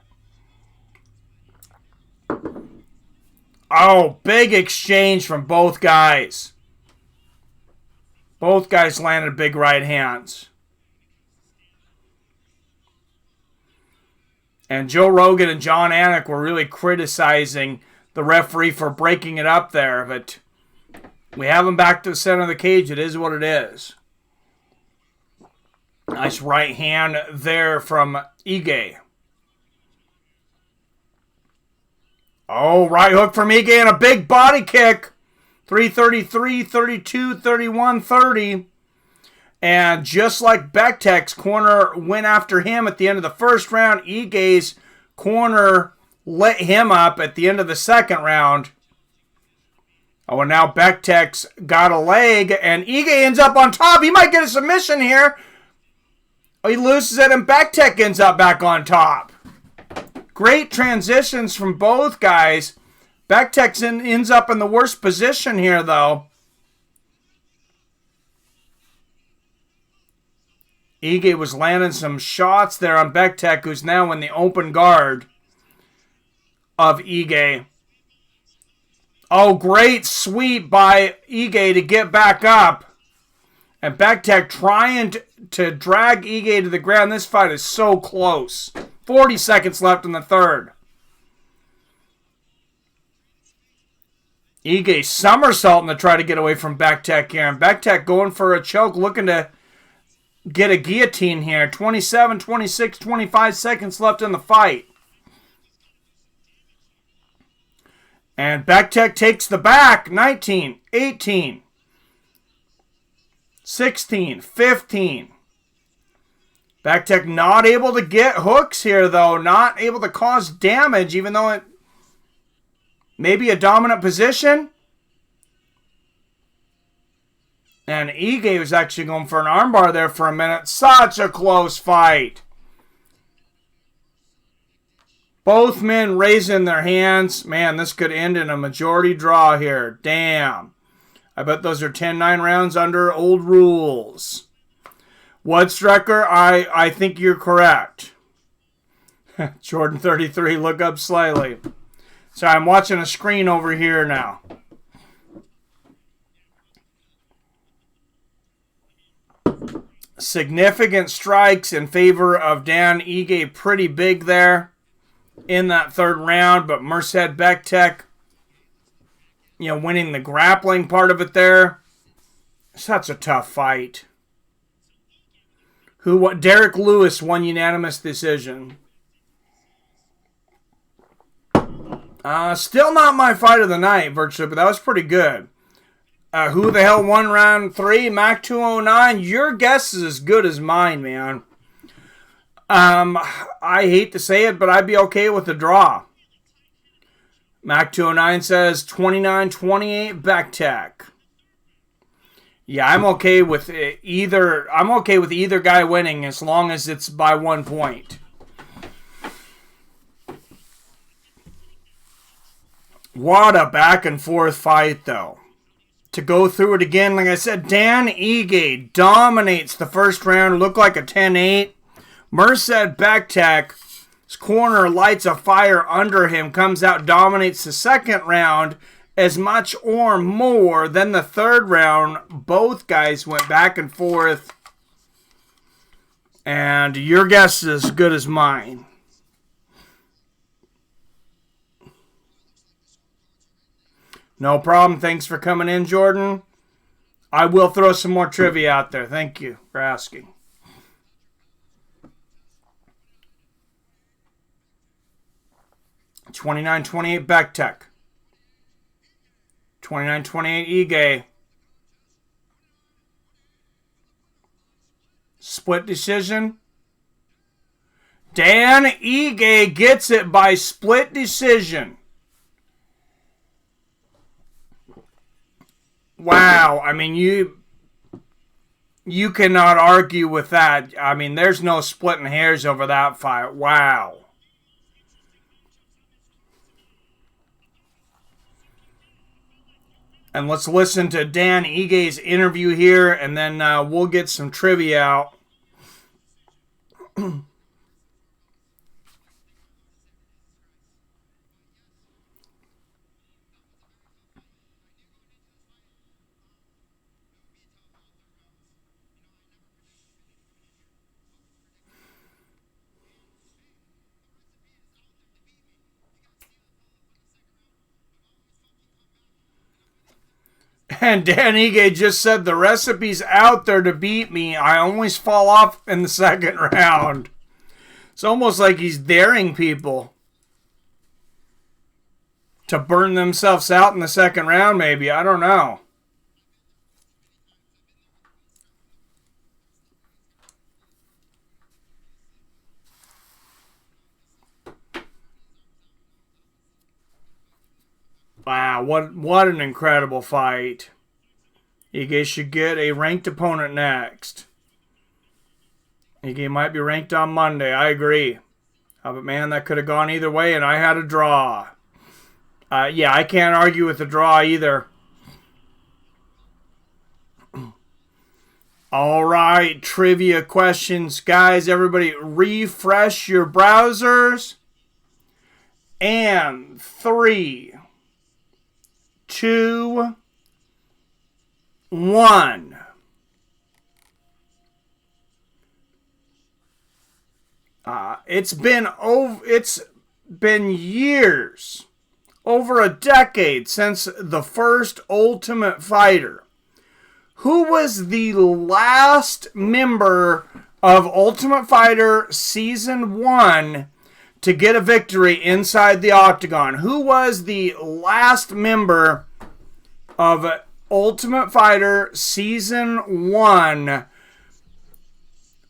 Oh, big exchange from both guys. Both guys landed big right hands. And Joe Rogan and John Anik were really criticizing the referee for breaking it up there. But We have him back to the center of the cage. It is what it is. Nice right hand there from Ige. Oh, right hook from Ige and a big body kick. 333, 32, 31, 30. And just like Bektek's corner went after him at the end of the first round, Ige's corner lit him up at the end of the second round. Oh, and now Bektek's got a leg, and Ige ends up on top. He might get a submission here. Oh, he loses it, and Bektek ends up back on top. Great transitions from both guys. Bektek ends up in the worst position here, though. Ige was landing some shots there on Bektek, who's now in the open guard of Ige. Oh, great sweep by Ige to get back up. And Bektek trying to drag Ige to the ground. This fight is so close. 40 seconds left in the third. Ige somersaulting to try to get away from Bektek here. And Bektek going for a choke, looking to get a guillotine here. 27, 26, 25 seconds left in the fight. And Bektek takes the back. 19, 18, 16, 15. Bektek not able to get hooks here, though. Not able to cause damage, even though it may be a dominant position. And Ige was actually going for an armbar there for a minute. Such a close fight. Both men raising their hands. Man, this could end in a majority draw here. Damn. I bet those are 10-9 rounds under old rules. Woodstrecker, I think you're correct. Jordan 33, look up slightly. Sorry, I'm watching a screen over here now. Significant strikes in favor of Dan Ige. Pretty big there in that third round, but Merced Bektek, winning the grappling part of it there. Such a tough fight. Derrick Lewis won unanimous decision. Still not my fight of the night, virtually, but that was pretty good. Who the hell won round 3? Mac 209. Your guess is as good as mine, man. I hate to say it, but I'd be okay with a draw. Mac 209 says 29-28 Bektek. Yeah, I'm okay with either. I'm okay with either guy winning as long as it's by 1 point. What a back and forth fight, though. To go through it again, like I said, Dan Ige dominates the first round. Looked like a 10-8. Merced Bektek's corner lights a fire under him. Comes out, dominates the second round as much or more than the third round. Both guys went back and forth. And your guess is as good as mine. No problem. Thanks for coming in, Jordan. I will throw some more trivia out there. Thank you for asking. $29-28 Bektek. 29-28 Ige. Split decision. Dan Ige gets it by split decision. Wow, I mean, you cannot argue with that. I mean, there's no splitting hairs over that fight. Wow. And let's listen to Dan Ige's interview here, and then we'll get some trivia out. And Dan Ige just said the recipe's out there to beat me. I always fall off in the second round. It's almost like he's daring people to burn themselves out in the second round, maybe. I don't know. Wow, what an incredible fight. Ige should get a ranked opponent next. Ige might be ranked on Monday. I agree. But man, that could have gone either way, and I had a draw. Yeah, I can't argue with the draw either. All right, trivia questions. Guys, everybody refresh your browsers. And 3, 2, 1. It's been years, over a decade since the first Ultimate Fighter. Who was the last member of Ultimate Fighter Season 1 to get a victory inside the octagon? Who was the last member of Ultimate Fighter Season 1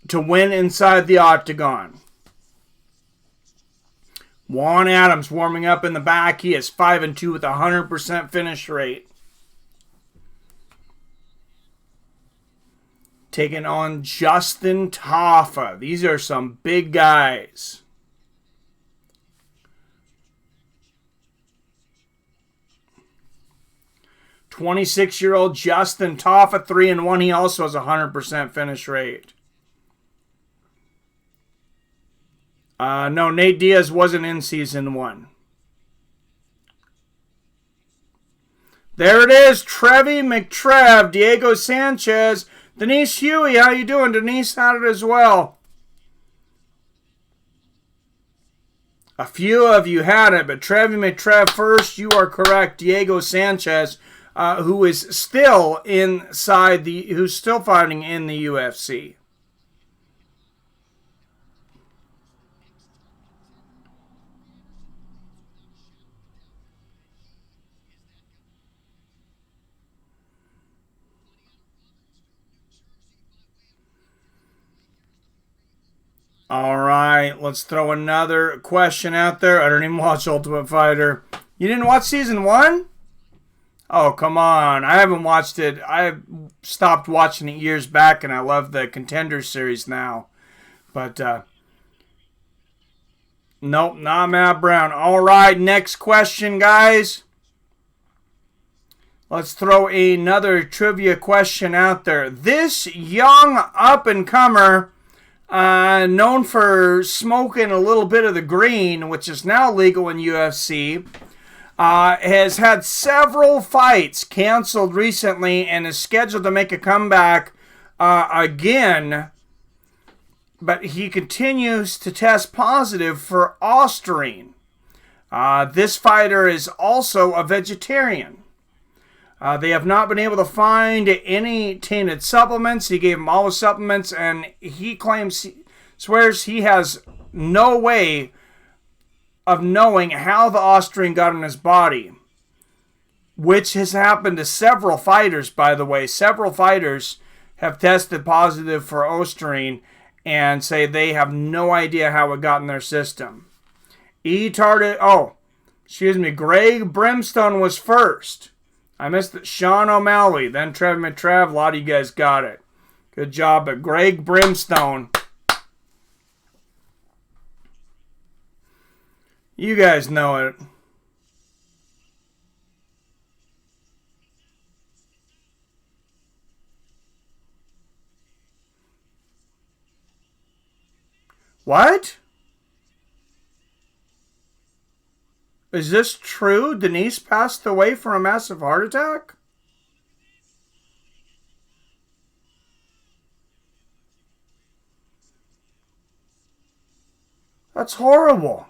to win inside the octagon? Juan Adams warming up in the back. He is 5-2 with a 100% finish rate. Taking on Justin Tafa. These are some big guys. "26-year-old Justin Tafa, 3-1. He also has a 100% finish rate. No, Nate Diaz wasn't in Season 1. There it is. Trevi McTrev, Diego Sanchez, Denise Huey. How you doing? Denise had it as well. A few of you had it, but Trevi McTrev first. You are correct. Diego Sanchez, who is still who's still fighting in the UFC. All right, let's throw another question out there. I don't even watch Ultimate Fighter. You didn't watch Season 1? Oh, come on. I haven't watched it. I stopped watching it years back, and I love the Contenders series now. But, nope, not Matt Brown. All right, next question, guys. Let's throw another trivia question out there. This young up-and-comer, known for smoking a little bit of the green, which is now legal in UFC, has had several fights canceled recently and is scheduled to make a comeback again. But he continues to test positive for Osterine. This fighter is also a vegetarian. They have not been able to find any tainted supplements. He gave him all the supplements, and he swears he has no way of knowing how the Osterine got in his body, which has happened to several fighters, by the way. Several fighters have tested positive for Osterine and say they have no idea how it got in their system. Greg Brimstone was first. I missed it. Sean O'Malley, then Trev McTrev. A lot of you guys got it. Good job. But Greg Brimstone, you guys know it. What? Is this true? Denise passed away from a massive heart attack? That's horrible.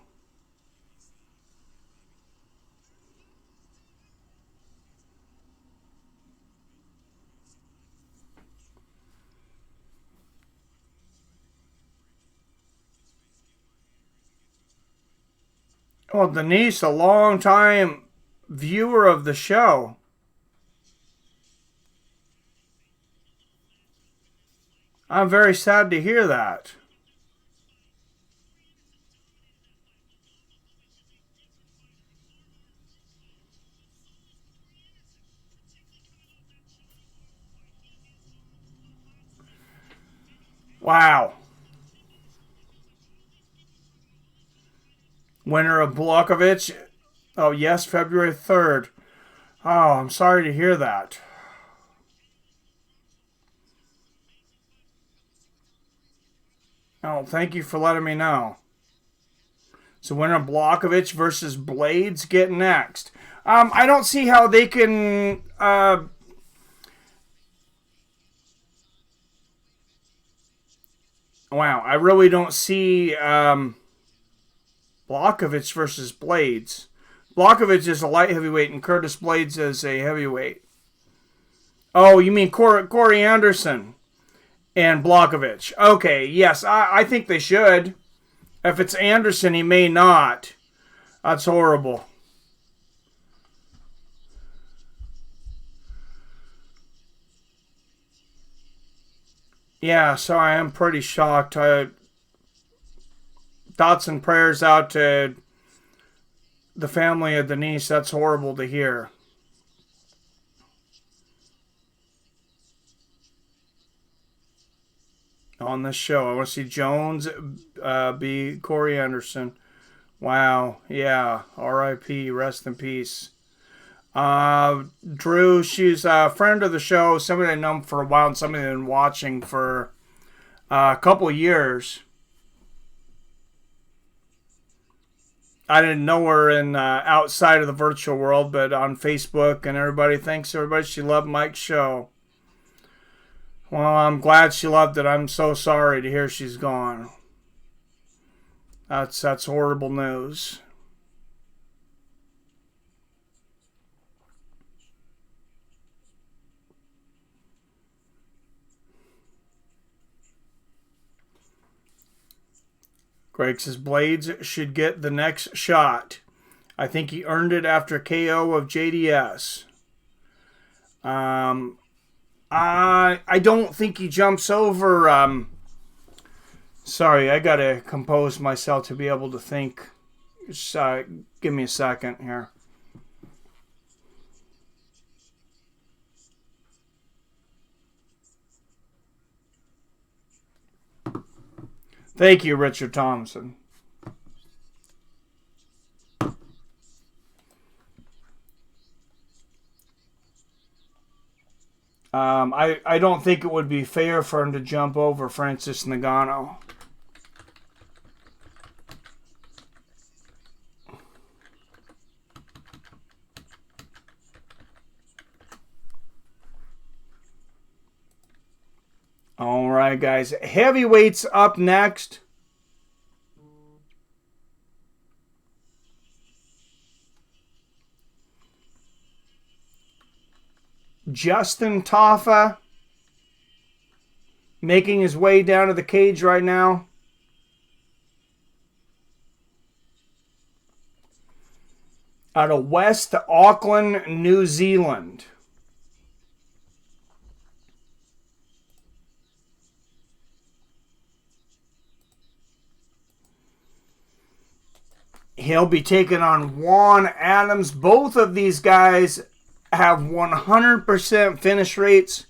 Well, Denise, a long time viewer of the show. I'm very sad to hear that. Wow. Winner of Blokovich. Oh, yes, February 3rd. Oh, I'm sorry to hear that. Oh, thank you for letting me know. So winner Blokovich versus Blades get next. I don't see how they can... wow, I really don't see Blokovich versus Blades. Blokovich is a light heavyweight and Curtis Blades is a heavyweight. Oh, you mean Corey Anderson and Blokovich. Okay, yes, I think they should. If it's Anderson, he may not. That's horrible. Yeah, so I am pretty shocked. Thoughts and prayers out to the family of Denise. That's horrible to hear. On this show, I want to see Jones be Corey Anderson. Wow. Yeah. R.I.P. Rest in peace. Drew, she's a friend of the show, somebody I've known for a while and somebody I've been watching for a couple years. I didn't know her in outside of the virtual world, but on Facebook and everybody, thanks everybody. She loved Mike's show. Well, I'm glad she loved it. I'm so sorry to hear she's gone. That's horrible news. Greg says Blades should get the next shot. I think he earned it after KO of JDS. I don't think he jumps over. Sorry, I gotta compose myself to be able to think. Just, give me a second here. Thank you, Richard Thompson. I don't think it would be fair for him to jump over Francis Ngannou. All right, guys. Heavyweights up next. Justin Tafa making his way down to the cage right now. Out of West Auckland, New Zealand. He'll be taking on Juan Adams. Both of these guys have 100% finish rates.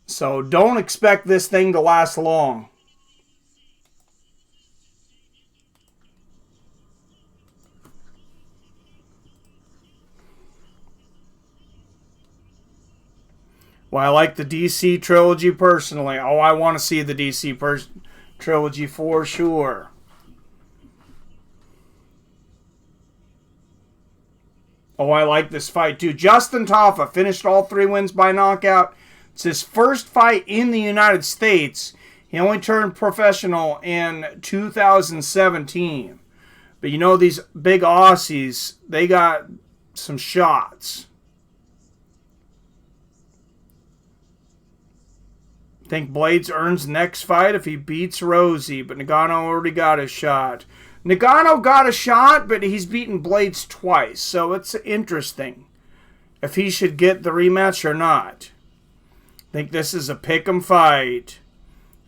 So don't expect this thing to last long. Well, I like the DC trilogy personally. Oh, I want to see the DC trilogy for sure. Oh, I like this fight too. Justin Tafa finished all 3 wins by knockout. It's his first fight in the United States. He only turned professional in 2017. But you know, these big Aussies, they got some shots. Think Blades earns the next fight if he beats Rosie, but Nagano already got a shot. Nagano got a shot, but he's beaten Blades twice, so it's interesting if he should get the rematch or not. Think this is a pick'em fight.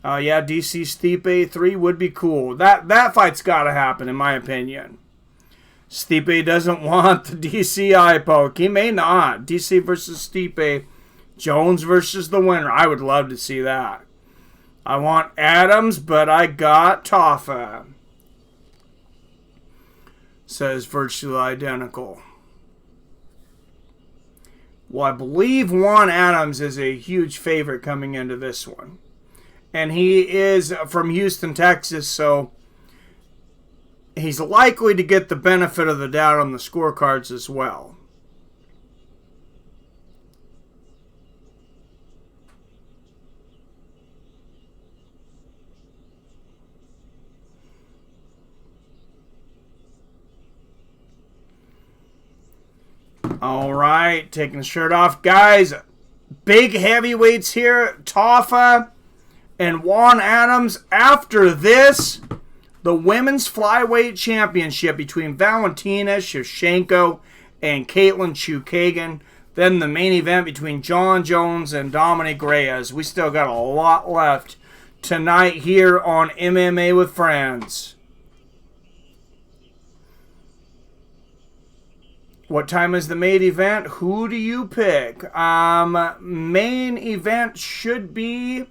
Yeah, DC Stipe 3 would be cool. That fight's got to happen, in my opinion. Stipe doesn't want the DC eye poke. He may not. DC versus Stipe. Jones versus the winner. I would love to see that. I want Adams, but I got Taffa. Says virtually identical. Well, I believe Juan Adams is a huge favorite coming into this one. And he is from Houston, Texas, so he's likely to get the benefit of the doubt on the scorecards as well. All right, taking the shirt off. Guys, big heavyweights here. Taffa and Juan Adams. After this, the Women's Flyweight Championship between Valentina Schevchenko and Kaitlyn Chookagian. Then the main event between John Jones and Dominick Reyes. We still got a lot left tonight here on MMA with Friends. What time is the main event? Who do you pick? Main event should be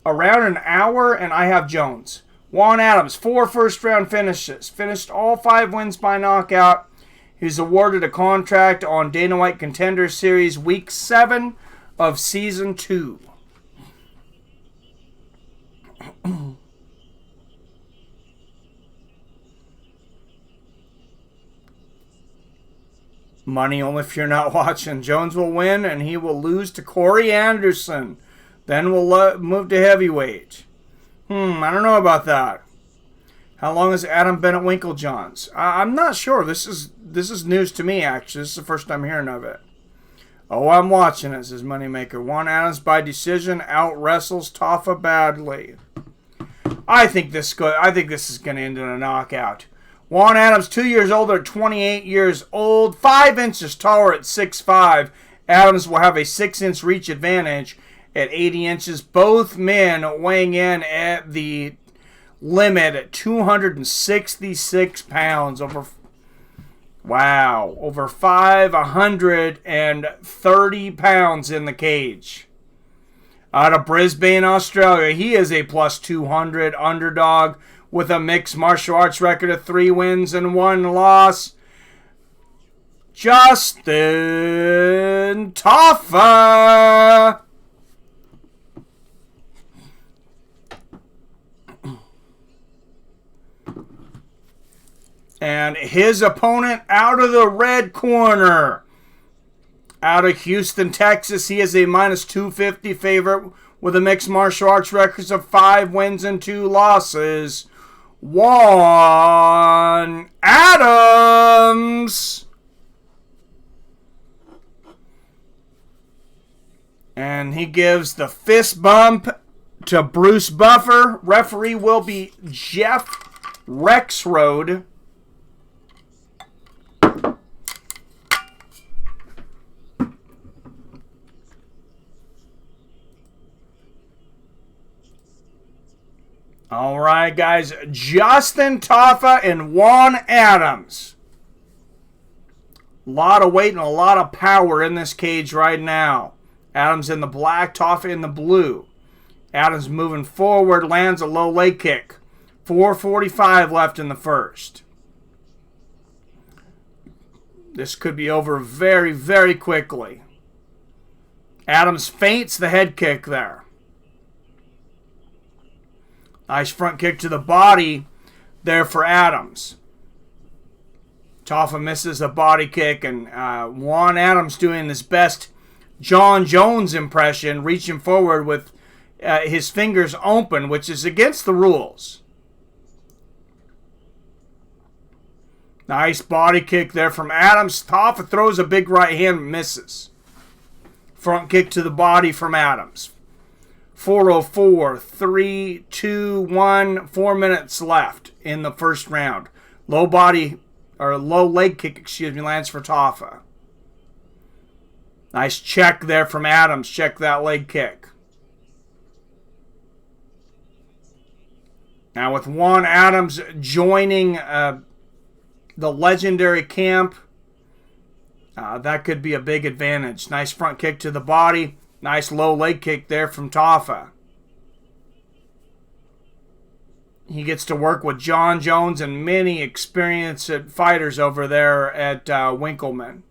around an hour, and I have Jones. Juan Adams, 4 first-round finishes. Finished all 5 wins by knockout. He's awarded a contract on Dana White Contender Series Week 7 of Season 2. Money only if you're not watching. Jones will win, and he will lose to Corey Anderson. Then we'll move to heavyweight. I don't know about that. How long has Adam been at Winklejohn's? I'm not sure. This is news to me, actually. This is the first time hearing of it. Oh, I'm watching it, says Moneymaker. Juan Adams by decision out-wrestles Taffa badly. I think this is going to end in a knockout. Juan Adams, 2 years older at 28 years old, 5 inches taller at 6'5". Adams will have a 6-inch reach advantage at 80 inches. Both men weighing in at the limit at 266 pounds. Over 530 pounds in the cage. Out of Brisbane, Australia, he is a plus 200 underdog with a mixed martial arts record of 3 wins and 1 loss. Justin Taffa. And his opponent out of the red corner. Out of Houston, Texas, he is a minus 250 favorite with a mixed martial arts record of 5 wins and 2 losses. Juan Adams. And he gives the fist bump to Bruce Buffer. Referee will be Jeff Rexroad. All right, guys. Justin Taffa and Juan Adams. A lot of weight and a lot of power in this cage right now. Adams in the black, Taffa in the blue. Adams moving forward, lands a low leg kick. 4:45 left in the first. This could be over very, very quickly. Adams feints the head kick there. Nice front kick to the body there for Adams. Taffa misses a body kick, and Juan Adams doing his best John Jones impression, reaching forward with his fingers open, which is against the rules. Nice body kick there from Adams. Taffa throws a big right hand, misses. Front kick to the body from Adams. 4:04, 3, 2, 1, 4 minutes left in the first round. Low leg kick, lands for Tafa. Nice check there from Adams. Check that leg kick. Now with Juan Adams joining the legendary camp, that could be a big advantage. Nice front kick to the body. Nice low leg kick there from Tafa. He gets to work with John Jones and many experienced fighters over there at Winkleman.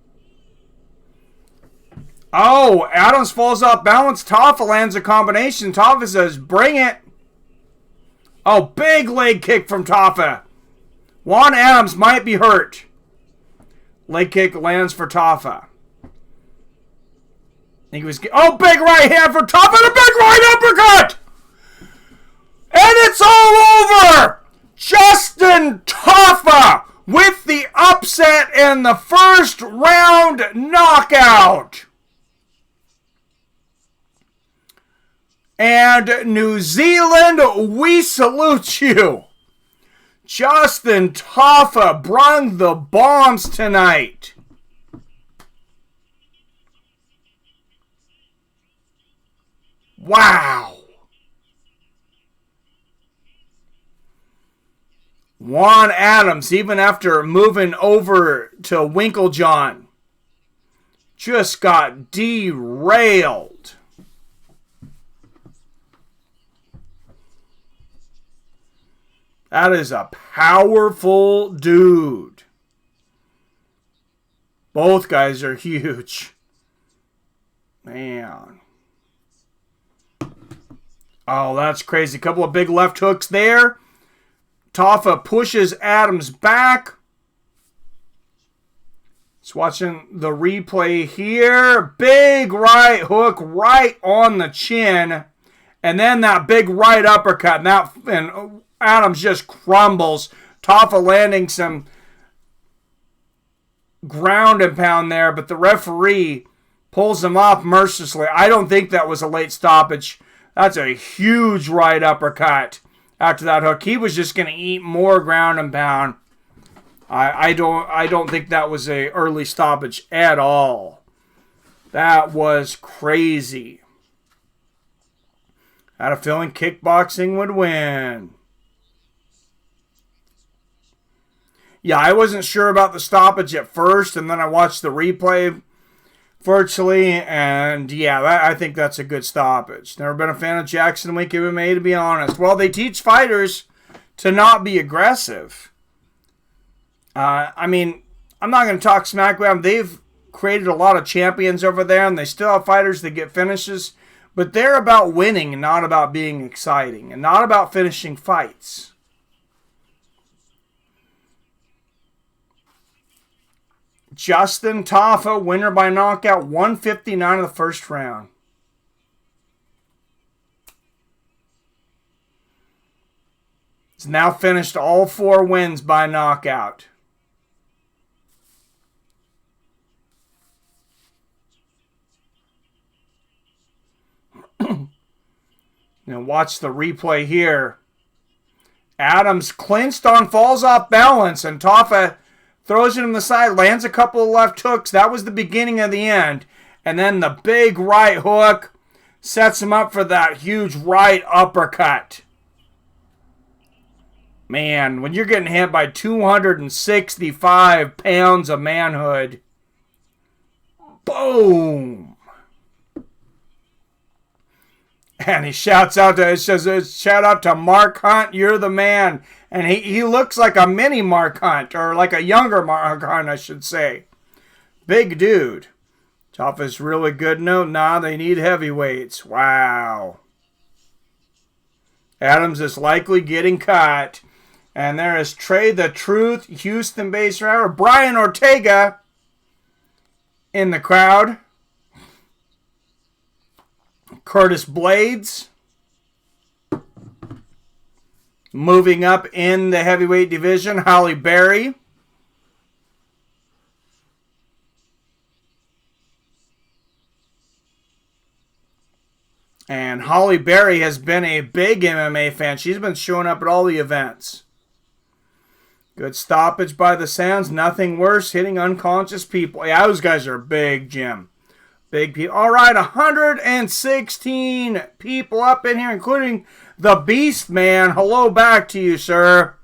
Oh, Adams falls off balance. Tafa lands a combination. Tafa says, bring it. Oh, big leg kick from Tafa. Juan Adams might be hurt. Leg kick lands for Tafa. Big right hand for Tafa and a big right uppercut! And it's all over! Justin Tafa with the upset and the first round knockout. And New Zealand, we salute you. Justin Tafa brung the bombs tonight. Wow. Juan Adams, even after moving over to Winklejohn, just got derailed. That is a powerful dude. Both guys are huge. Man. Oh, that's crazy. A couple of big left hooks there. Tafa pushes Adams back. Just watching the replay here. Big right hook right on the chin. And then that big right uppercut. And Adams just crumbles. Tafa landing some ground and pound there. But the referee pulls him off mercilessly. I don't think that was a late stoppage. That's a huge right uppercut after that hook. He was just going to eat more ground and pound. I don't think that was a early stoppage at all. That was crazy. I had a feeling kickboxing would win. Yeah, I wasn't sure about the stoppage at first, and then I watched the replay virtually, and yeah, I think that's a good stoppage. Never been a fan of Jackson Wink MMA, to be honest. Well, they teach fighters to not be aggressive. I mean, I'm not going to talk smack about them. They've created a lot of champions over there, and they still have fighters that get finishes, but they're about winning and not about being exciting, and not about finishing fights. Justin Tafa, winner by knockout, 159 of the first round. He's now finished all 4 wins by knockout. Now watch the replay here. Adams clinched on, falls off balance, and Tafa throws it in the side, lands a couple of left hooks. That was the beginning of the end. And then the big right hook sets him up for that huge right uppercut. Man, when you're getting hit by 265 pounds of manhood, boom. And he shouts out to, it says, shout out to Mark Hunt, you're the man. And he looks like a mini Mark Hunt, or like a younger Mark Hunt, I should say. Big dude. Tafa's really good. No, they need heavyweights. Wow. Adams is likely getting cut. And there is Trey the Truth, Houston-based rapper, Brian Ortega in the crowd. Curtis Blades moving up in the heavyweight division. Holly Berry. And Holly Berry has been a big MMA fan. She's been showing up at all the events. Good stoppage by the Sands. Nothing worse. Hitting unconscious people. Yeah, those guys are big, Jim. Big people. All right, 116 people up in here, including the Beast Man. Hello back to you, sir.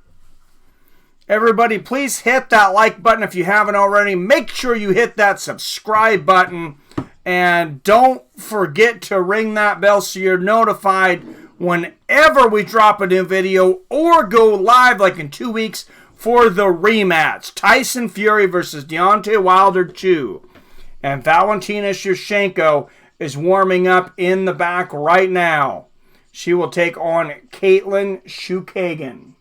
Everybody, please hit that like button if you haven't already. Make sure you hit that subscribe button. And don't forget to ring that bell so you're notified whenever we drop a new video or go live like in 2 weeks for the rematch. Tyson Fury versus Deontay Wilder 2. And Valentina Schevchenko is warming up in the back right now. She will take on Kaitlyn Chookagian.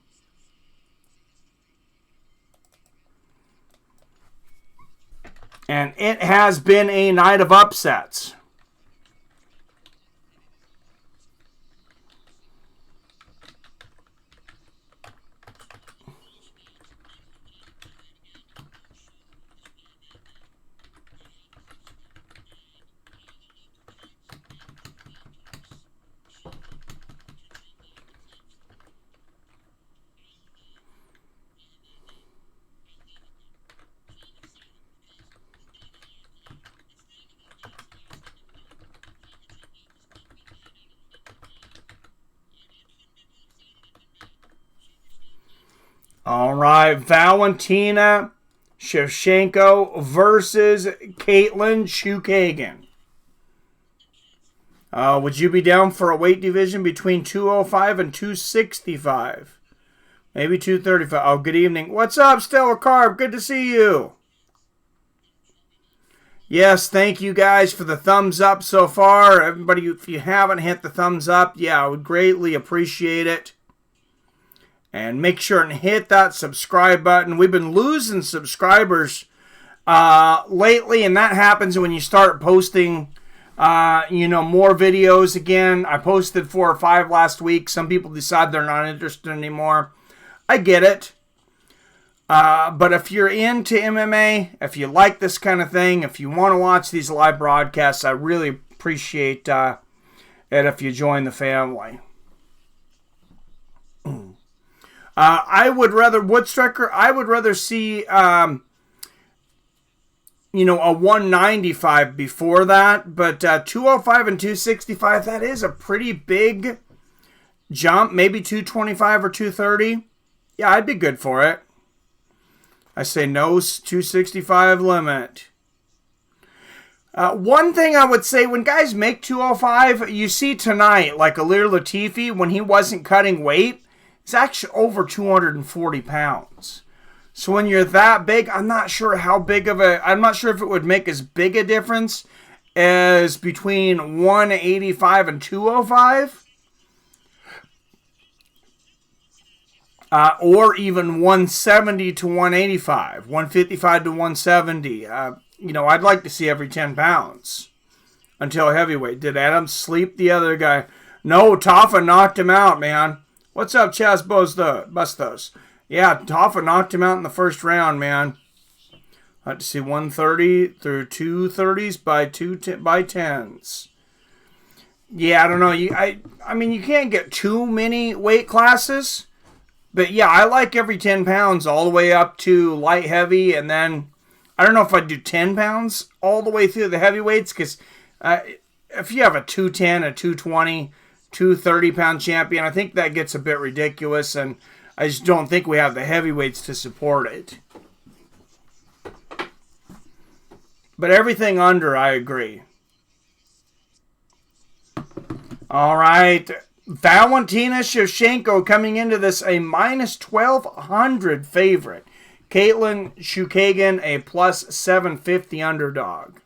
And it has been a night of upsets. All right, Valentina Schevchenko versus Kaitlyn Chookagian. Would you be down for a weight division between 205 and 265? Maybe 235. Oh, good evening. What's up, Stellar Carb? Good to see you. Yes, thank you guys for the thumbs up so far. Everybody, if you haven't hit the thumbs up, yeah, I would greatly appreciate it. And make sure and hit that subscribe button. We've been losing subscribers lately, and that happens when you start posting, more videos again. I posted 4 or 5 last week. Some people decide they're not interested anymore. I get it. But if you're into MMA, if you like this kind of thing, if you want to watch these live broadcasts, I really appreciate it if you join the family. I would rather, Woodstriker, I would rather see, a 195 before that. But 205 and 265, that is a pretty big jump. Maybe 225 or 230. Yeah, I'd be good for it. I say no 265 limit. One thing I would say, when guys make 205, you see tonight, like Ilir Latifi, when he wasn't cutting weight, it's actually over 240 pounds. So when you're that big, I'm not sure if it would make as big a difference as between 185 and 205. Or even 170 to 185, 155 to 170. I'd like to see every 10 pounds until heavyweight. Did Adam sleep the other guy? No, Taffa knocked him out, man. What's up, Chaz Bustos? Yeah, Taffa knocked him out in the first round, man. I'd like to see 130 through 230s by 10s. Yeah, I don't know. I mean, you can't get too many weight classes. But yeah, I like every 10 pounds all the way up to light heavy. And then, I don't know if I'd do 10 pounds all the way through the heavyweights. Because if you have a 210, a 220, 230-pound champion, I think that gets a bit ridiculous. And I just don't think we have the heavyweights to support it. But everything under, I agree. All right. Valentina Schevchenko coming into this a minus 1,200 favorite. Kaitlyn Chookagian a plus 750 underdog.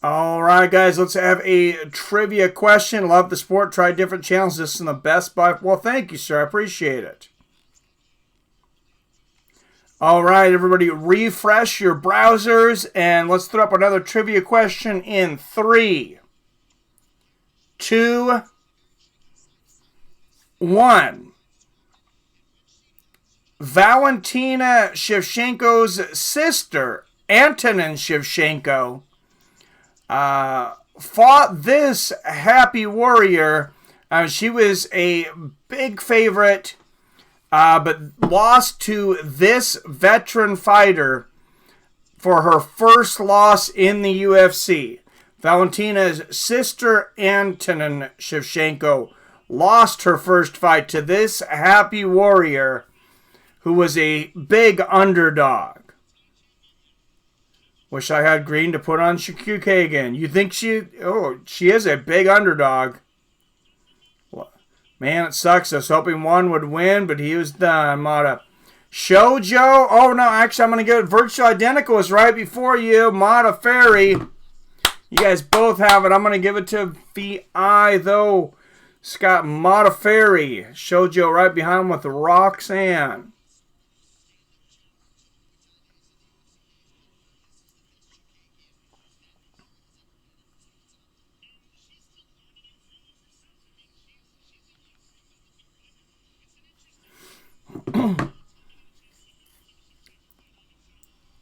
All right, guys, let's have a trivia question. Love the sport. Try different channels. This is the best by... Well, thank you, sir. I appreciate it. All right, everybody, refresh your browsers, and let's throw up another trivia question in 3, 2, 1. Valentina Schevchenko's sister, Antonin Shevchenko, fought this happy warrior. She was a big favorite, but lost to this veteran fighter for her first loss in the UFC. Valentina's sister, Valentina Schevchenko, lost her first fight to this happy warrior who was a big underdog. Wish I had green to put on Chookagian. You think she is a big underdog. Man, it sucks. I was hoping one would win, but he was done. Mata. Shoujo. Oh, no, actually, I'm going to get it. Virtual Identical is right before you. Mata Ferry. You guys both have it. I'm going to give it to VI, though. Scott Mata Ferry. Shoujo right behind with Roxanne.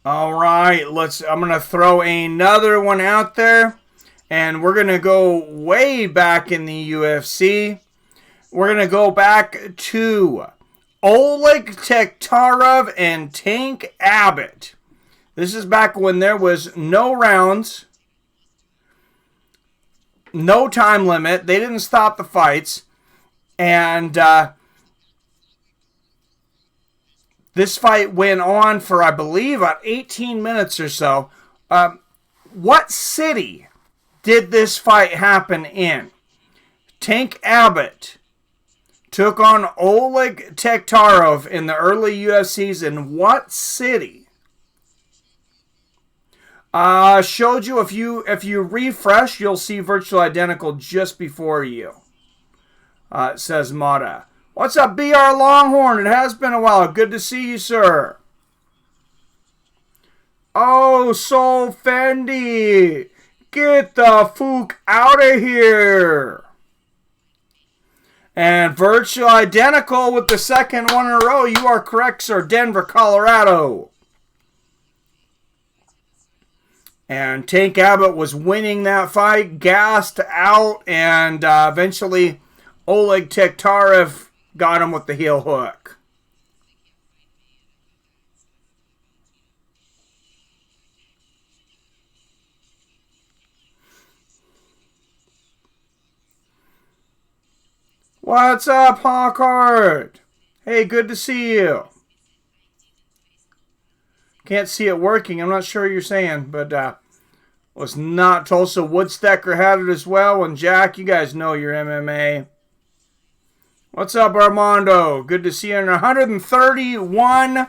All right, I'm going to throw another one out there, and we're going to go way back in the UFC. We're going to go back to Oleg Tektarov and Tank Abbott. This is back when there was no rounds, no time limit. They didn't stop the fights, and this fight went on for, I believe, about 18 minutes or so. What city did this fight happen in? Tank Abbott took on Oleg Tektarov in the early UFCs in what city? Showed you, if you refresh, you'll see Virtual Identical just before you. Says Mata. What's up, BR Longhorn? It has been a while. Good to see you, sir. Oh, Soul Fendi. Get the fook out of here. And Virtual Identical with the second one in a row. You are correct, sir. Denver, Colorado. And Tank Abbott was winning that fight, gassed out, and eventually Oleg Tektarov got him with the heel hook. What's up, Hawkheart? Hey, good to see you. Can't see it working. I'm not sure what you're saying, but was not Tulsa Woodstecker had it as well. And Jack, you guys know your MMA. What's up, Armando? Good to see you. And 131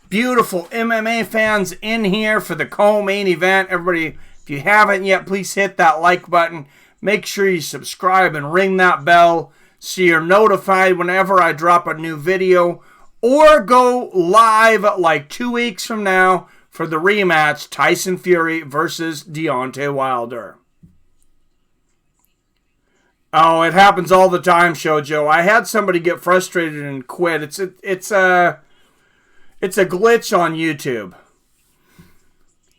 beautiful MMA fans in here for the co-main event. Everybody, if you haven't yet, please hit that like button. Make sure you subscribe and ring that bell so you're notified whenever I drop a new video. Or go live like 2 weeks from now for the rematch, Tyson Fury versus Deontay Wilder. Oh, it happens all the time, Shoujo. I had somebody get frustrated and quit. It's a glitch on YouTube.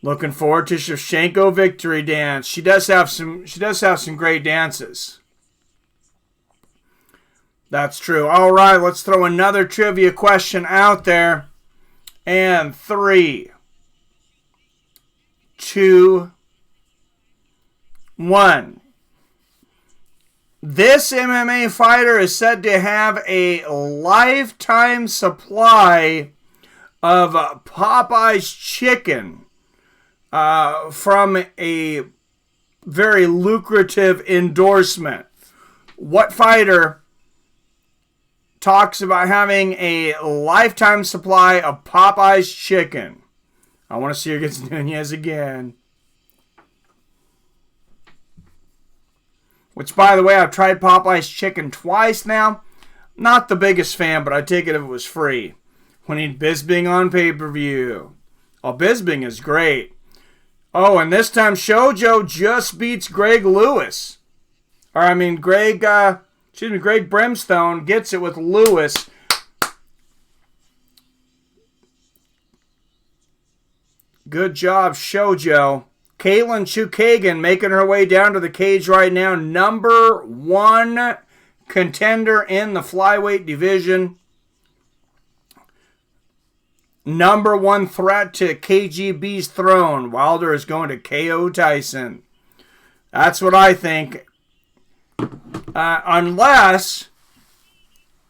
Looking forward to Shevchenko victory dance. She does have some great dances. That's true. All right, let's throw another trivia question out there. And 3, 2, 1. This MMA fighter is said to have a lifetime supply of Popeye's chicken from a very lucrative endorsement. What fighter talks about having a lifetime supply of Popeye's chicken? I want to see her against Nunez again. Which, by the way, I've tried Popeye's chicken twice now. Not the biggest fan, but I'd take it if it was free. We need Bisping on pay-per-view. Oh, Bisping is great. Oh, and this time Shoujo just beats Greg Lewis. Greg Brimstone gets it with Lewis. Good job, Shoujo. Kaitlyn Chookagian making her way down to the cage right now. Number 1 contender in the flyweight division. Number 1 threat to KGB's throne. Wilder is going to KO Tyson. That's what I think. Unless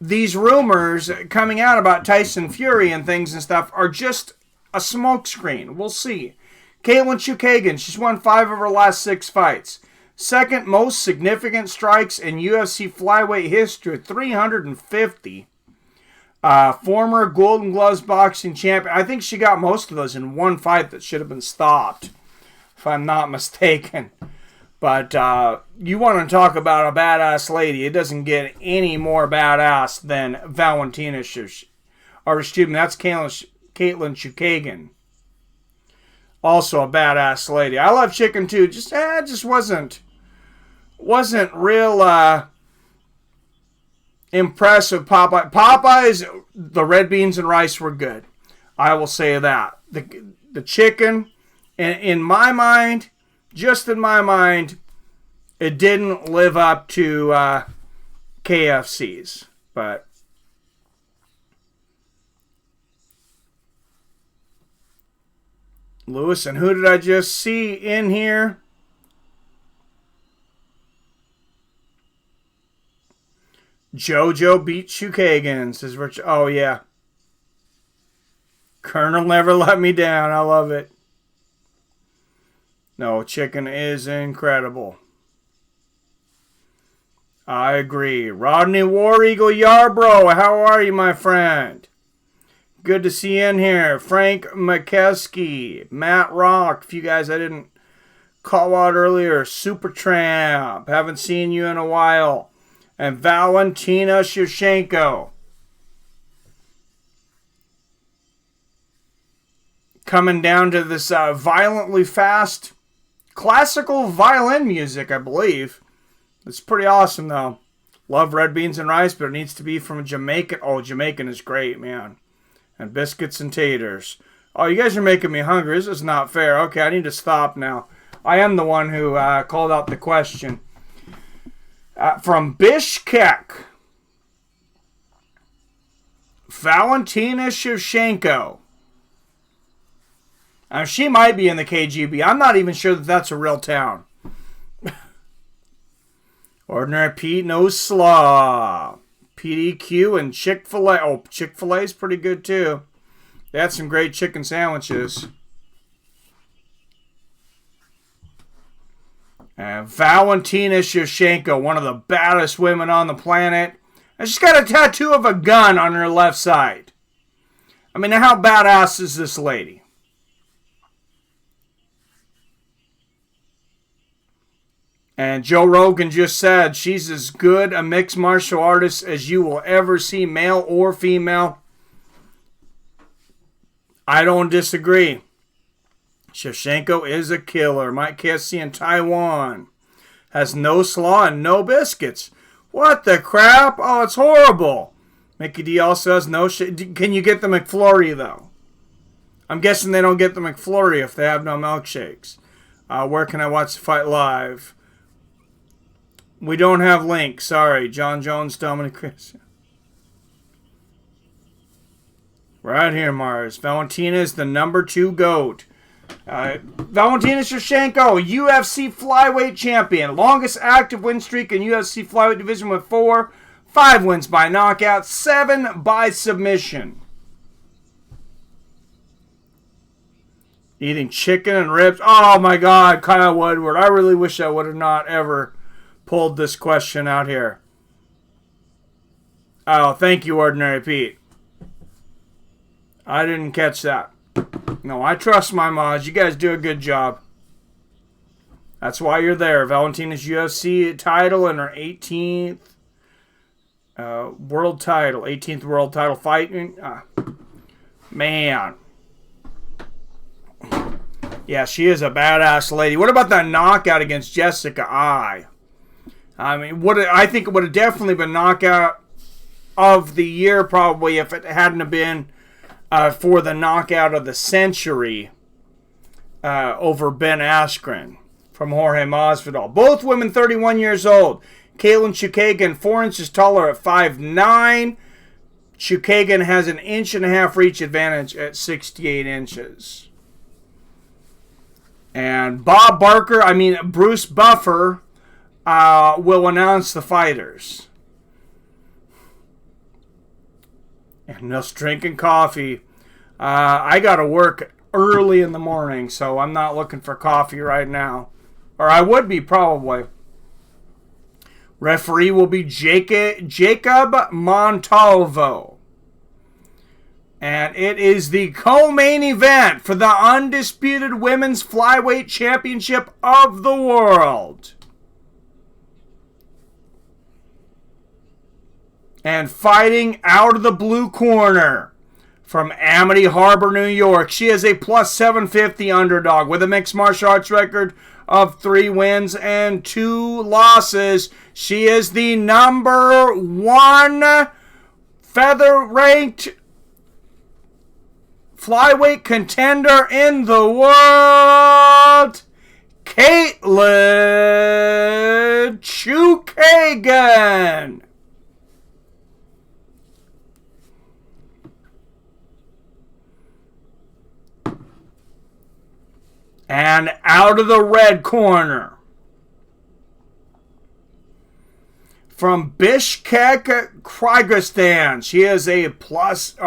these rumors coming out about Tyson Fury and things and stuff are just a smokescreen. We'll see. Kaitlyn Chookagian, she's won 5 of her last 6 fights. Second most significant strikes in UFC flyweight history, 350. Former Golden Gloves boxing champion. I think she got most of those in one fight that should have been stopped, if I'm not mistaken. But you want to talk about a badass lady. It doesn't get any more badass than Valentina Schevchenko. That's Kaitlyn Chookagian. Also a badass lady. I love chicken too. Just wasn't real impressive. Popeyes, the red beans and rice were good. I will say that. The chicken, in my mind, just in my mind, it didn't live up to KFC's. But Lewis, and who did I just see in here? JoJo beat Chookagian, says Rich. Oh, yeah. Colonel never let me down. I love it. No, chicken is incredible. I agree. Rodney War Eagle Yarbrough, how are you, my friend? Good to see you in here. Frank McKeskey, Matt Rock, a few guys I didn't call out earlier. Supertramp, haven't seen you in a while. And Valentina Schevchenko. Coming down to this violently fast classical violin music, I believe. It's pretty awesome, though. Love red beans and rice, but it needs to be from Jamaican. Oh, Jamaican is great, man. And biscuits and taters. Oh, you guys are making me hungry. This is not fair. Okay, I need to stop now. I am the one who called out the question. From Bishkek, Valentina Schevchenko. She might be in the KGB. I'm not even sure that that's a real town. Ordinary Pete, no slaw. PDQ and Chick-fil-A. Oh, Chick-fil-A is pretty good too. They had some great chicken sandwiches. Valentina Schevchenko, one of the baddest women on the planet. And she's got a tattoo of a gun on her left side. I mean, how badass is this lady? And Joe Rogan just said she's as good a mixed martial artist as you will ever see, male or female. I don't disagree. Schevchenko is a killer. Mike KSC in Taiwan has no slaw and no biscuits. What the crap? Oh, it's horrible. Mickey D also has no shit. Can you get the McFlurry, though? I'm guessing they don't get the McFlurry if they have no milkshakes. Where can I watch the fight live? We don't have links. Sorry. John Jones, Dominick Reyes. Right here, Mars. Valentina is the number 2 GOAT. Valentina Schevchenko, UFC flyweight champion. Longest active win streak in UFC flyweight division with 4. 5 wins by knockout. 7 by submission. Eating chicken and ribs. Oh my God, Kyle Woodward. I really wish I would have not ever pulled this question out here. Oh, thank you, Ordinary Pete. I didn't catch that. No, I trust my mods. You guys do a good job. That's why you're there. Valentina's UFC title and her 18th world title. 18th world title fighting. Man. Yeah, she is a badass lady. What about that knockout against Jessica Ai? I mean, I think it would have definitely been knockout of the year probably if it hadn't have been for the knockout of the century over Ben Askren from Jorge Masvidal. Both women 31 years old. Kaitlyn Chookagian 4 inches taller at 5'9". Chookagian has an 1.5 inch reach advantage at 68 inches. And Bruce Buffer will announce the fighters. And just drinking coffee. I got to work early in the morning, so I'm not looking for coffee right now. Or I would be, probably. Referee will be Jacob Montalvo. And it is the co-main event for the undisputed women's flyweight championship of the world. And fighting out of the blue corner from Amity Harbor, New York. She is a plus 750 underdog with a mixed martial arts record of 3 wins and 2 losses. She is the number 1 feather-ranked flyweight contender in the world, Kaitlyn Chookagian. And out of the red corner, from Bishkek, Kyrgyzstan, she is a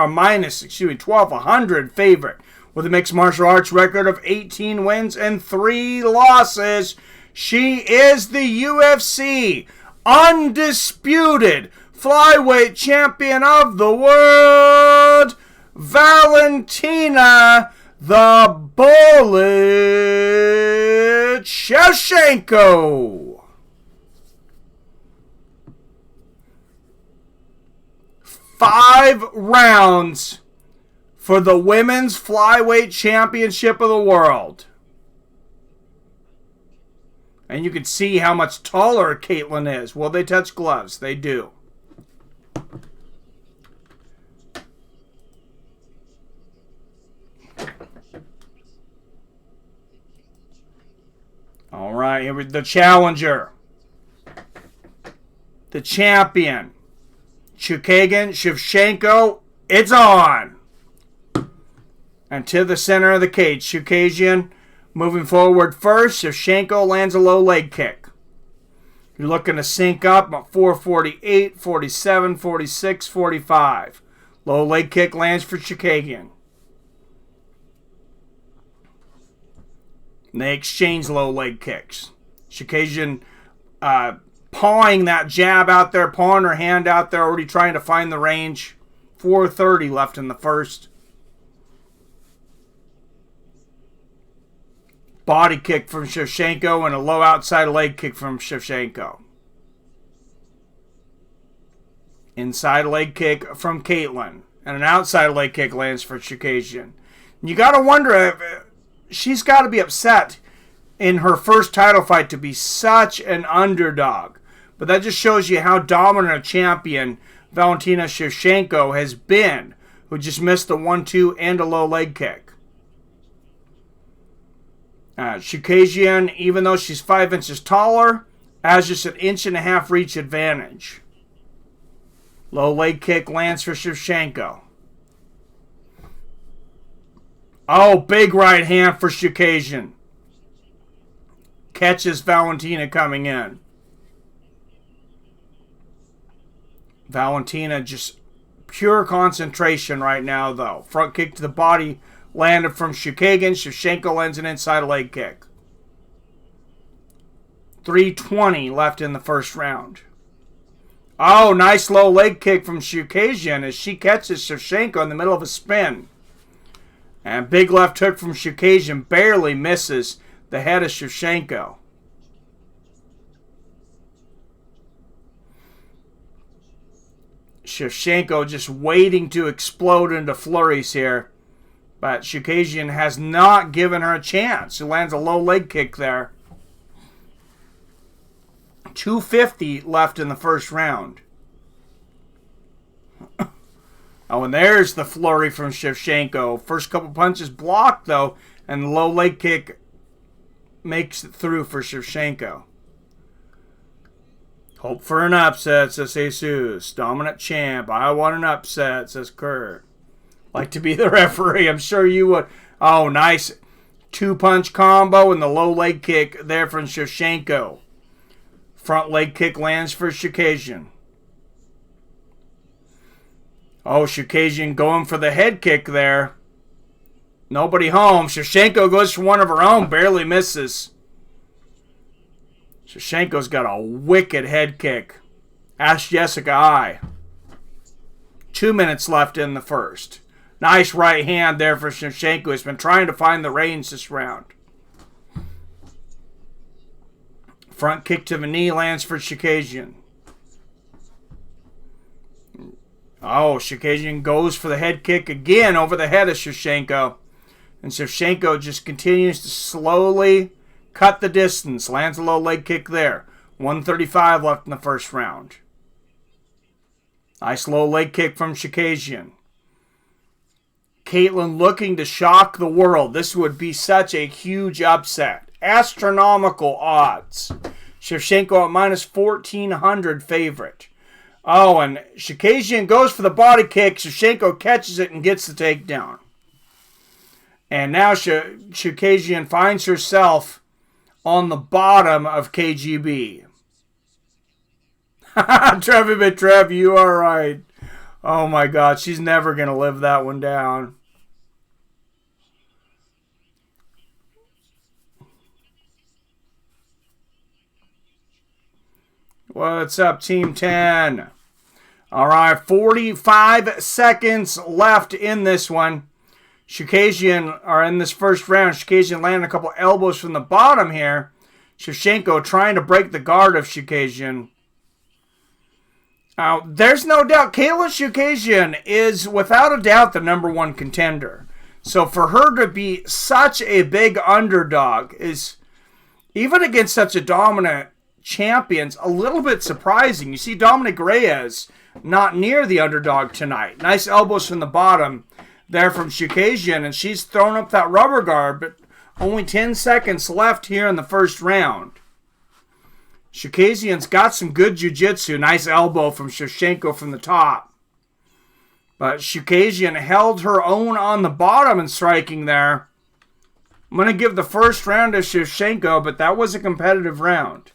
minus 1,200 favorite with a mixed martial arts record of 18 wins and 3 losses. She is the UFC undisputed flyweight champion of the world, Valentina the Bullet Schevchenko. 5 rounds for the women's flyweight championship of the world. And you can see how much taller Kaitlyn is. Will they touch gloves? They do. All right, here the challenger. The champion. Chookagian, Schevchenko, it's on. And to the center of the cage, Chookagian moving forward first. Schevchenko lands a low leg kick. You're looking to sync up about 448, 47, 46, 45. Low leg kick lands for Chookagian. And they exchange low leg kicks. Chookagian pawing that jab out there, pawing her hand out there, already trying to find the range. 4:30 left in the first. Body kick from Schevchenko and a low outside leg kick from Schevchenko. Inside leg kick from Kaitlyn. And an outside leg kick lands for Chookagian. You got to wonder if she's got to be upset in her first title fight to be such an underdog. But that just shows you how dominant a champion Valentina Schevchenko has been, who just missed a 1-2 and a low leg kick. Chookagian, even though she's 5 inches taller, has just an 1.5 inch reach advantage. Low leg kick lands for Schevchenko. Oh, big right hand for Chookagian. Catches Valentina coming in. Valentina just pure concentration right now, though. Front kick to the body landed from Chookagian. Schevchenko lands an inside leg kick. 3:20 left in the first round. Oh, nice low leg kick from Chookagian as she catches Schevchenko in the middle of a spin. And big left hook from Chookagian barely misses the head of Schevchenko. Schevchenko just waiting to explode into flurries here. But Chookagian has not given her a chance. She lands a low leg kick there. 2:50 left in the first round. Oh, and there's the flurry from Schevchenko. First couple punches blocked, though, And the low leg kick makes it through for Schevchenko. Hope for an upset, says Jesus. Dominant champ. I want an upset, says Kurt. Like to be the referee. I'm sure you would. Oh, nice 2-punch combo and the low leg kick there from Schevchenko. Front leg kick lands for Chookagian. Oh, Chookagian going for the head kick there. Nobody home. Schevchenko goes for one of her own. Barely misses. Shevchenko's got a wicked head kick. Ask Jessica I. 2 minutes left in the first. Nice right hand there for Schevchenko, who's been trying to find the range this round. Front kick to the knee lands for Chookagian. Oh, Chookagian goes for the head kick again over the head of Schevchenko. And Schevchenko just continues to slowly cut the distance. Lands a low leg kick there. 1:35 left in the first round. Nice low leg kick from Chookagian. Kaitlyn looking to shock the world. This would be such a huge upset. Astronomical odds. Schevchenko at minus 1,400 favorite. Oh, and Chookagian goes for the body kick. Schevchenko catches it and gets the takedown. And now Chookagian finds herself on the bottom of KGB. Trev, you are right. Oh my God, she's never going to live that one down. What's up, Team 10? All right, 45 seconds left in this one. Chookagian are in this first round. Chookagian landing a couple elbows from the bottom here. Schevchenko trying to break the guard of Chookagian. Now, there's no doubt Kaitlyn Chookagian is without a doubt the number one contender. So for her to be such a big underdog is, even against such a dominant champion, a little bit surprising. You see Dominick Reyes not near the underdog tonight. Nice elbows from the bottom there from Chookagian, and she's thrown up that rubber guard, but only 10 seconds left here in the first round. Chookagian's got some good jiu-jitsu. Nice elbow from Schevchenko from the top. But Chookagian held her own on the bottom and striking there. I'm going to give the first round to Schevchenko, but that was a competitive round.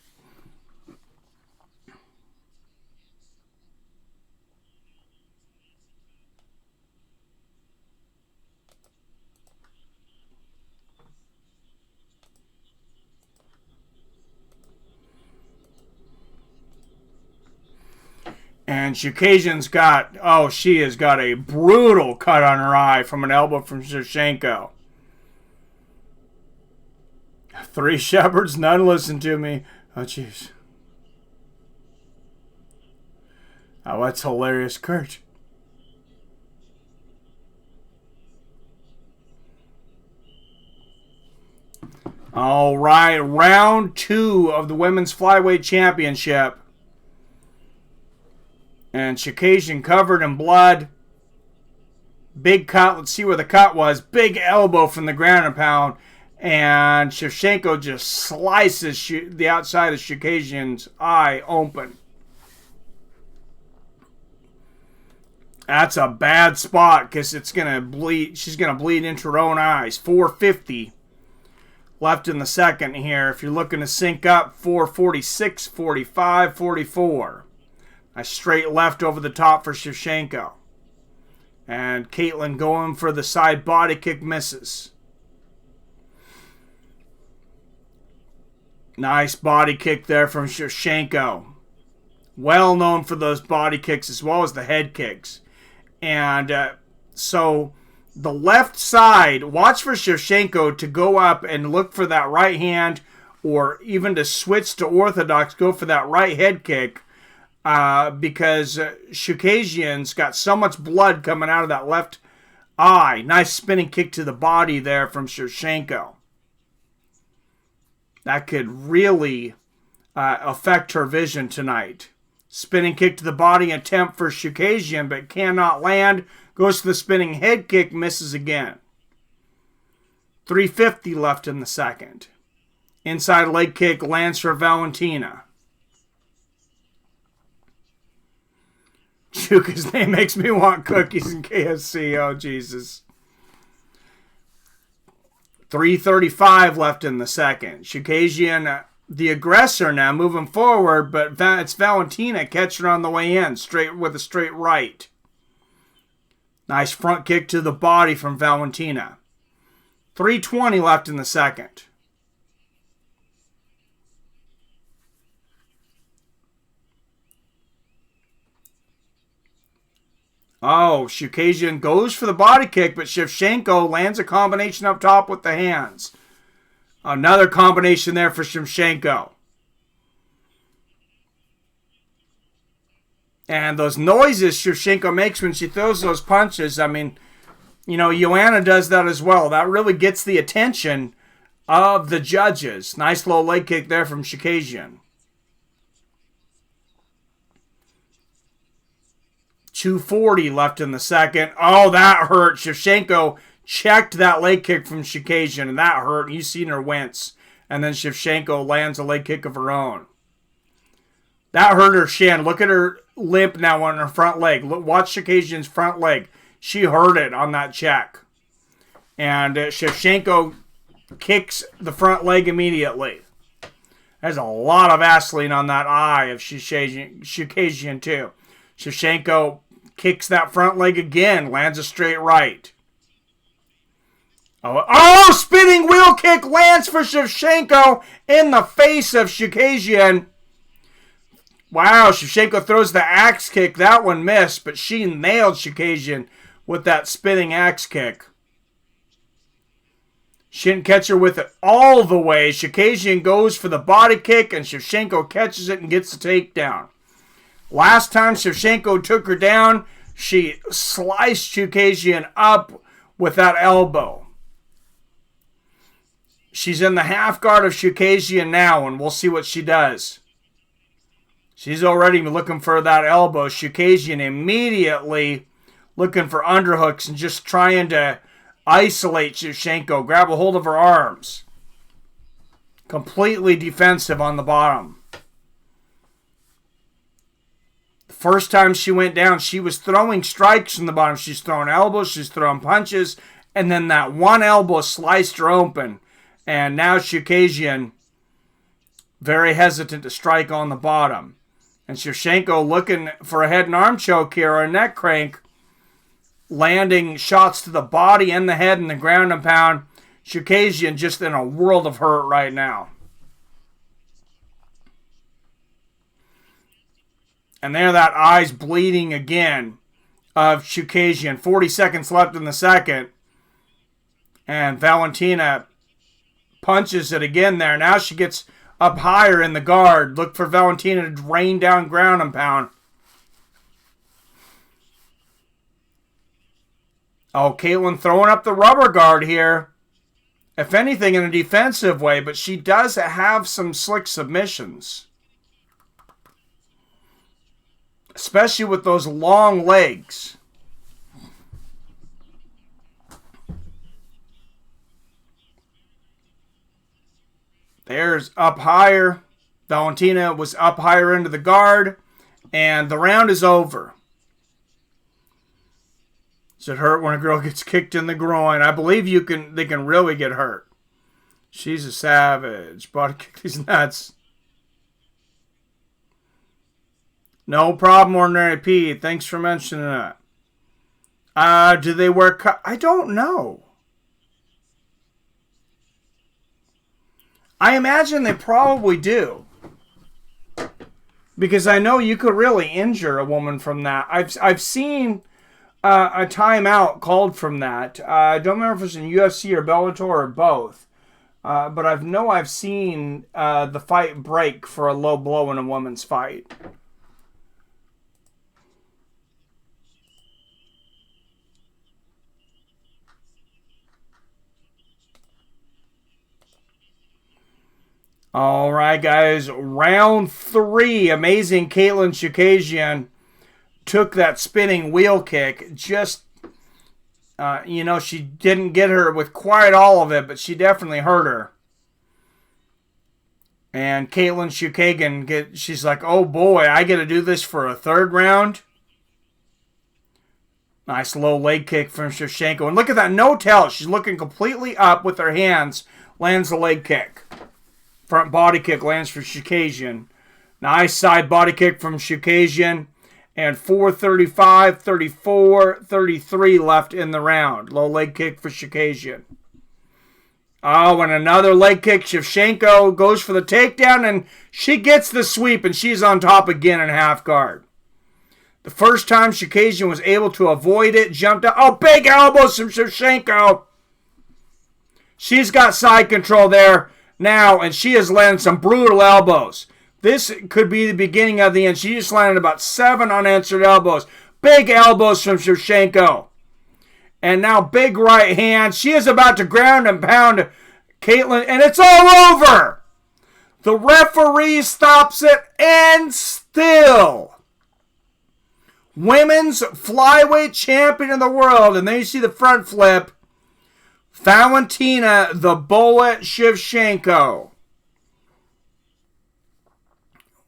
And Chookagian's got, she has got a brutal cut on her eye from an elbow from Schevchenko. 3 shepherds, none listen to me. Oh, jeez. Oh, that's hilarious, Kurt. All right, round 2 of the Women's Flyweight Championship. And Chookagian covered in blood. Big cut. Let's see where the cut was. Big elbow from the ground and pound. And Schevchenko just slices the outside of Chookagian's eye open. That's a bad spot because it's going to bleed. She's going to bleed into her own eyes. 4:50 left in the second here. If you're looking to sync up, 4:46, 45, 44. A straight left over the top for Schevchenko. And Kaitlyn going for the side body kick, misses. Nice body kick there from Schevchenko. Well known for those body kicks as well as the head kicks. And so the left side, watch for Schevchenko to go up and look for that right hand, or even to switch to orthodox, go for that right head kick. Because Chookagian's got so much blood coming out of that left eye. Nice spinning kick to the body there from Schevchenko. That could really affect her vision tonight. Spinning kick to the body attempt for Chookagian, but cannot land. Goes to the spinning head kick, misses again. 3:50 left in the second. Inside leg kick lands for Valentina. Chooka's name makes me want cookies and KFC. Oh, Jesus. 3:35 left in the second. Chookagian, the aggressor now, moving forward, but it's Valentina catching her on the way in, straight with a straight right. Nice front kick to the body from Valentina. 3:20 left in the second. Oh, Chookagian goes for the body kick, but Schevchenko lands a combination up top with the hands. Another combination there for Schevchenko. And those noises Schevchenko makes when she throws those punches, I mean, you know, Joanna does that as well. That really gets the attention of the judges. Nice low leg kick there from Chookagian. 2:40 left in the second. Oh, that hurt. Schevchenko checked that leg kick from Chookagian, and that hurt. You've seen her wince. And then Schevchenko lands a leg kick of her own. That hurt her shin. Look at her limp now on her front leg. Look, watch Chookagian's front leg. She hurt it on that check. And Schevchenko kicks the front leg immediately. There's a lot of Vaseline on that eye of Chookagian too. Schevchenko kicks that front leg again, lands a straight right. Oh, spinning wheel kick lands for Schevchenko in the face of Chookagian. Wow, Schevchenko throws the axe kick. That one missed, but she nailed Chookagian with that spinning axe kick. She didn't catch her with it all the way. Chookagian goes for the body kick, and Schevchenko catches it and gets the takedown. Last time Schevchenko took her down, she sliced Chookagian up with that elbow. She's in the half guard of Chookagian now, and we'll see what she does. She's already looking for that elbow. Chookagian immediately looking for underhooks and just trying to isolate Schevchenko, grab a hold of her arms. Completely defensive on the bottom. First time she went down, she was throwing strikes from the bottom. She's throwing elbows, she's throwing punches, and then that one elbow sliced her open. And now Chookagian very hesitant to strike on the bottom. And Schevchenko looking for a head and arm choke here, or a neck crank, landing shots to the body and the head and the ground and pound. Chookagian just in a world of hurt right now. And there that eye's bleeding again of Chookagian. 40 seconds left in the second. And Valentina punches it again there. Now she gets up higher in the guard. Look for Valentina to rain down ground and pound. Oh, Kaitlyn throwing up the rubber guard here. If anything, in a defensive way, but she does have some slick submissions. Especially with those long legs. There's up higher. Valentina was up higher into the guard. And the round is over. Does it hurt when a girl gets kicked in the groin? I believe they can really get hurt. She's a savage. Body kick these nuts. No problem, Ordinary P. Thanks for mentioning that. Do they wear I don't know. I imagine they probably do. Because I know you could really injure a woman from that. I've seen a timeout called from that. I don't remember if it was in UFC or Bellator or both. But I've seen the fight break for a low blow in a woman's fight. All right, guys. Round 3. Amazing Kaitlyn Chookagian took that spinning wheel kick. Just She didn't get her with quite all of it, but she definitely hurt her. And Kaitlyn Chookagian, she's like, oh boy, I get to do this for a third round. Nice low leg kick from Schevchenko. And look at that, no tell. She's looking completely up with her hands. Lands the leg kick. Front body kick lands for Chookagian. Nice side body kick from Chookagian. And 4:35, 34, 33 left in the round. Low leg kick for Chookagian. Oh, and another leg kick. Schevchenko goes for the takedown, and she gets the sweep, and she's on top again in half guard. The first time Chookagian was able to avoid it, jumped out. Oh, big elbows from Schevchenko. She's got side control there now, and she has landed some brutal elbows. This could be the beginning of the end. She just landed about 7 unanswered elbows. Big elbows from Schevchenko. And now big right hand. She is about to ground and pound Kaitlyn, and it's all over. The referee stops it, and still women's flyweight champion of the world. And then you see the front flip. Valentina the Bullet Schevchenko.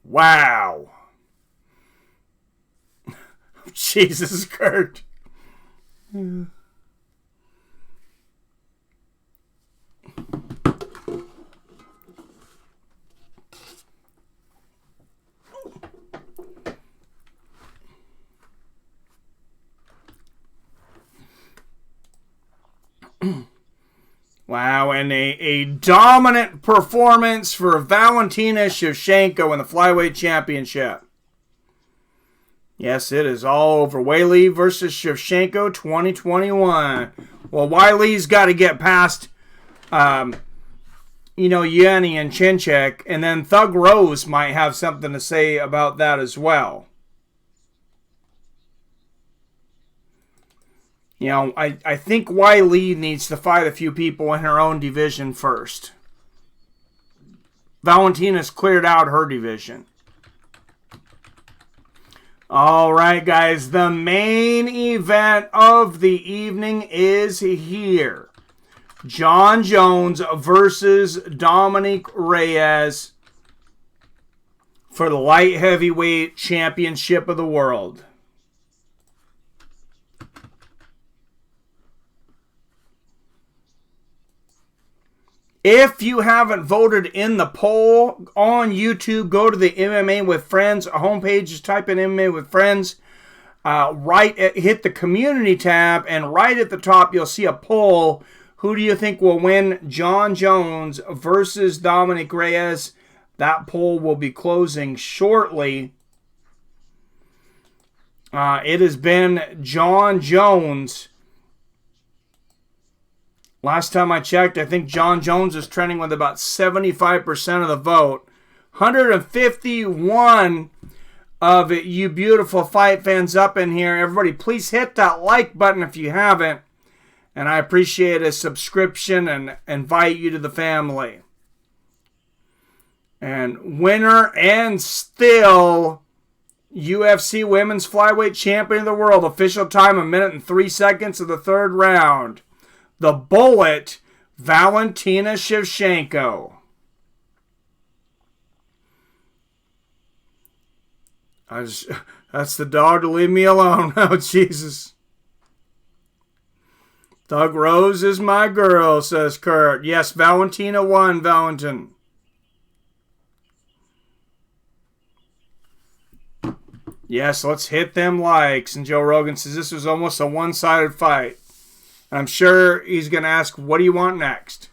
Wow. Jesus, Kurt. Wow, and a dominant performance for Valentina Schevchenko in the Flyweight Championship. Yes, it is all over. Weili versus Schevchenko 2021. Well, Weili's got to get past, Yanni and Chinchek, and then Thug Rose might have something to say about that as well. I think Weili needs to fight a few people in her own division first. Valentina's cleared out her division. All right, guys. The main event of the evening is here. Jon Jones versus Dominick Reyes for the light heavyweight championship of the world. If you haven't voted in the poll on YouTube, go to the MMA with Friends homepage. Just type in MMA with Friends. Hit the community tab, and right at the top you'll see a poll. Who do you think will win, Jon Jones versus Dominick Reyes? That poll will be closing shortly. It has been Jon Jones. Last time I checked, I think Jon Jones is trending with about 75% of the vote. 151 of you beautiful fight fans up in here. Everybody, please hit that like button if you haven't. And I appreciate a subscription and invite you to the family. And winner and still UFC Women's Flyweight Champion of the World. Official time, 1 minute and 3 seconds of the third round. The Bullet, Valentina Schevchenko. That's the dog to leave me alone. Oh, Jesus. Thug Rose is my girl, says Kurt. Yes, Valentina won, Valentin. Yes, let's hit them likes. And Joe Rogan says this was almost a one-sided fight. I'm sure he's going to ask, what do you want next?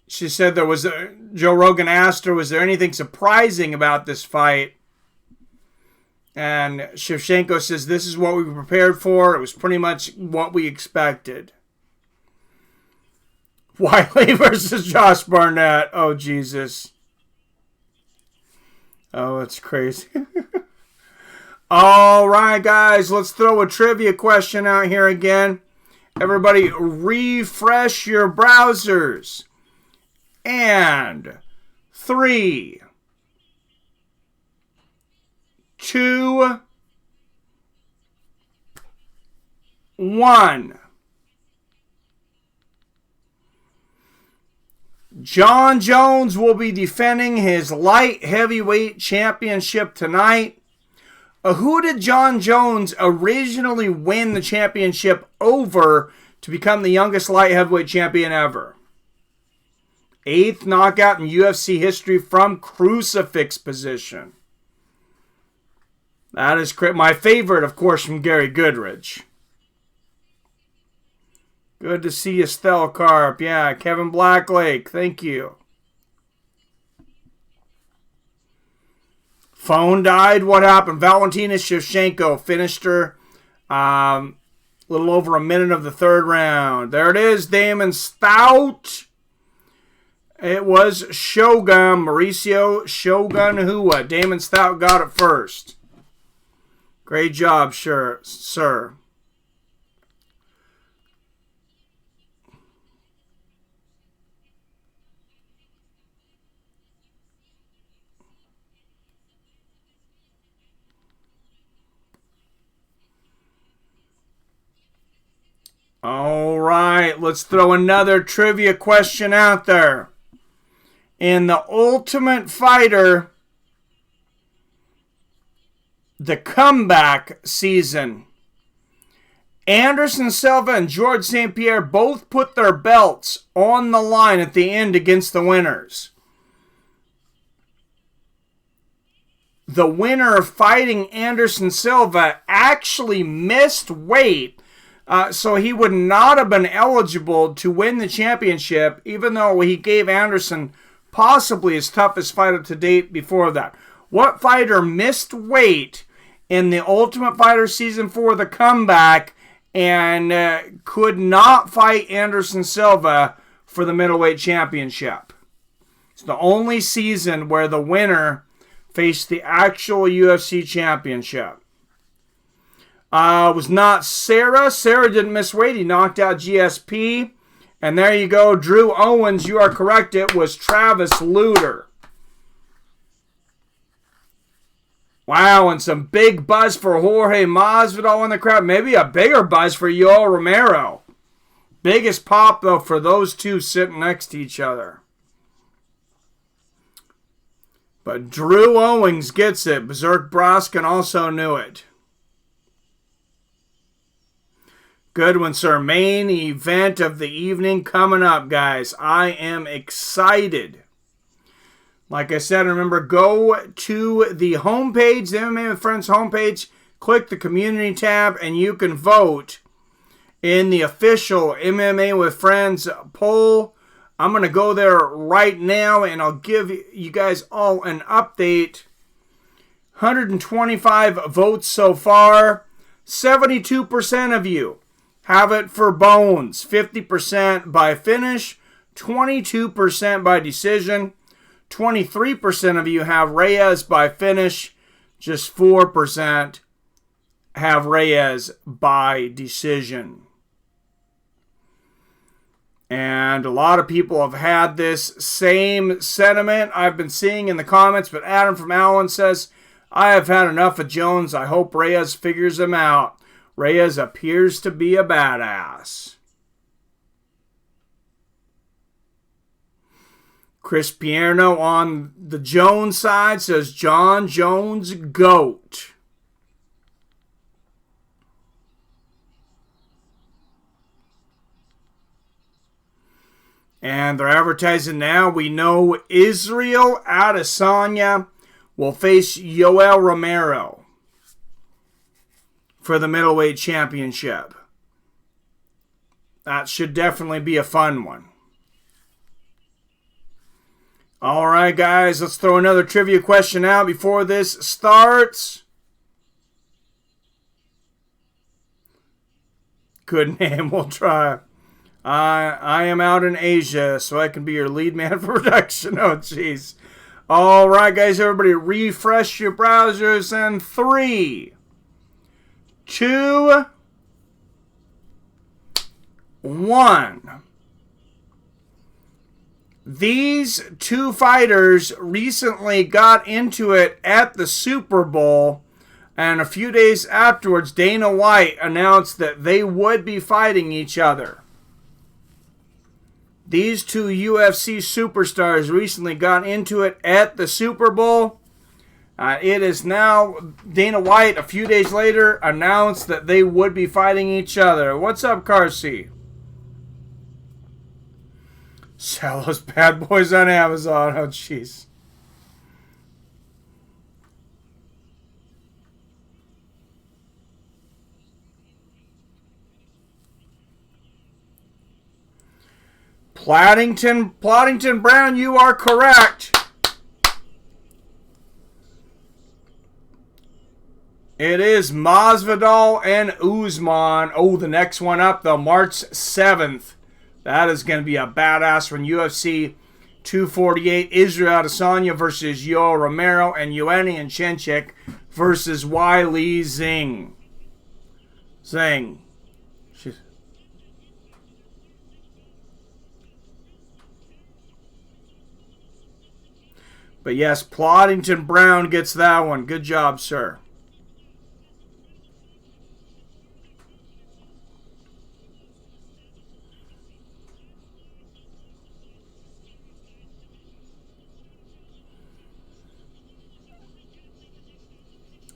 She said Joe Rogan asked her, was there anything surprising about this fight? And Schevchenko says, this is what we prepared for. It was pretty much what we expected. Wiley versus Josh Barnett. Oh, Jesus. Oh, it's crazy. All right, guys, let's throw a trivia question out here again. Everybody, refresh your browsers. And 3, 2, 1. Jon Jones will be defending his light heavyweight championship tonight. Who did Jon Jones originally win the championship over to become the youngest light heavyweight champion ever? 8th knockout in UFC history from crucifix position. That is my favorite, of course, from Gary Goodridge. Good to see you, Stelkarp. Yeah, Kevin Blacklake. Thank you. Phone died. What happened? Valentina Schevchenko finished her a little over a minute of the third round. There it is, Damon Stout. It was Shogun, Mauricio Shogun Hua. Damon Stout got it first. Great job, sir. All right, let's throw another trivia question out there. In the Ultimate Fighter, the comeback season, Anderson Silva and George St. Pierre both put their belts on the line at the end against the winners. The winner fighting Anderson Silva actually missed weight, so he would not have been eligible to win the championship, even though he gave Anderson possibly his toughest fighter to date before that. What fighter missed weight in the Ultimate Fighter Season 4, the comeback, and could not fight Anderson Silva for the middleweight championship? It's the only season where the winner faced the actual UFC championship. It was not Sarah. Sarah didn't miss weight. He knocked out GSP. And there you go, Drew Owens. You are correct. It was Travis Lutter. Wow, and some big buzz for Jorge Masvidal in the crowd. Maybe a bigger buzz for Yoel Romero. Biggest pop, though, for those two sitting next to each other. But Drew Owens gets it. Berserk Broskin also knew it. Good one, sir. Main event of the evening coming up, guys. I am excited. Like I said, remember, go to the homepage, the MMA with Friends homepage, click the community tab, and you can vote in the official MMA with Friends poll. I'm going to go there right now, and I'll give you guys all an update. 125 votes so far. 72% of you have it for Bones. 50% by finish. 22% by decision. 23% of you have Reyes by finish. Just 4% have Reyes by decision. And a lot of people have had this same sentiment I've been seeing in the comments. But Adam from Allen says, I have had enough of Jones. I hope Reyes figures him out. Reyes appears to be a badass. Chris Pierno on the Jones side says Jon Jones GOAT. And they're advertising now. We know Israel Adesanya will face Yoel Romero for the middleweight championship. That should definitely be a fun one. All right, guys, let's throw another trivia question out before this starts. Good name, we'll try. I am out in Asia, so I can be your lead man for production. Oh, jeez. All right, guys, everybody refresh your browsers. And 3, 2, 1. These two fighters recently got into it at the Super Bowl And a few days afterwards, Dana White announced that they would be fighting each other. These two UFC superstars recently got into it at the Super Bowl. It is now, Dana White, a few days later, announced that they would be fighting each other. What's up, Carsey? Sell those bad boys on Amazon. Oh, jeez. Ploddington Brown, you are correct. It is Masvidal and Usman. Oh, the next one up, though, March 7th. That is going to be a badass one. UFC 248, Israel Adesanya versus Yoel Romero, and Kaitlyn Chookagian versus Weili Zhang. But yes, Ploddington Brown gets that one. Good job, sir.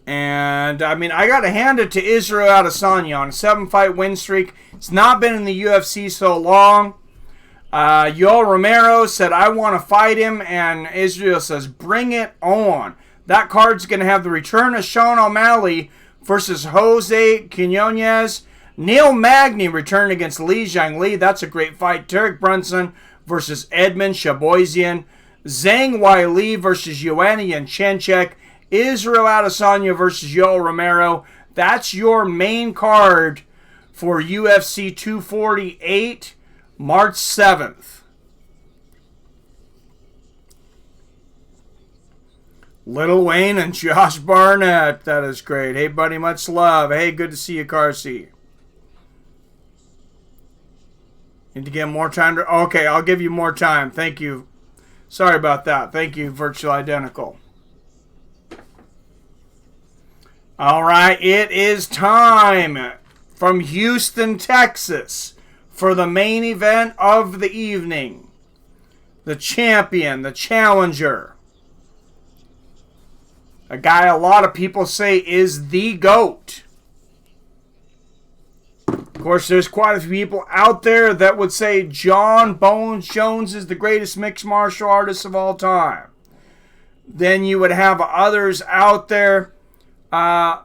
And, I mean, I got to hand it to Israel Adesanya on a 7-fight win streak. It's not been in the UFC so long. Yoel Romero said, I want to fight him, and Israel says, bring it on. That card's going to have the return of Sean O'Malley versus Jose Quinones. Neil Magny returned against Li Jiangli. That's a great fight. Derek Brunson versus Edmund Shabozian. Zhang Weili versus Kaitlyn Chookagian. Israel Adesanya versus Yoel Romero. That's your main card for UFC 248. March 7th. Lil Wayne and Josh Barnett. That is great. Hey, buddy, much love. Hey, good to see you, Carsey. Need to get more time to... Okay, I'll give you more time. Thank you. Sorry about that. Thank you, Virtual Identical. All right, it is time from Houston, Texas, for the main event of the evening. The champion, the challenger. A guy a lot of people say is the GOAT. Of course, there's quite a few people out there that would say John Bones Jones is the greatest mixed martial artist of all time. Then you would have others out there that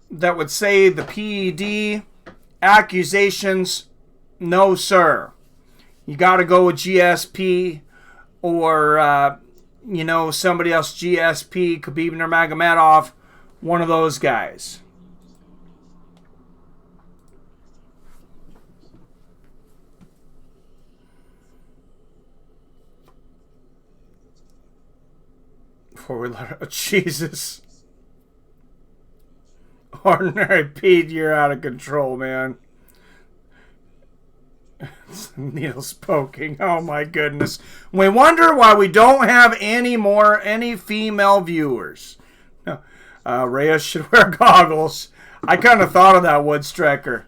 would say the PED. Accusations, no sir. You got to go with GSP or, somebody else, GSP, Khabib Nurmagomedov, one of those guys. Before we let it, Jesus. Ordinary Pete, you're out of control, man. Needles poking. Oh my goodness. We wonder why we don't have any female viewers. Reyes should wear goggles. I kind of thought of that, Woodstrecker.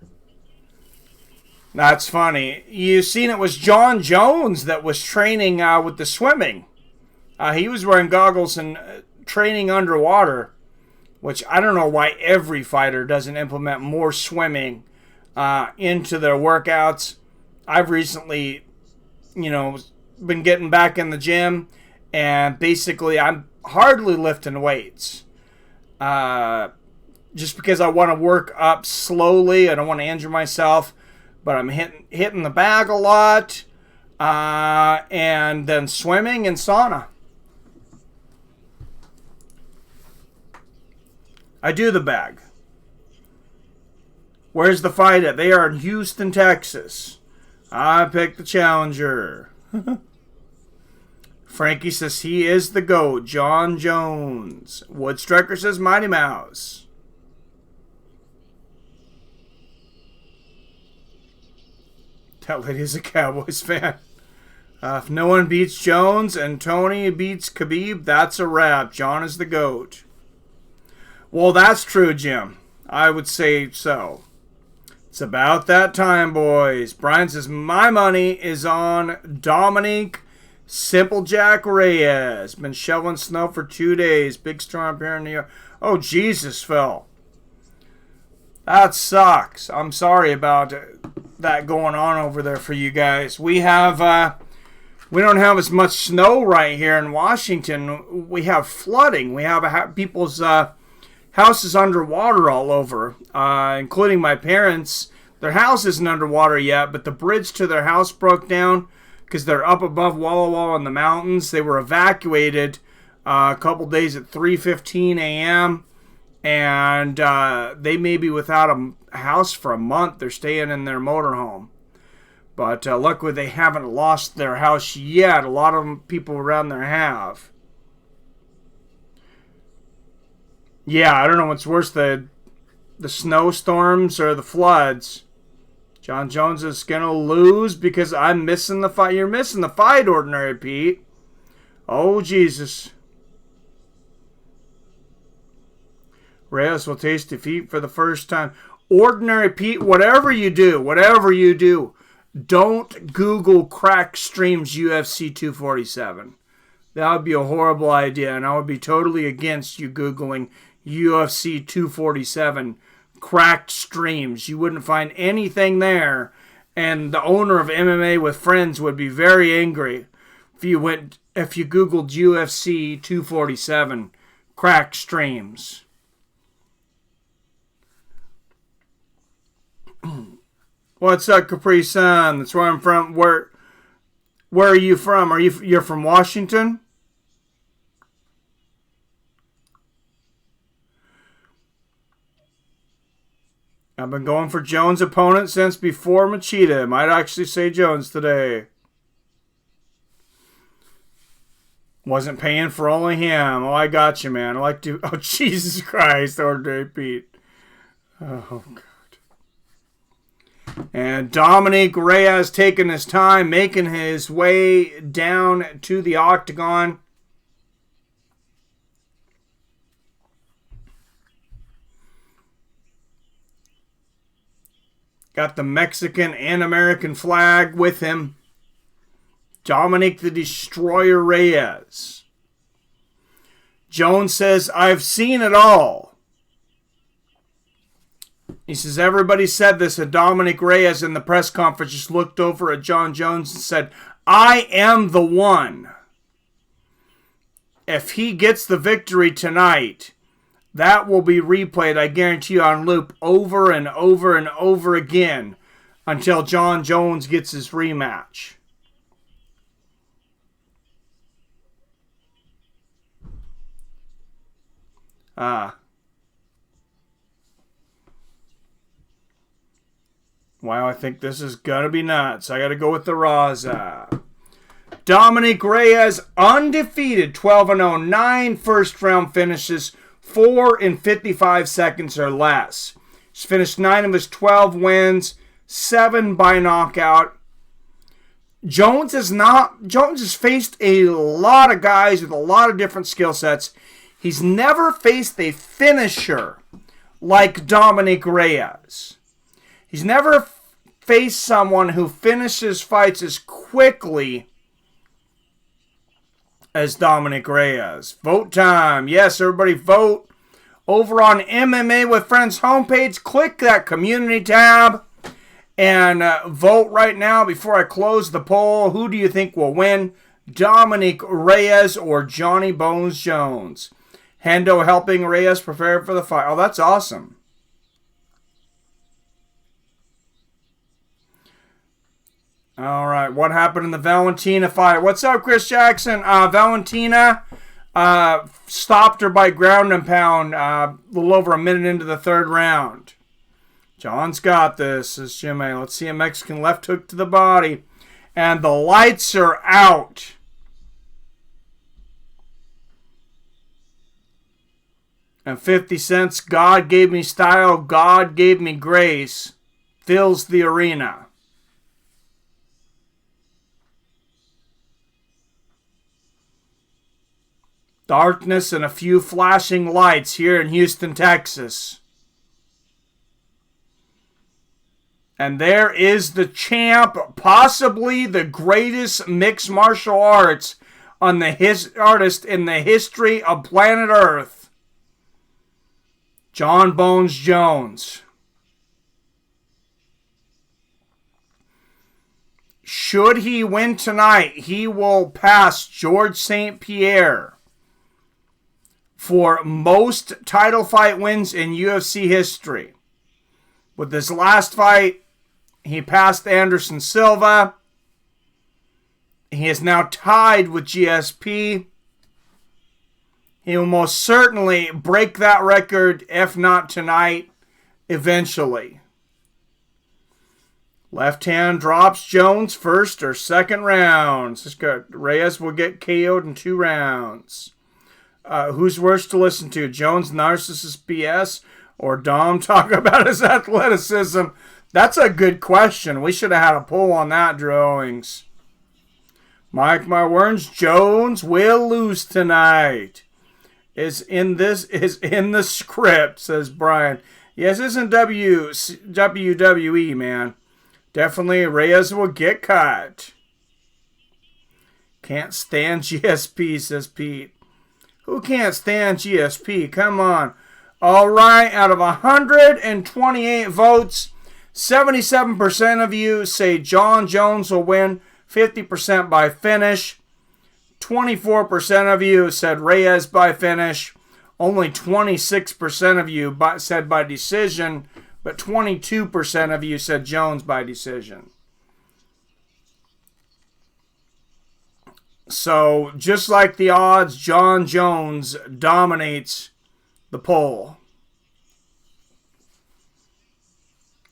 That's funny. You seen it was John Jones that was training with the swimming. He was wearing goggles and training underwater. Which I don't know why every fighter doesn't implement more swimming into their workouts. I've recently, been getting back in the gym, and basically I'm hardly lifting weights. Just because I want to work up slowly. I don't want to injure myself, but I'm hitting the bag a lot, and then swimming and sauna. I do the bag. Where's the fight at? They are in Houston, Texas. I picked the challenger. Frankie says he is the GOAT. John Jones. Woodstrecker says Mighty Mouse. That lady's a Cowboys fan. If no one beats Jones and Tony beats Khabib, that's a wrap. John is the GOAT. Well, that's true, Jim. I would say so. It's about that time, boys. Brian says, my money is on Dominick Simplejack Reyes. Been shoveling snow for 2 days. Big storm up here in New York. Oh, Jesus, Phil. That sucks. I'm sorry about that going on over there for you guys. We don't have as much snow right here in Washington. We have flooding. We have people's houses underwater all over, including my parents. Their house isn't underwater yet, but the bridge to their house broke down because they're up above Walla Walla in the mountains. They were evacuated a couple days at 3:15 a.m., and they may be without a house for a month. They're staying in their motorhome. But luckily they haven't lost their house yet. A lot of people around there have. Yeah, I don't know what's worse, the snowstorms or the floods. John Jones is going to lose because I'm missing the fight. You're missing the fight, Ordinary Pete. Oh, Jesus. Reyes will taste defeat for the first time. Ordinary Pete, whatever you do, don't Google Crack Streams UFC 247. That would be a horrible idea, and I would be totally against you Googling UFC 247 cracked streams. You wouldn't find anything there, and the owner of MMA with Friends would be very angry if you Googled UFC 247 cracked streams. What's up, Capri Sun? That's where I'm from. Where are you from? You're from Washington? I've been going for Jones' opponent since before Machida. Might actually say Jones today. Wasn't paying for only him. Oh, I got you, man. I like to... Oh, Jesus Christ, Ordinary Pete. Oh, God. And Dominick Reyes taking his time, making his way down to the octagon. Got the Mexican and American flag with him. Dominick the Destroyer Reyes. Jones says, I've seen it all. He says, everybody said this, and Dominick Reyes in the press conference just looked over at John Jones and said, I am the one. If he gets the victory tonight, that will be replayed, I guarantee you, on loop over and over and over again until John Jones gets his rematch. Wow, I think this is going to be nuts. I got to go with the Raza. Dominick Reyes, undefeated, 12-0, 9 first-round finishes, 4 in 55 seconds or less. He's finished 9 of his 12 wins, 7 by knockout. Jones has faced a lot of guys with a lot of different skill sets. He's never faced a finisher like Dominick Reyes. He's never faced someone who finishes fights as quickly as Dominick Reyes. Vote time. Yes, everybody vote. Over on MMA with Friends homepage, click that community tab and vote right now before I close the poll. Who do you think will win? Dominick Reyes or Johnny Bones Jones? Hendo helping Reyes prepare for the fight. Oh, that's awesome. All right, what happened in the Valentina fight? What's up, Chris Jackson? Valentina stopped her by ground and pound a little over a minute into the third round. John's got this, says Jim A. Let's see a Mexican left hook to the body. And the lights are out. And 50 Cent's God Gave Me Style, God Gave Me Grace fills the arena. Darkness and a few flashing lights here in Houston, Texas. And there is the champ, possibly the greatest mixed martial arts artist in the history of planet Earth. Jon Bones Jones. Should he win tonight, he will pass George St. Pierre for most title fight wins in UFC history. With this last fight, he passed Anderson Silva. He is now tied with GSP. He will most certainly break that record, if not tonight, eventually. Left hand drops Jones first or second rounds. It's good. Reyes will get KO'd in 2 rounds. Who's worse to listen to? Jones' narcissist BS or Dom talk about his athleticism? That's a good question. We should have had a poll on that, Drew Owings. Mike, my words, Jones will lose tonight. Is in the script, says Brian. Yes, isn't WWE, man. Definitely Reyes will get cut. Can't stand GSP, says Pete. Who can't stand GSP? Come on. All right, out of 128 votes, 77% of you say Jon Jones will win, 50% by finish. 24% of you said Reyes by finish. Only 26% of you said by decision, but 22% of you said Jones by decision. So, just like the odds, Jon Jones dominates the poll.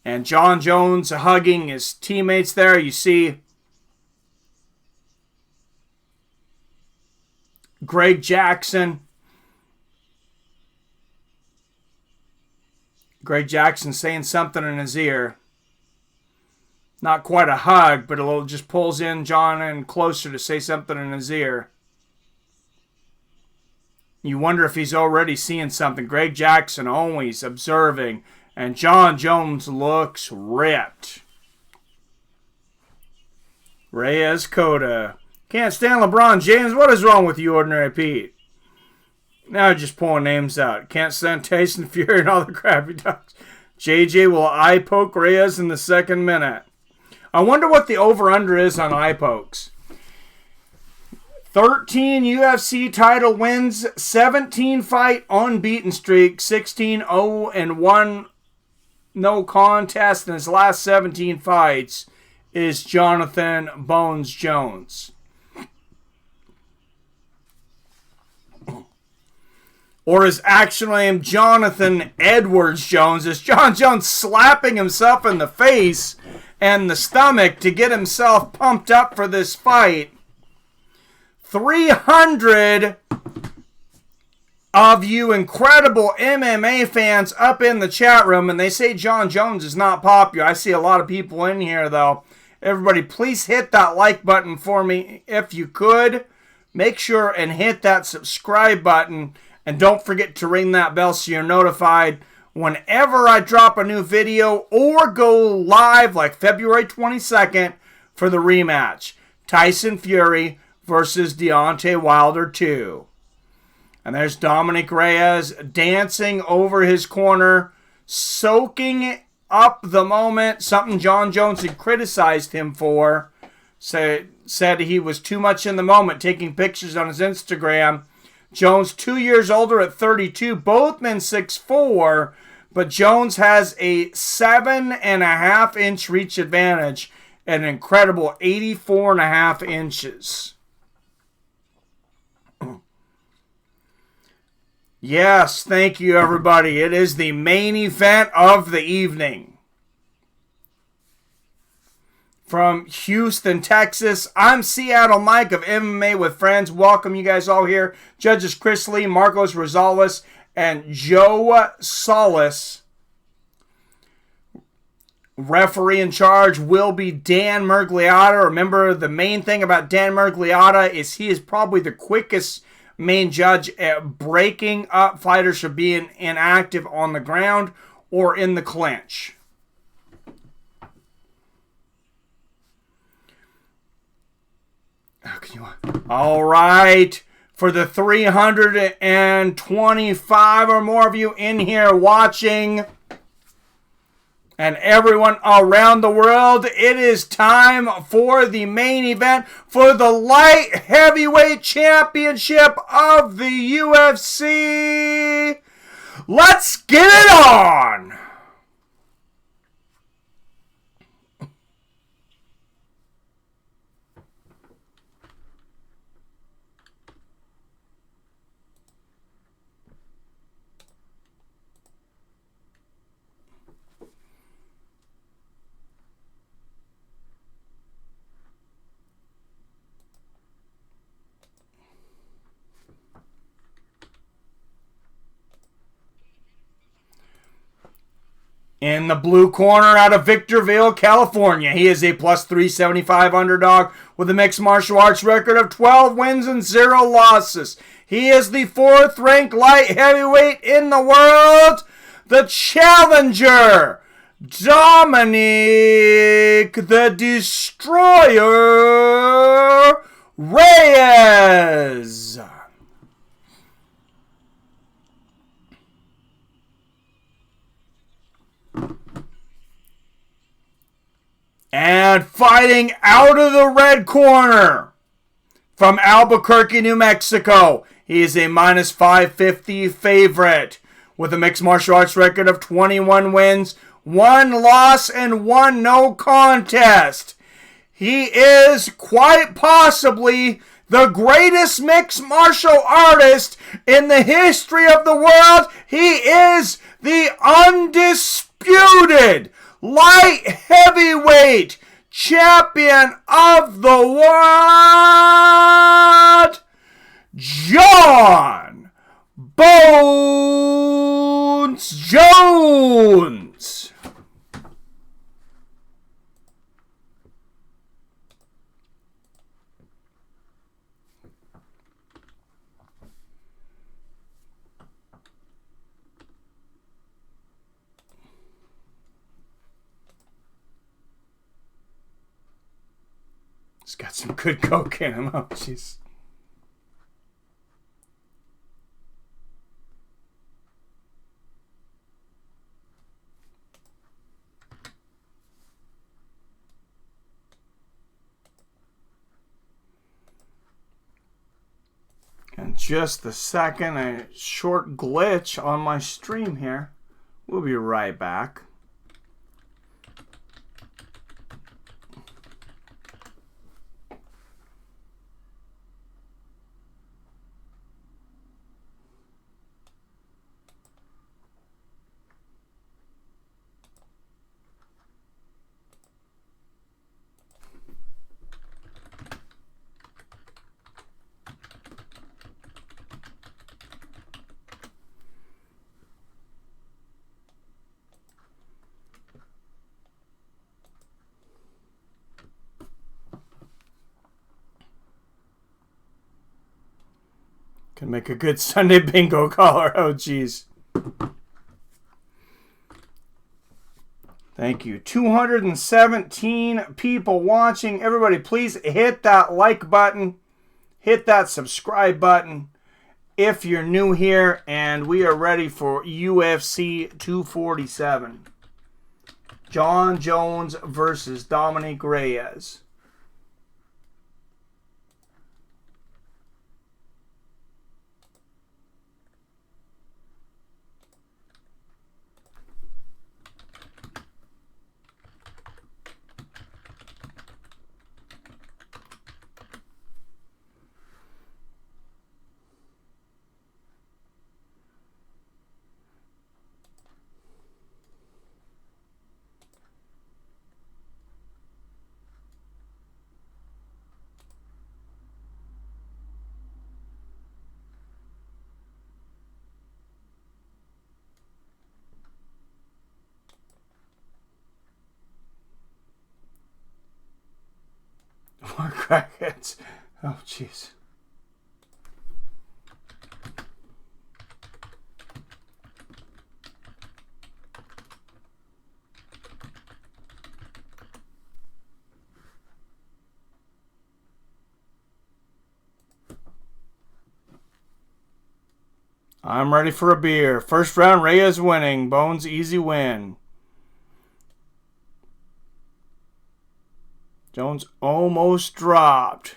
And Jon Jones hugging his teammates there. You see Greg Jackson. Greg Jackson saying something in his ear. Not quite a hug, but a little just pulls in Jon in closer to say something in his ear. You wonder if he's already seeing something. Greg Jackson always observing. And Jon Jones looks ripped. Reyes Coda. Can't stand LeBron James. What is wrong with you, Ordinary Pete? Now just pulling names out. Can't stand Tyson Fury and all the crap he does. JJ will eye poke Reyes in the second minute. I wonder what the over-under is on eye pokes. 13 UFC title wins, 17 fight unbeaten streak, 16-0-1 no contest in his last 17 fights is Jonathan Bones Jones. Or his actual name, Jonathan Edwards Jones. Is Jon Jones slapping himself in the face and the stomach to get himself pumped up for this fight. 300 of you incredible MMA fans up in the chat room, and they say Jon Jones is not popular. I see a lot of people in here, though. Everybody, please hit that like button for me if you could. Make sure and hit that subscribe button, and don't forget to ring that bell so you're notified whenever I drop a new video or go live like February 22nd for the rematch. Tyson Fury versus Deontay Wilder 2. And there's Dominick Reyes dancing over his corner, soaking up the moment, something Jon Jones had criticized him for. Said he was too much in the moment, taking pictures on his Instagram. Jones 2 years older at 32, both men 6'4", but Jones has a 7.5 inch reach advantage at an incredible 84.5 inches. Yes, thank you everybody. It is the main event of the evening. From Houston, Texas, I'm Seattle Mike of MMA with Friends. Welcome you guys all here. Judges Chris Lee, Marcos Rosales, and Joe Solis. Referee in charge will be Dan Miragliotta. Remember, the main thing about Dan Miragliotta is he is probably the quickest main judge breaking up fighters for being inactive on the ground or in the clinch. All right. For the 325 or more of you in here watching, and everyone around the world, it is time for the main event for the light heavyweight championship of the UFC. Let's get it on! In the blue corner out of Victorville, California, he is a plus 375 underdog with a mixed martial arts record of 12 wins and 0 losses. He is the 4th ranked light heavyweight in the world, the challenger, Dominick the Destroyer Reyes. And fighting out of the red corner from Albuquerque, New Mexico, he is a minus 550 favorite with a mixed martial arts record of 21 wins, 1 loss, and 1 no contest. He is quite possibly the greatest mixed martial artist in the history of the world. He is the undisputed light heavyweight champion of the world, Jon Bones Jones. He's got some good coke in him. Oh, jeez. And just a second, a short glitch on my stream here. We'll be right back. Can make a good Sunday bingo caller. Oh, geez. Thank you. 217 people watching. Everybody, please hit that like button. Hit that subscribe button if you're new here. And we are ready for UFC 247. Jon Jones versus Dominick Reyes. More crackheads. Oh, jeez. I'm ready for a beer. First round, Reyes winning. Bones, easy win. Jones almost dropped.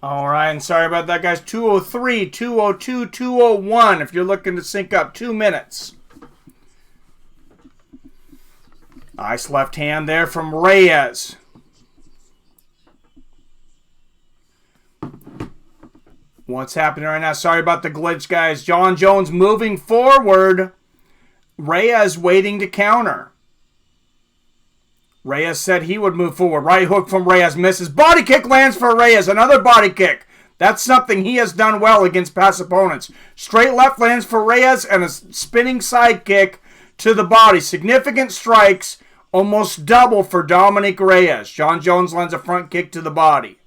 All right, and sorry about that, guys. 203, 202, 201 if you're looking to sync up 2 minutes. Nice left hand there from Reyes. What's happening right now? Sorry about the glitch, guys. Jon Jones moving forward. Reyes waiting to counter. Reyes said he would move forward. Right hook from Reyes misses. Body kick lands for Reyes. Another body kick. That's something he has done well against past opponents. Straight left lands for Reyes and a spinning side kick to the body. Significant strikes. Almost double for Dominick Reyes. Jon Jones lands a front kick to the body.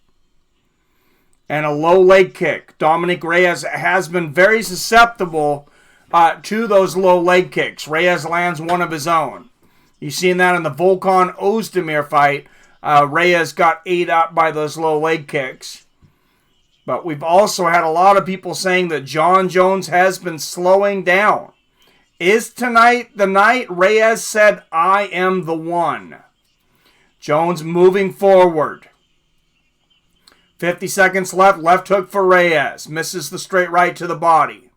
And a low leg kick. Dominick Reyes has been very susceptible to those low leg kicks. Reyes lands one of his own. You've seen that in the Volkan Ozdemir fight. Reyes got ate up by those low leg kicks. But we've also had a lot of people saying that Jon Jones has been slowing down. Is tonight the night? Reyes said, I am the one. Jones moving forward. 50 seconds left. Left hook for Reyes. Misses the straight right to the body.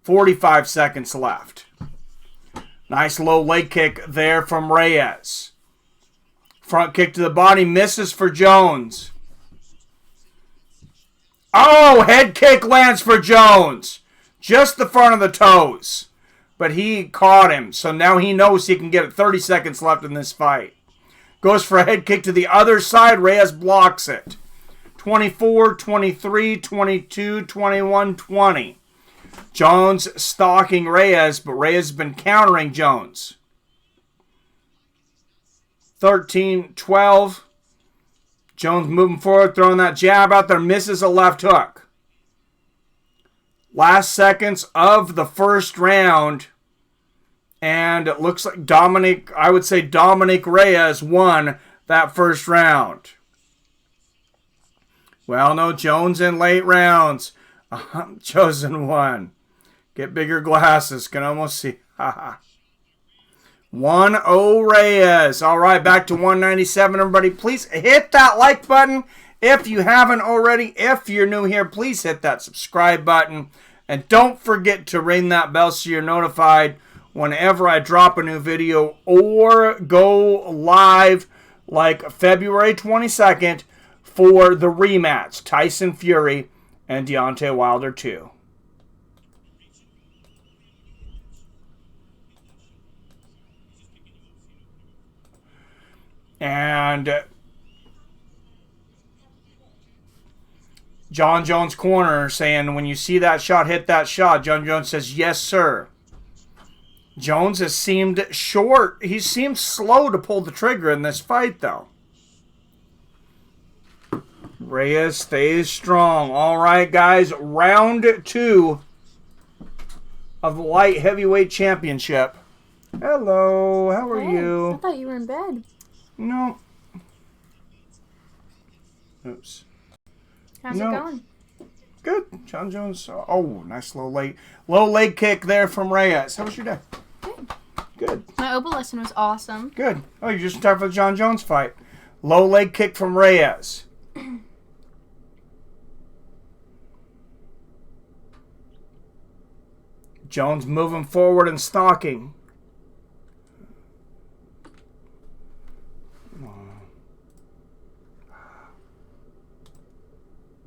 45 seconds left. Nice low leg kick there from Reyes. Front kick to the body. Misses for Jones. Oh, head kick lands for Jones. Just the front of the toes. But he caught him. So now he knows he can get it. 30 seconds left in this fight. Goes for a head kick to the other side. Reyes blocks it. 24, 23, 22, 21, 20. Jones stalking Reyes, but Reyes has been countering Jones. 13, 12. Jones moving forward, throwing that jab out there, misses a left hook. Last seconds of the first round, and it looks like Dominick Reyes won that first round. Well, no, Jones in late rounds. Chosen one. Get bigger glasses. Can almost see. 1-0 Reyes. All right, back to 197, everybody. Please hit that like button if you haven't already. If you're new here, please hit that subscribe button. And don't forget to ring that bell so you're notified whenever I drop a new video or go live like February 22nd for the rematch. Tyson Fury and Deontay Wilder 2. And Jon Jones' corner saying, when you see that shot, hit that shot. Jon Jones says, yes, sir. Jones has seemed short. He seems slow to pull the trigger in this fight, though. Reyes stays strong. All right, guys. Round 2 of the Light Heavyweight Championship. Hello. How are you? I thought you were in bed. No. Oops. How's it going? Good. Jon Jones. Oh, nice low leg kick there from Reyes. How was your day? Good. Good. My Opal lesson was awesome. Good. Oh, you're just in time for the Jon Jones fight. Low leg kick from Reyes. Jones moving forward and stalking.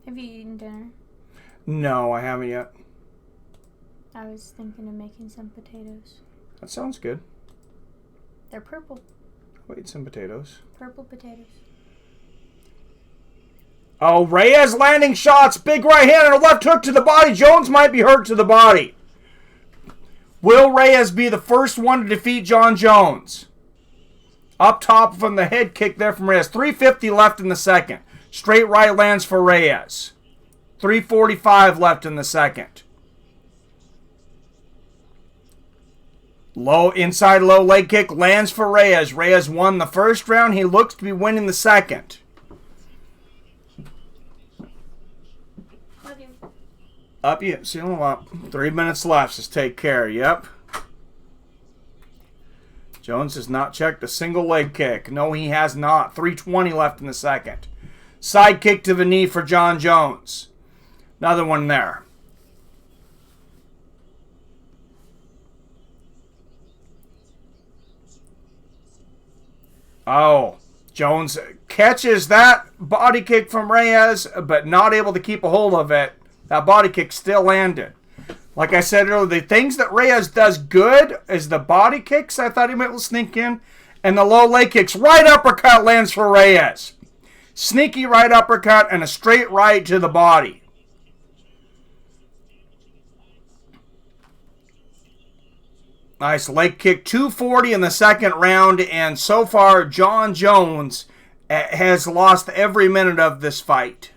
Hey, Have you eaten dinner? No, I haven't yet. I was thinking of making some potatoes. That sounds good. They're purple. I'll eat some potatoes. Purple potatoes. Oh, Reyes landing shots. Big right hand and a left hook to the body. Jones might be hurt to the body. Will Reyes be the first one to defeat Jon Jones? Up top from the head kick there from Reyes. 3:50 left in the second. Straight right lands for Reyes. 3:45 left in the second. Low inside low leg kick lands for Reyes. Reyes won the first round. He looks to be winning the second. Love you. Up you. Seal him up. 3 minutes left. Just take care. Yep. Jones has not checked a single leg kick. No, he has not. 3:20 left in the second. Side kick to the knee for Jon Jones. Another one there. Oh, Jones catches that body kick from Reyes, but not able to keep a hold of it. That body kick still landed. Like I said earlier, the things that Reyes does good is the body kicks. I thought he might sneak in. And the low leg kicks. Right uppercut lands for Reyes. Sneaky right uppercut and a straight right to the body. Nice leg kick. 2:40 in the second round. And so far, Jon Jones has lost every minute of this fight.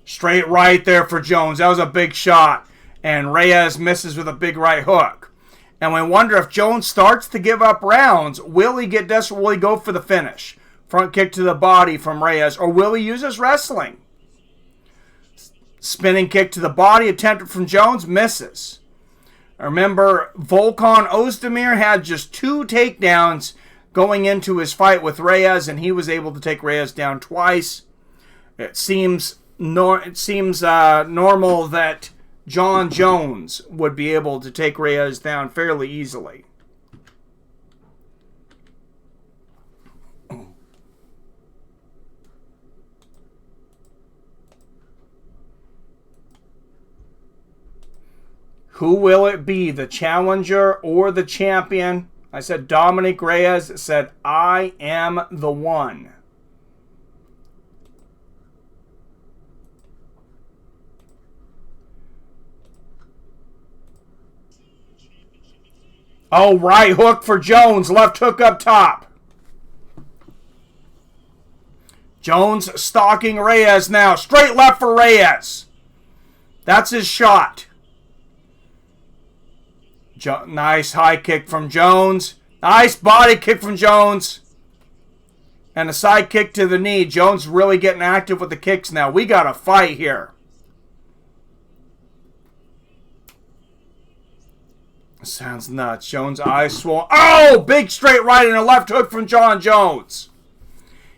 Straight right there for Jones. That was a big shot. And Reyes misses with a big right hook. And we wonder if Jones starts to give up rounds, will he get desperate? Will he go for the finish? Front kick to the body from Reyes. Or will he use his wrestling? Spinning kick to the body attempted from Jones. Misses. Remember, Volkan Ozdemir had just 2 takedowns going into his fight with Reyes. And he was able to take Reyes down twice. It seems normal that Jon Jones would be able to take Reyes down fairly easily. Who will it be, the challenger or the champion? I said Dominick Reyes said, I am the one. Oh, right hook for Jones. Left hook up top. Jones stalking Reyes now. Straight left for Reyes. That's his shot. Nice high kick from Jones. Nice body kick from Jones. And a side kick to the knee. Jones really getting active with the kicks now. We got a fight here. Sounds nuts. Jones' eyes swollen. Oh! Big straight right and a left hook from Jon Jones.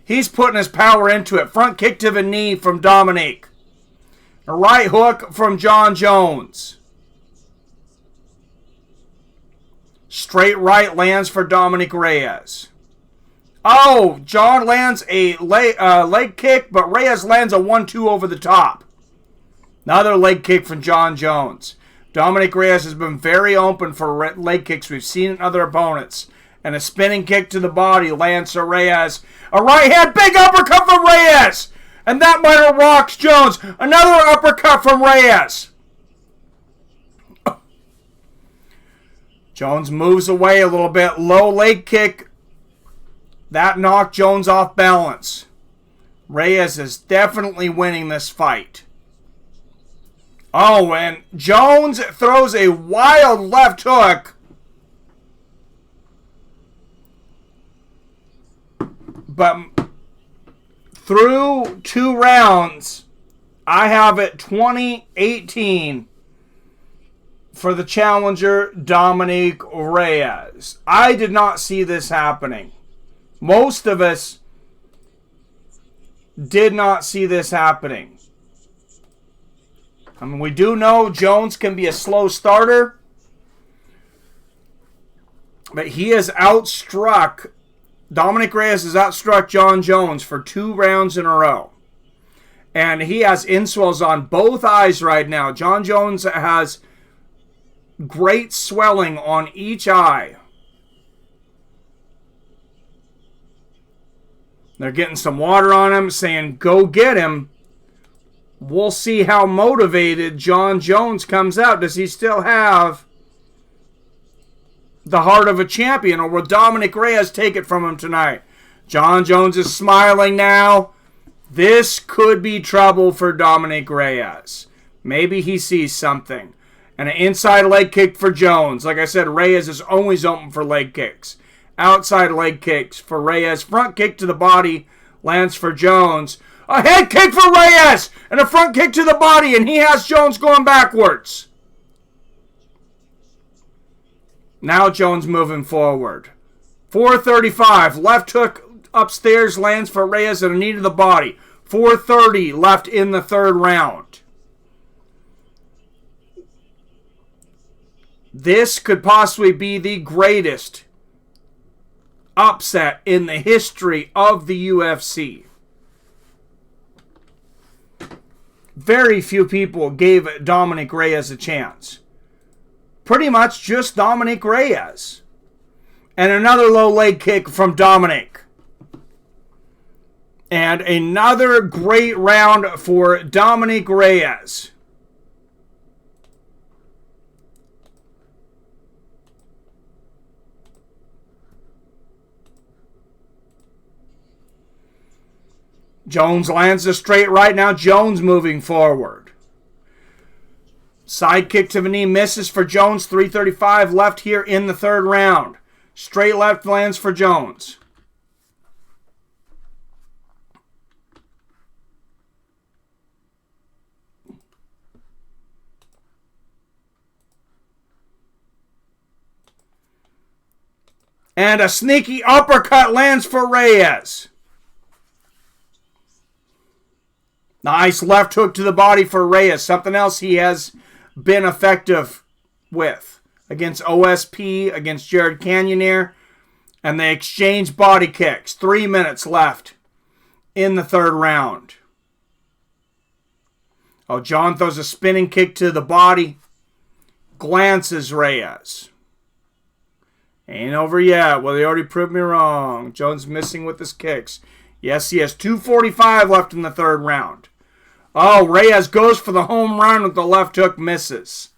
He's putting his power into it. Front kick to the knee from Dominick. A right hook from Jon Jones. Straight right lands for Dominick Reyes. Oh! Jon lands a leg kick, but Reyes lands a 1-2 over the top. Another leg kick from Jon Jones. Dominick Reyes has been very open for leg kicks. We've seen in other opponents. And a spinning kick to the body lands to Reyes. A right hand, big uppercut from Reyes. And that might have rocked Jones. Another uppercut from Reyes. Jones moves away a little bit. Low leg kick. That knocked Jones off balance. Reyes is definitely winning this fight. Oh, and Jones throws a wild left hook. But through 2 rounds, I have it 20-18 for the challenger, Dominick Reyes. I did not see this happening. Most of us did not see this happening. I mean, we do know Jones can be a slow starter, but he has outstruck, Dominick Reyes has outstruck Jon Jones for 2 rounds in a row. And he has inswells on both eyes right now. Jon Jones has great swelling on each eye. They're getting some water on him, saying, go get him. We'll see how motivated Jon Jones comes out. Does he still have the heart of a champion, or will Dominick Reyes take it from him tonight? Jon Jones is smiling now. This could be trouble for Dominick Reyes. Maybe he sees something. And an inside leg kick for Jones. Like I said, Reyes is always open for leg kicks. Outside leg kicks for Reyes. Front kick to the body lands for Jones. A head kick for Reyes! And a front kick to the body, and he has Jones going backwards. Now Jones moving forward. 4:35. Left hook upstairs lands for Reyes and a knee to the body. 4:30 left in the third round. This could possibly be the greatest upset in the history of the UFC. Very few people gave Dominick Reyes a chance. Pretty much just Dominick Reyes. And another low leg kick from Dominick. And another great round for Dominick Reyes. Jones lands a straight right now. Jones moving forward. Side kick to the knee misses for Jones. 3:35 left here in the third round. Straight left lands for Jones. And a sneaky uppercut lands for Reyes. Nice left hook to the body for Reyes. Something else he has been effective with. Against OSP, against Jared Cannonier. And they exchange body kicks. 3 minutes left in the third round. Oh, John throws a spinning kick to the body. Glances Reyes. Ain't over yet. Well, they already proved me wrong. Jones missing with his kicks. Yes, he has 2:45 left in the third round. Oh, Reyes goes for the home run with the left hook, misses.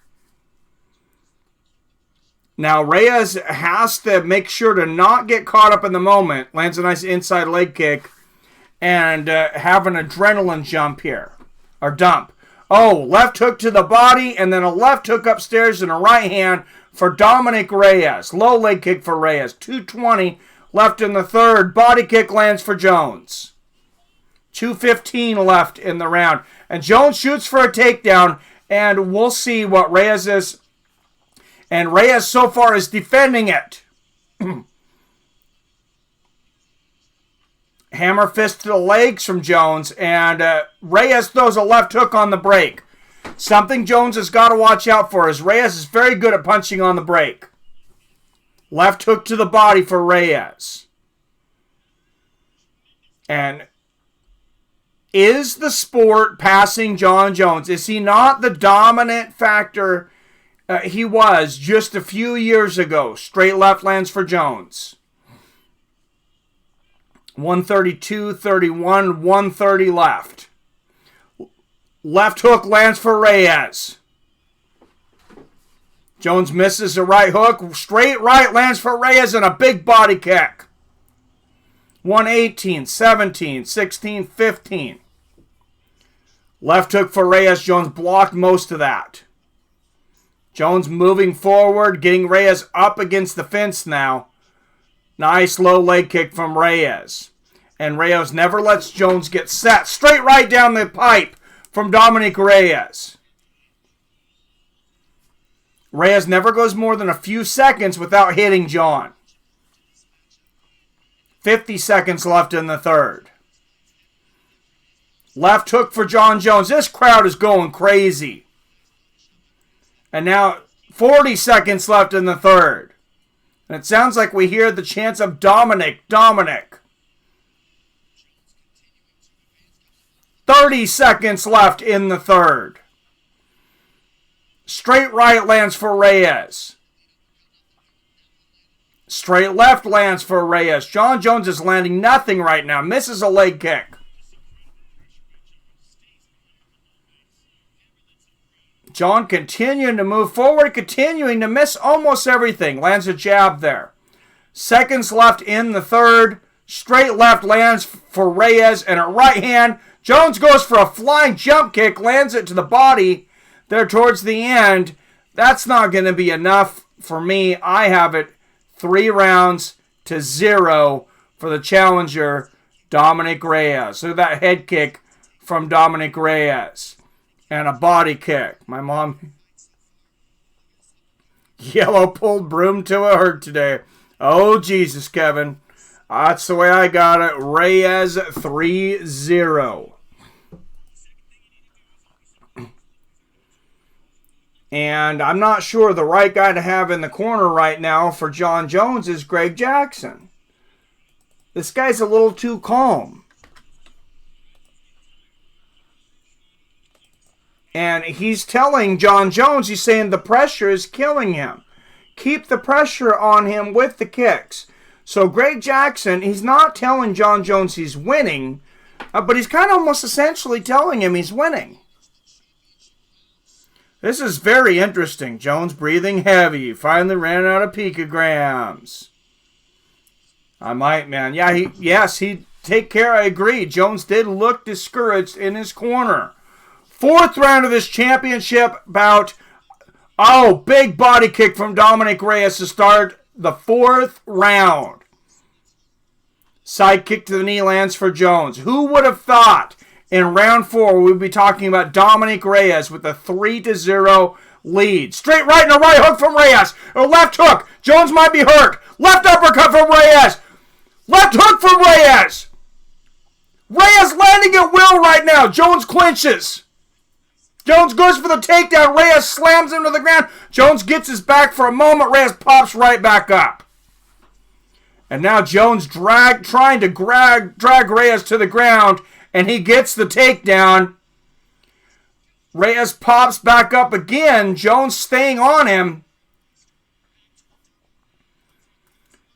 Now, Reyes has to make sure to not get caught up in the moment. Lands a nice inside leg kick and have an adrenaline jump here. Or dump. Oh, left hook to the body and then a left hook upstairs and a right hand for Dominick Reyes. Low leg kick for Reyes. 2:20 left in the third. Body kick lands for Jones. 2:15 left in the round. And Jones shoots for a takedown. And we'll see what Reyes is. And Reyes so far is defending it. Hammer fist to the legs from Jones. And Reyes throws a left hook on the break. Something Jones has got to watch out for is Reyes is very good at punching on the break. Left hook to the body for Reyes. And is the sport passing Jon Jones? Is he not the dominant factor he was just a few years ago? Straight left lands for Jones. 132, 31, 130 left. Left hook lands for Reyes. Jones misses a right hook. Straight right lands for Reyes and a big body kick. 118, 17, 16, 15. Left hook for Reyes. Jones blocked most of that. Jones moving forward, getting Reyes up against the fence now. Nice low leg kick from Reyes. And Reyes never lets Jones get set. Straight right down the pipe from Dominick Reyes. Reyes never goes more than a few seconds without hitting Jon. 50 seconds left in the third. Left hook for Jon Jones. This crowd is going crazy. And now 40 seconds left in the third. And it sounds like we hear the chants of Dominick. 30 seconds left in the third. Straight right lands for Reyes. Straight left lands for Reyes. Jon Jones is landing nothing right now. Misses a leg kick. Jon continuing to move forward, continuing to miss almost everything. Lands a jab there. Seconds left in the third. Straight left lands for Reyes and a right hand. Jones goes for a flying jump kick, lands it to the body there towards the end. That's not going to be enough for me. I have it 3-0 for the challenger, Dominick Reyes. Look at that head kick from Dominick Reyes. And a body kick. My mom... Yellow pulled broom to a hurt today. Oh, Jesus, Kevin. That's the way I got it. Reyes 3-0. And I'm not sure the right guy to have in the corner right now for Jon Jones is Greg Jackson. This guy's a little too calm. And he's telling Jon Jones, he's saying the pressure is killing him. Keep the pressure on him with the kicks. So Greg Jackson, he's not telling Jon Jones he's winning, but he's kind of almost essentially telling him he's winning. This is very interesting. Jones breathing heavy. Finally ran out of picograms. I might, man. Yeah, he take care. I agree. Jones did look discouraged in his corner. Fourth round of this championship bout. Oh, big body kick from Dominick Reyes to start the fourth round. Side kick to the knee lands for Jones. Who would have thought in round 4 we'd be talking about Dominick Reyes with a 3-0 lead. Straight right and a right hook from Reyes. A left hook. Jones might be hurt. Left uppercut from Reyes. Left hook from Reyes. Reyes landing at will right now. Jones clinches. Jones goes for the takedown. Reyes slams him to the ground. Jones gets his back for a moment. Reyes pops right back up. And now Jones trying to drag Reyes to the ground, and he gets the takedown. Reyes pops back up again. Jones staying on him.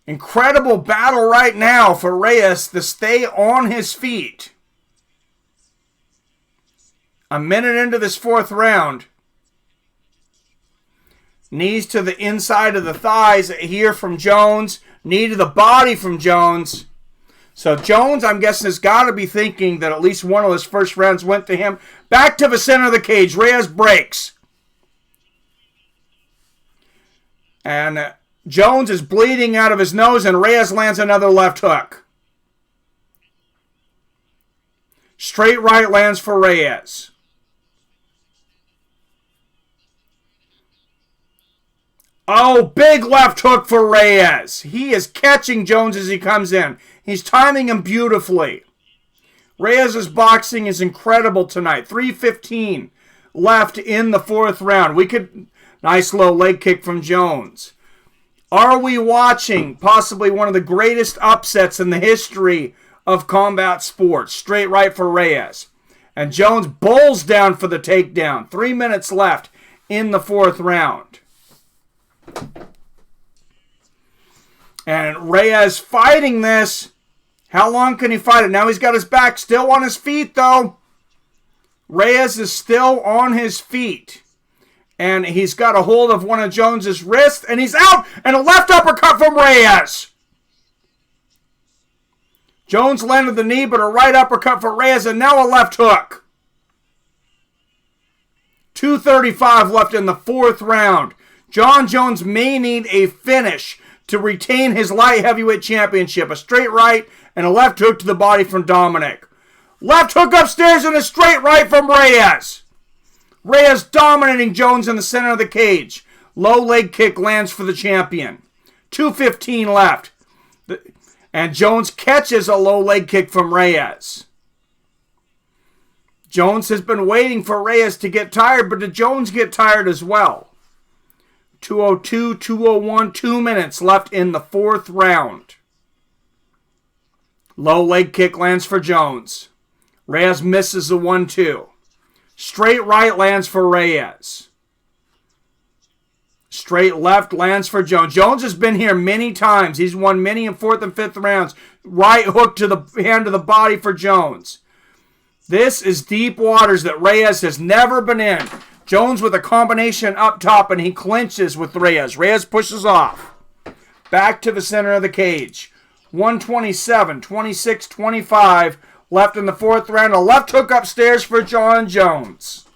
Incredible battle right now for Reyes to stay on his feet. A minute into this fourth round. Knees to the inside of the thighs here from Jones. Knee to the body from Jones. So Jones, I'm guessing, has got to be thinking that at least one of his first rounds went to him. Back to the center of the cage. Reyes breaks. And Jones is bleeding out of his nose, and Reyes lands another left hook. Straight right lands for Reyes. Oh, big left hook for Reyes. He is catching Jones as he comes in. He's timing him beautifully. Reyes' boxing is incredible tonight. 3:15 left in the fourth round. Nice low leg kick from Jones. Are we watching possibly one of the greatest upsets in the history of combat sports? Straight right for Reyes. And Jones bowls down for the takedown. 3 minutes left in the fourth round. And Reyes fighting this. How long can he fight it? Now he's got his back still on his feet, though. Reyes is still on his feet. And he's got a hold of one of Jones's wrists. And he's out. And a left uppercut from Reyes. Jones landed the knee, but a right uppercut for Reyes. And now a left hook. 2:35 left in the fourth round. Jon Jones may need a finish to retain his light heavyweight championship. A straight right and a left hook to the body from Dominick. Left hook upstairs and a straight right from Reyes. Reyes dominating Jones in the center of the cage. Low leg kick lands for the champion. 2:15 left. And Jones catches a low leg kick from Reyes. Jones has been waiting for Reyes to get tired, but did Jones get tired as well? 2:02, 2:01, 2 minutes left in the fourth round. Low leg kick lands for Jones. Reyes misses the 1-2. Straight right lands for Reyes. Straight left lands for Jones. Jones has been here many times. He's won many in 4th and 5th rounds. Right hook to the hand of the body for Jones. This is deep waters that Reyes has never been in. Jones with a combination up top, and he clinches with Reyes. Reyes pushes off. Back to the center of the cage. 127, 26, 25. Left in the 4th round. A left hook upstairs for Jon Jones.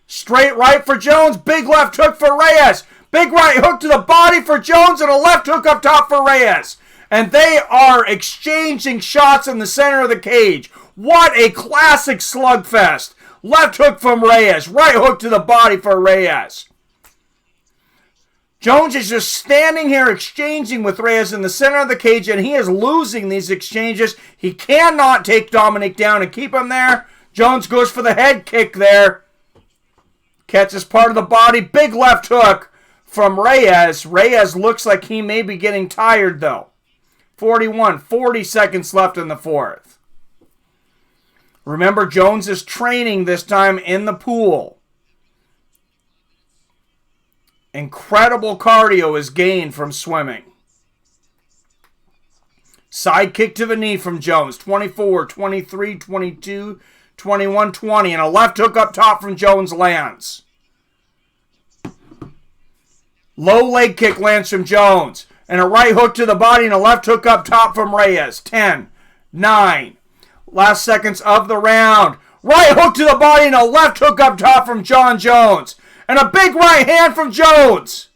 Straight right for Jones. Big left hook for Reyes. Big right hook to the body for Jones, and a left hook up top for Reyes. And they are exchanging shots in the center of the cage. What a classic slugfest. Left hook from Reyes. Right hook to the body for Reyes. Jones is just standing here exchanging with Reyes in the center of the cage, and he is losing these exchanges. He cannot take Dominick down and keep him there. Jones goes for the head kick there. Catches part of the body. Big left hook from Reyes. Reyes looks like he may be getting tired, though. 40 seconds left in the 4th. Remember, Jones is training this time in the pool. Incredible cardio is gained from swimming. Side kick to the knee from Jones. 24, 23, 22, 21, 20. And a left hook up top from Jones lands. Low leg kick lands from Jones. And a right hook to the body and a left hook up top from Reyes. 10, 9. Last seconds of the round. Right hook to the body and a left hook up top from Jon Jones. And a big right hand from Jones.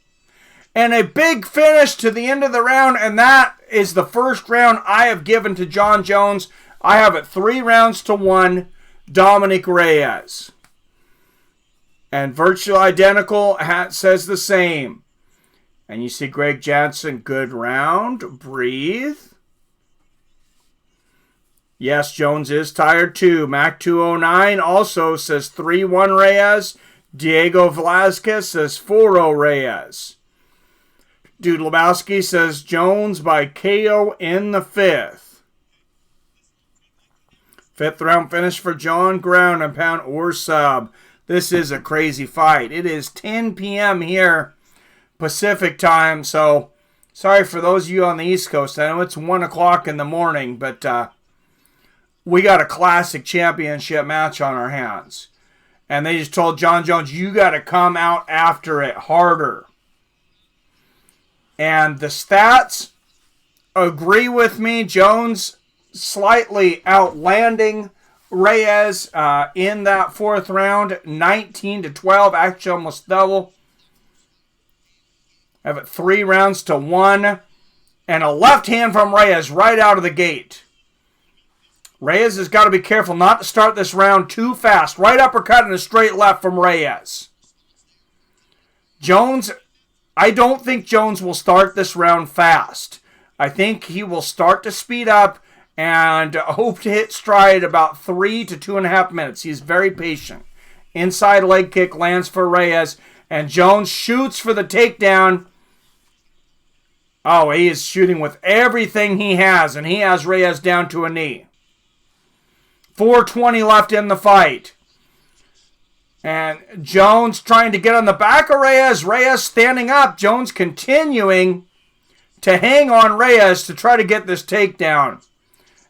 And a big finish to the end of the round. And that is the first round I have given to Jon Jones. I have it 3 rounds to 1. Dominick Reyes. And Virtual Identical says the same. And you see Greg Jansen, good round. Breathe. Yes, Jones is tired too. Mac209 also says 3-1 Reyes. Diego Velazquez says 4-0 Reyes. Dude Lebowski says Jones by KO in the 5th. 5th round finish for Jon, ground and pound or sub. This is a crazy fight. It is 10 p.m. here, Pacific time, so sorry for those of you on the East Coast. I know it's 1 o'clock in the morning, but we got a classic championship match on our hands. And they just told Jon Jones, you got to come out after it harder. And the stats agree with me. Jones slightly outlanding Reyes in that 4th round. 19-12, actually almost double. Have it 3 rounds to 1. And a left hand from Reyes right out of the gate. Reyes has got to be careful not to start this round too fast. Right uppercut and a straight left from Reyes. Jones, I don't think Jones will start this round fast. I think he will start to speed up and hope to hit stride about 3 to 2.5 minutes. He's very patient. Inside leg kick lands for Reyes, and Jones shoots for the takedown. Oh, he is shooting with everything he has, and he has Reyes down to a knee. 4:20 left in the fight. And Jones trying to get on the back of Reyes. Reyes standing up. Jones continuing to hang on Reyes to try to get this takedown.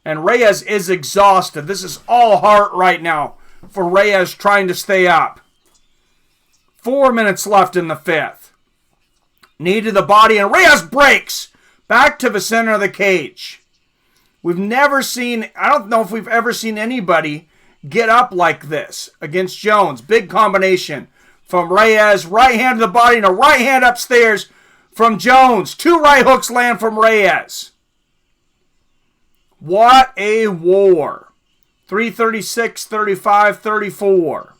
And Reyes is exhausted. This is all heart right now for Reyes trying to stay up. 4 minutes left in the 5th. Knee to the body, and Reyes breaks back to the center of the cage. We've never seen, I don't know if we've ever seen anybody get up like this against Jones. Big combination from Reyes. Right hand to the body and a right hand upstairs from Jones. 2 right hooks land from Reyes. What a war. 3:36, 35, 34.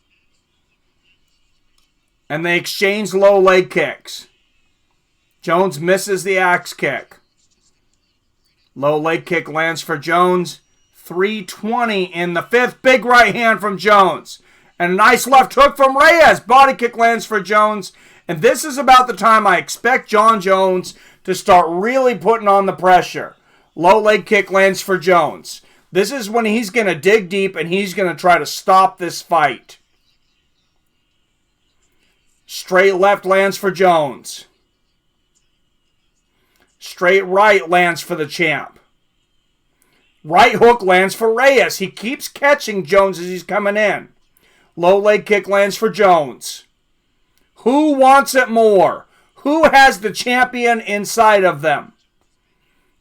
And they exchange low leg kicks. Jones misses the axe kick. Low leg kick lands for Jones. 3:20 in the 5th. Big right hand from Jones. And a nice left hook from Reyes. Body kick lands for Jones. And this is about the time I expect Jon Jones to start really putting on the pressure. Low leg kick lands for Jones. This is when he's going to dig deep and he's going to try to stop this fight. Straight left lands for Jones. Straight right lands for the champ. Right hook lands for Reyes. He keeps catching Jones as he's coming in. Low leg kick lands for Jones. Who wants it more? Who has the champion inside of them?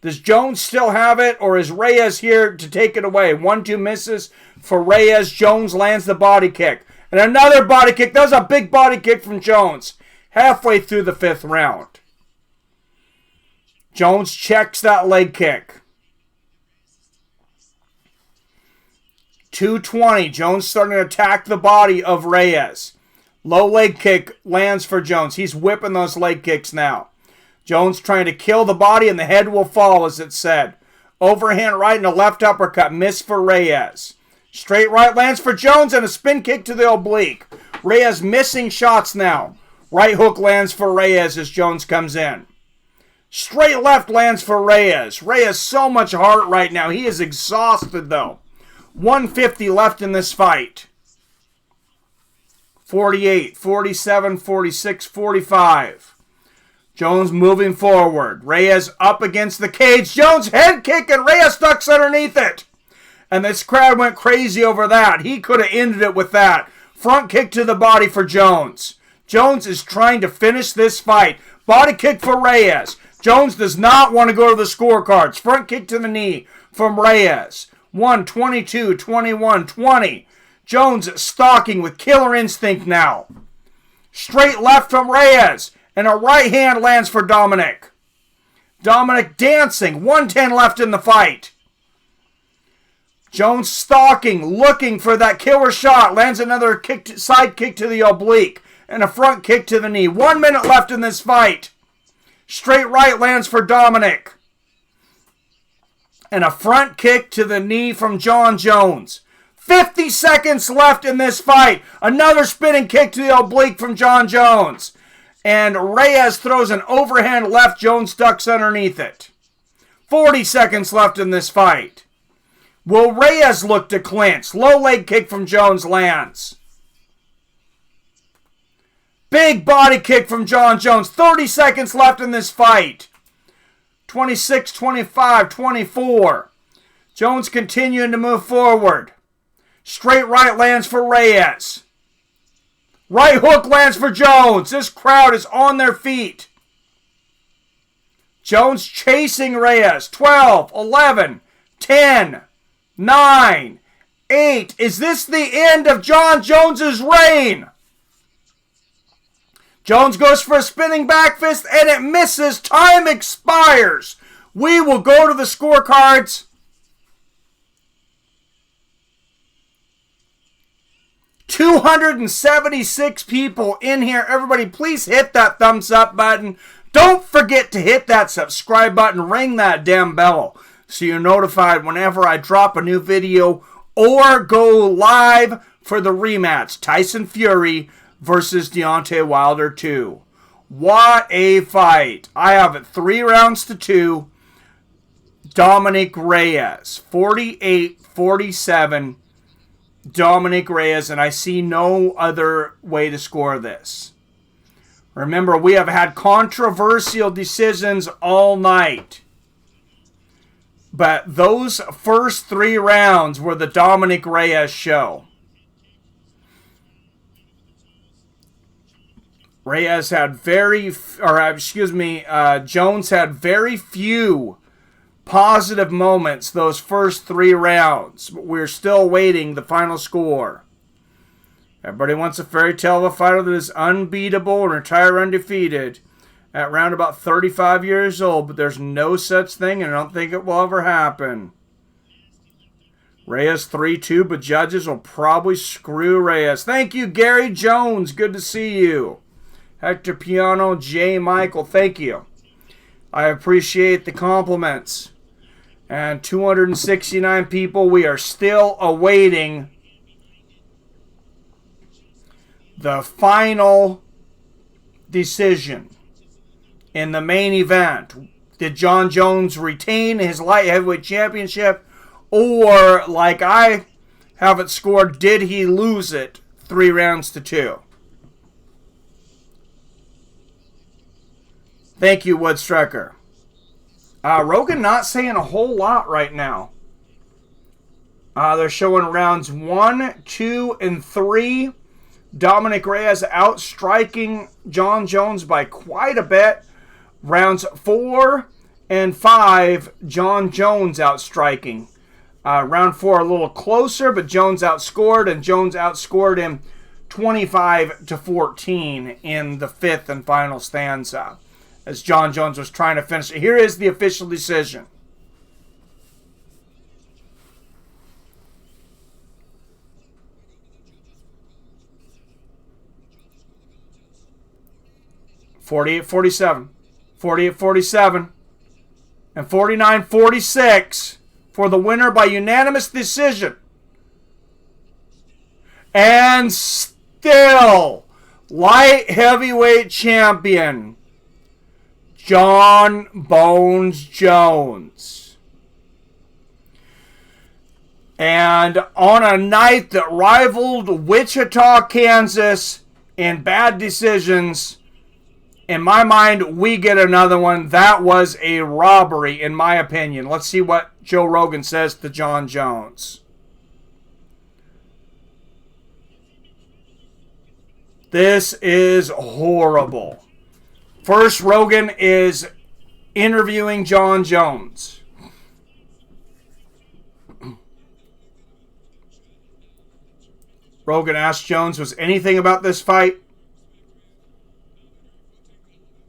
Does Jones still have it, or is Reyes here to take it away? 1-2 misses for Reyes. Jones lands the body kick. And another body kick. That was a big body kick from Jones. Halfway through the 5th round. Jones checks that leg kick. 2:20. Jones starting to attack the body of Reyes. Low leg kick lands for Jones. He's whipping those leg kicks now. Jones trying to kill the body and the head will fall, as it said. Overhand right and a left uppercut. Miss for Reyes. Straight right lands for Jones and a spin kick to the oblique. Reyes missing shots now. Right hook lands for Reyes as Jones comes in. Straight left lands for Reyes. Reyes so much heart right now. He is exhausted though. 150 left in this fight. 48, 47, 46, 45. Jones moving forward. Reyes up against the cage. Jones head kick and Reyes ducks underneath it. And this crowd went crazy over that. He could have ended it with that. Front kick to the body for Jones. Jones is trying to finish this fight. Body kick for Reyes. Jones does not want to go to the scorecards. Front kick to the knee from Reyes. 1, 22, 21, 20. Jones stalking with killer instinct now. Straight left from Reyes. And a right hand lands for Dominick. Dominick dancing. 110 left in the fight. Jones stalking, looking for that killer shot. Lands another side kick to the oblique. And a front kick to the knee. 1 minute left in this fight. Straight right lands for Dominick. And a front kick to the knee from Jon Jones. 50 seconds left in this fight. Another spinning kick to the oblique from Jon Jones. And Reyes throws an overhand left. Jones ducks underneath it. 40 seconds left in this fight. Will Reyes look to clinch? Low leg kick from Jones lands. Big body kick from Jon Jones. 30 seconds left in this fight. 26, 25, 24. Jones continuing to move forward. Straight right lands for Reyes. Right hook lands for Jones. This crowd is on their feet. Jones chasing Reyes. 12, 11, 10, 9, 8. Is this the end of Jon Jones's reign? Jones goes for a spinning back fist and it misses. Time expires. We will go to the scorecards. 276 people in here. Everybody, please hit that thumbs up button. Don't forget to hit that subscribe button. Ring that damn bell so you're notified whenever I drop a new video or go live for the rematch. Tyson Fury versus Deontay Wilder 2. What a fight. I have it 3 rounds to 2. Dominick Reyes. 48-47. Dominick Reyes, and I see no other way to score this. Remember, we have had controversial decisions all night. But those first 3 rounds were the Dominick Reyes show. Jones had very few positive moments those first 3 rounds. But we're still waiting the final score. Everybody wants a fairy tale of a fighter that is unbeatable and retire undefeated at around about 35 years old, but there's no such thing, and I don't think it will ever happen. Reyes 3-2, but judges will probably screw Reyes. Thank you, Gary Jones. Good to see you. Hector Piano, J. Michael, thank you. I appreciate the compliments. And 269 people, we are still awaiting the final decision in the main event. Did Jon Jones retain his light heavyweight championship, Or, like I have it scored, did he lose it 3-2? Thank you, Woodstrecker. Rogan not saying a whole lot right now. They're showing rounds 1, 2, and 3. Dominick Reyes outstriking Jon Jones by quite a bit. Rounds 4 and 5, Jon Jones outstriking. Round 4 a little closer, but Jones outscored, and Jones outscored him 25-14 in the 5th and final stanza, as Jon Jones was trying to finish it. Here is the official decision. (48-47), 48-47, and 49-46 for the winner by unanimous decision. And still, light heavyweight champion Jon Bones Jones. And on a night that rivaled Wichita, Kansas in bad decisions, in my mind, we get another one. That was a robbery, in my opinion. Let's see what Joe Rogan says to Jon Jones. This is horrible. First, Rogan is interviewing Jon Jones. Rogan asked Jones, was anything about this fight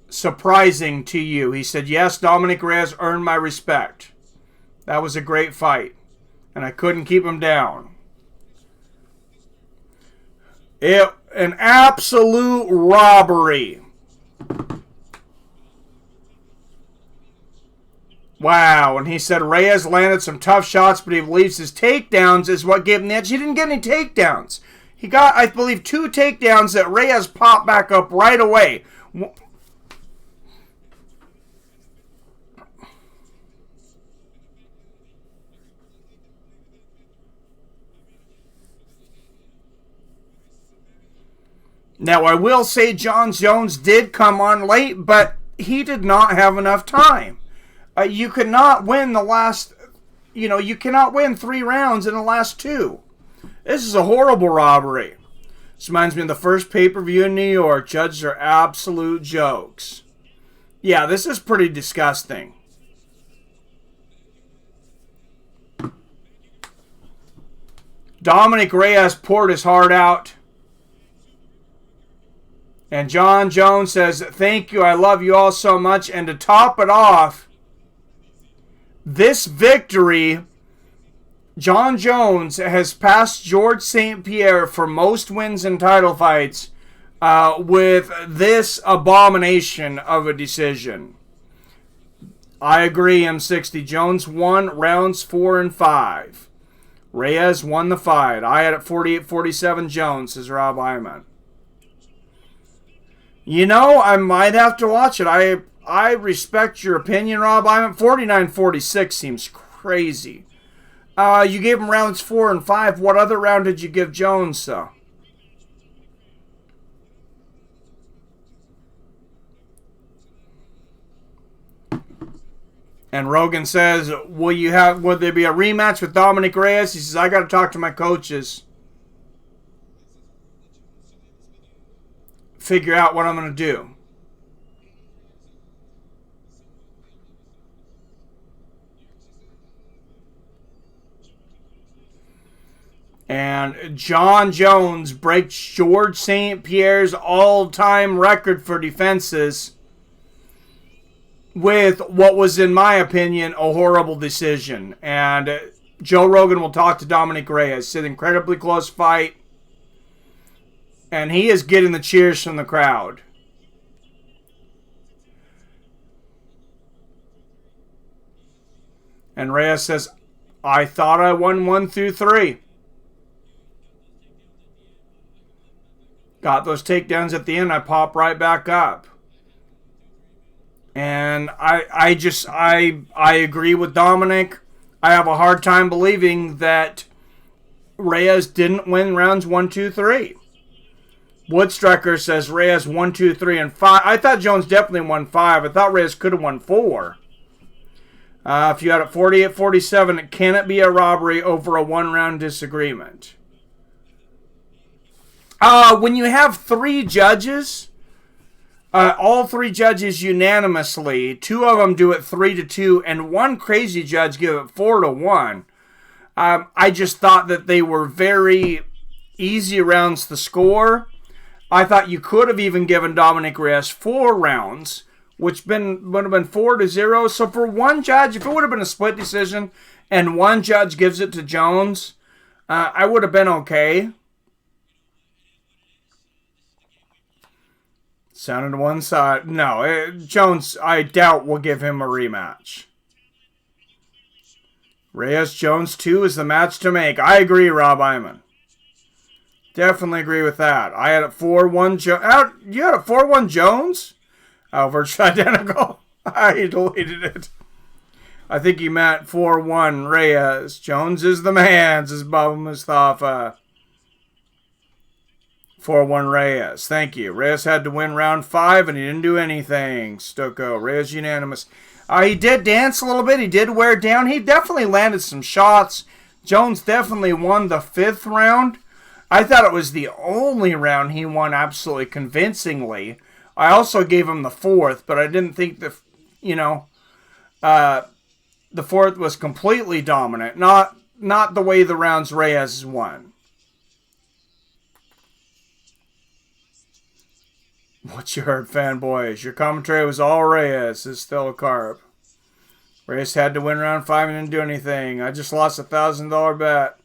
surprising to you? He said, yes, Dominick Reyes earned my respect. That was a great fight, and I couldn't keep him down. An absolute robbery. Wow, and he said Reyes landed some tough shots, but he believes his takedowns is what gave him the edge. He didn't get any takedowns. He got, I believe, 2 takedowns that Reyes popped back up right away. Now, I will say Jon Jones did come on late, but he did not have enough time. You could not win the last, you cannot win 3 rounds in the last 2. This is a horrible robbery. This reminds me of the first pay-per-view in New York. Judges are absolute jokes. Yeah, this is pretty disgusting. Dominick Reyes poured his heart out. And Jon Jones says, thank you, I love you all so much. And to top it off, this victory, Jon Jones has passed George St. Pierre for most wins in title fights with this abomination of a decision. I agree, M60. Jones won rounds 4 and 5. Reyes won the fight. I had it 48-47 Jones, says Rob Hyman. I might have to watch it. I respect your opinion, Rob. I'm at 49-46 seems crazy. You gave him rounds 4 and 5. What other round did you give Jones, though? And Rogan says, would there be a rematch with Dominick Reyes? He says, I got to talk to my coaches. Figure out what I'm going to do. And Jon Jones breaks George St. Pierre's all-time record for defenses with what was, in my opinion, a horrible decision. And Joe Rogan will talk to Dominick Reyes. It's an incredibly close fight. And he is getting the cheers from the crowd. And Reyes says, I thought I won 1 through 3. Got those takedowns at the end. I pop right back up. And I agree with Dominick. I have a hard time believing that Reyes didn't win rounds 1, 2, 3. Woodstriker says Reyes 1, 2, 3, and 5. I thought Jones definitely won 5. I thought Reyes could have won 4. If you had it 48-47, can it be a robbery over a one-round disagreement? When you have 3 judges, all 3 judges unanimously, 2 of them do it 3-2, and 1 crazy judge give it 4-1. I just thought that they were very easy rounds to score. I thought you could have even given Dominick Reyes 4 rounds, which would have been 4-0. So for 1 judge, if it would have been a split decision and 1 judge gives it to Jones, I would have been okay. Sounded to one side. No, Jones, I doubt will give him a rematch. Reyes-Jones 2 is the match to make. I agree, Rob Iman. Definitely agree with that. I had it 4-1 Jones. You had it 4-1 Jones? Oh, virtually identical. I deleted it. I think he meant 4-1 Reyes. Jones is the man, says Baba Mustafa. 4-1 Reyes. Thank you. Reyes had to win round 5, and he didn't do anything. Stocco. Reyes unanimous. He did dance a little bit. He did wear down. He definitely landed some shots. Jones definitely won the 5th round. I thought it was the only round he won absolutely convincingly. I also gave him the 4th, but I didn't think the 4th was completely dominant. Not the way the rounds Reyes won. What you heard, fanboys? Your commentary was all Reyes. Is still a carb. Reyes had to win round 5 and didn't do anything. I just lost $1,000 bet.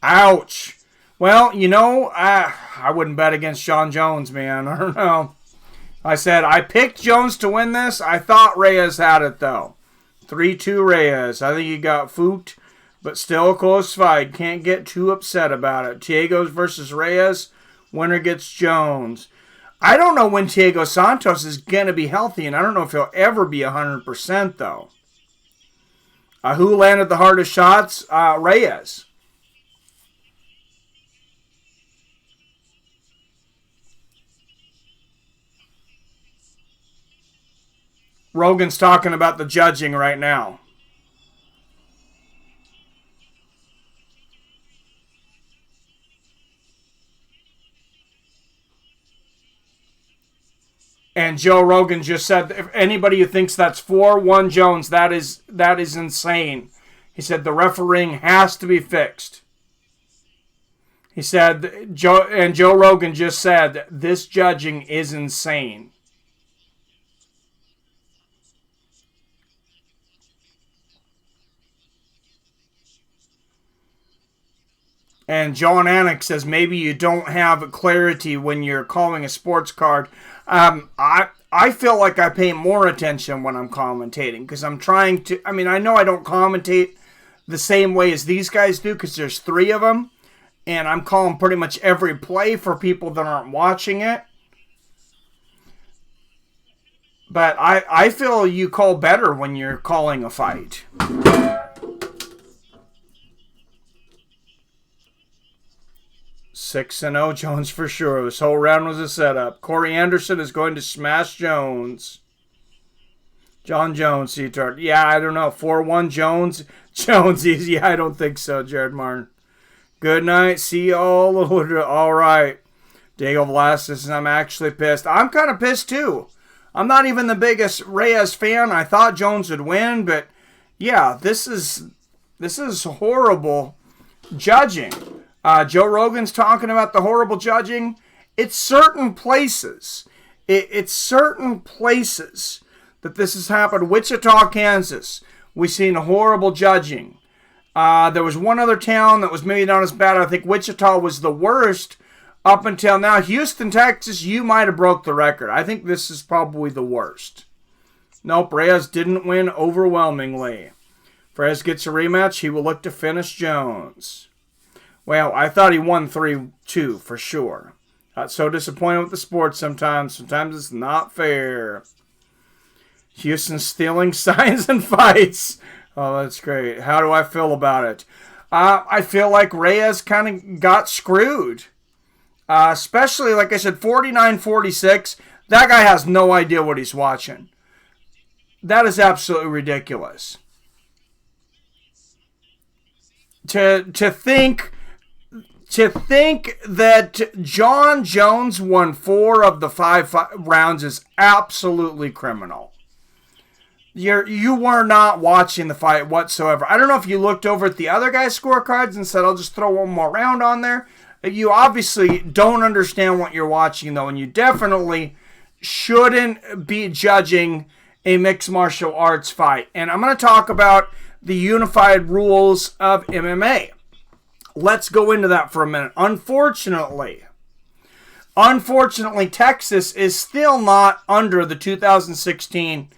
Ouch. Well, I wouldn't bet against John Jones, man. I don't know. I said I picked Jones to win this. I thought Reyes had it, though. 3-2 Reyes. I think he got fooked, but still a close fight. Can't get too upset about it. Tiago's versus Reyes. Winner gets Jones. I don't know when Thiago Santos is going to be healthy, and I don't know if he'll ever be 100%, though. Who landed the hardest shots? Reyes. Rogan's talking about the judging right now. And Joe Rogan just said, if anybody who thinks that's 4-1 Jones, that is insane. He said the refereeing has to be fixed. He said, Joe Rogan just said, this judging is insane. And John Anik says, maybe you don't have clarity when you're calling a sports card. I feel like I pay more attention when I'm commentating because I'm trying to, I know I don't commentate the same way as these guys do because there's 3 of them. And I'm calling pretty much every play for people that aren't watching it. But I feel you call better when you're calling a fight. 6-0 Jones for sure. This whole round was a setup. Corey Anderson is going to smash Jones. John Jones, C-Tart. Yeah, I don't know. 4-1 Jones. Jones easy. I don't think so, Jared Martin. Good night. See you all. All right. Diego Velasquez, I'm actually pissed. I'm kind of pissed too. I'm not even the biggest Reyes fan. I thought Jones would win, but yeah, this is horrible judging. Joe Rogan's talking about the horrible judging. It's certain places. It's certain places that this has happened. Wichita, Kansas. We've seen horrible judging. There was one other town that was maybe not as bad. I think Wichita was the worst up until now. Houston, Texas, you might have broke the record. I think this is probably the worst. Nope, Reyes didn't win overwhelmingly. If Reyes gets a rematch, he will look to finish Jones. Well, I thought he won 3-2 for sure. Got so disappointed with the sports sometimes. Sometimes it's not fair. Houston stealing signs and fights. Oh, that's great. How do I feel about it? I feel like Reyes kind of got screwed. Especially, like I said, 49-46. That guy has no idea what he's watching. That is absolutely ridiculous. To think that John Jones won 4 of the 5 rounds is absolutely criminal. You were not watching the fight whatsoever. I don't know if you looked over at the other guy's scorecards and said, I'll just throw one more round on there. You obviously don't understand what you're watching, though, and you definitely shouldn't be judging a mixed martial arts fight. And I'm going to talk about the unified rules of MMA. Let's go into that for a minute. Unfortunately, Texas is still not under the 2016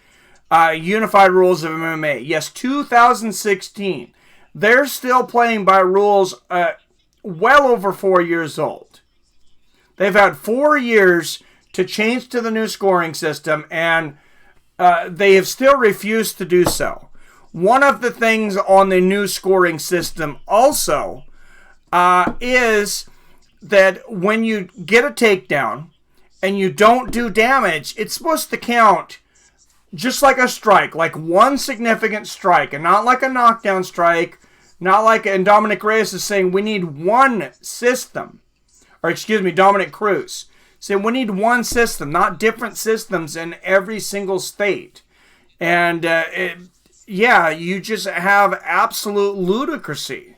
unified rules of MMA. Yes, 2016. They're still playing by rules well over 4 years old. They've had 4 years to change to the new scoring system, and they have still refused to do so. One of the things on the new scoring system also is that when you get a takedown and you don't do damage, it's supposed to count just like a strike, like one significant strike, and not like a knockdown strike, not like, and Dominick Reyes is saying we need one system, or excuse me, Dominick Cruz saying we need one system, not different systems in every single state. And you just have absolute ludicrousy.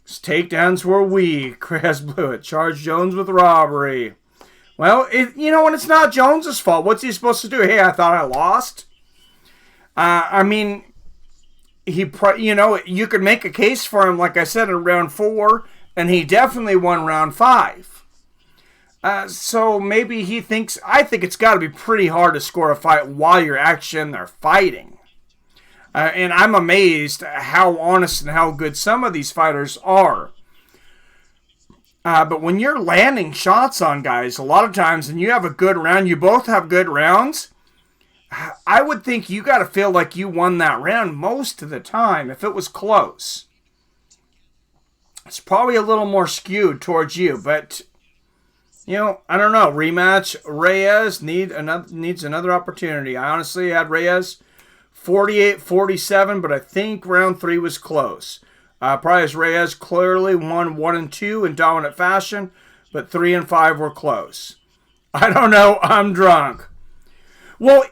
His takedowns were weak. Chris Blewett charged Jones with robbery. Well, when it's not Jones's fault, what's he supposed to do? Hey, I thought I lost. You could make a case for him, like I said, in round 4, and he definitely won round 5. So maybe he thinks, I think it's got to be pretty hard to score a fight while you're actually in there fighting. And I'm amazed at how honest and how good some of these fighters are. But when you're landing shots on guys, a lot of times, and you have a good round, you both have good rounds, I would think you got to feel like you won that round most of the time if it was close. It's probably a little more skewed towards you, but, I don't know. Rematch, Reyes needs another opportunity. I honestly had Reyes 48-47, but I think round 3 was close. Probably as Reyes clearly won 1 and 2 in dominant fashion, but 3 and 5 were close. I don't know. I'm drunk. Well,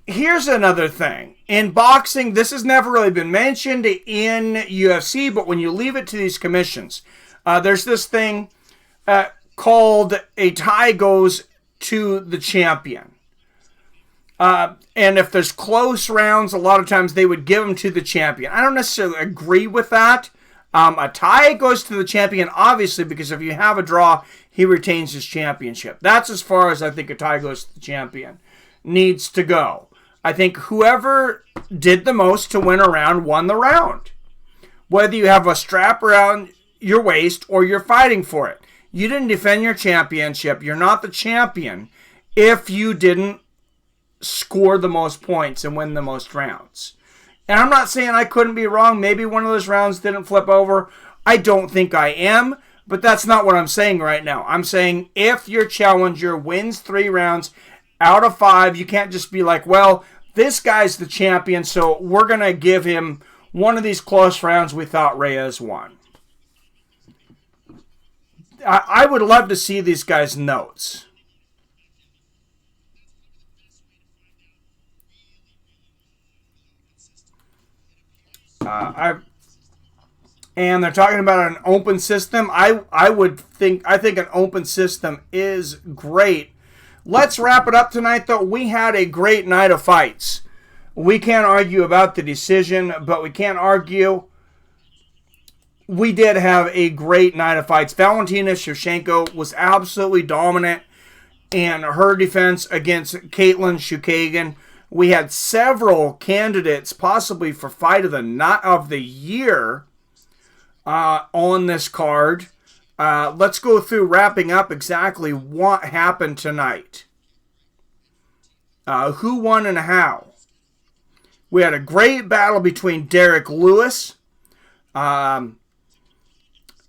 here's another thing. In boxing, this has never really been mentioned in UFC, but when you leave it to these commissions, there's this thing called a tie goes to the champion. And if there's close rounds, a lot of times they would give them to the champion. I don't necessarily agree with that. A tie goes to the champion, obviously, because if you have a draw, he retains his championship. That's as far as I think a tie goes to the champion needs to go. I think whoever did the most to win a round won the round. Whether you have a strap around your waist or you're fighting for it. You didn't defend your championship. You're not the champion if you didn't score the most points and win the most rounds. And I'm not saying I couldn't be wrong. Maybe one of those rounds didn't flip over. I don't think I am, but that's not what I'm saying right now. I'm saying if your challenger wins 3 rounds out of 5, you can't just be like, well, this guy's the champion, so we're going to give him one of these close rounds we thought Reyes won. I would love to see these guys' notes. And they're talking about an open system. I think an open system is great. Let's wrap it up tonight, though. We had a great night of fights. We can't argue about the decision, but we can't argue. We did have a great night of fights. Valentina Schevchenko was absolutely dominant in her defense against Kaitlyn Chookagian. We had several candidates, possibly for fight of the year, on this card. Let's go through wrapping up exactly what happened tonight. Who won and how? We had a great battle between Derrick Lewis and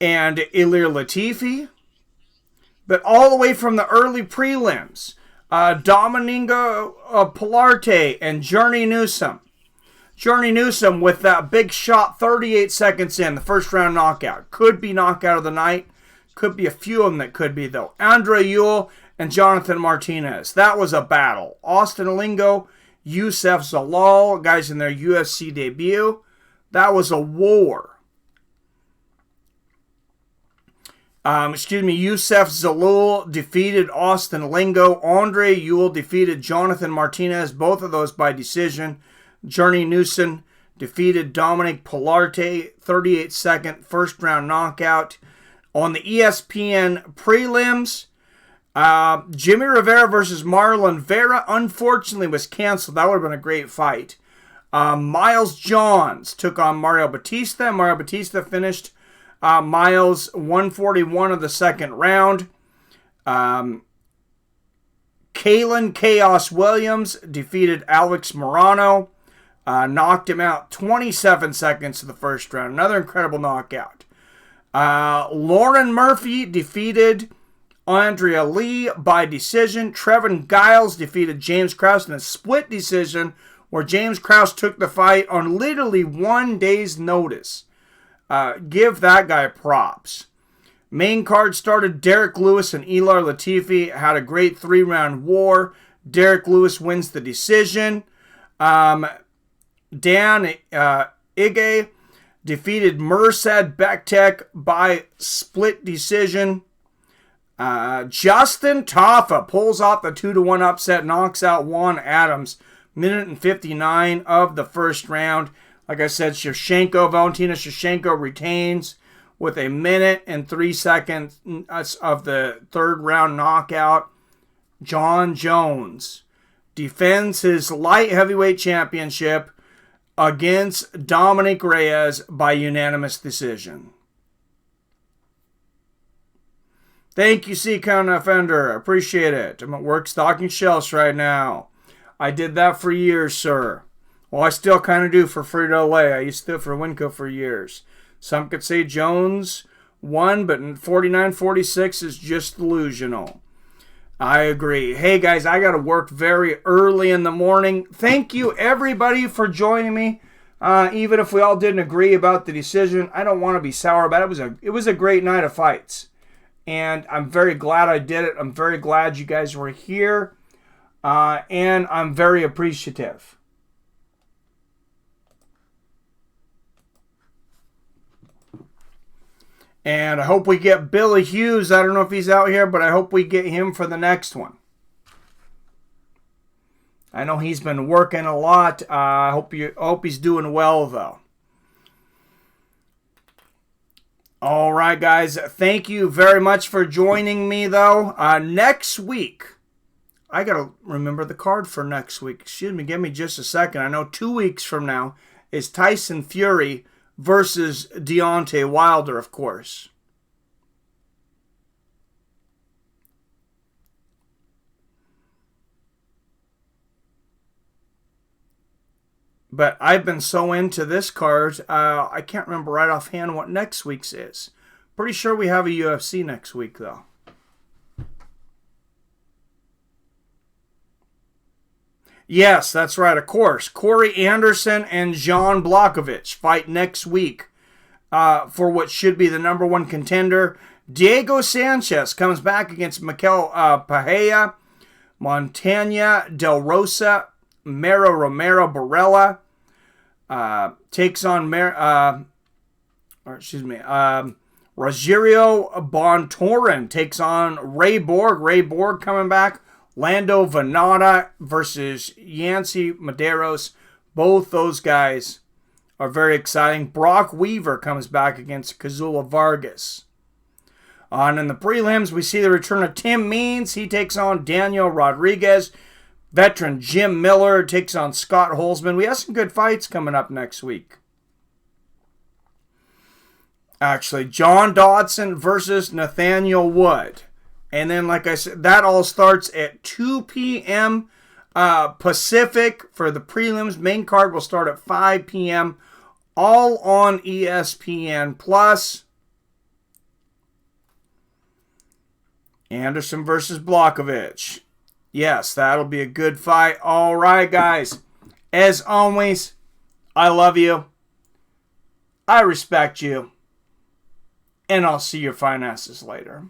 Ilir Latifi. But all the way from the early prelims, Dominick Pilarte and Journey Newsom. Journey Newsom with that big shot 38 seconds in, the first round knockout. Could be knockout of the night. Could be a few of them that could be, though. Andre Ewell and Jonathan Martinez. That was a battle. Austin Alingo, Youssef Zalal, guys in their UFC debut. That was a war. Youssef Zalal defeated Austin Alingo. Andre Ewell defeated Jonathan Martinez. Both of those by decision. Journey Newsom defeated Dominick Pilarte, 38-second first-round knockout. On the ESPN prelims, Jimmy Rivera versus Marlon Vera, unfortunately, was canceled. That would have been a great fight. Miles Johns took on Mario Batista. Mario Batista finished Miles 141 of the second round. Kalen Chaos Williams defeated Alex Morano. Knocked him out 27 seconds of the first round. Another incredible knockout. Lauren Murphy defeated Andrea Lee by decision. Trevin Giles defeated James Krause in a split decision where James Krause took the fight on literally 1 day's notice. Give that guy props. Main card started. Derrick Lewis and Ilir Latifi had a great 3-round war. Derrick Lewis wins the decision. Dan Ige defeated Mirsad Bektek by split decision. Justin Tafa pulls off the 2-1 upset, knocks out Juan Adams, minute and 59 of the first round. Like I said, Valentina Schevchenko retains with a minute and 3 seconds of the third round knockout. John Jones defends his light heavyweight championship against Dominick Reyes by unanimous decision. Thank you, Seacon Offender. Appreciate it. I'm at work stocking shelves right now. I did that for years, sir. Well, I still kind of do for Frito-Lay. I used to do it for Winco for years. Some could say Jones won, but 49-46 is just delusional. I agree. Hey, guys, I got to work very early in the morning. Thank you, everybody, for joining me. Even if we all didn't agree about the decision, I don't want to be sour about it. It was a great night of fights. And I'm very glad I did it. I'm very glad you guys were here. And I'm very appreciative. And I hope we get Billy Hughes. I don't know if he's out here, but I hope we get him for the next one. I know he's been working a lot. I hope he's doing well, though. All right, guys. Thank you very much for joining me, though. Next week, I got to remember the card for next week. Excuse me. Give me just a second. I know 2 weeks from now is Tyson Fury versus Deontay Wilder, of course. But I've been so into this card, I can't remember right offhand what next week's is. Pretty sure we have a UFC next week, though. Yes, that's right, of course. Corey Anderson and Jan Blachowicz fight next week for what should be the number one contender. Diego Sanchez comes back against Mikel Pajea. Montana Del Rosa, Mero Romero Barella takes on Rogerio Bontorin takes on Ray Borg. Ray Borg coming back. Lando Venata versus Yancy Medeiros. Both those guys are very exciting. Brock Weaver comes back against Kazula Vargas. And in the prelims, we see the return of Tim Means. He takes on Daniel Rodriguez. Veteran Jim Miller takes on Scott Holzman. We have some good fights coming up next week. Actually, John Dodson versus Nathaniel Wood. And then, like I said, that all starts at 2 p.m. Pacific for the prelims. Main card will start at 5 p.m. all on ESPN Plus. Anderson versus Blachowicz. Yes, that'll be a good fight. All right, guys. As always, I love you. I respect you. And I'll see your fine asses later.